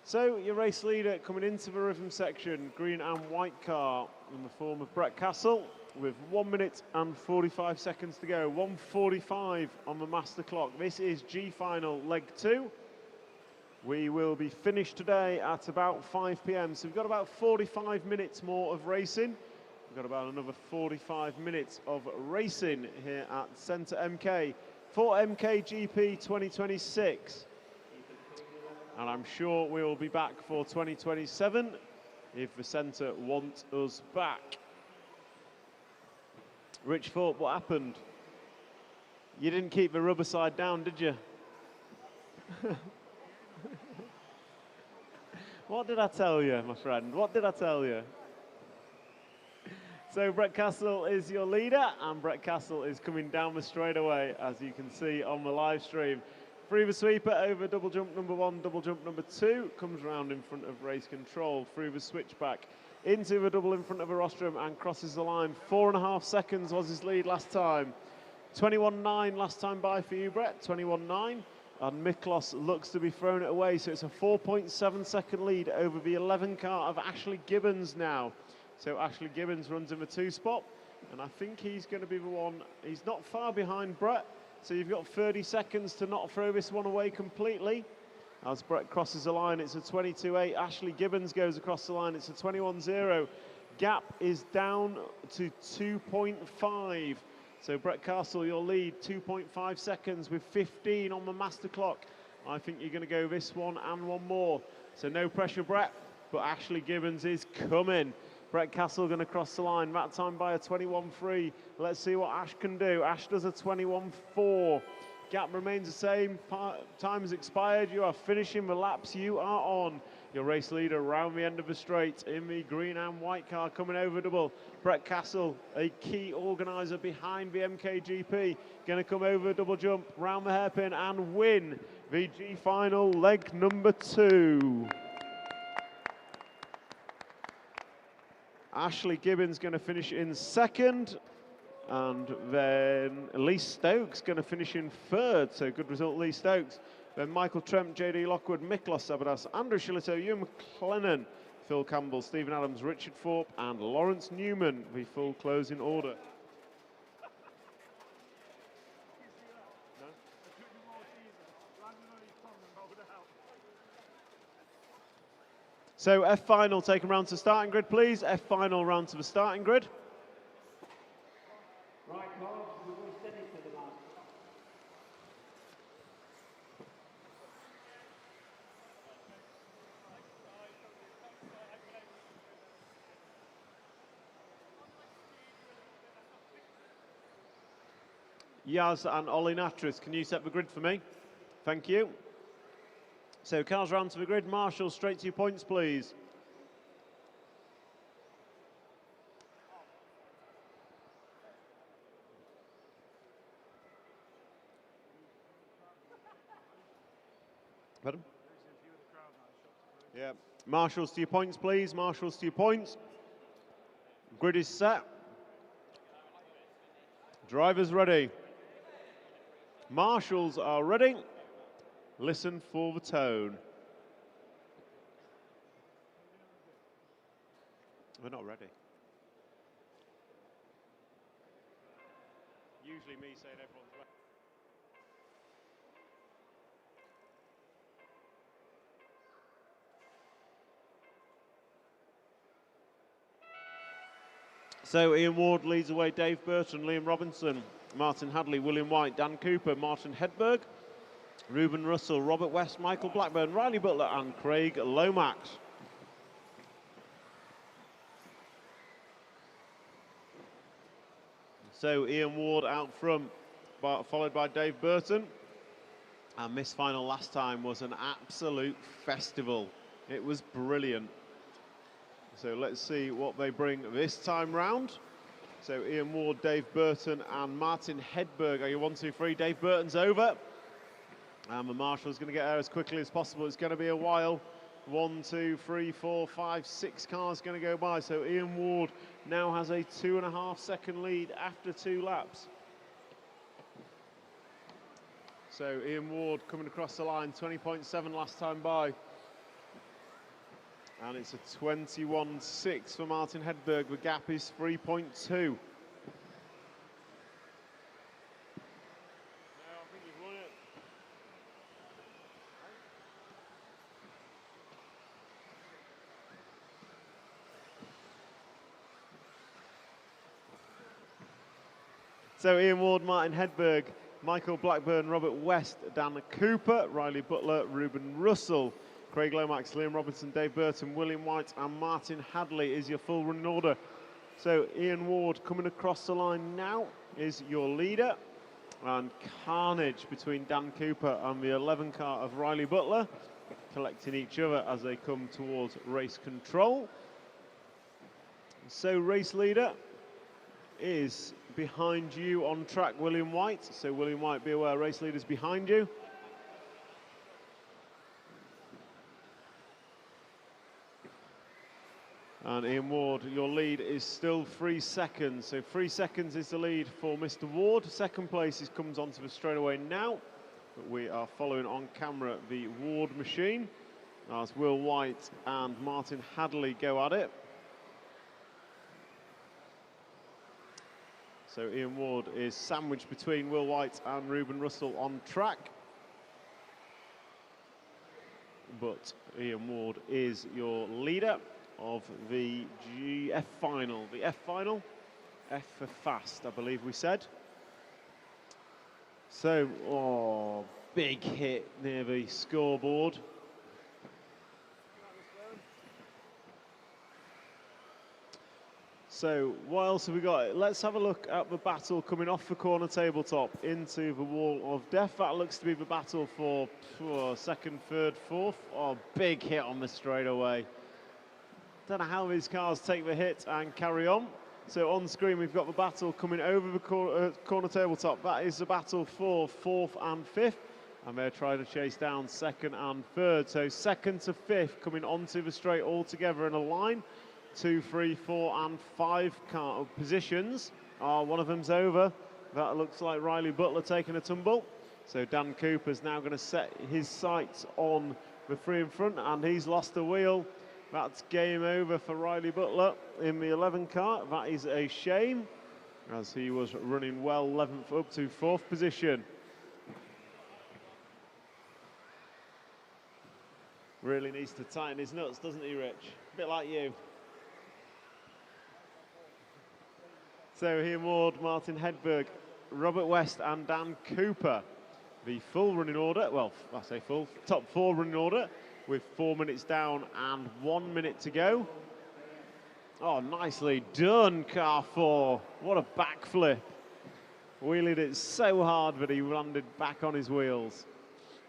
C: So your race leader coming into the rhythm section, green and white car in the form of Brett Castle, with 1 minute and 45 seconds to go. 1:45 on the master clock. This is G final leg 2. We will be finished today at about 5 p.m. So we've got about 45 minutes more of racing. We've got about another 45 minutes of racing here at Centre MK for MKGP 2026. And I'm sure we will be back for 2027 if the centre wants us back. Rich Thorpe, what happened? You didn't keep the rubber side down, did you? What did I tell you, my friend? What did I tell you? So Brett Castle is your leader, and Brett Castle is coming down the straightaway, as you can see on the live stream. Through the sweeper, over double jump number 1, double jump number 2, comes round in front of race control. Through the switchback into the double in front of a rostrum and crosses the line. 4.5 seconds was his lead last time. 21.9 last time by for you, Brett. 21.9. And Miklos looks to be throwing it away, so it's a 4.7 second lead over the 11 car of Ashley Gibbons now. So Ashley Gibbons runs in the 2 spot, and I think he's going to be the one. He's not far behind Brett, so you've got 30 seconds to not throw this one away completely. As Brett crosses the line, it's a 22.8. Ashley Gibbons goes across the line, it's a 21.0. Gap is down to 2.5. So Brett Castle, your lead, 2.5 seconds with 15 on the master clock. I think you're going to go this one and one more. So no pressure, Brett, but Ashley Gibbons is coming. Brett Castle going to cross the line, that time by a 21.3. Let's see what Ash can do. Ash does a 21.4. Gap remains the same, time has expired, you are finishing the laps you are on. Your race leader around the end of the straight in the green and white car coming over double. Brett Castle, a key organiser behind the MKGP, going to come over double jump, round the hairpin and win the G final leg number 2. Ashley Gibbons going to finish in second. And then Lee Stokes going to finish in third, so good result, Lee Stokes. Then Michael Tremp, JD Lockwood, Miklos Sabadas, Andrew Shillito, Ewan McLennan, Phil Campbell, Stephen Adams, Richard Thorpe, and Lawrence Newman, the full closing order. So F final taken round to the starting grid, please. F final round to the starting grid.
F: Right, Carl, we're going to send it to the last.
C: Yaz and Ollie Natris, can you set the grid for me? Thank you. So cars round to the grid. Marshall, straight to your points, please. Pardon? Yeah. Marshals to your points, please. Marshals to your points. Grid is set. Drivers ready. Marshals are ready. Listen for the tone. We're not ready. Usually me saying everyone's ready. So Ian Ward leads away, Dave Burton, Liam Robinson, Martin Hadley, William White, Dan Cooper, Martin Hedberg, Ruben Russell, Robert West, Michael Blackburn, Riley Butler and Craig Lomax. So Ian Ward out front, followed by Dave Burton. And this final last time was an absolute festival. It was brilliant. So let's see what they bring this time round. So Ian Ward, Dave Burton and Martin Hedberg are your 1, 2, 3. Dave Burton's over. And the Marshall's going to get there as quickly as possible. It's going to be a while. 1, 2, 3, 4, 5, 6 cars going to go by. So Ian Ward now has a 2.5 second lead after 2 laps. So Ian Ward coming across the line, 20.7 last time by. And it's a 21.6 for Martin Hedberg. The gap is 3.2. So Ian Ward, Martin Hedberg, Michael Blackburn, Robert West, Dan Cooper, Riley Butler, Ruben Russell, Craig Lomax, Liam Robinson, Dave Burton, William White and Martin Hadley is your full running order. So Ian Ward coming across the line now is your leader. And carnage between Dan Cooper and the 11 car of Riley Butler, collecting each other as they come towards race control. So race leader is behind you on track, William White. So William White, be aware, race leader's behind you. And Ian Ward, your lead is still 3 seconds. So 3 seconds is the lead for Mr. Ward. Second place comes onto the straightaway now. But we are following on camera the Ward machine as Will White and Martin Hadley go at it. So Ian Ward is sandwiched between Will White and Ruben Russell on track. But Ian Ward is your leader of the F final. The F final, F for fast, I believe we said. So, oh, big hit near the scoreboard. So, what else have we got? Let's have a look at the battle coming off the corner tabletop into the wall of death. That looks to be the battle for second, third, fourth. Oh, big hit on the straightaway. Don't know how these cars take the hit and carry on. So on screen we've got the battle coming over the corner tabletop. That is the battle for fourth and fifth. And they're trying to chase down second and third. So second to fifth coming onto the straight all together in a line. 2, 3, 4 and 5 car positions. One of them's over. That looks like Riley Butler taking a tumble. So Dan Cooper's now going to set his sights on the 3 in front, and he's lost a wheel. That's game over for Riley Butler in the 11 car. That is a shame, as he was running well 11th up to 4th position. Really needs to tighten his nuts, doesn't he, Rich? A bit like you. So Ian Ward, Martin Hedberg, Robert West and Dan Cooper. The full running order, well, I say full, top 4 running order with 4 minutes down and 1 minute to go. Oh, nicely done, car 4. What a backflip. Wheelied it so hard that he landed back on his wheels.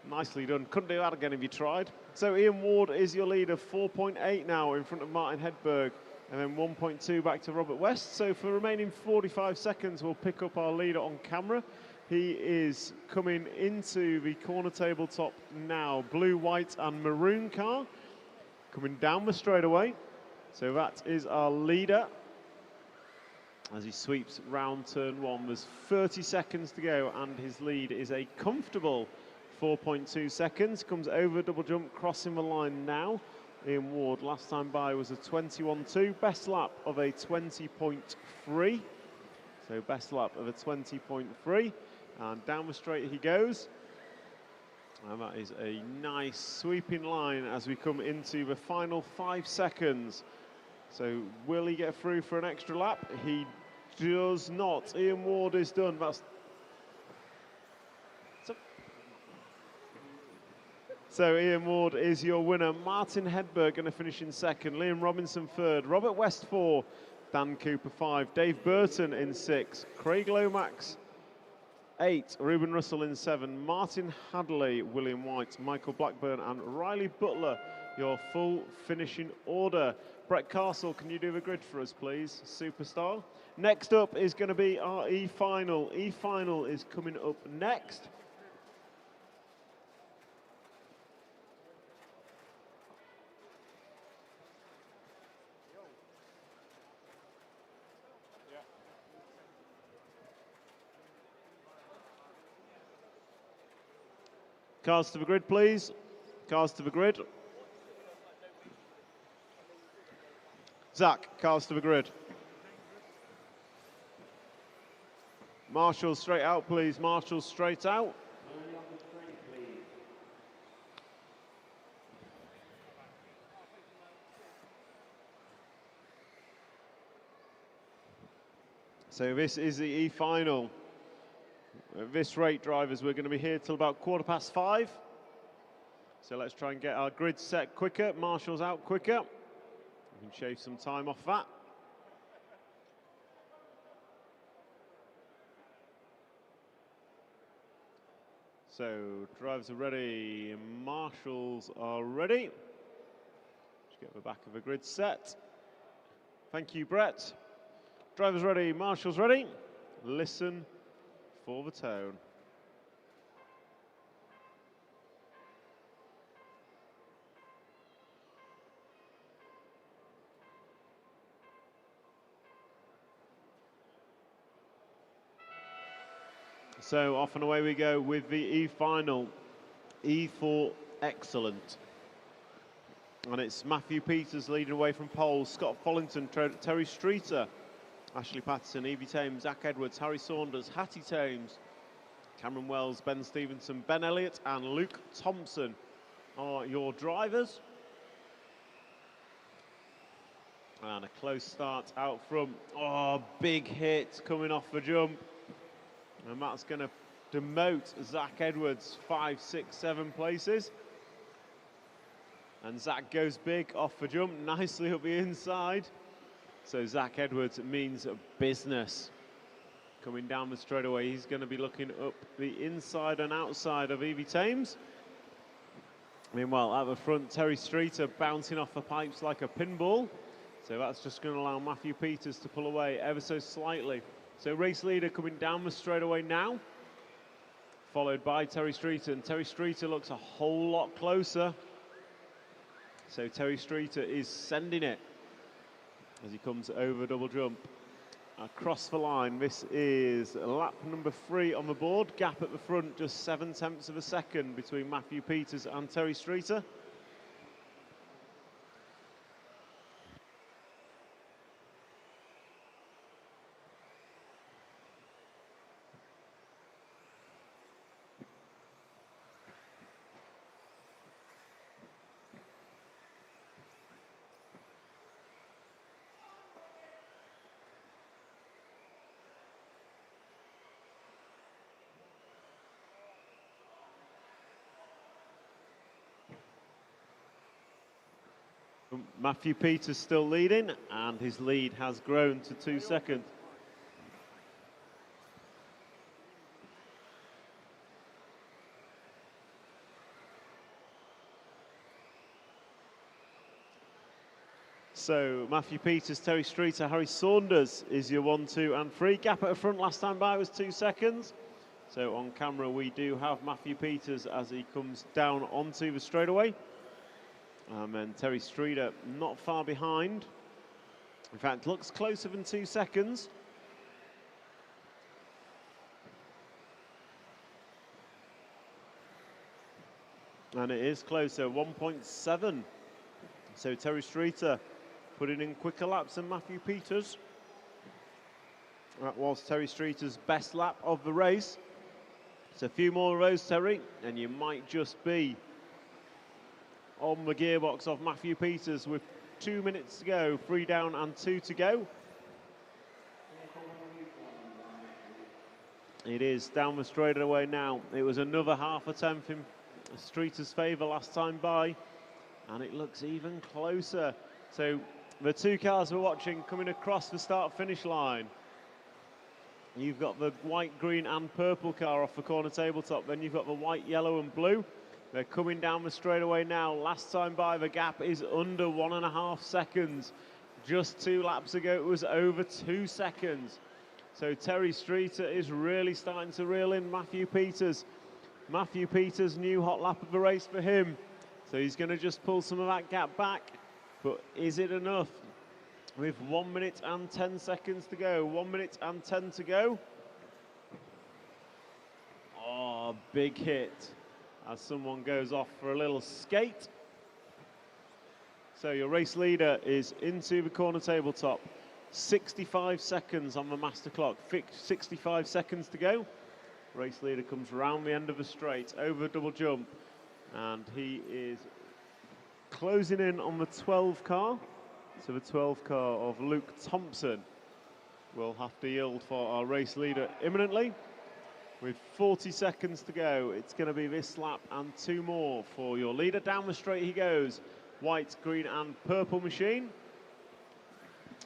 C: Nicely done. Couldn't do that again if you tried. So Ian Ward is your leader, 4.8 now in front of Martin Hedberg. And then 1.2 back to Robert West. So for the remaining 45 seconds, we'll pick up our leader on camera. He is coming into the corner tabletop now. Blue, white and maroon car coming down the straightaway. So that is our leader as he sweeps round turn 1. There's 30 seconds to go and his lead is a comfortable 4.2 seconds. Comes over double jump, crossing the line now. Ian Ward last time by was a 21.2, best lap of a 20.3. So best lap of a 20.3, and down the straight he goes. And that is a nice sweeping line as we come into the final 5 seconds. So will he get through for an extra lap? He does not. Ian Ward is done. So Ian Ward is your winner. Martin Hedberg going to finish in second. Liam Robinson third. Robert West 4. Dan Cooper 5. Dave Burton in 6. Craig Lomax 8. Ruben Russell in 7. Martin Hadley, William White, Michael Blackburn and Riley Butler, your full finishing order. Brett Castle, can you do the grid for us, please? Superstar. Next up is going to be our E-Final. E-Final is coming up next. Cars to the grid, please. Cars to the grid. Zach, cars to the grid. Marshall straight out, please. Marshall straight out. So this is the E-Final. At this rate, drivers, we're going to be here till about 5:15. So let's try and get our grid set quicker. Marshall's out quicker. We can shave some time off that. So drivers are ready. Marshals are ready. Just get the back of the grid set. Thank you, Brett. Drivers ready. Marshals ready. Listen for the tone. So off and away we go with the E final. E for excellent. And it's Matthew Peters leading away from pole, Scott Follington, Terry Streeter, Ashley Patterson, Evie Thames, Zach Edwards, Harry Saunders, Hattie Thames, Cameron Wells, Ben Stevenson, Ben Elliott and Luke Thompson are your drivers. And a close start out front. Oh, big hit coming off the jump. And that's going to demote Zach Edwards 5, 6, 7 places. And Zach goes big off the jump, nicely up the inside. So Zach Edwards means business. Coming down the straightaway, he's going to be looking up the inside and outside of Evie Thames. Meanwhile, at the front, Terry Streeter bouncing off the pipes like a pinball. So that's just going to allow Matthew Peters to pull away ever so slightly. So race leader coming down the straightaway now, followed by Terry Streeter. And Terry Streeter looks a whole lot closer. So Terry Streeter is sending it as he comes over double jump. Across the line, this is lap number 3 on the board. Gap at the front, just 0.7 of a second between Matthew Peters and Terry Streeter. Matthew Peters still leading, and his lead has grown to 2 seconds. So Matthew Peters, Terry Streeter, Harry Saunders is your 1, 2 and 3. Gap at the front last time by was 2 seconds. So on camera we do have Matthew Peters as he comes down onto the straightaway. And Terry Streeter not far behind. In fact, looks closer than 2 seconds. And it is closer, 1.7. So Terry Streeter putting in quicker laps than Matthew Peters. That was Terry Streeter's best lap of the race. It's a few more rows, Terry, and you might just be on the gearbox of Matthew Peters with 2 minutes to go, 3 down and 2 to go. It is down the straightaway now. It was another 0.5 tenth in Streeter's favour last time by, and it looks even closer. So the 2 cars we're watching coming across the start-finish line. You've got the white, green and purple car off the corner tabletop, then you've got the white, yellow and blue. They're coming down the straightaway now. Last time by, the gap is under 1.5 seconds. Just 2 laps ago, it was over 2 seconds. So Terry Streeter is really starting to reel in Matthew Peters. Matthew Peters, new hot lap of the race for him. So he's going to just pull some of that gap back. But is it enough? With 1 minute and 10 seconds to go. 1 minute and 10 to go. Oh, big hit as someone goes off for a little skate. So your race leader is into the corner tabletop. 65 seconds on the master clock. 65 seconds to go. Race leader comes round the end of the straight, over double jump, and he is closing in on the 12 car. So the 12 car of Luke Thompson will have to yield for our race leader imminently. With 40 seconds to go, it's going to be this lap and 2 more for your leader. Down the straight he goes. White, green and purple machine.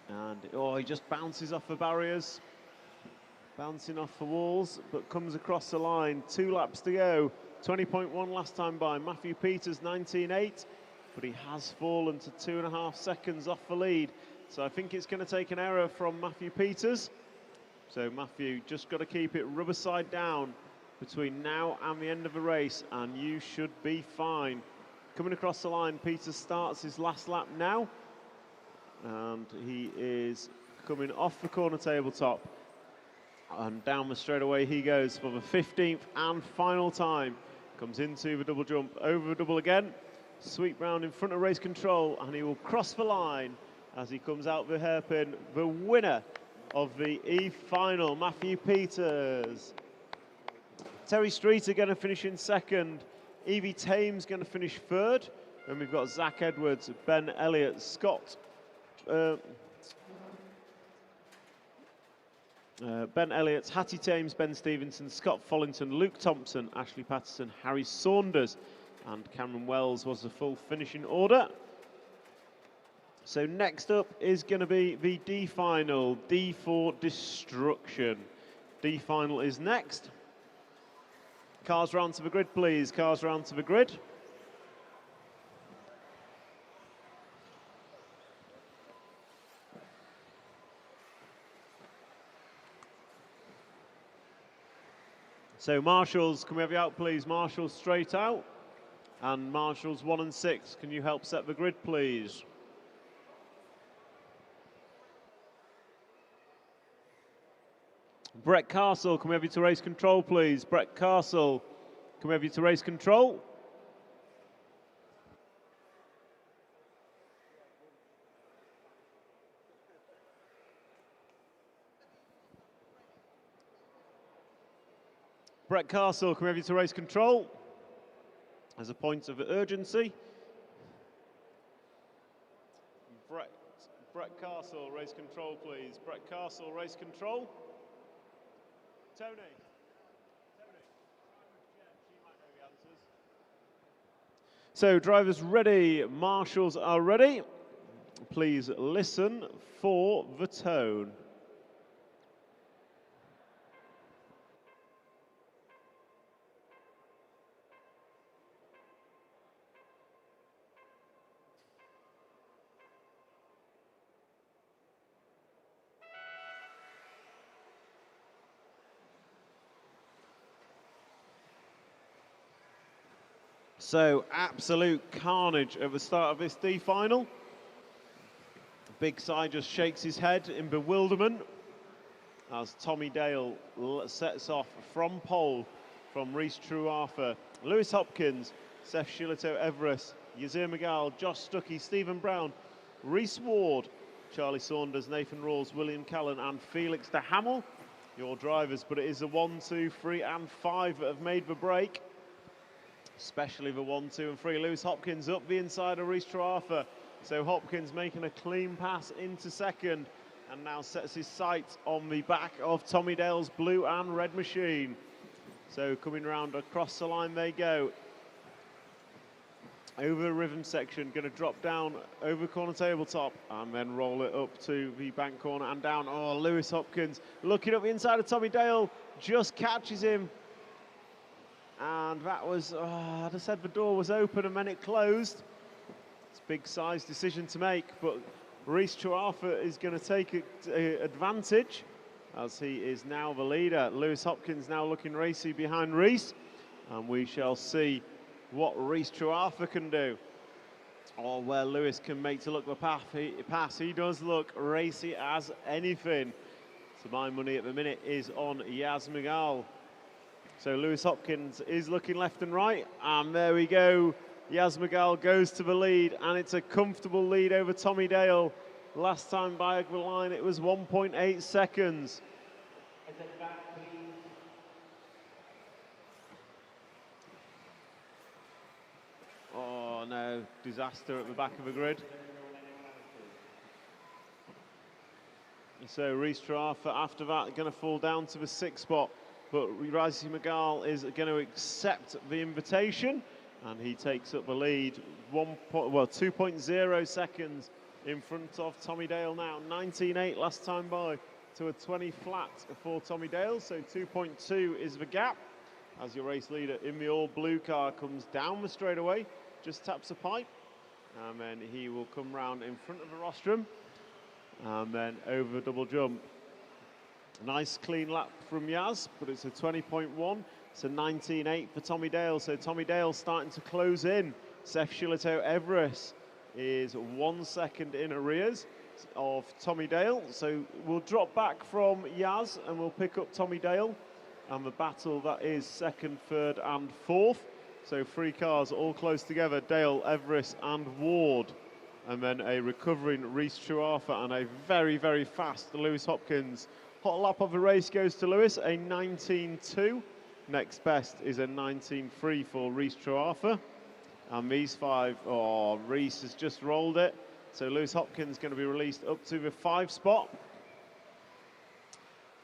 C: And, oh, he just bounces off the barriers. Bouncing off the walls, but comes across the line. 2 laps to go. 20.1 last time by. Matthew Peters, 19.8. But he has fallen to 2.5 seconds off the lead. So I think it's going to take an error from Matthew Peters. So Matthew, just got to keep it rubber side down between now and the end of the race, and you should be fine. Coming across the line, Peters starts his last lap now. And he is coming off the corner tabletop And down the straightaway he goes for the 15th and final time. Comes into the double jump, over the double again. Sweep round in front of race control, and he will cross the line as he comes out the hairpin. The winner of the E final, Matthew Peters. Terry Streeter going to finish in second. Evie Thames going to finish third. And we've got Zach Edwards, Ben Elliott, Scott. Ben Elliott, Hattie Thames, Ben Stevenson, Scott Follington, Luke Thompson, Ashley Patterson, Harry Saunders, and Cameron Wells was the full finishing order. So next up is going to be the D final, D for Destruction. D final is next. Cars round to the grid, please. Cars round to the grid. So marshals, can we have you out, please? Marshals straight out. And marshals 1 and 6, can you help set the grid, please? Brett Castle, can we have you to race control, please? Brett Castle, can we have you to race control? Brett Castle, can we have you to race control? As a point of urgency. Brett Castle, race control, please. Brett Castle, race control. Tony. So drivers ready, marshals are ready. Please listen for the tone. So, absolute carnage at the start of this D final. Big Side just shakes his head in bewilderment as Tommy Dale sets off from pole from Reese Truartha, Lewis Hopkins, Seth Shillito Everest, Yazir Magal, Josh Stuckey, Stephen Brown, Reese Ward, Charlie Saunders, Nathan Rawls, William Callan, and Felix de Hamel, your drivers. But it is the 1, 2, 3, and 5 that have made the break. Especially the 1, 2, and 3. Lewis Hopkins up the inside of Reese Truartha. So Hopkins making a clean pass into second and now sets his sights on the back of Tommy Dale's blue and red machine. So coming round across the line they go. Over the rhythm section, going to drop down over the corner tabletop and then roll it up to the bank corner and down. Oh, Lewis Hopkins looking up the inside of Tommy Dale, just catches him. And that was, I'd have said the door was open and then it closed. It's a big size decision to make, but Reese Truartha is going to take advantage as he is now the leader. Lewis Hopkins now looking racy behind Reese, and we shall see what Reese Truartha can do. Or where Lewis can make to look the pass. He does look racy as anything. So my money at the minute is on Yaz Magal. So Lewis Hopkins is looking left and right, and there we go. Yaz Magal goes to the lead, and it's a comfortable lead over Tommy Dale. Last time by the line, it was 1.8 seconds. Oh no, disaster at the back of the grid. So Reese Truartha after that going to fall down to the 6th spot. But Yaz Magal is going to accept the invitation, and he takes up the lead 2.0 seconds in front of Tommy Dale now. 19.8 last time by to a 20 flat for Tommy Dale, so 2.2 is the gap as your race leader in the all blue car comes down the straightaway, just taps a pipe, and then he will come round in front of the rostrum and then over the double jump. Nice clean lap from Yaz, but it's a 20.1. It's a 19.8 for Tommy Dale. So Tommy Dale starting to close in. Seth Shillito Everest is 1 second in arrears. of Tommy Dale. So we'll drop back from Yaz and we'll pick up Tommy Dale. And the battle that is second, third and fourth. So 3 cars all close together, Dale, Everest and Ward. And then a recovering Reece Truarfa and a very, very fast Lewis Hopkins. Hot lap of the race goes to Lewis, a 19.2. Next best is a 19.3 for Reece Truarfa. And these 5, Reece has just rolled it. So Lewis Hopkins going to be released up to the 5 spot.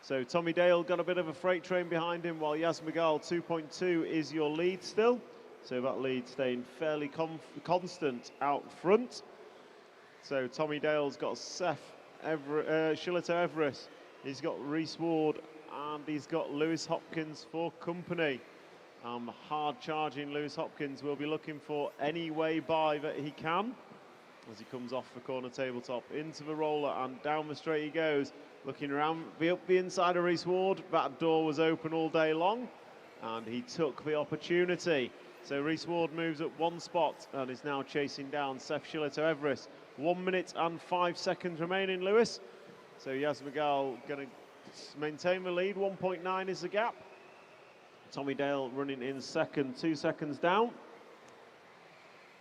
C: So Tommy Dale got a bit of a freight train behind him, while Yaz Magal 2.2 is your lead still. So that lead staying fairly constant out front. So Tommy Dale's got Shillito Everest, he's got Reece Ward, and he's got Lewis Hopkins for company. Hard charging Lewis Hopkins will be looking for any way by that he can as he comes off the corner tabletop into the roller and down the straight he goes. Looking around up the inside of Reece Ward, that door was open all day long and he took the opportunity. So Reece Ward moves up 1 spot and is now chasing down Seth Shillito Everest. 1 minute and 5 seconds remaining, Lewis. So Yaz Magal going to maintain the lead, 1.9 is the gap. Tommy Dale running in second, 2 seconds down.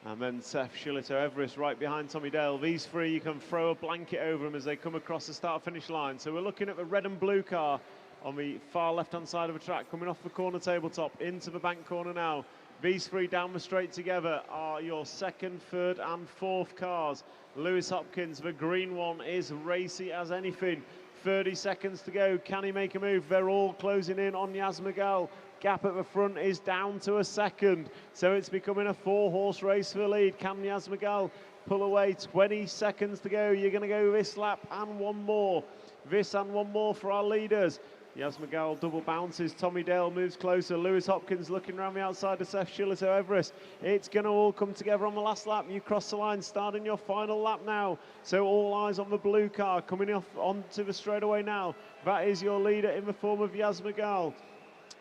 C: And then Seth Shillito Everest right behind Tommy Dale. These 3, you can throw a blanket over them as they come across the start-finish line. So we're looking at the red and blue car on the far left-hand side of the track, coming off the corner tabletop into the bank corner now. These 3 down the straight together are your second, third and fourth cars. Lewis Hopkins, the green one, is racy as anything. 30 seconds to go. Can he make a move? They're all closing in on Yaz Magal. Gap at the front is down to a second. So it's becoming a 4-horse race for the lead. Can Yaz Magal pull away? 20 seconds to go. You're going to go this lap and 1 more. This and 1 more for our leaders. Yaz Magal double bounces. Tommy Dale moves closer. Lewis Hopkins looking around the outside of Seth Shillito Everest. It's going to all come together on the last lap. You cross the line, starting your final lap now. So all eyes on the blue car coming off onto the straightaway now. That is your leader in the form of Yaz Magal.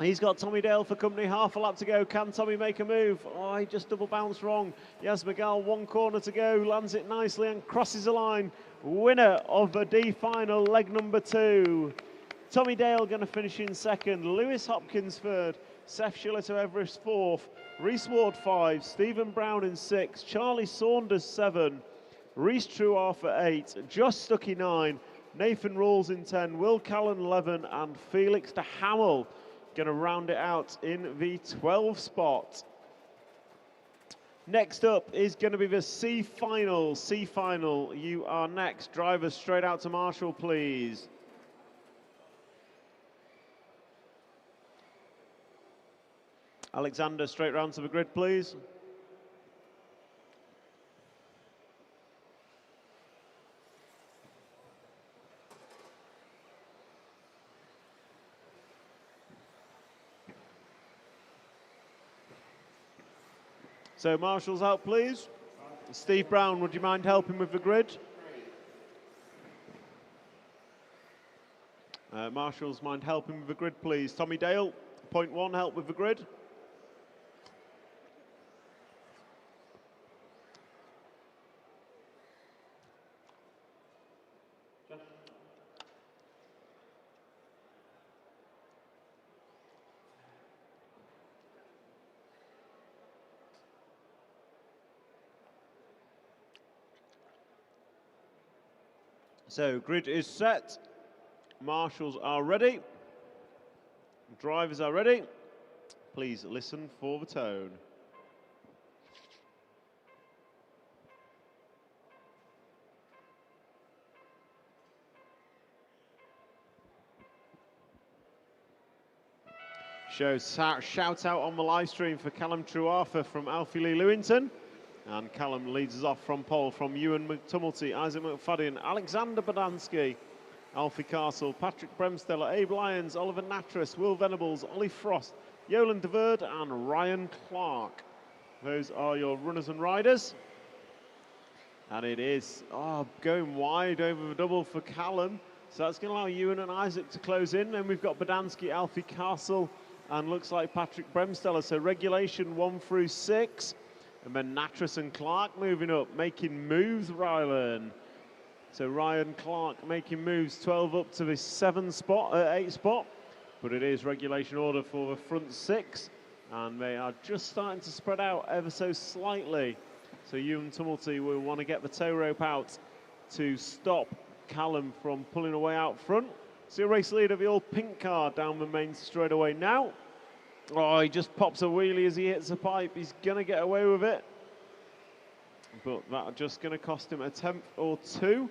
C: He's got Tommy Dale for company, half a lap to go. Can Tommy make a move? Oh, he just double bounced wrong. Yaz Magal, 1 corner to go, lands it nicely and crosses the line. Winner of the D final, leg number 2. Tommy Dale going to finish in second, Lewis Hopkins third, Seth Shillito Everest 4th, Reece Ward 5, Stephen Brown in 6, Charlie Saunders 7, Reece Truarfa 8, Josh Stuckey 9, Nathan Rawls in 10, Will Callan 11 and Felix de Hamel going to round it out in the 12th spot. Next up is going to be the C final. C final, you are next. Drivers straight out to Marshall, please. Alexander, straight round to the grid, please. So Marshall's out, please. Steve Brown, would you mind helping with the grid? Marshall's mind helping with the grid, please. Tommy Dale, point 1, help with the grid. So grid is set. Marshals are ready. Drivers are ready. Please listen for the tone. Shout out on the live stream for Callum Truarfa from Alfie Lee Lewington. And Callum leads us off from pole from Ewan McTumulty, Isaac McFadden, Alexander Badansky, Alfie Castle, Patrick Bremsteller, Abe Lyons, Oliver Natras, Will Venables, Ollie Frost, Yolan de Verde and Ryan Clark. Those are your runners and riders. And it is going wide over the double for Callum. So that's going to allow Ewan and Isaac to close in. Then we've got Badansky, Alfie Castle, and looks like Patrick Bremsteller. So regulation 1 through 6. And then Natras and Clark moving up, making moves, Rylan. So Ryan Clark making moves, 12 up to the 8 spot, but it is regulation order for the front 6, and they are just starting to spread out ever so slightly. So Ewan Tumulty will want to get the tow rope out to stop Callum from pulling away out front. See a race leader of the all-pink car down the main straightaway now. Oh, he just pops a wheelie as he hits the pipe. He's going to get away with it. But that's just going to cost him a tenth or two.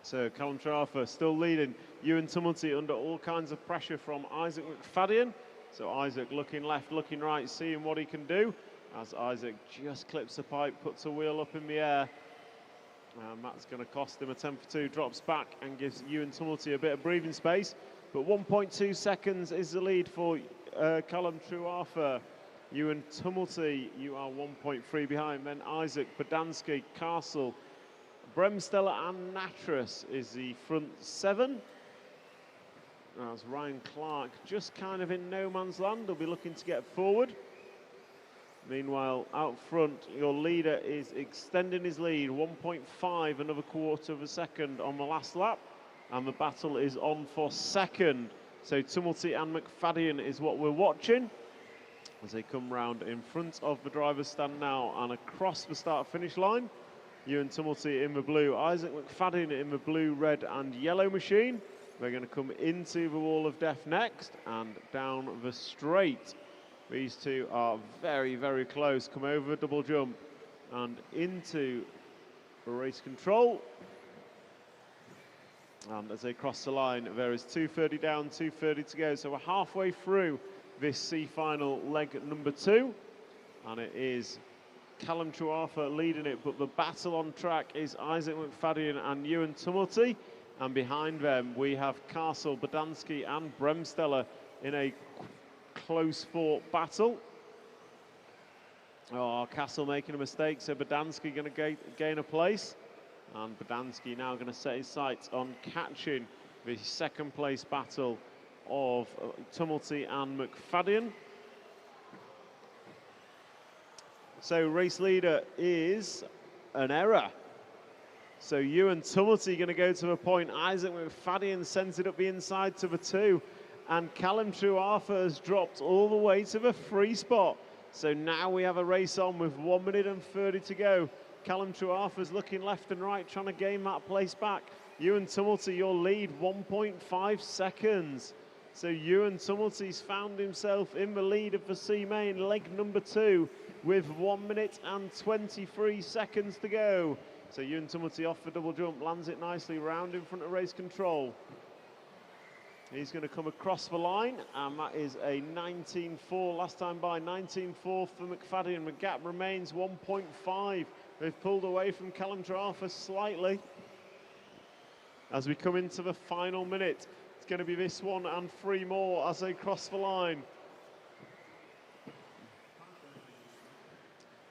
C: So Callum Trafford still leading. Ewan Tumulty under all kinds of pressure from Isaac McFadden. So Isaac looking left, looking right, seeing what he can do. As Isaac just clips the pipe, puts a wheel up in the air. And that's going to cost him a 10 for 2, drops back and gives Ewan Tumulty a bit of breathing space. But 1.2 seconds is the lead for Callum Truarfer. Ewan Tumulty, you are 1.3 behind. Then Isaac, Podansky, Castle, Bremsteller and Natras is the front 7. As Ryan Clark just kind of in no man's land, will be looking to get forward. Meanwhile, out front, your leader is extending his lead, 1.5, another quarter of a second on the last lap. And the battle is on for second. So Tumulty and McFadden is what we're watching as they come round in front of the driver's stand now and across the start-finish line. Ewan Tumulty in the blue, Isaac McFadden in the blue, red and yellow machine. They're going to come into the wall of death next and down the straight. These two are very, very close. Come over a double jump and into the race control. And as they cross the line, there is 2:30 down, 2:30 to go. So we're halfway through this C final leg number 2. And it is Callum Truarfer leading it, but the battle on track is Isaac McFadden and Ewan Tumulty. And behind them, we have Castle, Bodansky and Bremsteller in a close-fought battle. Oh, Castle making a mistake, so Bodansky going to gain a place. And Bodansky now going to set his sights on catching the second-place battle of Tumulty and McFadden. So race leader is an error. So Ewan Tumulty going to go to the point. Isaac McFadden sends it up the inside to the 2. And Callum Truarfer has dropped all the way to the 3 spot. So now we have a race on with 1 minute and 30 to go. Callum Truarfer's looking left and right, trying to gain that place back. Ewan Tumulty, your lead, 1.5 seconds. So Ewan Tumulty's found himself in the lead of the C main, leg number 2, with 1 minute and 23 seconds to go. So Ewan Tumulty off the double jump, lands it nicely round in front of race control. He's going to come across the line, and that is a 19.4 last time by, 19.4 for McFadden. The gap remains 1.5. They've pulled away from Callum Truarfer slightly. As we come into the final minute, it's going to be this one and 3 more as they cross the line.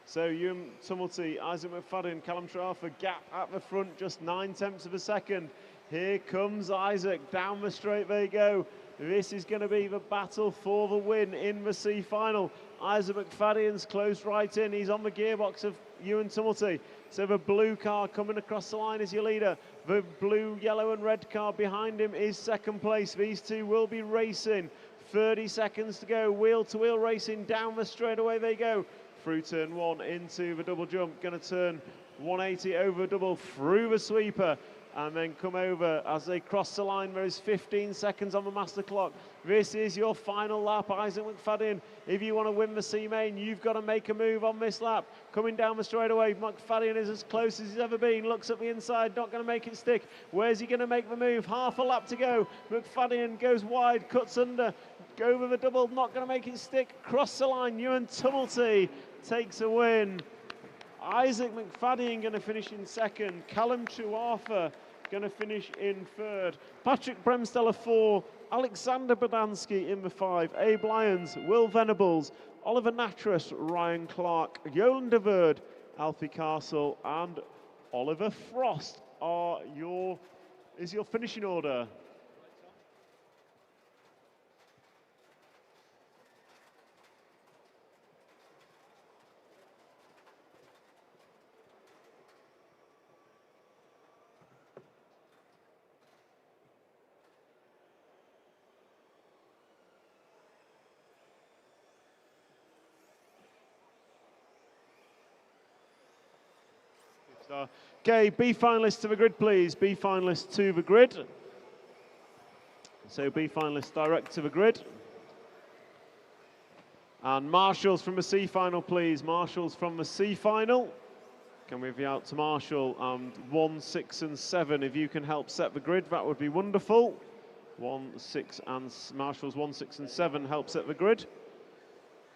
C: So Ewan Tumulty, Isaac McFadden, Callum Truarfer, gap at the front, just 9/10 of a second. Here comes Isaac, down the straight they go. This is going to be the battle for the win in the C final. Isaac McFadden's close right in, he's on the gearbox of Ewan Tumulty. So the blue car coming across the line is your leader. The blue, yellow and red car behind him is second place. These two will be racing. 30 seconds to go, wheel to wheel racing, down the straightaway they go. Through turn 1 into the double jump, going to turn 180 over double through the sweeper. And then come over as they cross the line. There is 15 seconds on the master clock. This is your final lap, Isaac McFadden. If you want to win the C main, you've got to make a move on this lap. Coming down the straightaway, McFadden is as close as he's ever been. Looks at the inside, not going to make it stick. Where's he going to make the move? Half a lap to go. McFadden goes wide, cuts under. Go over the double, not going to make it stick. Cross the line, Ewan Tumulty takes a win. Isaac McFadden going to finish in second. Callum Truarfer going to finish in third. Patrick Bremsteller 4. Alexander Bodansky in the 5. Abe Lyons, Will Venables, Oliver Natras, Ryan Clark, Yolan de Verde, Alfie Castle and Oliver Frost is your finishing order. Okay, B finalists to the grid, please. B finalists to the grid. So B finalists direct to the grid. And marshals from the C final, please. Marshals from the C final. Can we have you out to marshal? And 1, 6 and 7, if you can help set the grid, that would be wonderful. 1, 6 and marshals 1, 6 and 7 help set the grid.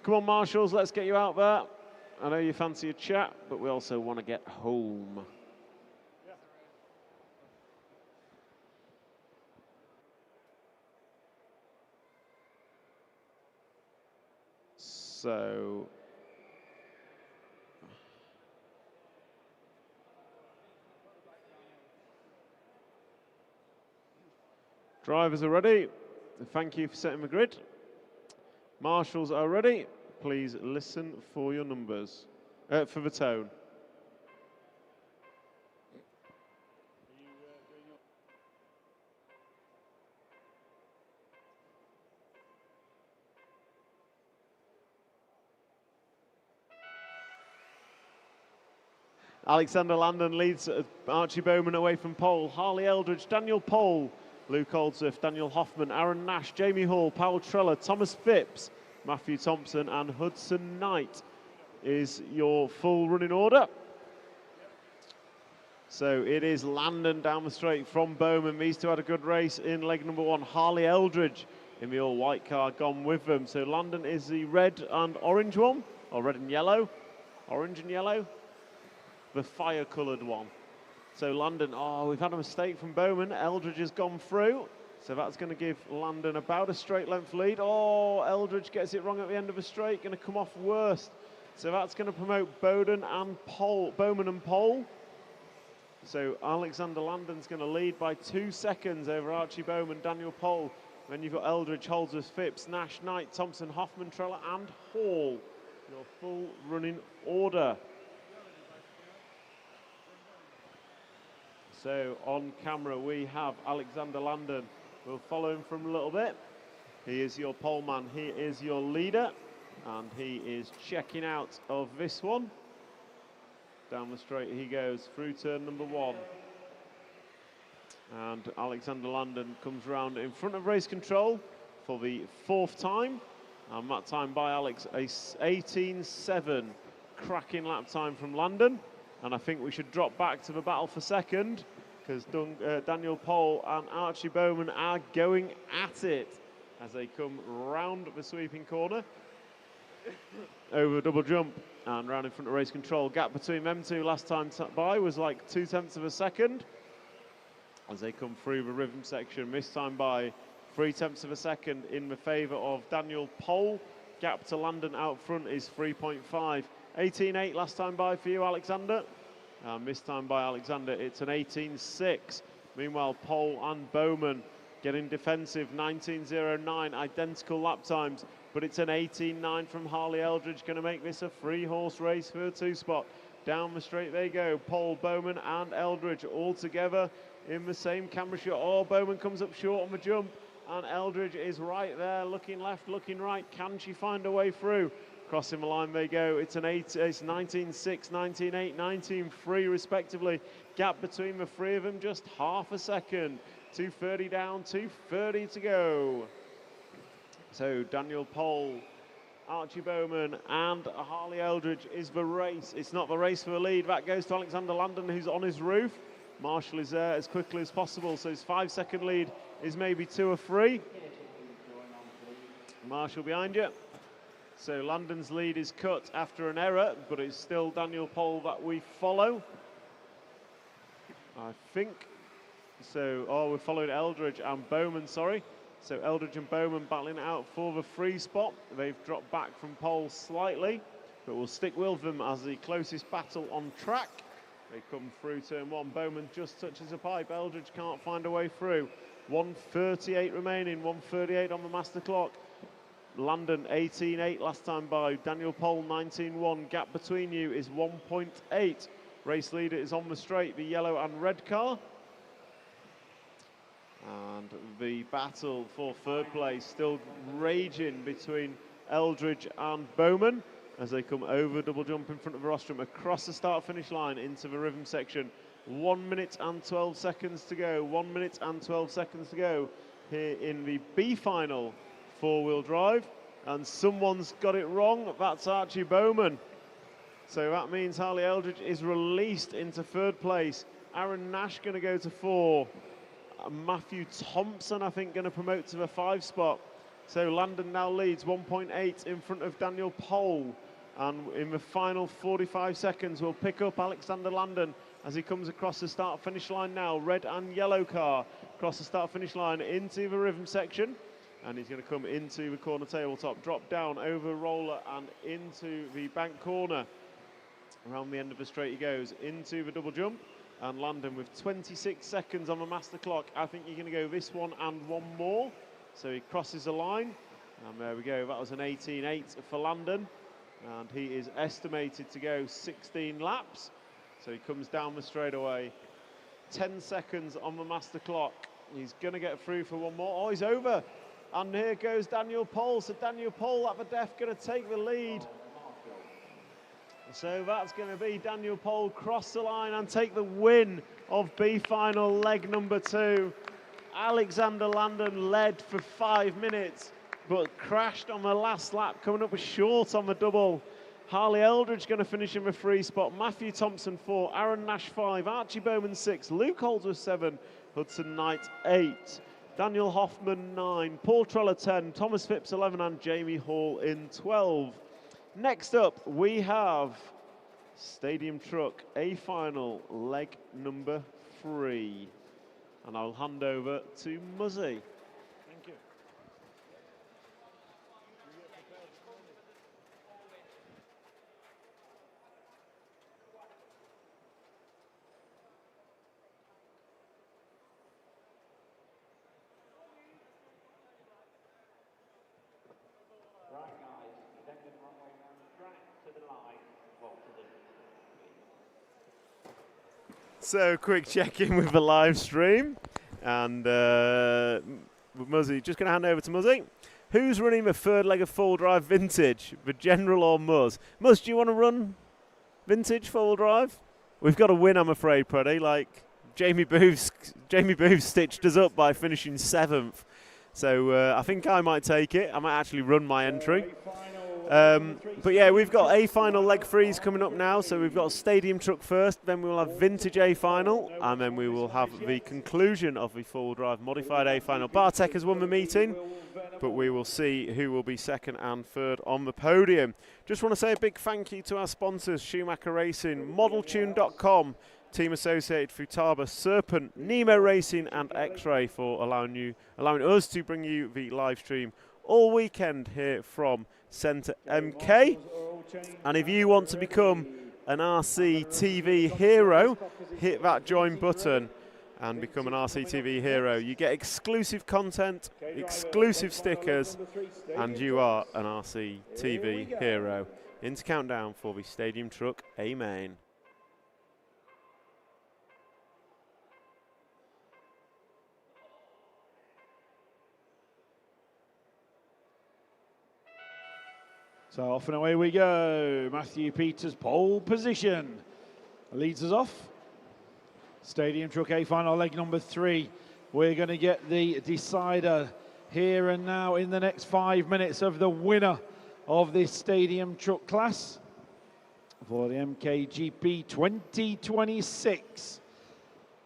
C: Come on, marshals, let's get you out there. I know you fancy a chat, but we also want to get home. So drivers are ready. Thank you for setting the grid. Marshals are ready. Please listen for your numbers, for the tone. Alexander Landon leads Archie Bowman away from pole. Harley Eldridge, Daniel Pole, Luke Oldsworth, Daniel Hoffman, Aaron Nash, Jamie Hall, Powell Treller, Thomas Phipps, Matthew Thompson and Hudson Knight is your full running order. So it is Landon down the straight from Bowman. These two had a good race in leg number 1. Harley Eldridge in the all-white car gone with them. So Landon is the red and orange one, or red and yellow, orange and yellow. The fire-coloured one. So Landon, oh, we've had a mistake from Bowman. Eldridge has gone through. So that's going to give Landon about a straight length lead. Oh, Eldridge gets it wrong at the end of the straight, going to come off worst. So that's going to promote Bowman and Pole. So Alexander Landon's going to lead by 2 seconds over Archie Bowman, Daniel Pole. Then you've got Eldridge, Holdsworth, Phipps, Nash, Knight, Thompson, Hoffman, Treller and Hall. Your full running order. So on camera we have Alexander Landon. We'll follow him from a little bit. He is your poleman, he is your leader, and he is checking out of this one. Down the straight he goes through turn number 1. And Alexander Landon comes round in front of race control for the 4th time. And that time by Alex, a 18.7. Cracking lap time from Landon. And I think we should drop back to the battle for second, because Daniel Pole and Archie Bowman are going at it as they come round the sweeping corner. Over a double jump and round in front of race control. Gap between them two last time by was like 0.2 of a second as they come through the rhythm section. This time by 0.3 of a second in the favour of Daniel Pole. Gap to Landon out front is 3.5. 18.8 last time by for you, Alexander. This time by Alexander, it's an 18.6. Meanwhile, Pole and Bowman getting defensive, 19.09, identical lap times, but it's an 18.9 from Harley Eldridge, going to make this a 3-horse race for a 2-spot. Down the straight they go, Pole, Bowman and Eldridge all together in the same camera shot. Oh, Bowman comes up short on the jump, and Eldridge is right there, looking left, looking right. Can she find a way through? Crossing the line they go. It's 19.6, 19.8, 19.3 respectively. Gap between the 3 of them just half a second. 2:30 down, 2:30 to go. So Daniel Pole, Archie Bowman and Harley Eldridge is the race. It's not the race for the lead. That goes to Alexander Landon, who's on his roof. Marshall is there as quickly as possible, so his 5-second lead is maybe 2 or 3. Marshall behind you. So Landon's lead is cut after an error, but it's still Daniel Pole that we follow, I think. So, oh, we're following Eldridge and Bowman, sorry. So Eldridge and Bowman battling it out for the 3 spot. They've dropped back from Pole slightly, but we'll stick with them as the closest battle on track. They come through turn 1. Bowman just touches a pipe. Eldridge can't find a way through. 1:38 remaining, 1:38 on the master clock. Landon 18.8 last time by. Daniel Pole 19.1. Gap between you is 1.8. Race leader is on the straight, the yellow and red car. And the battle for 3rd place still raging between Eldridge and Bowman. as they come over double jump in front of Rostrum, across the start-finish line into the rhythm section. 1 minute and 12 seconds to go. 1 minute and 12 seconds to go here in the B final four-wheel drive. And someone's got it wrong. That's Archie Bowman. So that means Harley Eldridge is released into third place. Aaron Nash going to go to 4. Matthew Thompson, I think, going to promote to the 5 spot. So Landon now leads 1.8 in front of Daniel Pole. And in the final 45 seconds, we'll pick up Alexander Landon as he comes across the start-finish line now. Red and yellow car across the start-finish line into the rhythm section. And he's going to come into the corner tabletop, drop down over roller and into the bank corner. Around the end of the straight he goes into the double jump. And Landon with 26 seconds on the master clock. I think you're going to go this one and one more. So he crosses the line. And there we go. That was an 18.8 for Landon. And he is estimated to go 16 laps. So he comes down the straightaway. 10 seconds on the master clock. He's going to get through for one more. Oh, he's over. And here goes Daniel Pole. So Daniel Pole at the death going to take the lead. So that's going to be Daniel Pole cross the line and take the win of B final leg number 2. Alexander Landon led for 5 minutes, but crashed on the last lap, coming up short on the double. Harley Eldridge going to finish in the 3 spot. Matthew Thompson 4, Aaron Nash 5, Archie Bowman 6, Luke Holdsworth 7, Hudson Knight 8, Daniel Hoffman 9, Paul Treller 10, Thomas Phipps 11, and Jamie Hall in 12. Next up, we have Stadium Truck A final leg number 3. And I'll hand over to Muzzy.
A: Thank you.
F: Right, guys, then the wrong way around the track to the line. Well, to the
C: So, quick check-in with the live stream. And Muzzy, just going to hand over to Muzzy. Who's running the third leg of full drive vintage, the General or Muzz? Muzz, do you want to run vintage full drive? We've got to win, I'm afraid, Proddy. Like, Jamie Booth stitched us up by finishing 7th. So I think I might take it. I might actually run my entry. But yeah, we've got A final leg 3s coming up now. So we've got Stadium Truck first, then we will have Vintage A final, and then we will have the conclusion of the full drive Modified A final. Bartek has won the meeting, but we will see who will be second and third on the podium. Just want to say a big thank you to our sponsors, Schumacher Racing, ModelTune.com, Team Associated Futaba, Serpent, Nemo Racing, and X-Ray for allowing us to bring you the live stream all weekend here from Centre MK. And if you want to become an RC TV hero, hit that join button and become an RC TV hero. You get exclusive content, exclusive stickers, and you are an RC TV hero. Into countdown for the Stadium Truck A main.
A: So off and away we go. Matthew Peters, pole position. Leads us off. Stadium Truck A final leg number 3. We're going to get the decider here and now in the next 5 minutes of the winner of this Stadium Truck class for the MKGP 2026.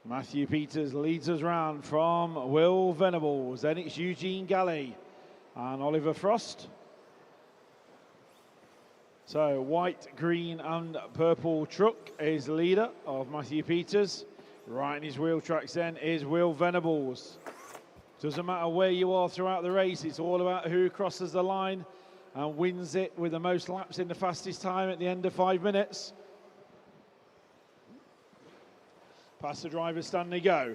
A: Matthew Peters leads us round from Will Venables. Then it's Eugene Galley and Oliver Frost. So white, green and purple truck is leader of Matthew Peters. Right in his wheel tracks then is Will Venables. Doesn't matter where you are throughout the race, it's all about who crosses the line and wins it with the most laps in the fastest time at the end of 5 minutes. Past the driver's stand they go.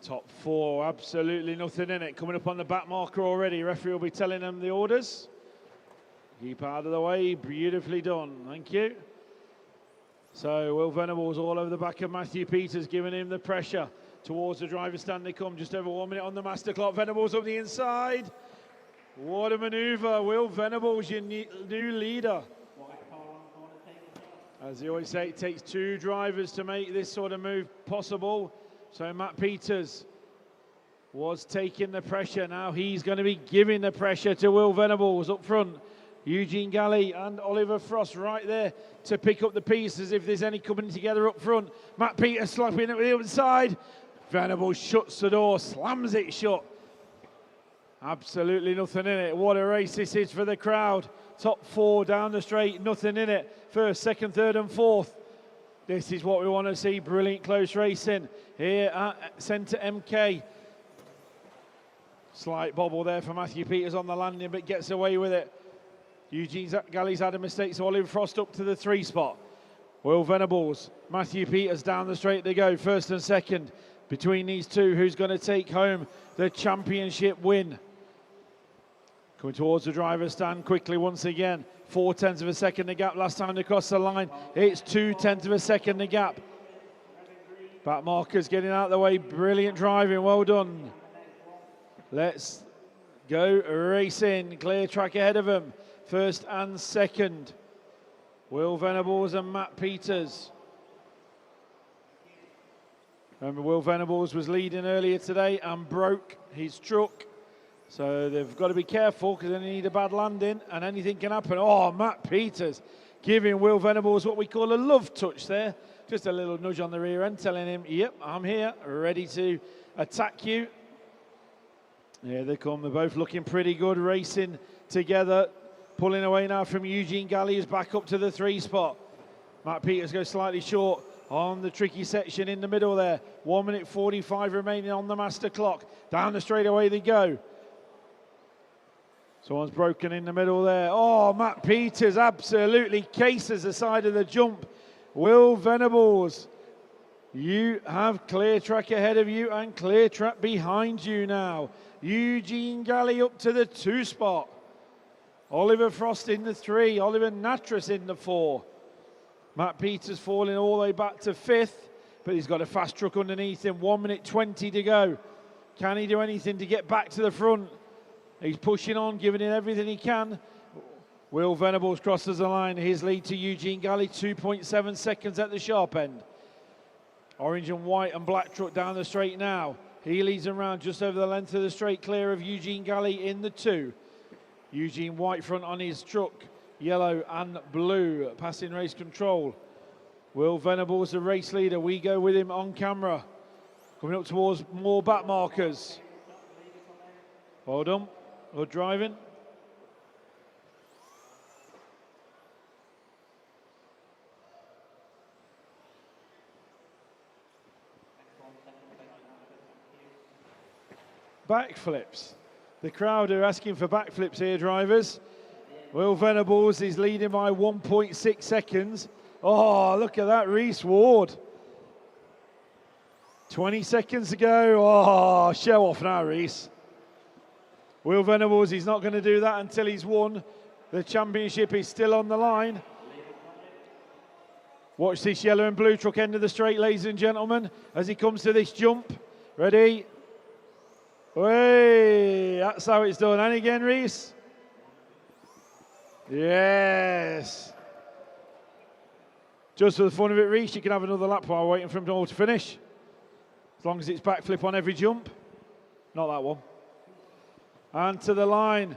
A: Top 4, absolutely nothing in it. Coming up on the back marker already. Referee will be telling them the orders. Keep out of the way, beautifully done, thank you. So Will Venables all over the back of Matthew Peters, giving him the pressure. Towards the driver's stand they come, just over 1 minute on the master clock. Venables up the inside. What a maneuver. Will Venables, your new leader. As they always say, it takes two drivers to make this sort of move possible. So Matt Peters was taking the pressure. Now he's going to be giving the pressure to Will Venables up front. Eugene Galley and Oliver Frost right there to pick up the pieces if there's any coming together up front. Matt Peters slapping it with the inside. Venables shuts the door, slams it shut. Absolutely nothing in it. What a race this is for the crowd. Top four down the straight, nothing in it. First, second, third and fourth. This is what we want to see. Brilliant close racing here at Centre MK. Slight bobble there for Matthew Peters on the landing, but gets away with it. Eugene Galley's had a mistake, so Oliver Frost up to the 3 spot. Will Venables, Matthew Peters down the straight they go, first and second. Between these two, who's going to take home the championship win? Coming towards the driver's stand quickly once again. 0.4 of a second the gap last time they crossed the line. It's 0.2 of a second the gap. Back markers getting out of the way. Brilliant driving, well done. Let's go racing. Clear track ahead of them. First and second. Will Venables and Matt Peters. Remember, Will Venables was leading earlier today and broke his truck. So they've got to be careful because they need a bad landing and anything can happen. Oh, Matt Peters giving Will Venables what we call a love touch there. Just a little nudge on the rear end telling him, yep, I'm here, ready to attack you. Here they come. They're both looking pretty good, racing together. Pulling away now from Eugene Galley, who's back up to the 3 spot. Matt Peters goes slightly short on the tricky section in the middle there. 1 minute 45 remaining on the master clock. Down the straightaway they go. Someone's broken in the middle there. Oh, Matt Peters absolutely cases the side of the jump. Will Venables, you have clear track ahead of you and clear track behind you now. Eugene Galley up to the 2 spot. Oliver Frost in the 3, Oliver Natras in the 4. Matt Peters falling all the way back to 5th, but he's got a fast truck underneath him. 1 minute 20 to go. Can he do anything to get back to the front? He's pushing on, giving it everything he can. Will Venables crosses the line. His lead to Eugene Galley, 2.7 seconds at the sharp end. Orange and white and black truck down the straight now. He leads them round just over the length of the straight, clear of Eugene Galley in the 2. Eugene White front on his truck, yellow and blue, passing race control. Will Venables, the race leader, we go with him on camera. Coming up towards more back markers. Well done, good driving. Backflips. The crowd are asking for backflips here, drivers. Will Venables is leading by 1.6 seconds. Oh, look at that, Reese Ward. 20 seconds to go. Oh, show off now, Reese. Will Venables, he's not going to do that until he's won. The championship is still on the line. Watch this yellow and blue truck end of the straight, ladies and gentlemen, as he comes to this jump. Ready? Way, that's how it's done. And again, Reese. Yes. Just for the fun of it, Reese, you can have another lap while waiting for him all to finish. As long as it's backflip on every jump. Not that one. And to the line.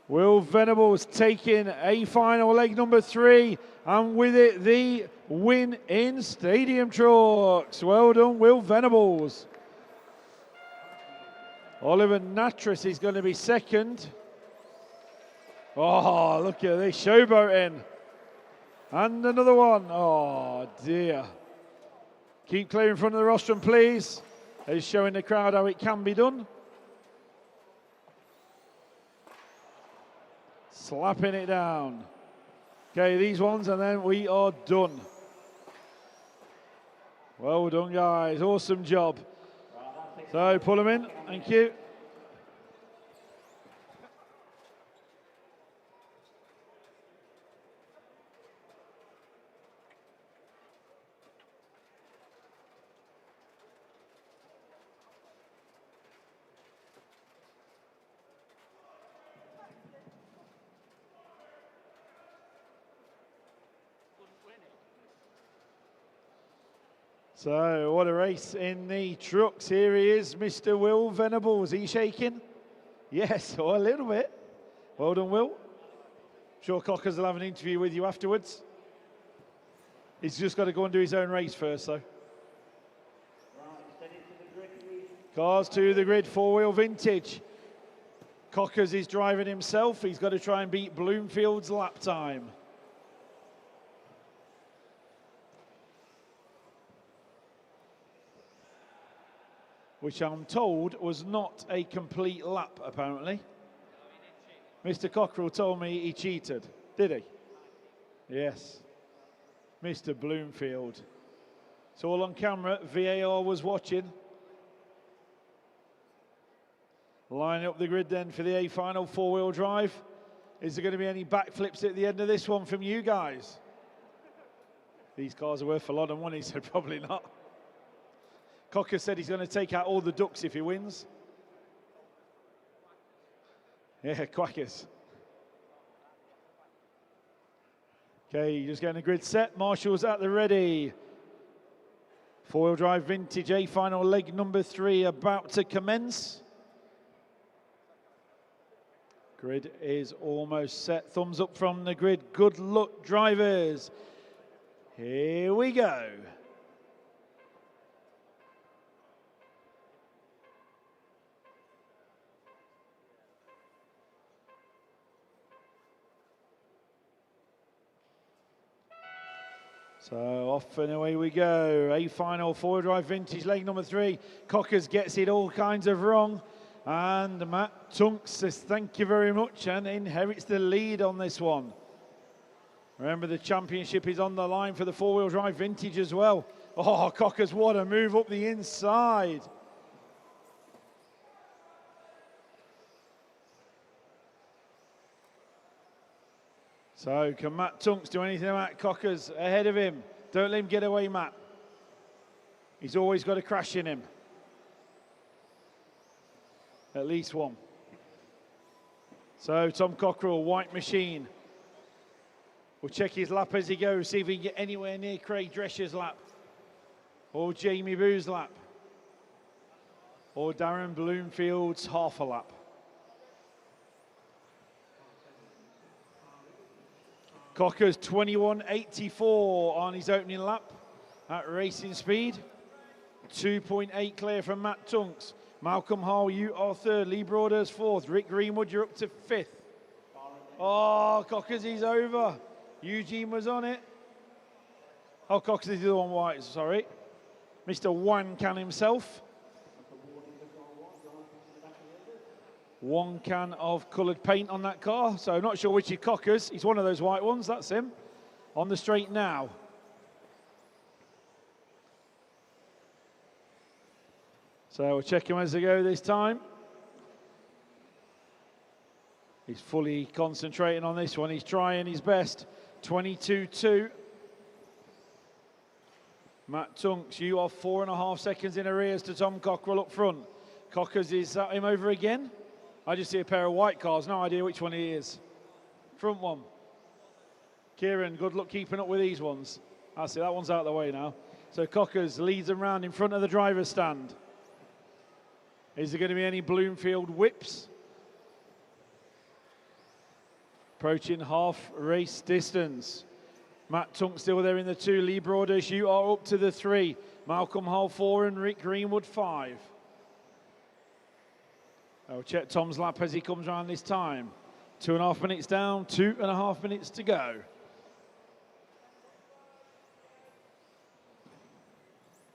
A: Will Venables taking a final leg number 3. And with it, the win in Stadium Trucks. Well done, Will Venables. Oliver Natras is going to be second. Oh, look at this, showboating. And another one. Oh, dear. Keep clear in front of the rostrum, please. He's showing the crowd how it can be done. Slapping it down. Okay, these ones, and then we are done. Well done, guys. Awesome job. So pull them in. Thank you. So what a race in the trucks. Here he is, Mr. Will Venables. Are you shaking? Yes, a little bit. Well done, Will. Sure Cockers will have an interview with you afterwards. He's just got to go and do his own race first, though. Cars to the grid, four-wheel vintage. Cockers is driving himself. He's got to try and beat Bloomfield's lap time. Which I'm told was not a complete lap, apparently. Mr. Cockrell told me he cheated. Did he? Yes. Mr. Bloomfield. It's all on camera. VAR was watching. Lining up the grid then for the A final four-wheel drive. Is there going to be any backflips at the end of this one from you guys? These cars are worth a lot of money, so probably not. Cocker said he's going to take out all the ducks if he wins. Yeah, quackers. Okay, just getting the grid set. Marshall's at the ready. Four-wheel drive vintage A final leg number 3 about to commence. Grid is almost set. Thumbs up from the grid. Good luck, drivers. Here we go. So off and away we go. A final four-wheel drive vintage leg number 3. Cockers gets it all kinds of wrong. And Matt Tunks says thank you very much and inherits the lead on this one. Remember the championship is on the line for the four-wheel drive vintage as well. Oh, Cockers, what a move up the inside. So can Matt Tunks do anything about Cockers ahead of him? Don't let him get away, Matt. He's always got a crash in him. At least one. So Tom Cockrell, white machine. We'll check his lap as he goes, see if he can get anywhere near Craig Drescher's lap. Or Jamie Boo's lap. Or Darren Bloomfield's half a lap. Cocker's 21.84 on his opening lap at racing speed. 2.8 clear from Matt Tunks. Malcolm Hall, you are 3rd. Lee Broaders 4th. Rick Greenwood, you're up to 5th. Oh, Cockers, he's over. Eugene was on it. Oh, Cockers is the one white, sorry. Mr. One-Can himself. 1 can of coloured paint on that car, so not sure which is Cockers. He's one of those white ones, that's him. On the straight now. So we'll check him as they go this time. He's fully concentrating on this one. He's trying his best. 22.2. Matt Tunks, you are 4.5 seconds in arrears to Tom Cockrell up front. Cockers, is that him over again? I just see a pair of white cars, no idea which one he is. Front one. Kieran, good luck keeping up with these ones. I see, that one's out of the way now. So Cockers leads them round in front of the driver's stand. Is there going to be any Bloomfield whips? Approaching half race distance. Matt Tunk still there in the 2. Lee Broaders, you are up to the 3. Malcolm Hull 4 and Rick Greenwood 5. I'll check Tom's lap as he comes around this time. 2.5 minutes down, 2.5 minutes to go.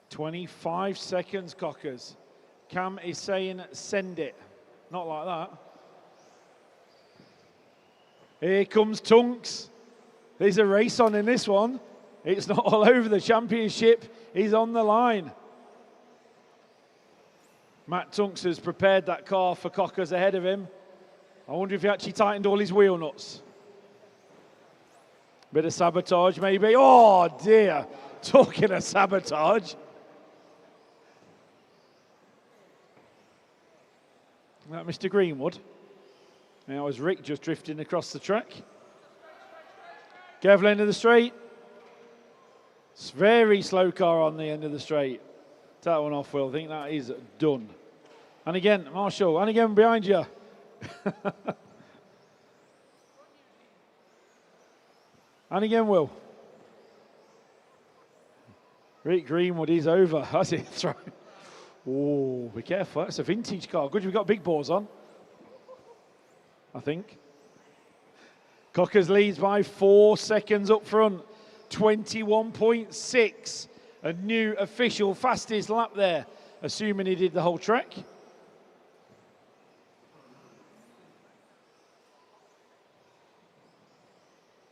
A: "25 seconds, Cockers. Cam is saying send it. Not like that. Here comes Tunks. There's a race on in this one. It's not all over the championship. He's on the line. Matt Tunks has prepared that car for Cockers ahead of him. I wonder if he actually tightened all his wheel nuts. Bit of sabotage maybe. Oh dear, talking of sabotage. That Mr. Greenwood. Now was Rick just drifting across the track. Careful end of the straight. It's very slow car on the end of the straight. Take that one off, Will. I think that is done. And again, Marshall, and again behind you. And again, Will. Rick Greenwood is over. That's it. That's right. Oh, be careful. That's a vintage car. Good, we've got big balls on, I think. Cockers leads by 4 seconds up front. 21.6. A new official fastest lap there, assuming he did the whole track.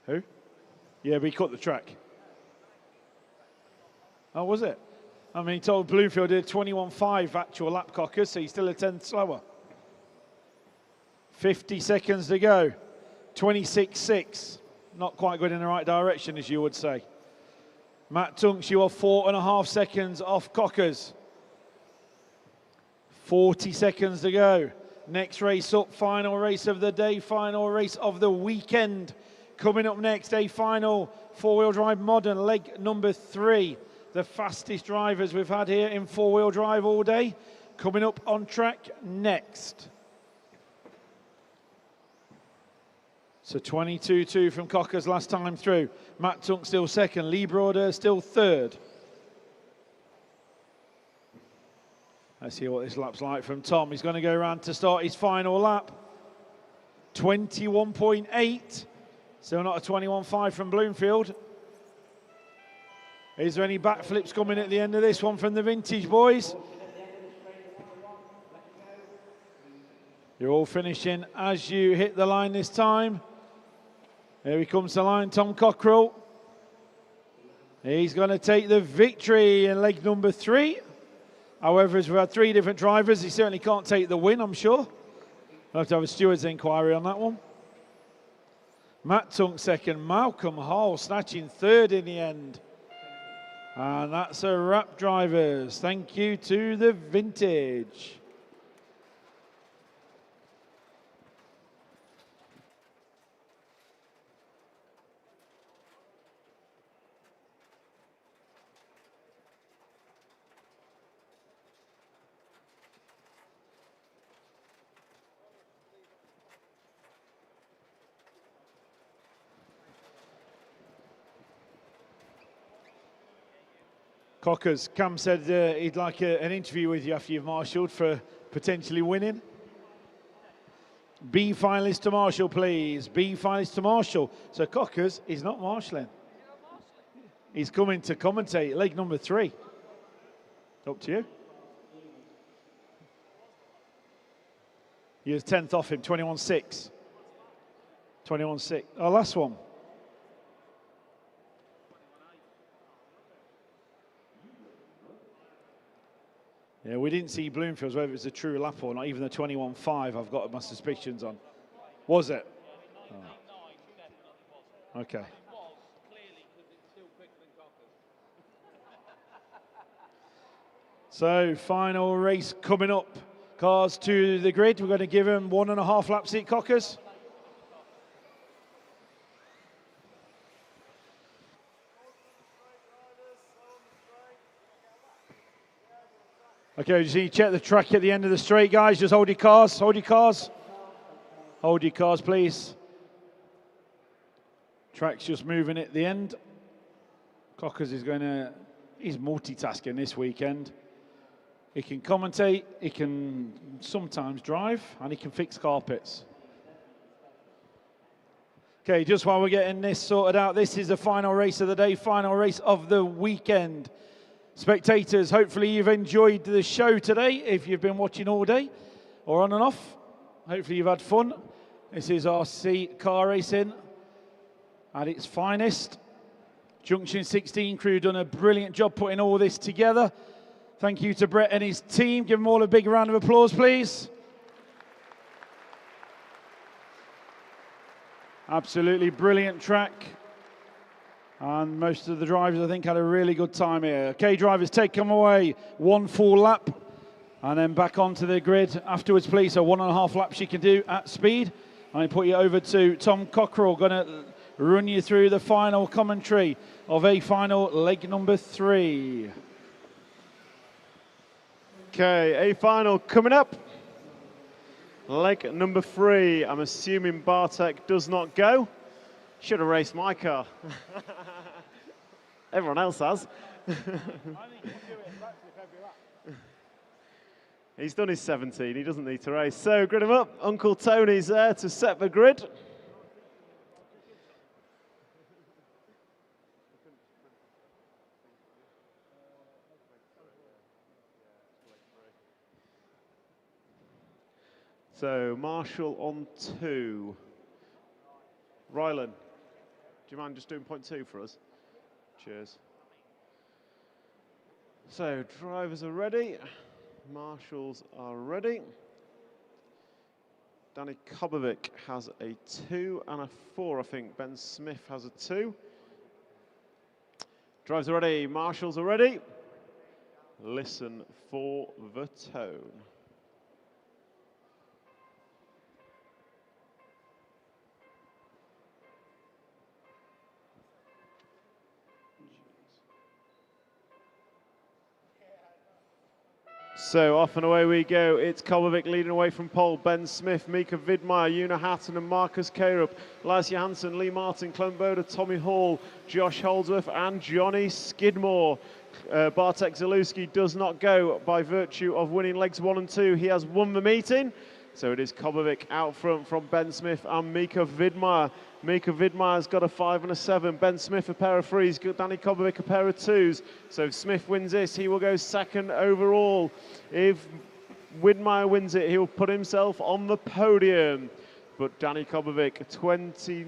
A: Who? Yeah, but he cut the track. Oh, was it? I mean, he told Bloomfield did 21.5 actual lap, Cockers, so he's still a 10th slower. 50 seconds to go. 26.6. Not quite good in the right direction, as you would say. Matt Tunks, you are 4.5 seconds off Cockers. 40 seconds to go. Next race up, final race of the day, final race of the weekend. Coming up next, a final four-wheel drive modern, leg number 3. The fastest drivers we've had here in four-wheel drive all day. Coming up on track next. So 22.2 from Cockers last time through. Matt Tunk still second. Lee Broder still third. Let's see what this lap's like from Tom. He's going to go around to start his final lap. 21.8. Still not a 21.5 from Bloomfield. Is there any backflips coming at the end of this one from the vintage boys? You're all finishing as you hit the line this time. Here he comes to the line, Tom Cockrell. He's going to take the victory in leg number 3. However, as we've had 3 different drivers, he certainly can't take the win, I'm sure. I'll have to have a steward's inquiry on that one. Matt Tunk second, Malcolm Hall snatching third in the end. And that's a wrap, drivers. Thank you to the vintage. Cockers, Cam said he'd like an interview with you after you've marshalled for potentially winning. B finalist to Marshall, please. B finalist to Marshall. So Cockers is not marshalling. He's coming to commentate leg number 3. Up to you. You're 10th off him, 21.6. 21.6. Oh, last one. Yeah, we didn't see Bloomfields, whether it's a true lap or not, even the 21.5 I've got my suspicions on. Was it? Oh. Okay. So, final race coming up. Cars to the grid. We're going to give them 1.5 laps at Cockers. Okay, just need to check the track at the end of the straight, guys. Just hold your cars, hold your cars. Hold your cars, please. Track's just moving at the end. Cockers is going to, he's multitasking this weekend. He can commentate, he can sometimes drive, and he can fix carpets. Okay, just while we're getting this sorted out, this is the final race of the day, final race of the weekend. Spectators, hopefully you've enjoyed the show today, if you've been watching all day, or on and off. Hopefully you've had fun. This is RC car racing at its finest. Junction 16 crew done a brilliant job putting all this together. Thank you to Brett and his team. Give them all a big round of applause, please. Absolutely brilliant track. And most of the drivers, I think, had a really good time here. Okay, drivers, take them away. 1 full lap. And then back onto the grid afterwards, please. So 1.5 laps you can do at speed. I put you over to Tom Cockrell, going to run you through the final commentary of a final leg number 3.
C: Okay, a final coming up. Leg number 3. I'm assuming Bartek does not go. Should have raced my car. Everyone else has. He's done his 17, he doesn't need to race. So grid him up, Uncle Tony's there to set the grid. So Marshall on 2. Rylan, do you mind just doing point 2 for us? Cheers. So drivers are ready. Marshals are ready. Danny Kobovic has a 2 and a 4, I think. Ben Smith has a 2. Drivers are ready. Marshals are ready. Listen for the tone. So off and away we go. It's Kobovic leading away from pole. Ben Smith, Mika Vidmar, Una Hatton and Marcus Karup. Lars Johansson, Lee Martin, Clem Boda, Tommy Hall, Josh Holdsworth and Johnny Skidmore. Bartek Zalewski does not go by virtue of winning legs 1 and 2. He has won the meeting. So it is Kobovic out front from Ben Smith and Mika Vidmar. Mika Vidmar's got a 5 and a 7. Ben Smith a pair of 3s. Danny Kobovic a pair of 2s. So if Smith wins this, he will go 2nd overall. If Widmeyer wins it, he'll put himself on the podium. But Danny Kobovic, 20,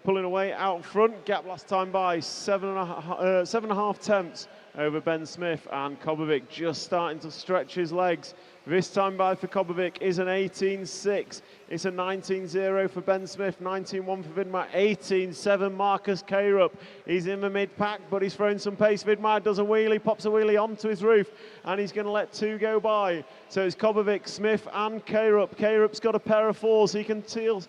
C: pulling away out front. Gap last time by 7.5 tenths over Ben Smith, and Kobovic just starting to stretch his legs. This time by for Kobovic is an 18.6. It's a 19.0 for Ben Smith, 19.1 for Vidmar, 18.7 Marcus Karup. He's in the mid-pack, but he's thrown some pace. Vidmar does a wheelie, pops a wheelie onto his roof, and he's going to let 2 go by. So it's Kobovic, Smith, and Karup. Karup's got a pair of 4s. He can steal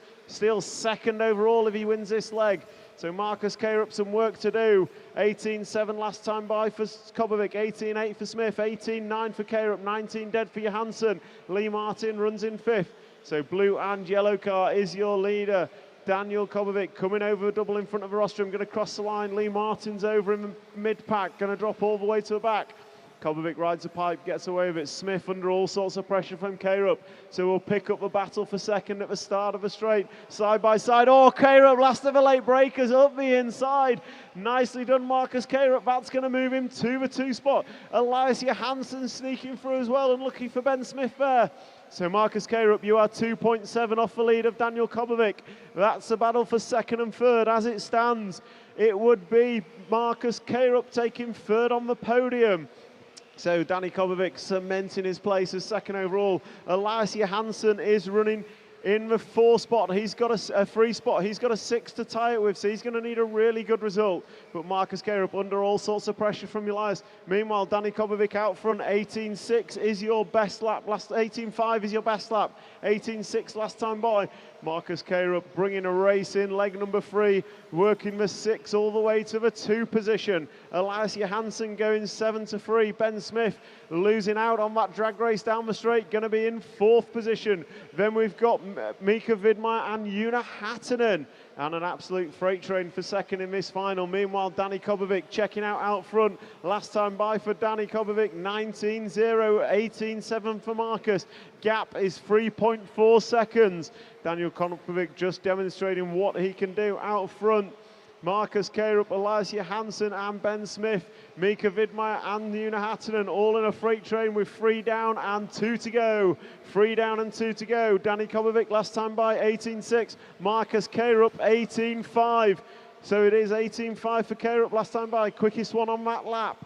C: 2nd overall if he wins this leg. So Marcus Karup, some work to do. 18.7 last time by for Kobovic, 18.8 for Smith, 18.9 for Karup, 19 dead for Johansson. Lee Martin runs in 5th. So blue and yellow car is your leader. Daniel Kobovic coming over a double in front of the rostrum, going to cross the line. Lee Martin's over in the mid-pack, going to drop all the way to the back. Kobovic rides the pipe, gets away with it. Smith under all sorts of pressure from Karup. So we'll pick up the battle for 2nd at the start of the straight. Side by side. Oh, Karup, last of the late breakers up the inside. Nicely done, Marcus Karup. That's going to move him to the 2 spot. Elias Johansson sneaking through as well and looking for Ben Smith there. So Marcus Karup, you are 2.7 off the lead of Daniel Kobovic. That's the battle for 2nd and 3rd. As it stands, it would be Marcus Karup taking 3rd on the podium. So Danny Kobovic cementing his place as 2nd overall. Elias Johansson is running in the 4 spot. He's got a 3 spot. He's got a 6 to tie it with, so he's going to need a really good result. But Marcus Karup under all sorts of pressure from Elias. Meanwhile, Danny Kobovic out front. 18.6 is your best lap. 18.5 is your best lap. 18.6 last time by. Marcus Karup bringing a race in leg number 3, working the 6 all the way to the 2 position. Elias Johansson going 7 to 3. Ben Smith losing out on that drag race down the straight, going to be in 4th position. Then we've got Mika Vidmar and Una Hattonen, and an absolute freight train for 2nd in this final. Meanwhile, Danny Kobovic checking out front. Last time by for Danny Kobovic, 19.0, 18.7 for Marcus. Gap is 3.4 seconds. Daniel Kobovic just demonstrating what he can do out front. Marcus Karup, Elias Johansson and Ben Smith, Mika Vidmar and Una Hattonen all in a freight train with 3 down and 2 to go. 3 down and 2 to go. Danny Kobovic last time by 18.6. Marcus Karup 18.5. So it is 18.5 for Karup last time by. Quickest one on that lap.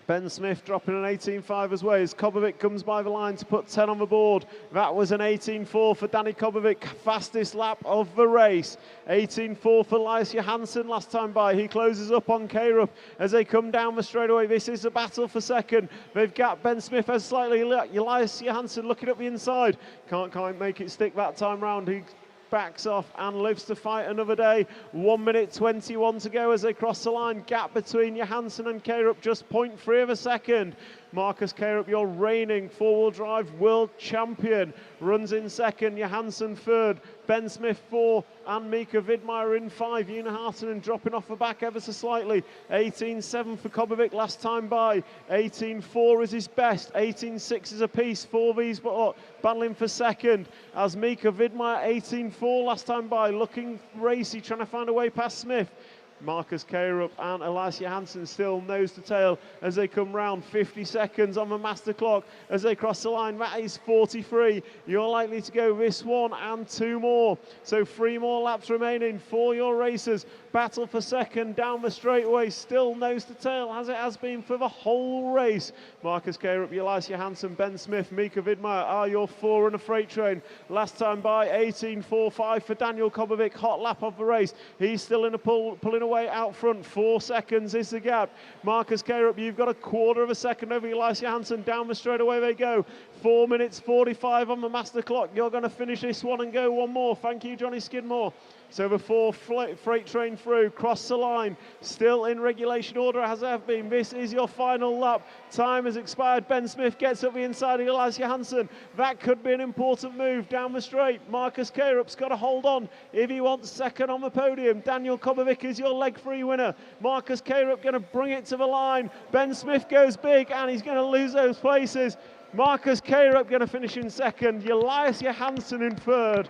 C: Ben Smith dropping an 18.5 as well as Kobovic comes by the line to put 10 on the board. That was an 18.4 for Danny Kobovic, fastest lap of the race. 18.4 for Elias Johansson last time by. He closes up on Karup as they come down the straightaway. This is a battle for 2nd. They've got Ben Smith as slightly. Elias Johansson looking up the inside. Can't quite make it stick that time round. He backs off and lives to fight another day. 1 minute 21 to go as they cross the line. Gap between Johansson and Karup just 0.3 of a second. Marcus Karup, your reigning four-wheel drive world champion, runs in second. Johansson third. Ben Smith 4 and Mika Vidmeyer in 5. Una Hartonen dropping off the back ever so slightly. 18.7 for Kobovic last time by. 18.4 is his best. 18.6 is a piece. 4Vs but battling for second as Mika Vidmeyer 18.4 last time by. Looking racy, trying to find a way past Smith. Marcus Karup and Elias Johansson still nose to tail as they come round. 50 seconds on the master clock as they cross the line. That is 43. You're likely to go this one and 2 more. So 3 more laps remaining for your racers. Battle for second down the straightaway. Still nose to tail as it has been for the whole race. Marcus Karup, Elias Johansson, Ben Smith, Mika Vidmeyer are your 4 in a freight train. Last time by 18.45 for Daniel Kobovic. Hot lap of the race. He's still in a pulling away out front. 4 seconds is the gap. Marcus Karup, you've got a quarter of a second over Elias Johansson. Down the straightaway they go. 4 minutes 45 on the master clock. You're going to finish this one and go one more. Thank you, Johnny Skidmore. So the 4 freight train through, cross the line, still in regulation order as have been. This is your final lap. Time has expired. Ben Smith gets up the inside of Elias Johansson. That could be an important move down the straight. Marcus Karup's got to hold on if he wants second on the podium. Daniel Kobovic is your leg free winner. Marcus Karup going to bring it to the line. Ben Smith goes big and he's going to lose those places. Marcus Karup going to finish in second. Elias Johansson in third.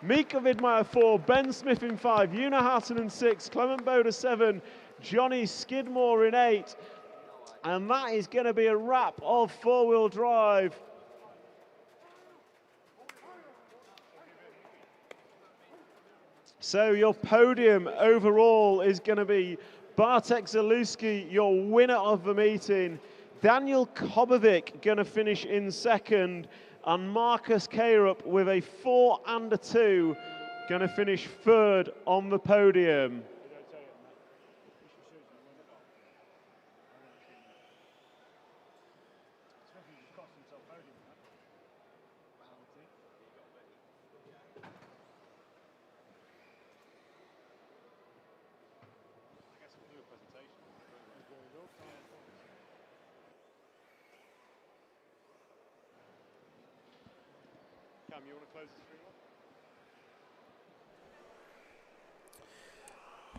C: Mika Vidmeyer 4, Ben Smith in 5, Una Hartonen 6, Clement Boda 7, Johnny Skidmore in 8. And that is going to be a wrap of four-wheel drive. So your podium overall is going to be Bartek Zaluski, your winner of the meeting. Daniel Kobovic going to finish in second. And Marcus Karup with a 4 and a 2 going to finish third on the podium. Cam, you want to close the stream off?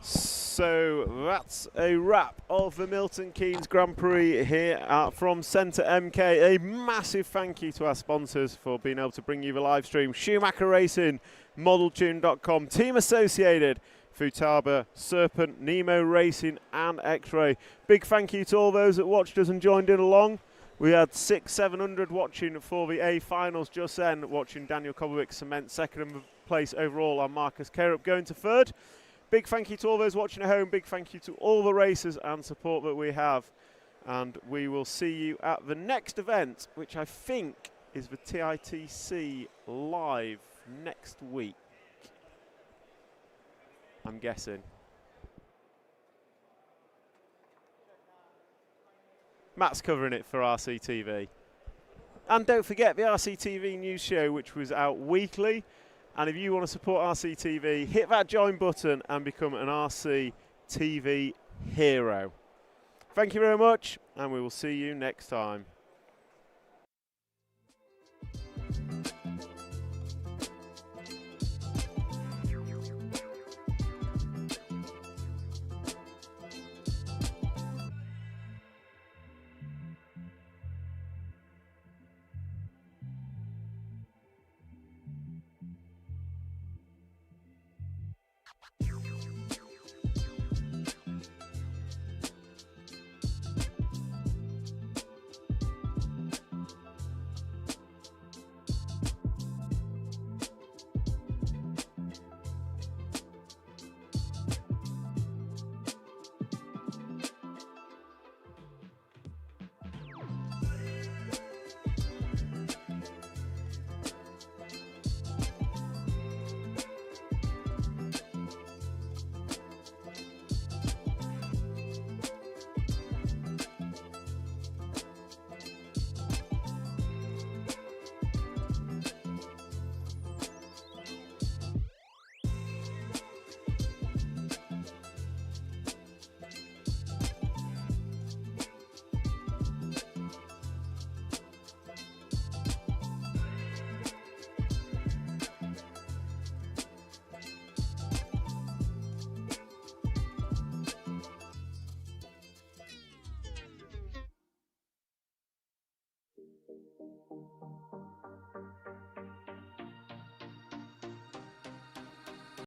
C: So that's a wrap of the Milton Keynes Grand Prix here from Centre MK. A massive thank you to our sponsors for being able to bring you the live stream. Schumacher Racing, ModelTune.com, Team Associated, Futaba, Serpent, Nemo Racing and X-Ray. Big thank you to all those that watched us and joined in along. We had 700 watching for the A finals just then, watching Daniel Kobovic cement second place overall on Marcus Karup going to third. Big thank you to all those watching at home. Big thank you to all the racers and support that we have. And we will see you at the next event, which I think is the TITC live next week. I'm guessing. Matt's covering it for RCTV. And don't forget the RCTV news show, which was out weekly. And if you want to support RCTV, hit that join button and become an RCTV hero. Thank you very much, and we will see you next time.